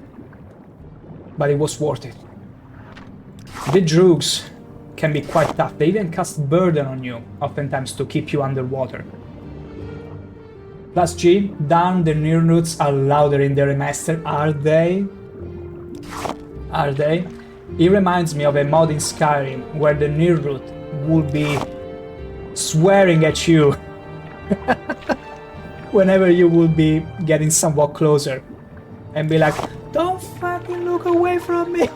But it was worth it. The Droogs can be quite tough. They even cast burden on you, oftentimes to keep you underwater. Plus G, down the near roots are louder in the remaster, are they? Are they? It reminds me of a mod in Skyrim where the near root would be swearing at you whenever you would be getting somewhat closer and be like, don't fucking look away from me.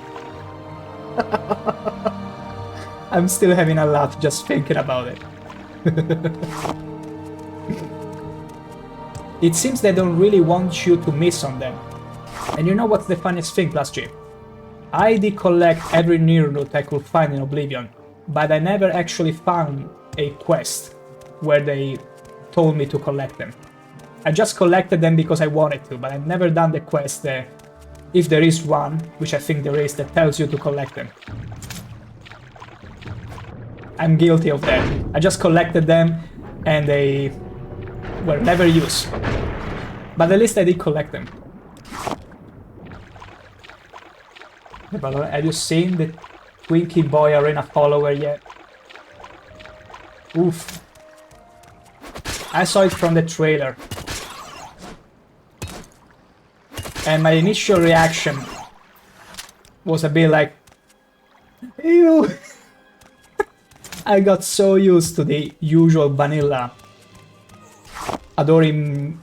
I'm still having a laugh just thinking about it. It seems they don't really want you to miss on them. And you know what's the funniest thing, Plus G? I did collect every near root I could find in Oblivion, but I never actually found a quest where they told me to collect them. I just collected them because I wanted to, but I've never done the quest there. If there is one, which I think there is, that tells you to collect them. I'm guilty of that. I just collected them and they were never used. But at least I did collect them. But have you seen the Twinkie Boy Arena follower yet? Oof. I saw it from the trailer. And my initial reaction was a bit like, ew. I got so used to the usual vanilla adoring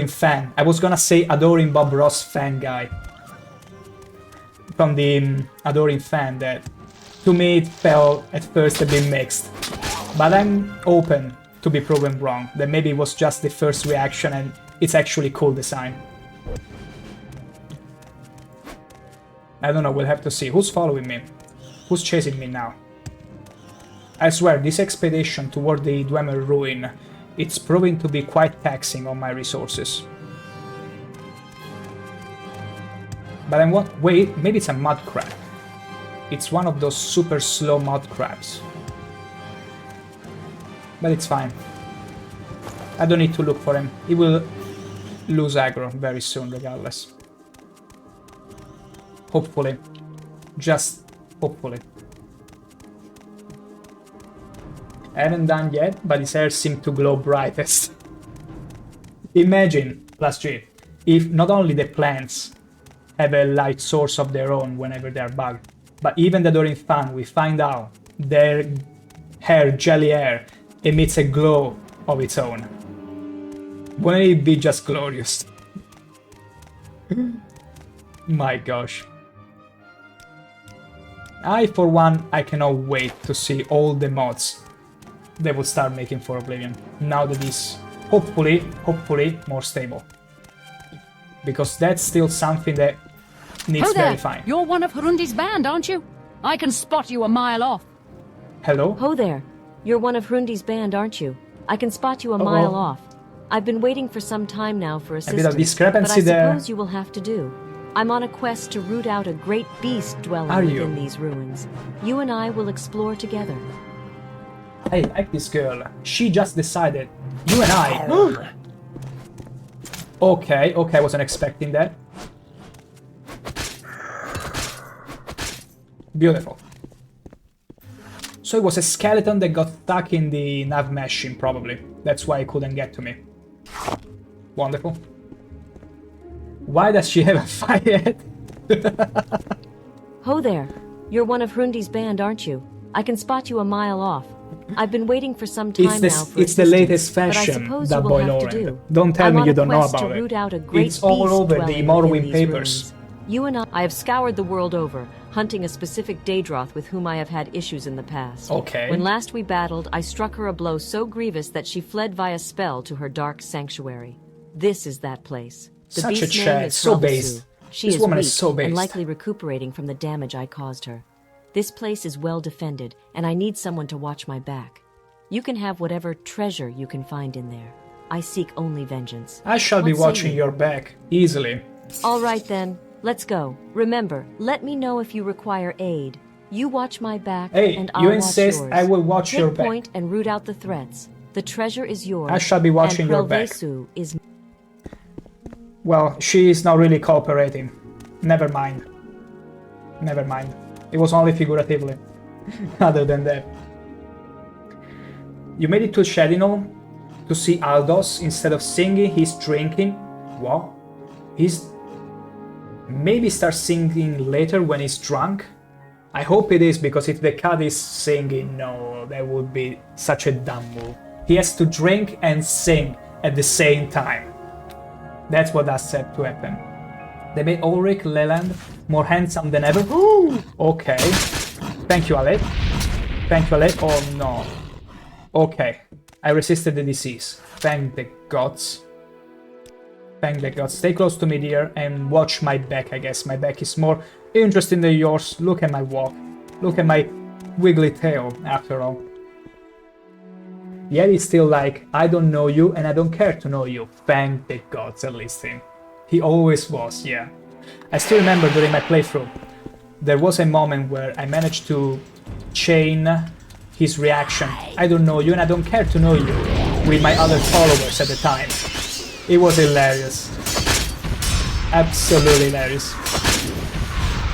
fan. I was gonna say adoring Bob Ross fan guy. From the adoring fan that to me it felt at first a bit mixed. But I'm open to be proven wrong, that maybe it was just the first reaction and it's actually cool design. I don't know, we'll have to see. Who's following me? Who's chasing me now? I swear, this expedition toward the Dwemer ruin, it's proving to be quite taxing on my resources. But I'm what? Wait, maybe it's a mud crab. It's one of those super slow mud crabs. But it's fine. I don't need to look for him. He will lose aggro very soon, regardless. Hopefully. Just hopefully. I haven't done yet, but his hair seemed to glow brightest. Imagine, Plus G, if not only the plants have a light source of their own whenever they're bugged, but even the Dorin fan, we find out their hair, jelly hair, emits a glow of its own. Wouldn't it be just glorious? My gosh. For one, I cannot wait to see all the mods they will start making for Oblivion, now that it's hopefully more stable. Because that's still something that needs verifying. You're one of Hrundi's band, aren't you? I can spot you a mile off. Hello? Ho there. You're one of Hrundi's band, aren't you? I can spot you a mile off. I've been waiting for some time now for assistance, a bit of discrepancy but I there. suppose you will have to do. I'm on a quest to root out a great beast dwelling within these ruins. You and I will explore together. Hey, I like this girl. She just decided. You and I. Okay, I wasn't expecting that. Beautiful. So it was a skeleton that got stuck in the nav machine, probably. That's why it couldn't get to me. Wonderful. Why does she have a fire head? Ho there. You're one of Hrundi's band, aren't you? I can spot you a mile off. I've been waiting for some time now for It's the latest fashion, that boy Lauren. Don't tell me you don't know about it. It's all over the Morrowind papers. You and I have scoured the world over, hunting a specific Daedroth with whom I have had issues in the past. Okay. When last we battled, I struck her a blow so grievous that she fled via spell to her dark sanctuary. This is that place. The Such a beast's name chat, is so Hrolvasu. based. She This is woman weak is so based. and likely recuperating from the damage I caused her. This place is well defended, and I need someone to watch my back. You can have whatever treasure you can find in there. I seek only vengeance. I shall be What say watching you? your back, easily. All right then, let's go. Remember, let me know if you require aid. You watch my back, Hey, and you I'll insist watch yours. I will watch Take your back. point and root out the threats. The treasure is yours. I shall be watching and your back. Hrolvasu is. Well, she is not really cooperating. Never mind. Never mind. It was only figuratively. other than that. You made it to Shadinol to see Aldos. Instead of singing, he's drinking. What? He's... Maybe starts singing later when he's drunk? I hope it is, because if the cat is singing, no, that would be such a dumb move. He has to drink and sing at the same time. That's what has said to happen. They made Ulrich Leland more handsome than ever. Ooh, okay. Thank you, Alec. Thank you, Alec. Oh no. Okay. I resisted the disease. Thank the gods. Thank the gods. Stay close to me, dear, and watch my back, I guess. My back is more interesting than yours. Look at my walk. Look at my wiggly tail, after all. Yet he's still like, I don't know you and I don't care to know you. Thank the gods, at least him. He always was, yeah. I still remember during my playthrough, there was a moment where I managed to chain his reaction, I don't know you and I don't care to know you, with my other followers at the time. It was hilarious. Absolutely hilarious.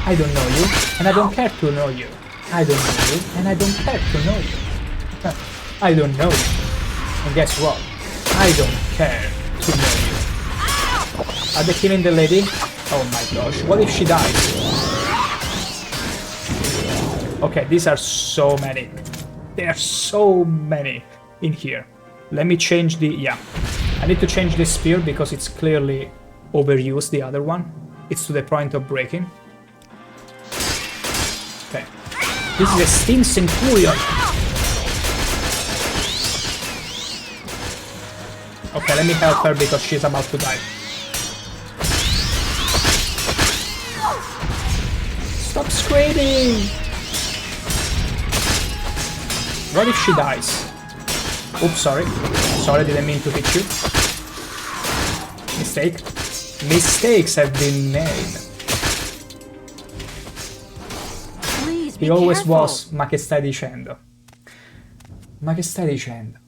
I don't know you and I don't care to know you. I don't know you and I don't care to know you. I don't know you. And guess what? I don't care to know you. Are they killing the lady? Oh my gosh, what if she dies? Okay, these are so many. There are so many in here. Let me change the... yeah. I need to change the spear because it's clearly overused, the other one. It's to the point of breaking. Okay. This is a Steam Centurion. Okay, let me help her because she's about to die. Stop screaming! What if she dies? Oops, sorry. Sorry, didn't mean to hit you. Mistake. Mistakes have been made. Please, He always was, ma che stai dicendo? Ma che stai dicendo?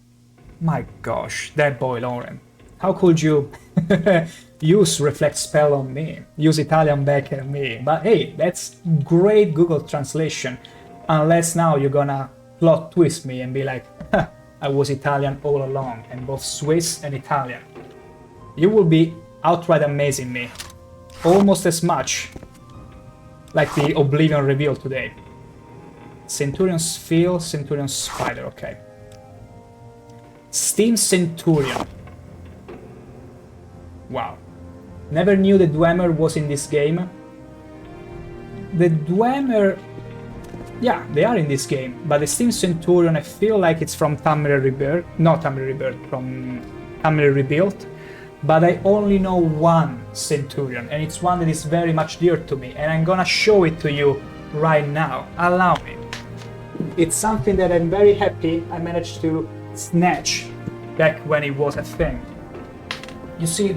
My gosh, that boy Lauren. How could you use reflect spell on me? Use Italian back at me? But hey, that's great Google translation. Unless now you're gonna plot twist me and be like, I was Italian all along, and both Swiss and Italian. You will be outright amazing me. Almost as much like the Oblivion reveal today. Centurion's Feel, Centurion's Spider, okay. Steam Centurion. Wow. Never knew the Dwemer was in this game. The Dwemer... yeah, they are in this game, but the Steam Centurion, I feel like it's from Tamriel Rebirth. Not Tamriel Rebirth, from Tamriel Rebuilt. But I only know one Centurion, and it's one that is very much dear to me, and I'm gonna show it to you right now. Allow me. It's something that I'm very happy I managed to snatch back when it was a thing. You see,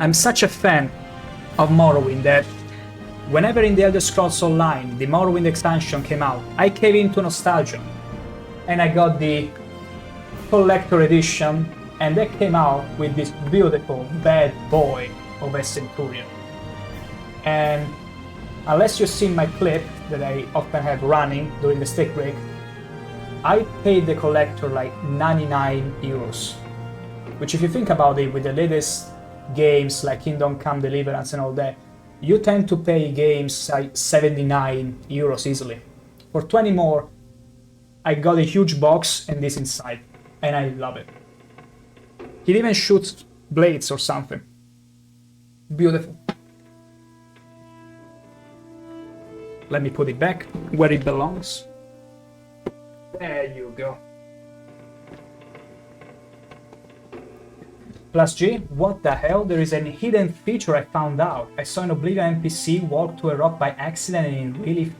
I'm such a fan of Morrowind that whenever in the Elder Scrolls Online the Morrowind expansion came out, I came into nostalgia and I got the collector edition, and that came out with this beautiful bad boy of a Centurion. And unless you've seen my clip that I often have running during the stick break, I paid the collector like 99 euros, which if you think about it, with the latest games like Kingdom Come Deliverance and all that, you tend to pay games like 79 euros easily. For 20 more, I got a huge box and this inside, and I love it. It even shoots blades or something. Beautiful. Let me put it back where it belongs. There you go. Plus G, what the hell? There is a hidden feature I found out. I saw an Oblivion NPC walk to a rock by accident and it really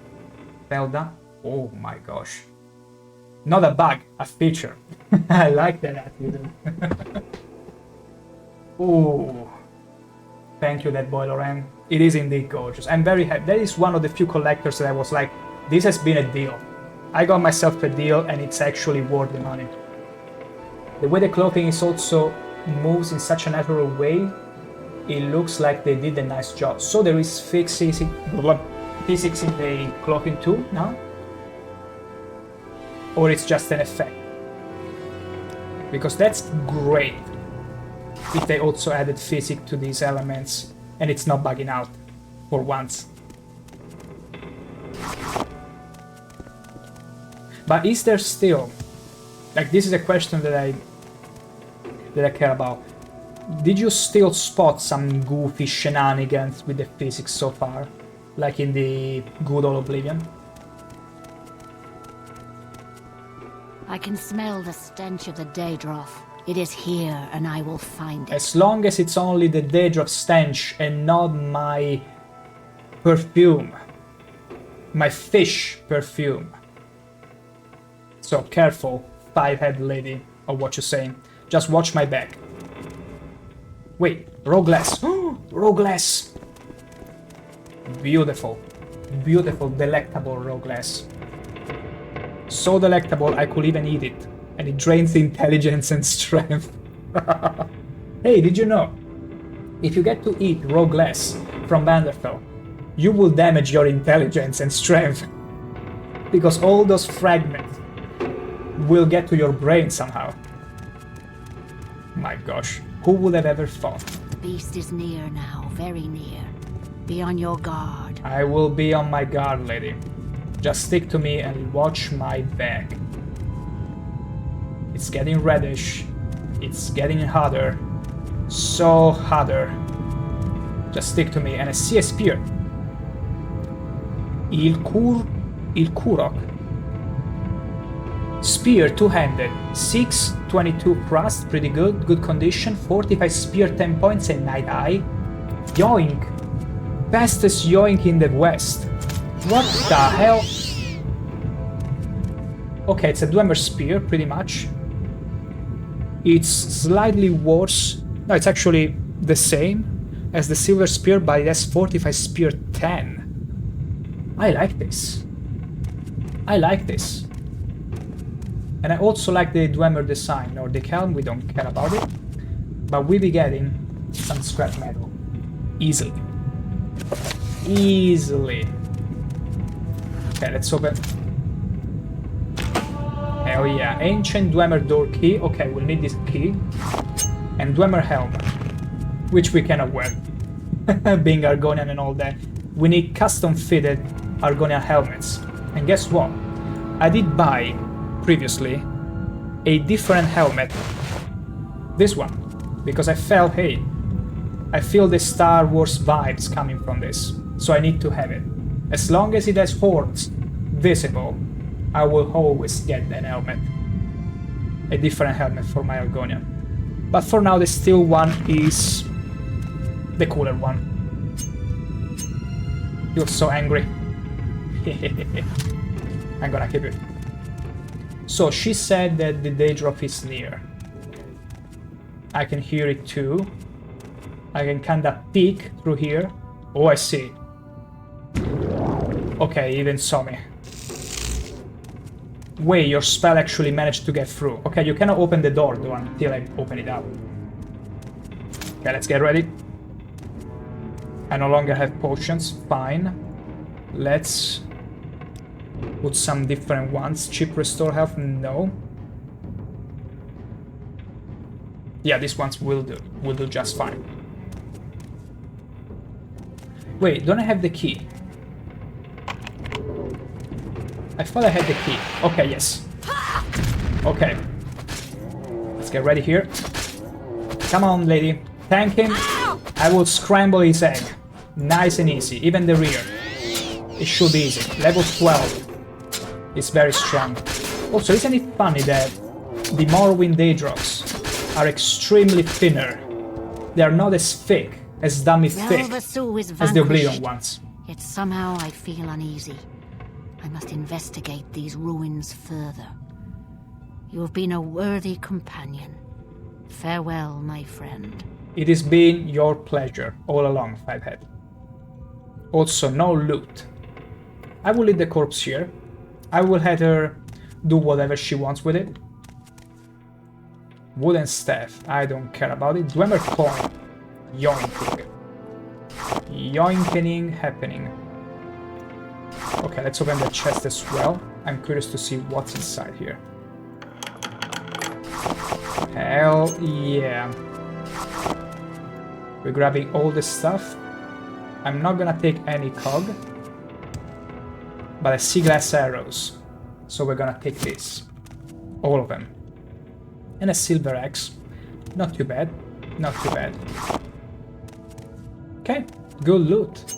fell down. Oh my gosh. Not a bug, a feature. I like that attitude. Oh. Thank you, that boy Loren. It is indeed gorgeous. I'm very happy. That is one of the few collectors that I was like, this has been a deal. I got myself a deal and it's actually worth the money. The way the clothing is also moves in such a natural way, it looks like they did a nice job. So there is physics in the clothing too now. or it's just an effect. Because that's great if they also added physics to these elements and it's not bugging out for once. But is there still, like, this is a question that I care about. Did you still spot some goofy shenanigans with the physics so far? Like in the good old Oblivion? I can smell the stench of the Daedroth. It is here, and I will find it. As long as it's only the Daedroth stench and not my perfume. My fish perfume. So careful, five-head lady, of what you're saying. Just watch my back. Wait, raw glass. Raw glass! Beautiful. Beautiful, delectable raw glass. So delectable I could even eat it. And it drains the intelligence and strength. Hey, did you know? If you get to eat raw glass from Vanderfell, you will damage your intelligence and strength. Because all those fragments will get to your brain somehow. My gosh, who would have ever thought? The beast is near now, very near. Be on your guard. I will be on my guard, lady. Just stick to me and watch my back. It's getting reddish. It's getting hotter. So hotter. Just stick to me, and I see a spear. Il Kurok. Spear, two-handed. 6, 22 thrust, pretty good. Good condition. 45 spear, 10 points, and night eye. Yoink. Fastest yoink in the west. What the hell? Okay, it's a Dwemer spear, pretty much. It's slightly worse. No, it's actually the same as the silver spear, but it has 45 spear 10. I like this. I like this. And I also like the Dwemer design. Or the Helm, we don't care about it. But we'll be getting some scrap metal. Easily. Easily. Okay, let's open. Hell yeah. Ancient Dwemer door key. Okay, we'll need this key. And Dwemer helmet. Which we cannot wear. Being Argonian and all that. We need custom fitted Argonian helmets. And guess what? I did buy previously a different helmet. This one. Because I felt, hey, I feel the Star Wars vibes coming from this. So I need to have it. As long as it has horns visible, I will always get an helmet. A different helmet for my Argonian. But for now the steel one is the cooler one. You're so angry. I'm gonna keep it. So she said that the Daedroth is near. I can hear it too. I can kinda peek through here. Oh, I see. Okay, he even saw me. Wait, your spell actually managed to get through. Okay, you cannot open the door though until I open it up. Okay, let's get ready. I no longer have potions. Fine. Let's put some different ones. Cheap restore health? No. Yeah, these ones will do. Will do just fine. Wait, don't I have the key? I thought I had the key. Okay, yes. Okay. Let's get ready here. Come on, lady. Tank him. I will scramble his egg. Nice and easy. Even the rear. It should be easy. Level 12. It's very strong. Also, isn't it funny that the Morrowind Daedroths are extremely thinner? They are not as thick, as dummy thick, as the Oblivion ones. Yet somehow I feel uneasy. I must investigate these ruins further. You have been a worthy companion. Farewell, my friend. It has been your pleasure all along, Fivehead. Also, no loot. I will leave the corpse here. I will let her do whatever she wants with it. Wooden staff, I don't care about it. Dwemer coin. Yoinking. Yoinkening happening. Okay, let's open the chest as well. I'm curious to see what's inside here. Hell yeah. We're grabbing all this stuff. I'm not gonna take any cog, but I see glass arrows, so we're gonna take this. All of them. And a silver axe. Not too bad. Not too bad. Okay, good loot.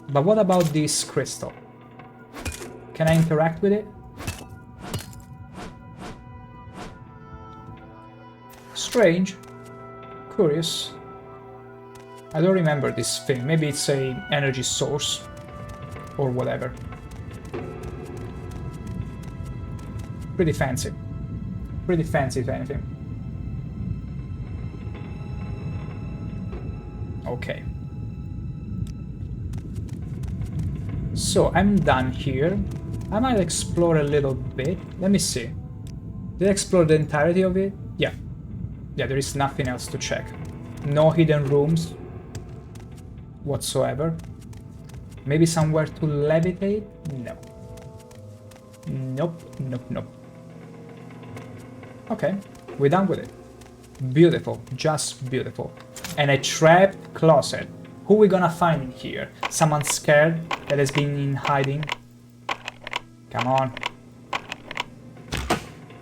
But what about this crystal? Can I interact with it? Strange. Curious. I don't remember this thing. Maybe it's a energy source or whatever. Pretty fancy. Pretty fancy if anything. Okay. So I'm done here. I might explore a little bit. Let me see. Did I explore the entirety of it? Yeah. Yeah, there is nothing else to check. No hidden rooms whatsoever. Maybe somewhere to levitate? No. Nope, nope, nope. Okay, we're done with it. Beautiful, just beautiful. And a trapped closet. Who we gonna find in here? Someone scared that has been in hiding? Come on.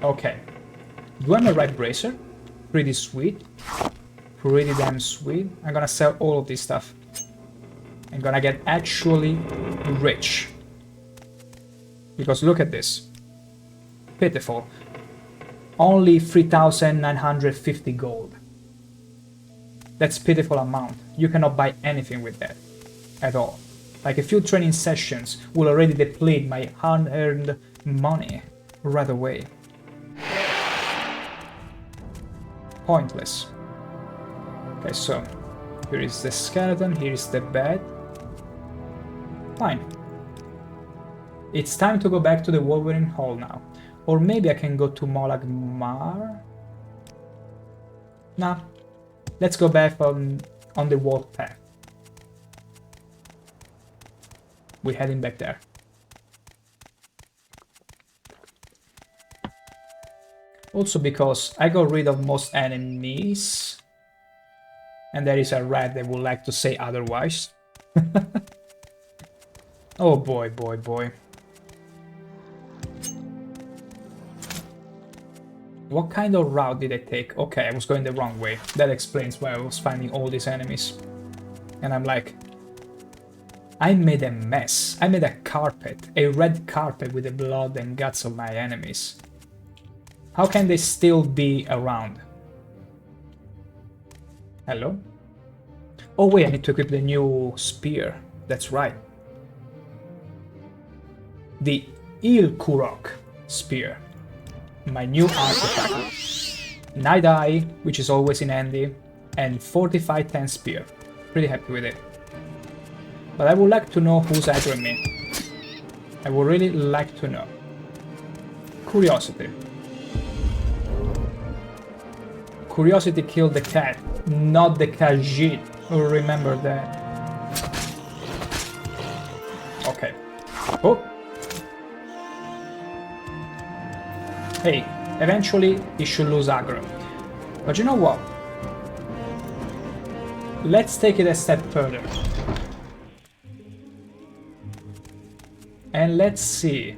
Okay. Do I have a right bracer? Pretty sweet. Pretty damn sweet. I'm gonna sell all of this stuff. I'm gonna get actually rich. Because look at this. Pitiful. Only 3,950 gold. That's pitiful amount. You cannot buy anything with that. At all. Like a few training sessions will already deplete my hard-earned money right away. Pointless. Okay, so here is the skeleton, here is the bed. Fine. It's time to go back to the Wolverine Hall now. Or maybe I can go to Molag Mar? Nah. Let's go back on the walk path. We're heading back there. Also because I got rid of most enemies. And there is a rat that would like to say otherwise. Oh boy, boy, boy. What kind of route did I take? Okay, I was going the wrong way. That explains why I was finding all these enemies. And I'm like... I made a mess. I made a carpet. A red carpet with the blood and guts of my enemies. How can they still be around? Hello? Oh wait, I need to equip the new spear. That's right. The Ilkurok spear. My new artifact. Night Eye, which is always in handy, and 45-10 spear. Pretty happy with it. But I would like to know who's aggroing me. I would really like to know. Curiosity. Curiosity killed the cat, not the Khajiit. Remember that. Okay. Oh. Hey, eventually he should lose aggro. But you know what? Let's take it a step further. And let's see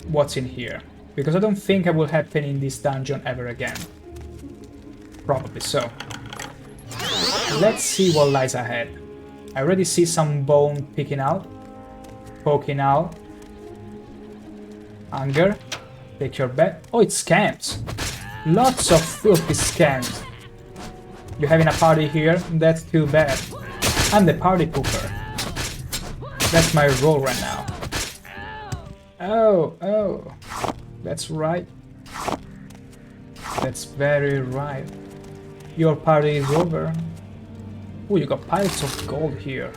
what's in here. Because I don't think I will happen in this dungeon ever again. Probably so. Let's see what lies ahead. I already see some bone poking out. Hunger. Take your bet. Oh, it's scams. Lots of filthy scams. You're having a party here? That's too bad. I'm the party pooper. That's my role right now. Oh. That's right. That's very right. Your party is over. Oh, you got piles of gold here.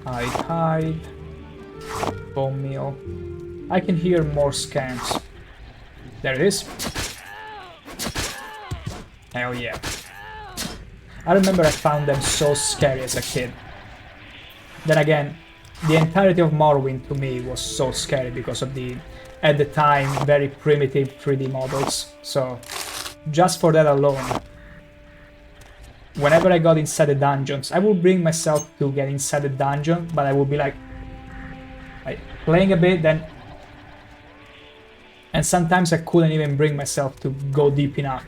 Hide. Bone meal. I can hear more scams. There it is. Hell yeah. I remember I found them so scary as a kid. Then again, the entirety of Morrowind to me was so scary because of the, at the time, very primitive 3D models. So just for that alone, whenever I got inside the dungeons, I would bring myself to get inside the dungeon, but I would be like playing a bit, then, and sometimes I couldn't even bring myself to go deep enough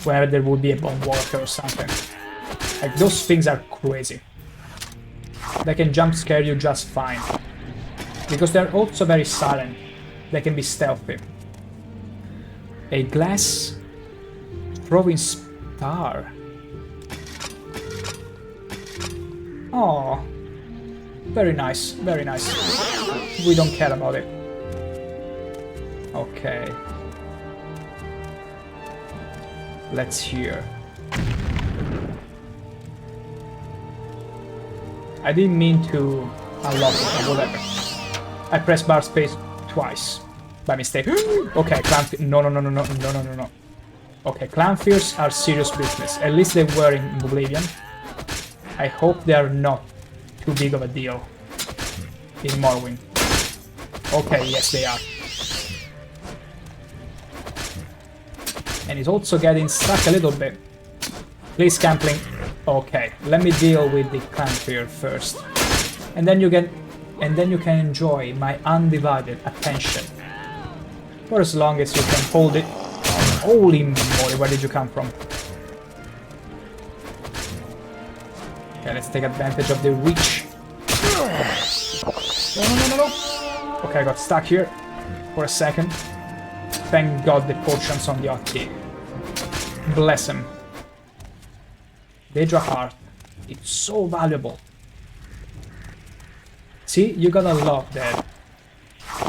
whenever there would be a bomb walker or something. Like, those things are crazy. They can jump scare you just fine, because they're also very silent. They can be stealthy. A glass throwing star. Oh, very nice, very nice. We don't care about it. Okay. Let's hear. I didn't mean to unlock it or whatever. I pressed bar space twice by mistake. Okay, clown. No. Okay, clown fears are serious business. At least they were in Oblivion. I hope they are not too big of a deal in Morrowind. Okay, yes they are. And it's also getting stuck a little bit. Please, Campling. Okay, let me deal with the clan fear first. And then you can enjoy my undivided attention. For as long as you can hold it. Holy moly, where did you come from? Okay, let's take advantage of the reach. No. Okay, I got stuck here for a second. Thank God the potions on the hotkey. Bless him. Daedra Heart. It's so valuable. See, you gotta love that.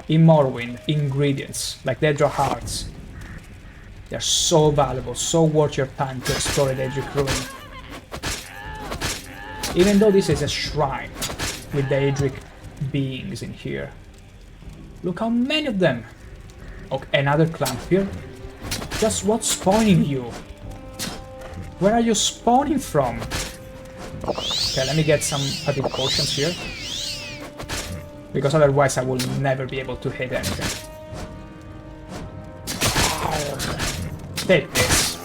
In Morrowind, ingredients like Daedra Hearts. They're so valuable, so worth your time to explore the Daedric Ruin. Even though this is a shrine with Daedric beings in here. Look how many of them! Okay, another clan here. Just what's spawning you? Where are you spawning from? Okay, let me get some fatigue potions here. Because otherwise I will never be able to hit anything. Take this.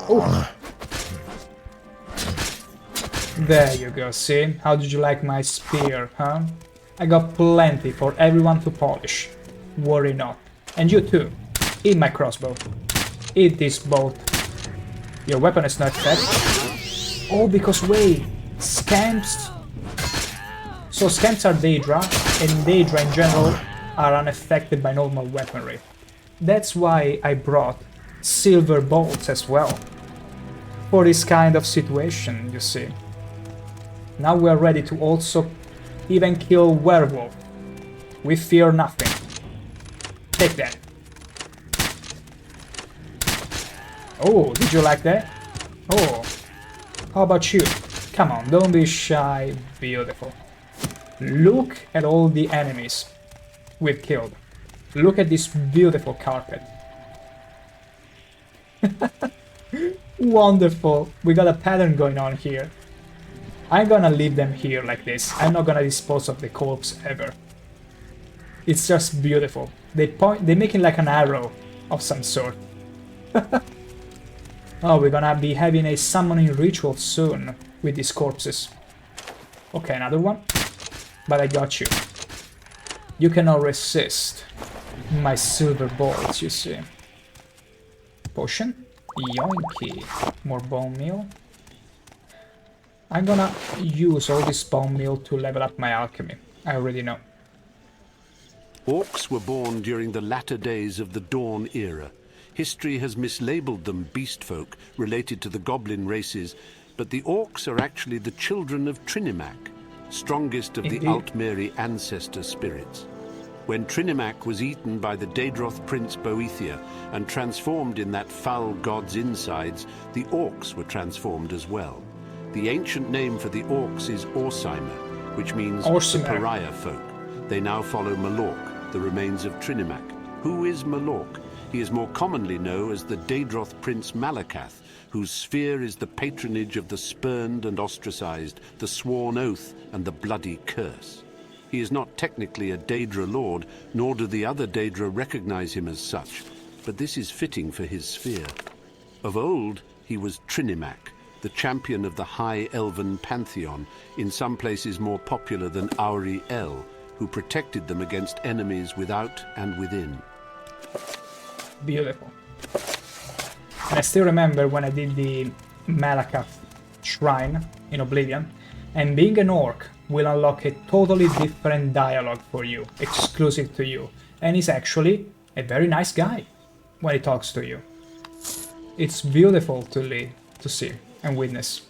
Ooh. There you go, see? How did you like my spear, huh? I got plenty for everyone to polish. Worry not. And you too. Eat my crossbow. Eat this bolt. Your weapon is not effective. Oh, because wait, scamps. So scamps are Daedra, and Daedra in general are unaffected by normal weaponry. That's why I brought silver bolts as well. For this kind of situation, you see. Now we are ready to also even kill werewolf. We fear nothing. Take that. Oh, did you like that? Oh, how about you? Come on, don't be shy. Beautiful. Look at all the enemies we've killed. Look at this beautiful carpet. Wonderful. We got a pattern going on here. I'm gonna leave them here like this. I'm not gonna dispose of the corpse ever. It's just beautiful. They make it like an arrow of some sort. Oh, we're gonna be having a summoning ritual soon with these corpses. Okay, another one. But I got you. You cannot resist my silver bolts, you see. Potion. Yoinky. More bone meal. I'm gonna use all this bone meal to level up my alchemy. I already know. Orcs were born during the latter days of the Dawn era. History has mislabeled them beast folk related to the goblin races, but the orcs are actually the children of Trinimac, strongest of the Altmeri ancestor spirits. When Trinimac was eaten by the Daedroth prince Boethia and transformed in that foul god's insides, the orcs were transformed as well. The ancient name for the orcs is Orsimer, which means the pariah folk. They now follow Malork, the remains of Trinimac. Who is Malork? He is more commonly known as the Daedroth prince Malakath, whose sphere is the patronage of the spurned and ostracized, the sworn oath and the bloody curse. He is not technically a Daedra lord, nor do the other Daedra recognize him as such, but this is fitting for his sphere. Of old, he was Trinimac, the champion of the High Elven Pantheon, in some places more popular than Auri El, who protected them against enemies without and within. Beautiful. And I still remember when I did the Malakath shrine in Oblivion, and being an orc will unlock a totally different dialogue for you, exclusive to you, and he's actually a very nice guy when he talks to you. It's beautiful to see and witness.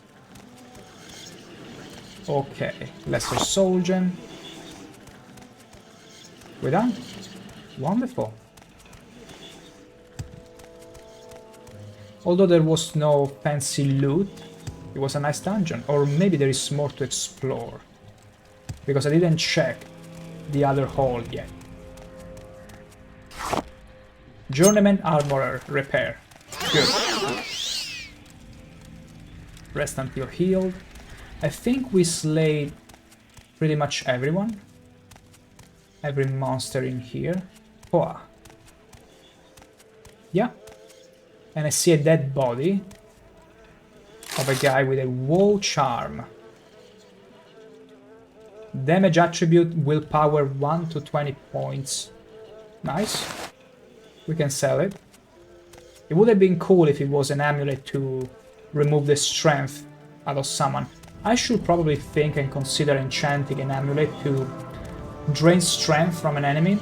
Okay, Lesser Soul Gem. We're done? Wonderful. Although there was no fancy loot, it was a nice dungeon. Or maybe there is more to explore, because I didn't check the other hall yet. Journeyman Armorer Repair. Good. Rest until healed. I think we slayed pretty much everyone. Every monster in here. Oh. Yeah. And I see a dead body of a guy with a woe charm. Damage attribute, willpower 1 to 20 points. Nice. We can sell it. It would have been cool if it was an amulet to remove the strength out of someone. I should probably think and consider enchanting an amulet to drain strength from an enemy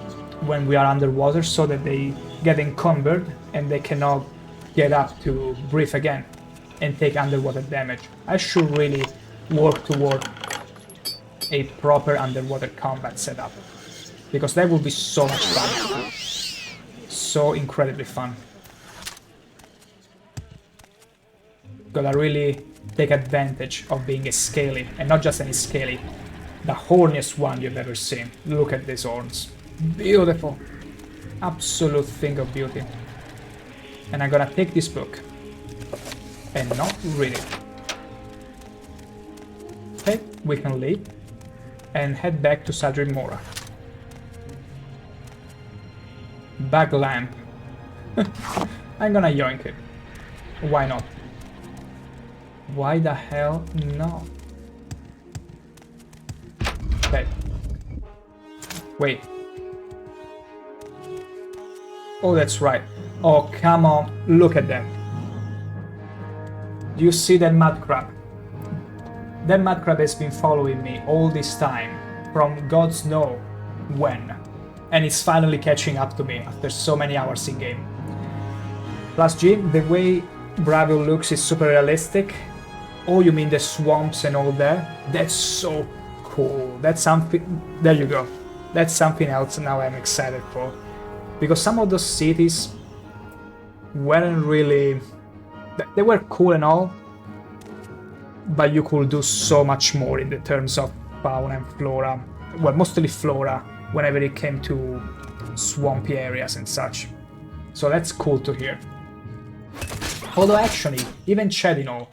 when we are underwater, so that they get encumbered and they cannot get up to breathe again and take underwater damage. I should really work toward a proper underwater combat setup, because that would be so much fun. So incredibly fun. Gotta really take advantage of being a scaly, and not just any scaly, the horniest one you've ever seen. Look at these horns. Beautiful. Absolute thing of beauty. And I'm gonna take this book and not read it. Okay, we can leave and head back to Sadrin Mora. Bag lamp. I'm gonna yoink it. Why not? Why the hell not? Okay. Wait. Oh, that's right. Oh, come on. Look at that. Do you see that mud crab? That mud crab has been following me all this time, from God's know when. And it's finally catching up to me after so many hours in game. Plus G, the way Bravo looks is super realistic. Oh, you mean the swamps and all that? That's so cool. That's something... There you go. That's something else now I'm excited for. Because some of those cities weren't really... They were cool and all, but you could do so much more in the terms of fauna and flora. Well, mostly flora, whenever it came to swampy areas and such. So that's cool to hear. Although actually, even Chedinol,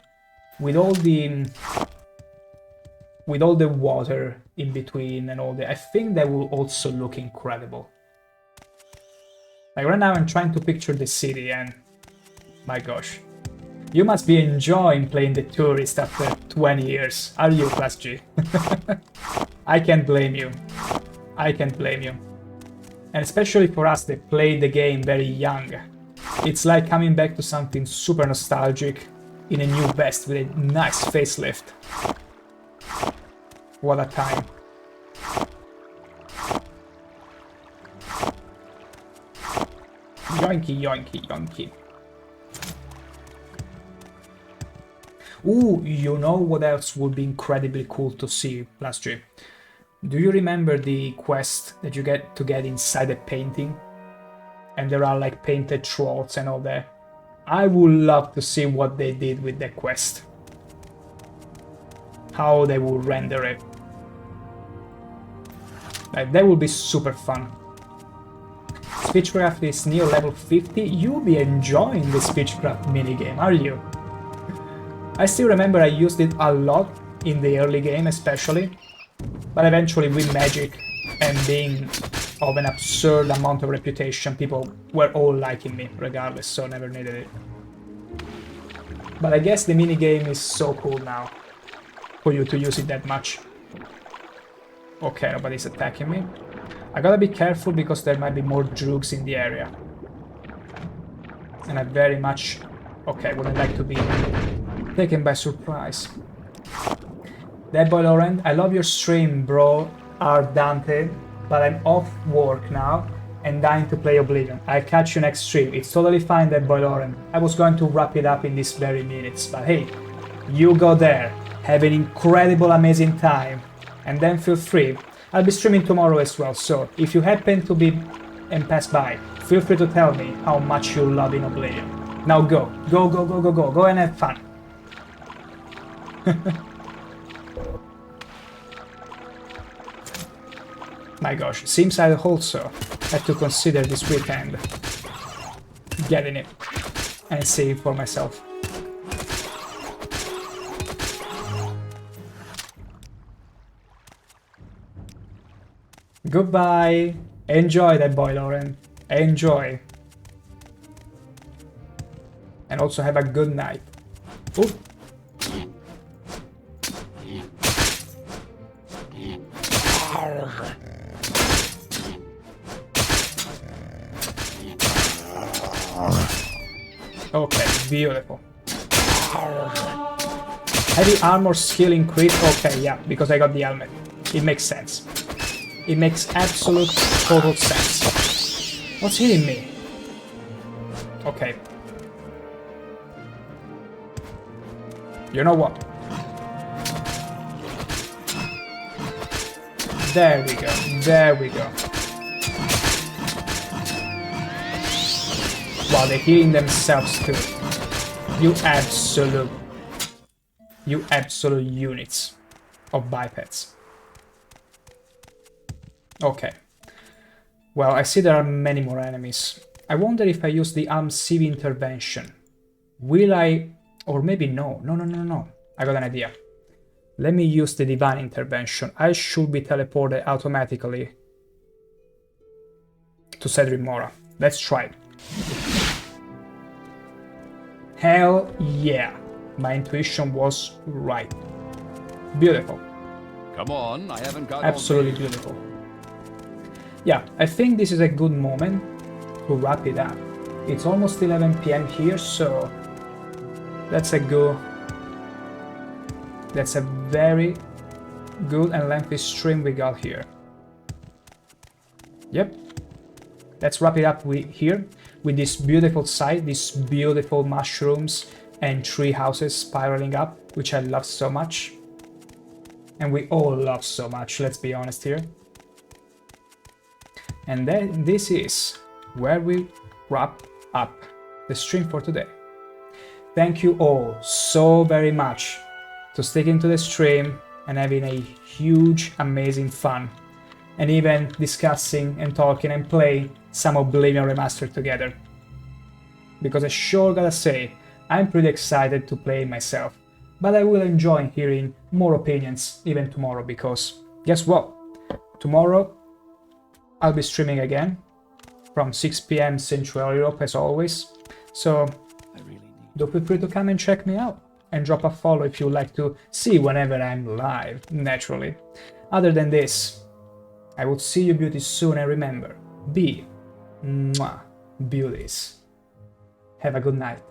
with all the water in between and all that, I think that will also look incredible. Like right now I'm trying to picture the city and my gosh. You must be enjoying playing the tourist after 20 years, are you, Class G? I can't blame you. I can't blame you. And especially for us that played the game very young. It's like coming back to something super nostalgic in a new vest with a nice facelift. What a time. Yoinky, yoinky, yoinky. Ooh, you know what else would be incredibly cool to see, Plus G? Do you remember the quest that you get to get inside a painting? And there are like painted trolls and all that. I would love to see what they did with that quest. How they will render it. Like, that would be super fun. Speechcraft is near level 50. You'll be enjoying the Speechcraft minigame, are you? I still remember I used it a lot in the early game especially, But eventually with magic and being of an absurd amount of reputation, people were all liking me regardless, so never needed it. But I guess the minigame is so cool now for you to use it that much. Okay, nobody's attacking me. I gotta be careful because there might be more droogs in the area. And I very much, okay, wouldn't like to be taken by surprise. That boy Laurent, I love your stream, bro, Ardante, but I'm off work now and dying to play Oblivion. I'll catch you next stream. It's totally fine, that boy Laurent. I was going to wrap it up in these very minutes, but hey, you go there, have an incredible, amazing time, and then feel free. I'll be streaming tomorrow as well, so if you happen to be and pass by, feel free to tell me how much you love in Oblivion. Now go and have fun. My gosh, seems I also have to consider this weekend getting it and seeing for myself. Goodbye. Enjoy that boy, Lauren. Enjoy. And also have a good night. Ooh. Okay, beautiful. Heavy armor skill increase. Okay, yeah, because I got the helmet. It makes sense. It makes absolute total sense. What's hitting me? Okay. You know what? There we go. There we go. Wow, they're healing themselves too. You absolute units of bipeds. Okay. Well, I see there are many more enemies. I wonder if I use the CV intervention. Will I... or maybe no. No. I got an idea. Let me use the divine intervention. I should be teleported automatically to Cedric Mora. Let's try it. Hell yeah. My intuition was right. Beautiful. Come on, I haven't got absolutely beautiful. Yeah, I think this is a good moment to wrap it up. It's almost 11 PM here, so that's a very good and lengthy stream we got here. Yep. Let's wrap it up here with this beautiful site, these beautiful mushrooms and tree houses spiraling up, which I love so much. And we all love so much, let's be honest here. And then this is where we wrap up the stream for today. Thank you all so very much to sticking to the stream and having a huge, amazing fun. And even discussing and talking and playing some Oblivion Remastered together. Because I sure gotta say, I'm pretty excited to play it myself. But I will enjoy hearing more opinions even tomorrow, because guess what? Tomorrow I'll be streaming again from 6 PM Central Europe as always. So do feel free to come and check me out and drop a follow if you like to see whenever I'm live, naturally. Other than this, I will see you beauties soon, and remember, be beauties. Have a good night.